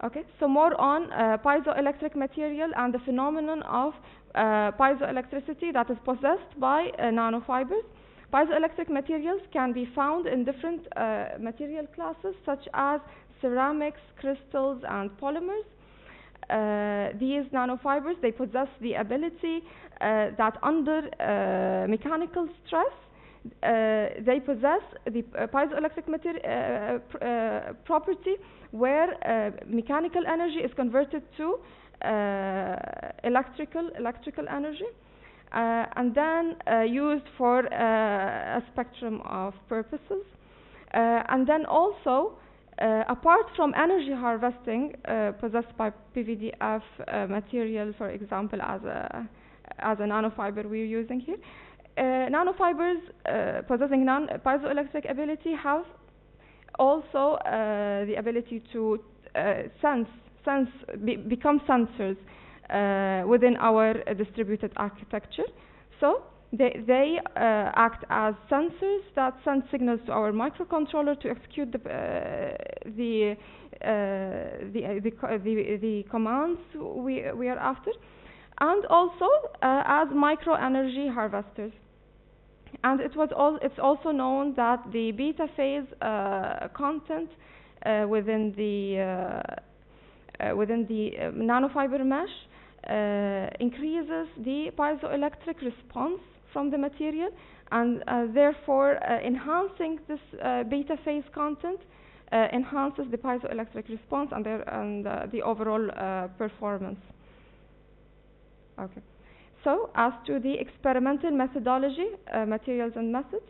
Okay, so more on piezoelectric material and the phenomenon of piezoelectricity that is possessed by nanofibers. Piezoelectric materials can be found in different material classes such as ceramics, crystals, and polymers. These nanofibers, they possess the ability that under mechanical stress, they possess the piezoelectric property where mechanical energy is converted to electrical energy, and then used for a spectrum of purposes. And then also, apart from energy harvesting possessed by PVDF material, for example, as a nanofiber we're using here, nanofibers possessing piezoelectric ability have also the ability to become sensors within our distributed architecture. So they act as sensors that send signals to our microcontroller to execute the commands we are after, and also as micro energy harvesters. And it's also known that the beta phase content within the nanofiber mesh increases the piezoelectric response from the material, and therefore enhancing this beta phase content enhances the piezoelectric response and the overall performance. Okay. So, as to the experimental methodology, materials and methods,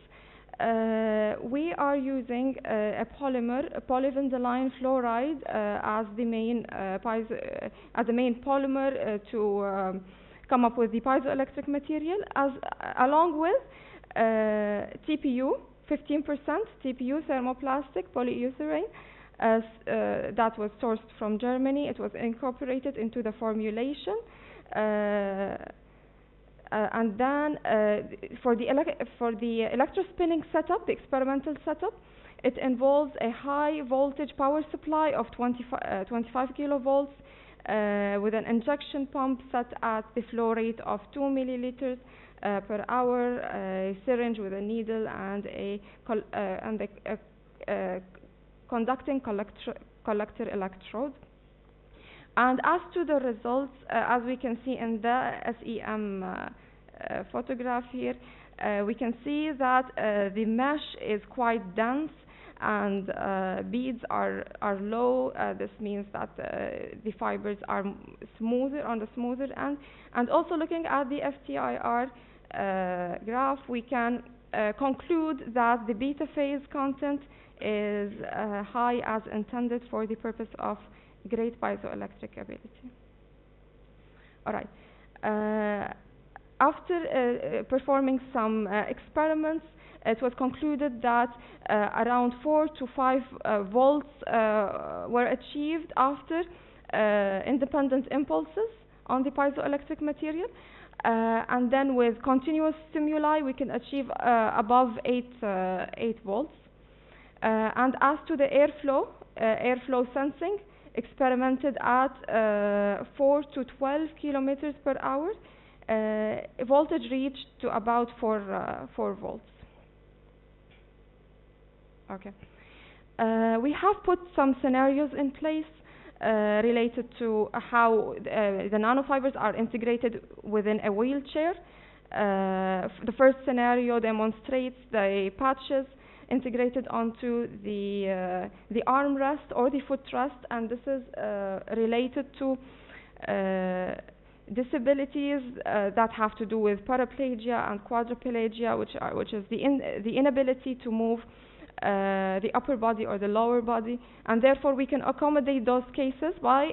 we are using a polyvindyline fluoride as the main polymer to come up with the piezoelectric material, along with TPU, 15% TPU thermoplastic polyurethane, that was sourced from Germany. It was incorporated into the formulation. And then for the electrospinning setup, the experimental setup, it involves a high voltage power supply of 25 kilovolts with an injection pump set at the flow rate of 2 milliliters per hour, a syringe with a needle, and a conducting collector electrode. And as to the results, as we can see in the SEM photograph here, we can see that the mesh is quite dense and beads are low. This means that the fibers are smoother on the smoother end. And also looking at the FTIR graph, we can conclude that the beta phase content is high as intended for the purpose of great piezoelectric ability. All right. After performing some experiments, it was concluded that around 4 to 5 volts were achieved after independent impulses on the piezoelectric material. And then with continuous stimuli, we can achieve above 8 volts. And as to the airflow sensing, experimented at 4 to 12 kilometers per hour, voltage reached to about 4 volts. Okay. We have put some scenarios in place related to how the nanofibers are integrated within a wheelchair. The first scenario demonstrates the patches integrated onto the armrest or the footrest, and this is related to disabilities that have to do with paraplegia and quadriplegia, which is the inability to move the upper body or the lower body, and therefore we can accommodate those cases by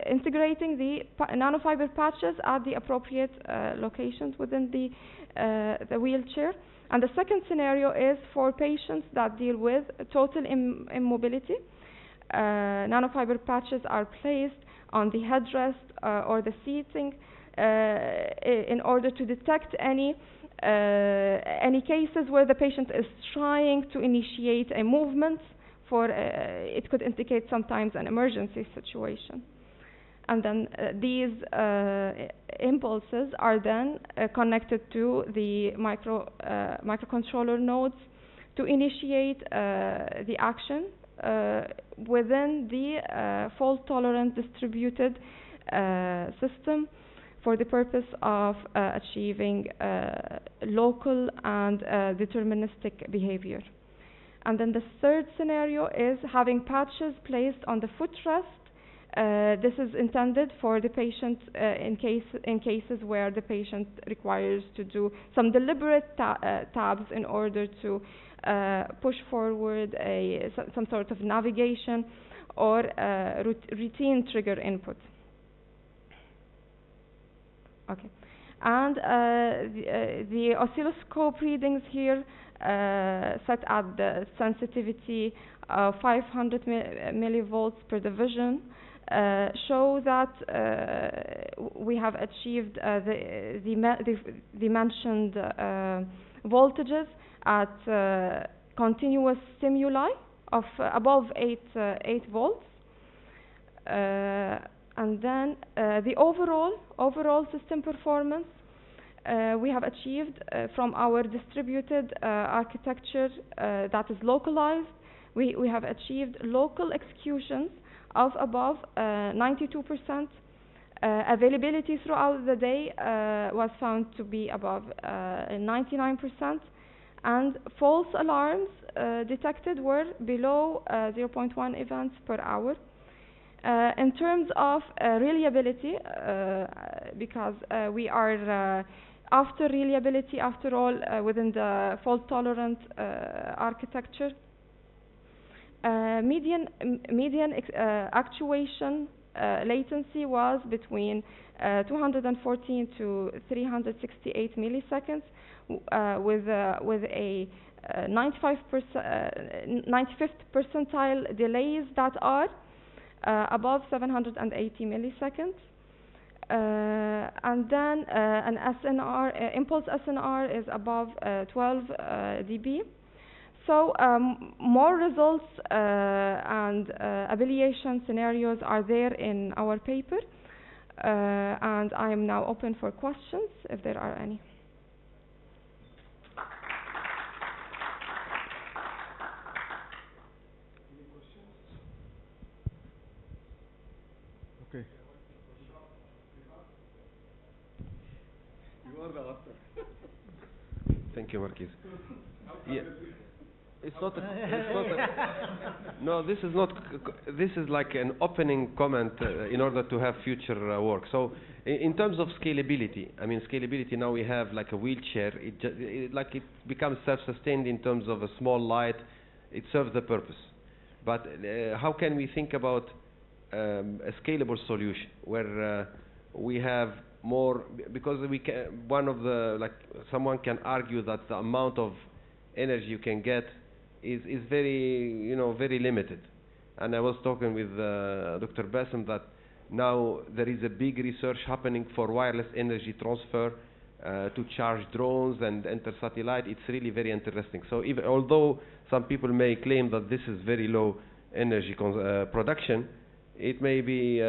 integrating the nanofiber patches at the appropriate locations within the wheelchair. And the second scenario is for patients that deal with total immobility. Nanofiber patches are placed on the headrest or the seating in order to detect any cases where the patient is trying to initiate a movement. It could indicate sometimes an emergency situation. And then these impulses are then connected to the microcontroller nodes to initiate the action within the fault-tolerant distributed system for the purpose of achieving local and deterministic behavior. And then the third scenario is having patches placed on the footrest. This is intended for the patient in cases where the patient requires to do some deliberate tabs in order to push forward some sort of navigation or routine trigger input. Okay, and the oscilloscope readings here set at the sensitivity of 500 millivolts per division show that we have achieved the mentioned voltages at continuous stimuli of above 8 volts. And then the overall system performance we have achieved from our distributed architecture that is localized. We have achieved local executions of above 92%. Availability throughout the day was found to be above 99%, and false alarms detected were below 0.1 events per hour. In terms of reliability, because we are after reliability, after all, within the fault-tolerant architecture, median actuation latency was between 214 to 368 milliseconds, with a 95th percentile delays that are above 780 milliseconds. And then an SNR, impulse SNR is above 12 dB. So more results and affiliation scenarios are there in our paper, and I am now open for questions if there are any. Okay. You are the author. Thank you, Marquis. Yeah. It's not no, this is not, this is like an opening comment in order to have future work. So In terms of scalability, I mean, scalability now we have like a wheelchair. It becomes self-sustained in terms of a small light. It serves the purpose. But how can we think about a scalable solution where we have more, because we can, someone can argue that the amount of energy you can get is very, very limited. And I was talking with Dr. Bassem that now there is a big research happening for wireless energy transfer to charge drones and enter satellite. It's really very interesting. So although some people may claim that this is very low energy production, it may be,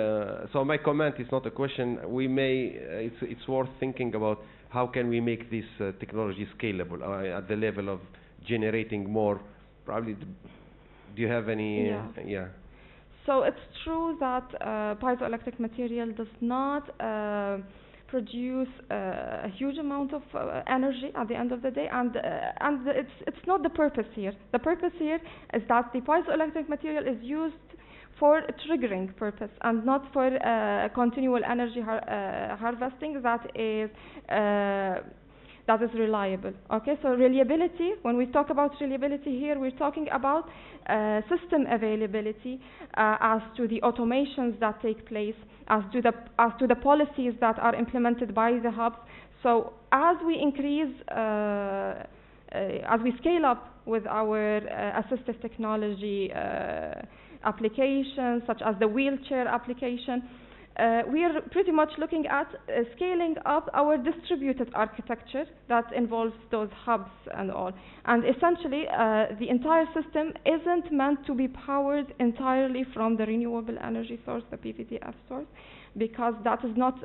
so my comment is not a question. It's worth thinking about how can we make this technology scalable at the level of generating more. Probably, do you have any? Yeah. So it's true that piezoelectric material does not produce a huge amount of energy at the end of the day, and it's not the purpose here. The purpose here is that the piezoelectric material is used for a triggering purpose and not for continual energy harvesting that is reliable. Okay, so reliability, when we talk about reliability here, we're talking about system availability as to the automations that take place, as to the policies that are implemented by the hubs. So as we increase, as we scale up with our assistive technology applications, such as the wheelchair application, we are pretty much looking at scaling up our distributed architecture that involves those hubs and all. And essentially, the entire system isn't meant to be powered entirely from the renewable energy source, the PVDF source, because that is not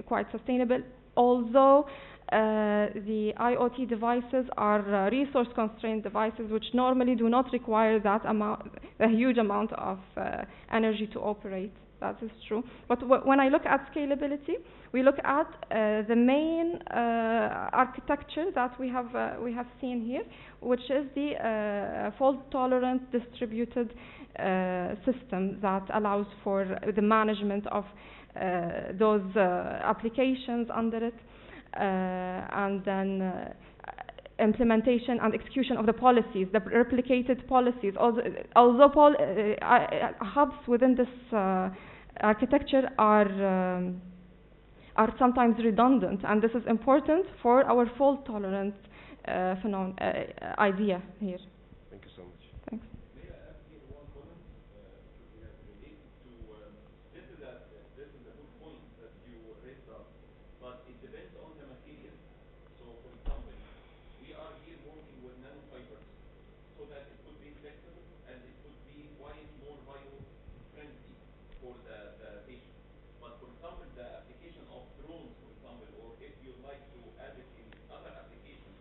quite sustainable. Although the IoT devices are resource-constrained devices, which normally do not require that a huge amount of energy to operate. That is true. But when I look at scalability, we look at the main architecture that we have seen here, which is the fault-tolerant distributed system that allows for the management of those applications under it, and then implementation and execution of the policies, the replicated policies. Although hubs within this architecture are sometimes redundant, and this is important for our fault tolerance idea here. Thank you so much. Thanks. May I ask you one comment related to this is a good point that you raised up, but it depends on the material. So, for example, we are here working with nanofibers, so that it could be flexible and it could be quite more bio-friendly for the patient. But for example, the application of drones, for example, or if you like to add it in other applications,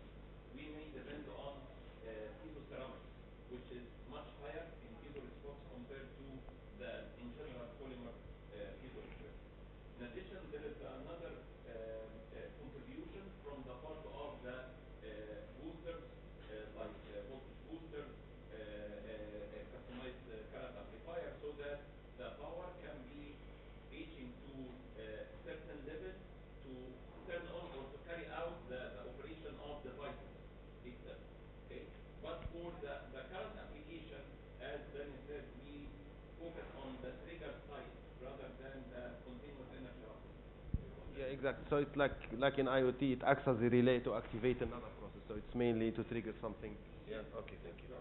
we may depend on piezoceramics, which is much higher in piezo response compared to the, in general, polymer piezoelectric. In addition, there is another contribution from the part of the boosters, like voltage boosters, customized current amplifier, so that the power can be reaching to a certain level to turn on or to carry out the operation of the devices itself. Okay? But for the current application, as Danny said, we focus on the trigger side rather than the continuous energy output. Yeah, exactly. So it's like in IoT, it acts as a relay to activate another process. So it's mainly to trigger something. Yeah. Okay. Thank you.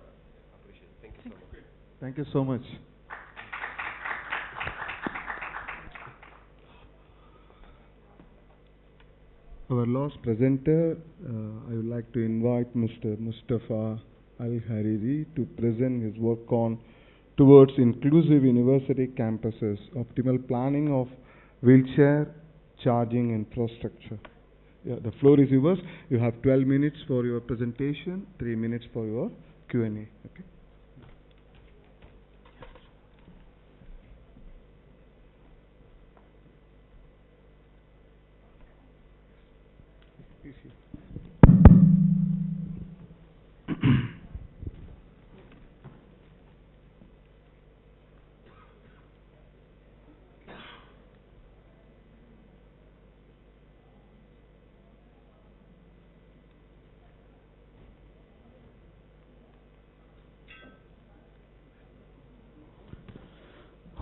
Appreciate it. Thank you so much. Thank you so much. Our last presenter, I would like to invite Mr. Mustafa Al-Hariri to present his work on towards inclusive university campuses, optimal planning of wheelchair charging infrastructure. Yeah, the floor is yours. You have 12 minutes for your presentation, 3 minutes for your Q&A. Okay.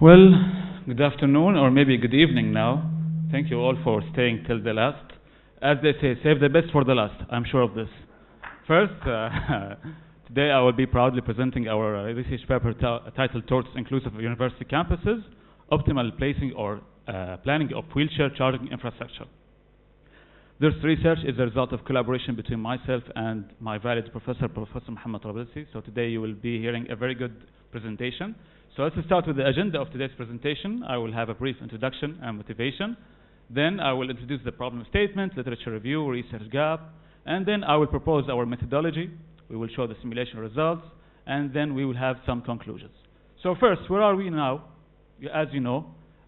Well, good afternoon, or maybe good evening now. Thank you all for staying till the last. As they say, save the best for the last. I'm sure of this. First, today I will be proudly presenting our research paper titled Towards Inclusive University Campuses, Optimal Placing or Planning of Wheelchair Charging Infrastructure. This research is a result of collaboration between myself and my valued professor, Professor Muhammad Rabelsi. So today you will be hearing a very good presentation. So let's start with the agenda of today's presentation. I will have a brief introduction and motivation. Then I will introduce the problem statement, literature review, research gap, and then I will propose our methodology. We will show the simulation results, and then we will have some conclusions. So first, where are we now? As you know,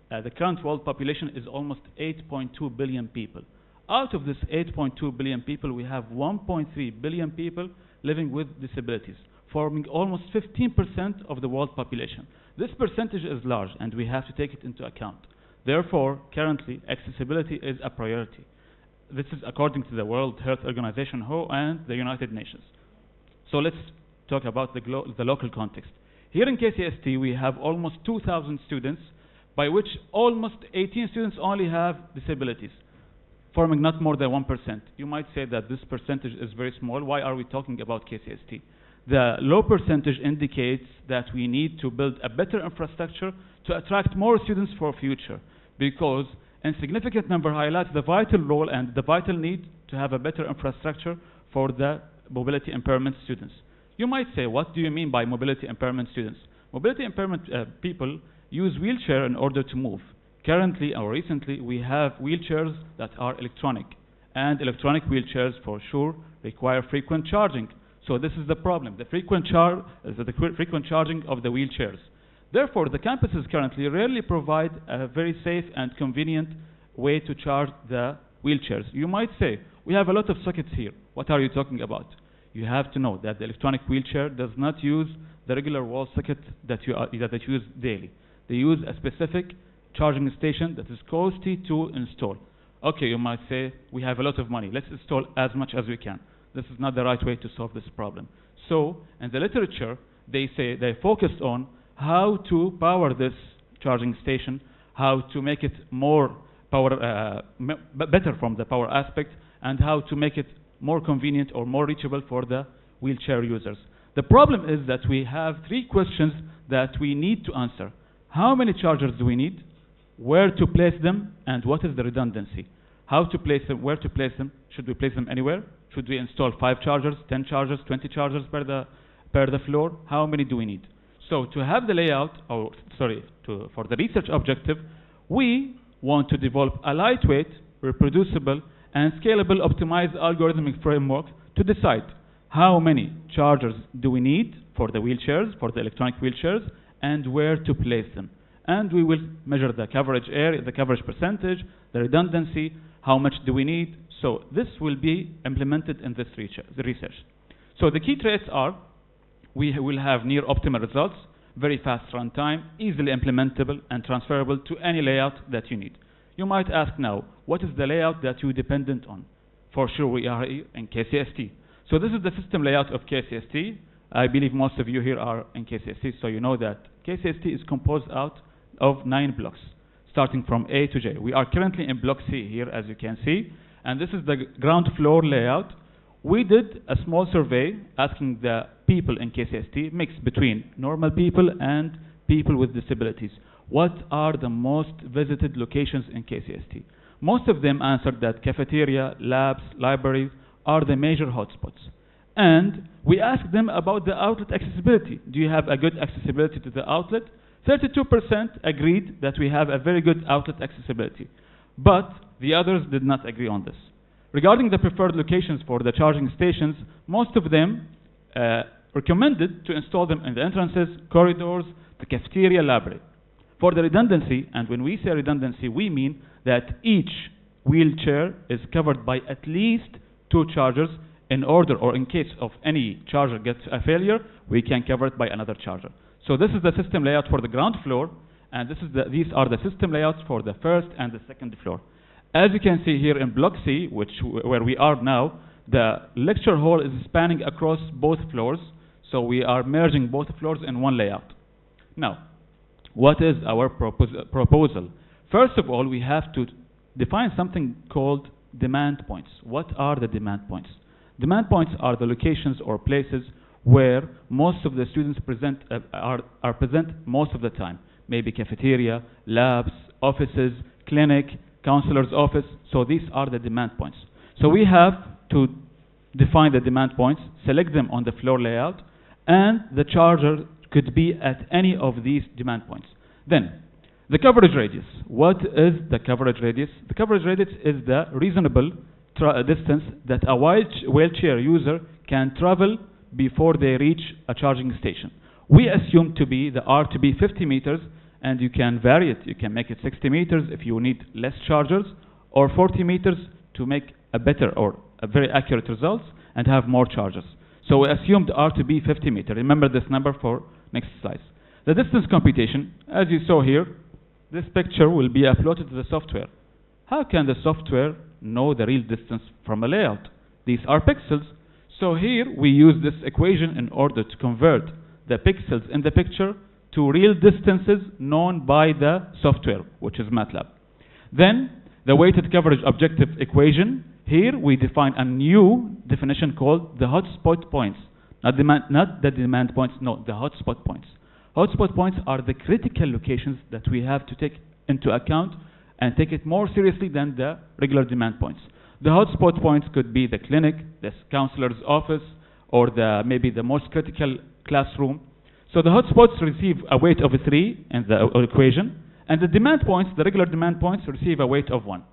the current world population is almost 8.2 billion people. Out of this 8.2 billion people, we have 1.3 billion people living with disabilities, forming almost 15% of the world population. This percentage is large, and we have to take it into account. Therefore, currently, accessibility is a priority. This is according to the World Health Organization, WHO, and the United Nations. So let's talk about the local context. Here in KCST, we have almost 2,000 students, by which almost 18 students only have disabilities, forming not more than 1%. You might say that this percentage is very small. Why are we talking about KCST? The low percentage indicates that we need to build a better infrastructure to attract more students for future, because a significant number highlights the vital role and the vital need to have a better infrastructure for the mobility impairment students. You might say, what do you mean by mobility impairment students? Mobility impairment people use wheelchair in order to move. Currently or recently, we have wheelchairs that are electronic, and electronic wheelchairs for sure require frequent charging. So this is the problem, the frequent charging of the wheelchairs. Therefore, the campuses currently rarely provide a very safe and convenient way to charge the wheelchairs. You might say, we have a lot of sockets here. What are you talking about? You have to know that the electronic wheelchair does not use the regular wall socket that you use daily. They use a specific charging station that is costly to install. Okay, you might say, we have a lot of money. Let's install as much as we can. This is not the right way to solve this problem. So, in the literature, they say they focused on how to power this charging station, how to make it more better from the power aspect, and how to make it more convenient or more reachable for the wheelchair users. The problem is that we have three questions that we need to answer. How many chargers do we need? Where to place them? And what is the redundancy? How to place them, where to place them? Should we place them anywhere? Should we install 5 chargers, 10 chargers, 20 chargers per the floor? How many do we need? So to have the layout, for the research objective, we want to develop a lightweight, reproducible, and scalable optimized algorithmic framework to decide how many chargers do we need for the wheelchairs, for the electronic wheelchairs, and where to place them. And we will measure the coverage area, the coverage percentage, the redundancy, how much do we need. So this will be implemented in this research. So the key traits are, we will have near optimal results, very fast runtime, easily implementable and transferable to any layout that you need. You might ask now, what is the layout that you're dependent on? For sure we are here in KCST. So this is the system layout of KCST. I believe most of you here are in KCST, so you know that KCST is composed out of 9 blocks, starting from A to J. We are currently in block C here, as you can see, and this is the ground floor layout. We did a small survey asking the people in KCST, mixed between normal people and people with disabilities, what are the most visited locations in KCST? Most of them answered that cafeteria, labs, libraries are the major hotspots. And we asked them about the outlet accessibility. Do you have a good accessibility to the outlet? 32% agreed that we have a very good outlet accessibility, but the others did not agree on this. Regarding the preferred locations for the charging stations, most of them recommended to install them in the entrances, corridors, the cafeteria, library. For the redundancy, and when we say redundancy, we mean that each wheelchair is covered by at least 2 chargers in order, or in case of any charger gets a failure, we can cover it by another charger. So this is the system layout for the ground floor, and these are the system layouts for the first and the second floor. As you can see here in block C, where we are now, the lecture hall is spanning across both floors, so we are merging both floors in one layout. Now, What is our proposal? First of all, we have to define something called demand points. What are the demand points? Demand points are the locations or places where most of the students are present most of the time. Maybe cafeteria, labs, offices, clinic, counselor's office. So these are the demand points. So we have to define the demand points, select them on the floor layout, and the charger could be at any of these demand points. Then, the coverage radius. What is the coverage radius? The coverage radius is the reasonable distance that a wheelchair user can travel before they reach a charging station. We assume to be the R to be 50 meters, and you can vary it. You can make it 60 meters if you need less chargers, or 40 meters to make a better or a very accurate results and have more chargers. So we assumed R to be 50 meters. Remember this number for next slides. The distance computation, as you saw here, this picture will be uploaded to the software. How can the software know the real distance from a layout? These are pixels. So here we use this equation in order to convert the pixels in the picture to real distances known by the software, which is MATLAB. Then the weighted coverage objective equation. Here we define a new definition called the hotspot points. Not the demand points, no, the hotspot points. Hotspot points are the critical locations that we have to take into account and take it more seriously than the regular demand points. The hotspot points could be the clinic, the counselor's office, or maybe the most critical classroom. So the hotspots receive a weight of 3 in the equation, and the demand points, the regular demand points, receive a weight of 1.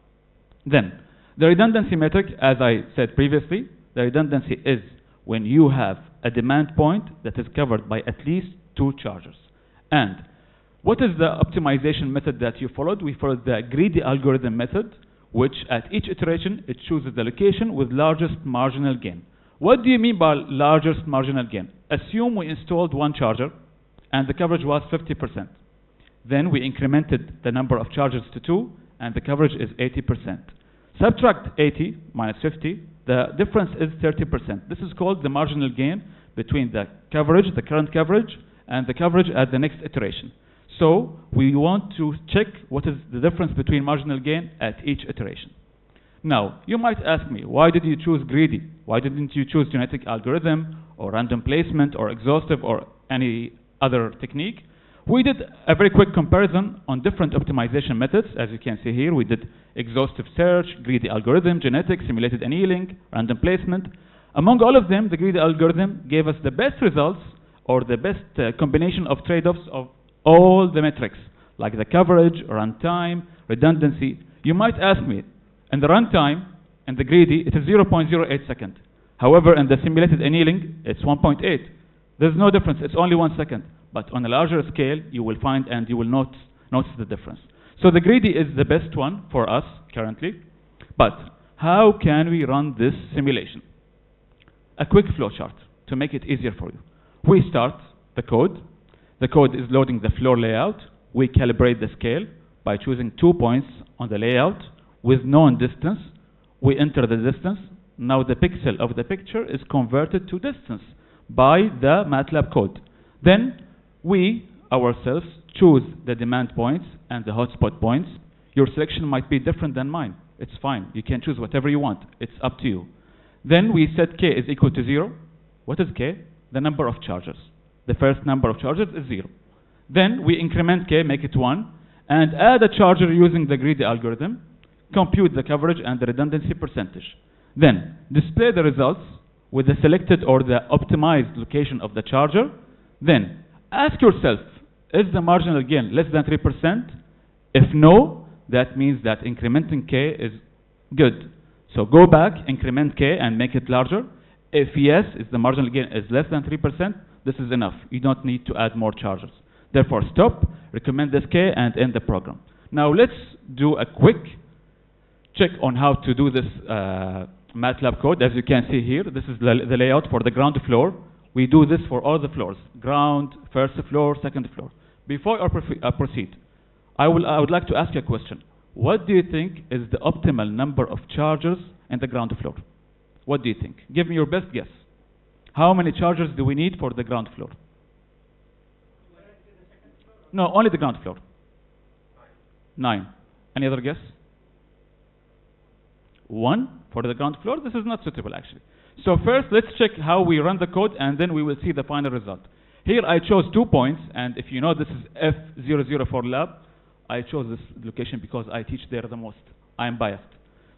Then, the redundancy metric, as I said previously, the redundancy is when you have a demand point that is covered by at least 2 chargers. And what is the optimization method that you followed? We followed the greedy algorithm method, which at each iteration, it chooses the location with largest marginal gain. What do you mean by largest marginal gain? Assume we installed 1 charger and the coverage was 50%. Then we incremented the number of chargers to 2 and the coverage is 80%. Subtract 80 minus 50, the difference is 30%. This is called the marginal gain between the coverage, the current coverage, and the coverage at the next iteration. So we want to check what is the difference between marginal gain at each iteration. Now, you might ask me, why did you choose greedy? Why didn't you choose genetic algorithm or random placement or exhaustive or any other technique? We did a very quick comparison on different optimization methods. As you can see here, we did exhaustive search, greedy algorithm, genetic, simulated annealing, random placement. Among all of them, the greedy algorithm gave us the best results or the best combination of trade-offs of all the metrics, like the coverage, runtime, redundancy. You might ask me, in the runtime and the greedy, it is 0.08 second. However, in the simulated annealing, it's 1.8. There's no difference, it's only 1 second. But on a larger scale, you will find and you will notice the difference. So the greedy is the best one for us currently. But how can we run this simulation? A quick flowchart to make it easier for you. We start the code. The code is loading the floor layout. We calibrate the scale by choosing 2 points on the layout with known distance. We enter the distance. Now the pixel of the picture is converted to distance by the MATLAB code. Then we ourselves choose the demand points and the hotspot points. Your selection might be different than mine. It's fine. You can choose whatever you want. It's up to you. Then we set k is equal to 0. What is k? The number of chargers. The first number of chargers is 0. Then we increment k, make it 1, and add a charger using the greedy algorithm, compute the coverage and the redundancy percentage. Then display the results with the selected or the optimized location of the charger. Then ask yourself, is the marginal gain less than 3%? If no, that means that incrementing k is good. So go back, increment k and make it larger. If yes, if the marginal gain is less than 3%, this is enough. You don't need to add more chargers. Therefore stop, recommend this k and end the program. Now let's do a quick check on how to do this MATLAB code. As you can see here, this is the layout for the ground floor. We do this for all the floors, ground, first floor, second floor. Before I proceed, I would like to ask you a question. What do you think is the optimal number of chargers in the ground floor? What do you think? Give me your best guess. How many chargers do we need for the ground floor? No, only the ground floor. 9. Any other guess? 1 for the ground floor. This is not suitable actually. So first let's check how we run the code and then we will see the final result. Here I chose 2 points, and if you know this is F004 lab, I chose this location because I teach there the most. I am biased.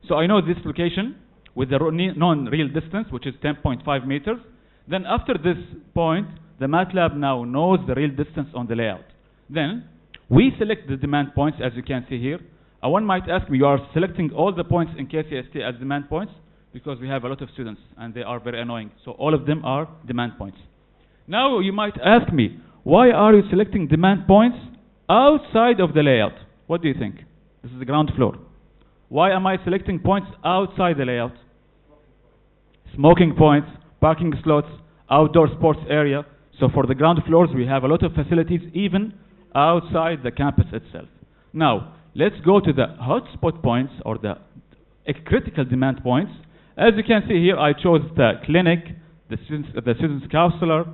So I know this location with the non-real distance, which is 10.5 meters. Then after this point, the MATLAB now knows the real distance on the layout. Then we select the demand points, as you can see here. One might ask me, you are selecting all the points in KCST as demand points? Because we have a lot of students and they are very annoying. So all of them are demand points. Now you might ask me, why are you selecting demand points outside of the layout? What do you think? This is the ground floor. Why am I selecting points outside the layout? Smoking points, parking slots, outdoor sports area. So for the ground floors, we have a lot of facilities even outside the campus itself. Now, let's go to the hotspot points or the critical demand points. As you can see here, I chose the clinic, the student's counselor.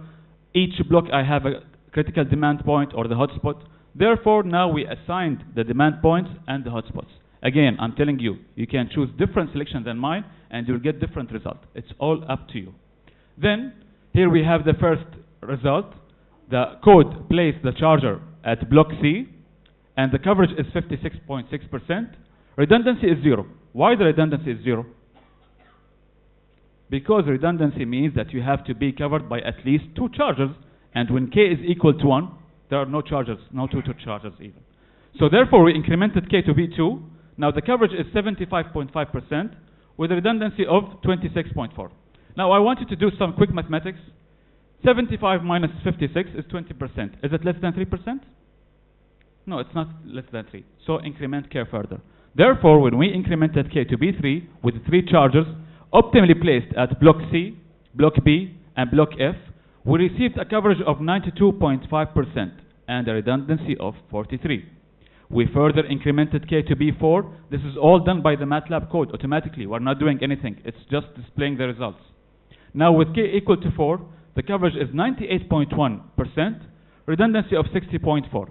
Each block I have a critical demand point or the hotspot. Therefore, now we assigned the demand points and the hotspots. Again, I'm telling you, you can choose different selection than mine and you'll get different result. It's all up to you. Then, here we have the first result. The code placed the charger at block C and the coverage is 56.6%. Redundancy is 0. Why the redundancy is 0? Because redundancy means that you have to be covered by at least 2 chargers, and when K is equal to 1, there are no chargers, no 2 chargers even. So therefore we incremented K to be 2. Now the coverage is 75.5% with a redundancy of 26.4. Now I want you to do some quick mathematics. 75 minus 56 is 20%. Is it less than 3%? No, it's not less than 3. So increment K further. Therefore, when we incremented K to be 3 with 3 chargers optimally placed at block C, block B, and block F, we received a coverage of 92.5% and a redundancy of 43. We further incremented K to be 4. This is all done by the MATLAB code automatically. We're not doing anything. It's just displaying the results. Now with K equal to 4, the coverage is 98.1%, redundancy of 60.4.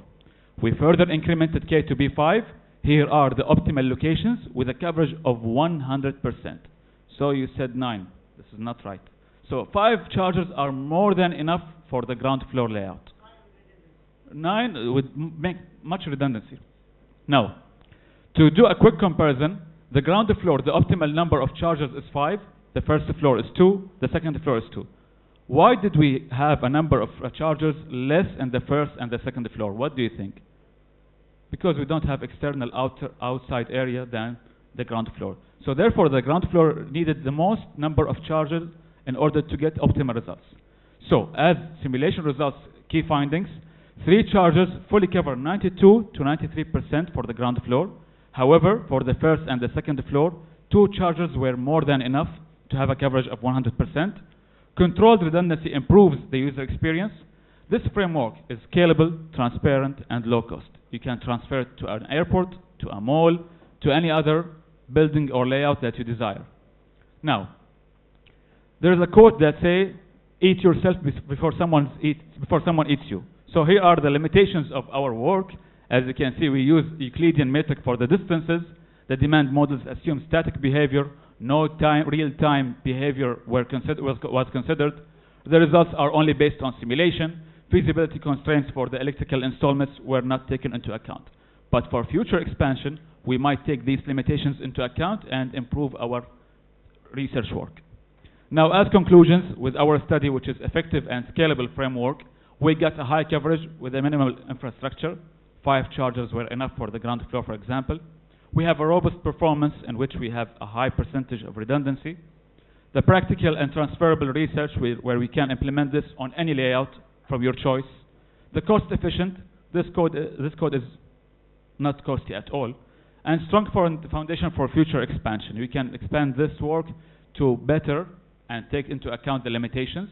We further incremented K to be 5. Here are the optimal locations with a coverage of 100%. So you said 9. This is not right. So 5 chargers are more than enough for the ground floor layout. 9 would make much redundancy. Now, to do a quick comparison, the ground floor, the optimal number of chargers is 5. The first floor is 2. The second floor is 2. Why did we have a number of chargers less in the first and the second floor? What do you think? Because we don't have external outside area than the ground floor. So therefore, the ground floor needed the most number of chargers in order to get optimal results. So as simulation results, key findings, 3 chargers fully cover 92 to 93% for the ground floor. However, for the first and the second floor, 2 chargers were more than enough to have a coverage of 100%. Controlled redundancy improves the user experience. This framework is scalable, transparent, and low cost. You can transfer it to an airport, to a mall, to any other building or layout that you desire. Now, there is a quote that says, "Eat yourself before someone eats you." So here are the limitations of our work. As you can see, we use Euclidean metric for the distances. The demand models assume static behavior. No real-time behavior was considered. The results are only based on simulation. Feasibility constraints for the electrical installments were not taken into account. But for future expansion, we might take these limitations into account and improve our research work. Now, as conclusions, with our study, which is effective and scalable framework, we got a high coverage with a minimal infrastructure. 5 chargers were enough for the ground floor, for example. We have a robust performance in which we have a high percentage of redundancy. The practical and transferable research where we can implement this on any layout from your choice. The cost efficient, this code is not costly at all. And strong foundation for future expansion. We can expand this work to better and take into account the limitations.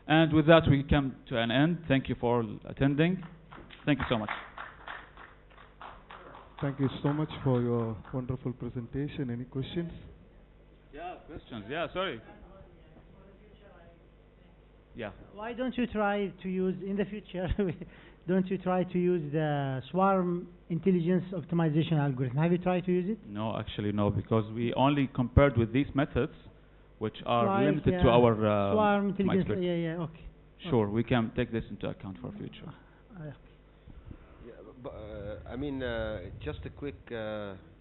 And with that, we come to an end. Thank you for attending. Thank you so much. Thank you so much for your wonderful presentation. Any questions? Yeah, questions. Yeah, sorry. Yeah. Why don't you try to use, in the future, don't you try to use the swarm intelligence optimization algorithm? Have you tried to use it? No, actually no, because we only compared with these methods, which are Like, limited yeah, to our swarm my intelligence, experience. yeah, yeah, okay. Sure, we can take this into account for future. Yeah, but, I mean, just a quick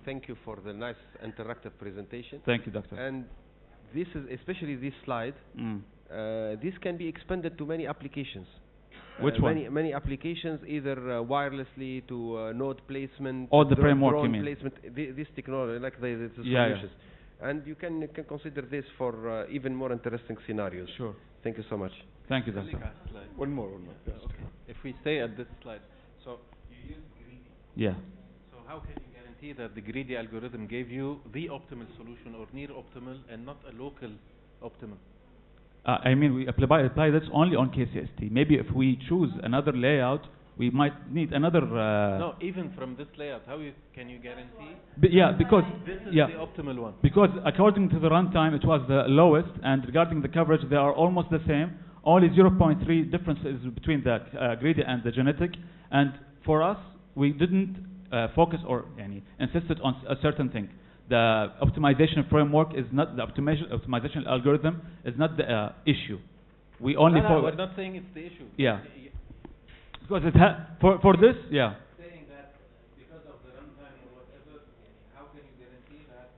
thank you for the nice interactive presentation. Thank you, Doctor. And this is, especially this slide, this can be expanded to many applications. Which one? Many applications, either wirelessly to node placement, Or the framework, you drone mean? placement, this technology, like the Yeah, solutions. And you can consider this for even more interesting scenarios. Sure. Thank you so much. Thank you, Doctor. One more. Okay. If we stay at this slide, so you use greedy. Yeah. So how can you guarantee that the greedy algorithm gave you the optimal solution or near optimal and not a local optimal? I mean, we apply this only on KCST. Maybe if we choose another layout, we might need another. No, even from this layout, can you guarantee? Yeah, because this is yeah, the optimal one. because according to the runtime, it was the lowest, and regarding the coverage, they are almost the same. Only 0.3 difference is between the greedy and the genetic. And for us, we didn't focus or insisted on a certain thing. The optimization framework is not the optimization algorithm is not the issue. We only No, we're not saying it's the issue. Yeah. Because it for this, yeah. Saying that because of the runtime or whatever, how can you guarantee that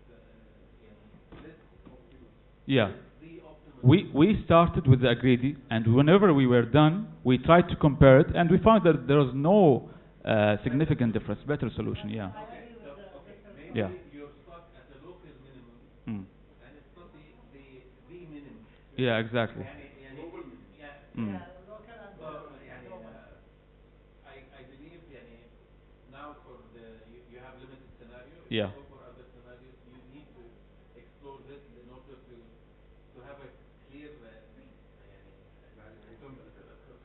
less confused? Yeah. We started with the greedy, and whenever we were done, we tried to compare it, and we found that there was no significant difference, better solution. Yeah. Maybe Yeah. you're stuck at the local minimum, and it's not the minimum. Yeah, exactly. Mm. I believe now for you have limited scenarios. Yeah. So for other scenarios, you need to explore this in order to have a clear,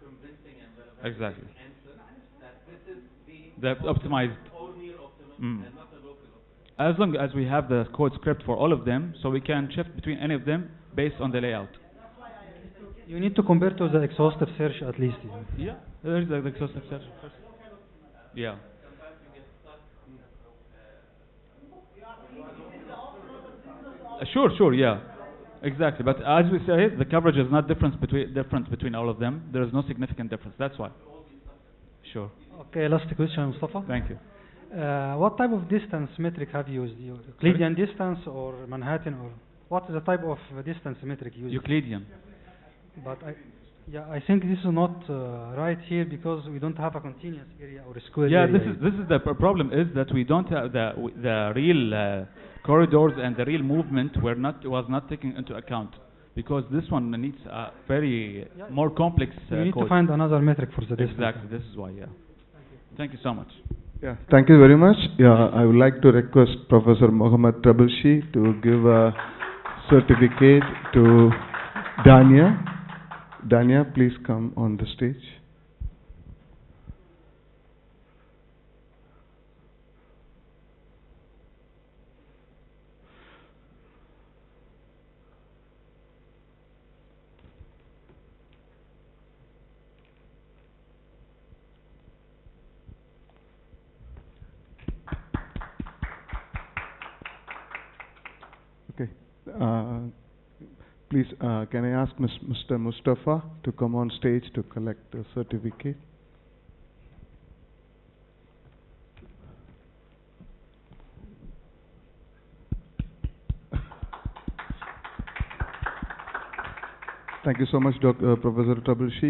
convincing and Exactly. answer that this is The optimized. or near optimum and not a local optimum. As long as we have the code script for all of them, so we can shift between any of them based on the layout. You need to compare to the exhaustive search at least. Yeah, there is the exhaustive search first. Yeah. Sure, yeah, exactly. But as we say, the coverage is not different between all of them. There is no significant difference. That's why. Sure. Okay, last question, Mustafa. Thank you. What type of distance metric have you used? Euclidean distance or Manhattan, or what is the type of distance metric used? Euclidean. But I think this is not right here because we don't have a continuous area or a square Yeah, area. this is the problem is that we don't have the real corridors and the real movement was not taken into account, because this one needs a very more complex You need code. to find another metric for the distance. Exactly, this is why. Yeah. Thank you so much. Yeah, thank you very much. Yeah, I would like to request Professor Mohammed Trabalshi to give a certificate to Dania. Dania, please come on the stage. Okay. Please, can I ask Mr. Mustafa to come on stage to collect the certificate? Thank you so much, Professor Trabalshi.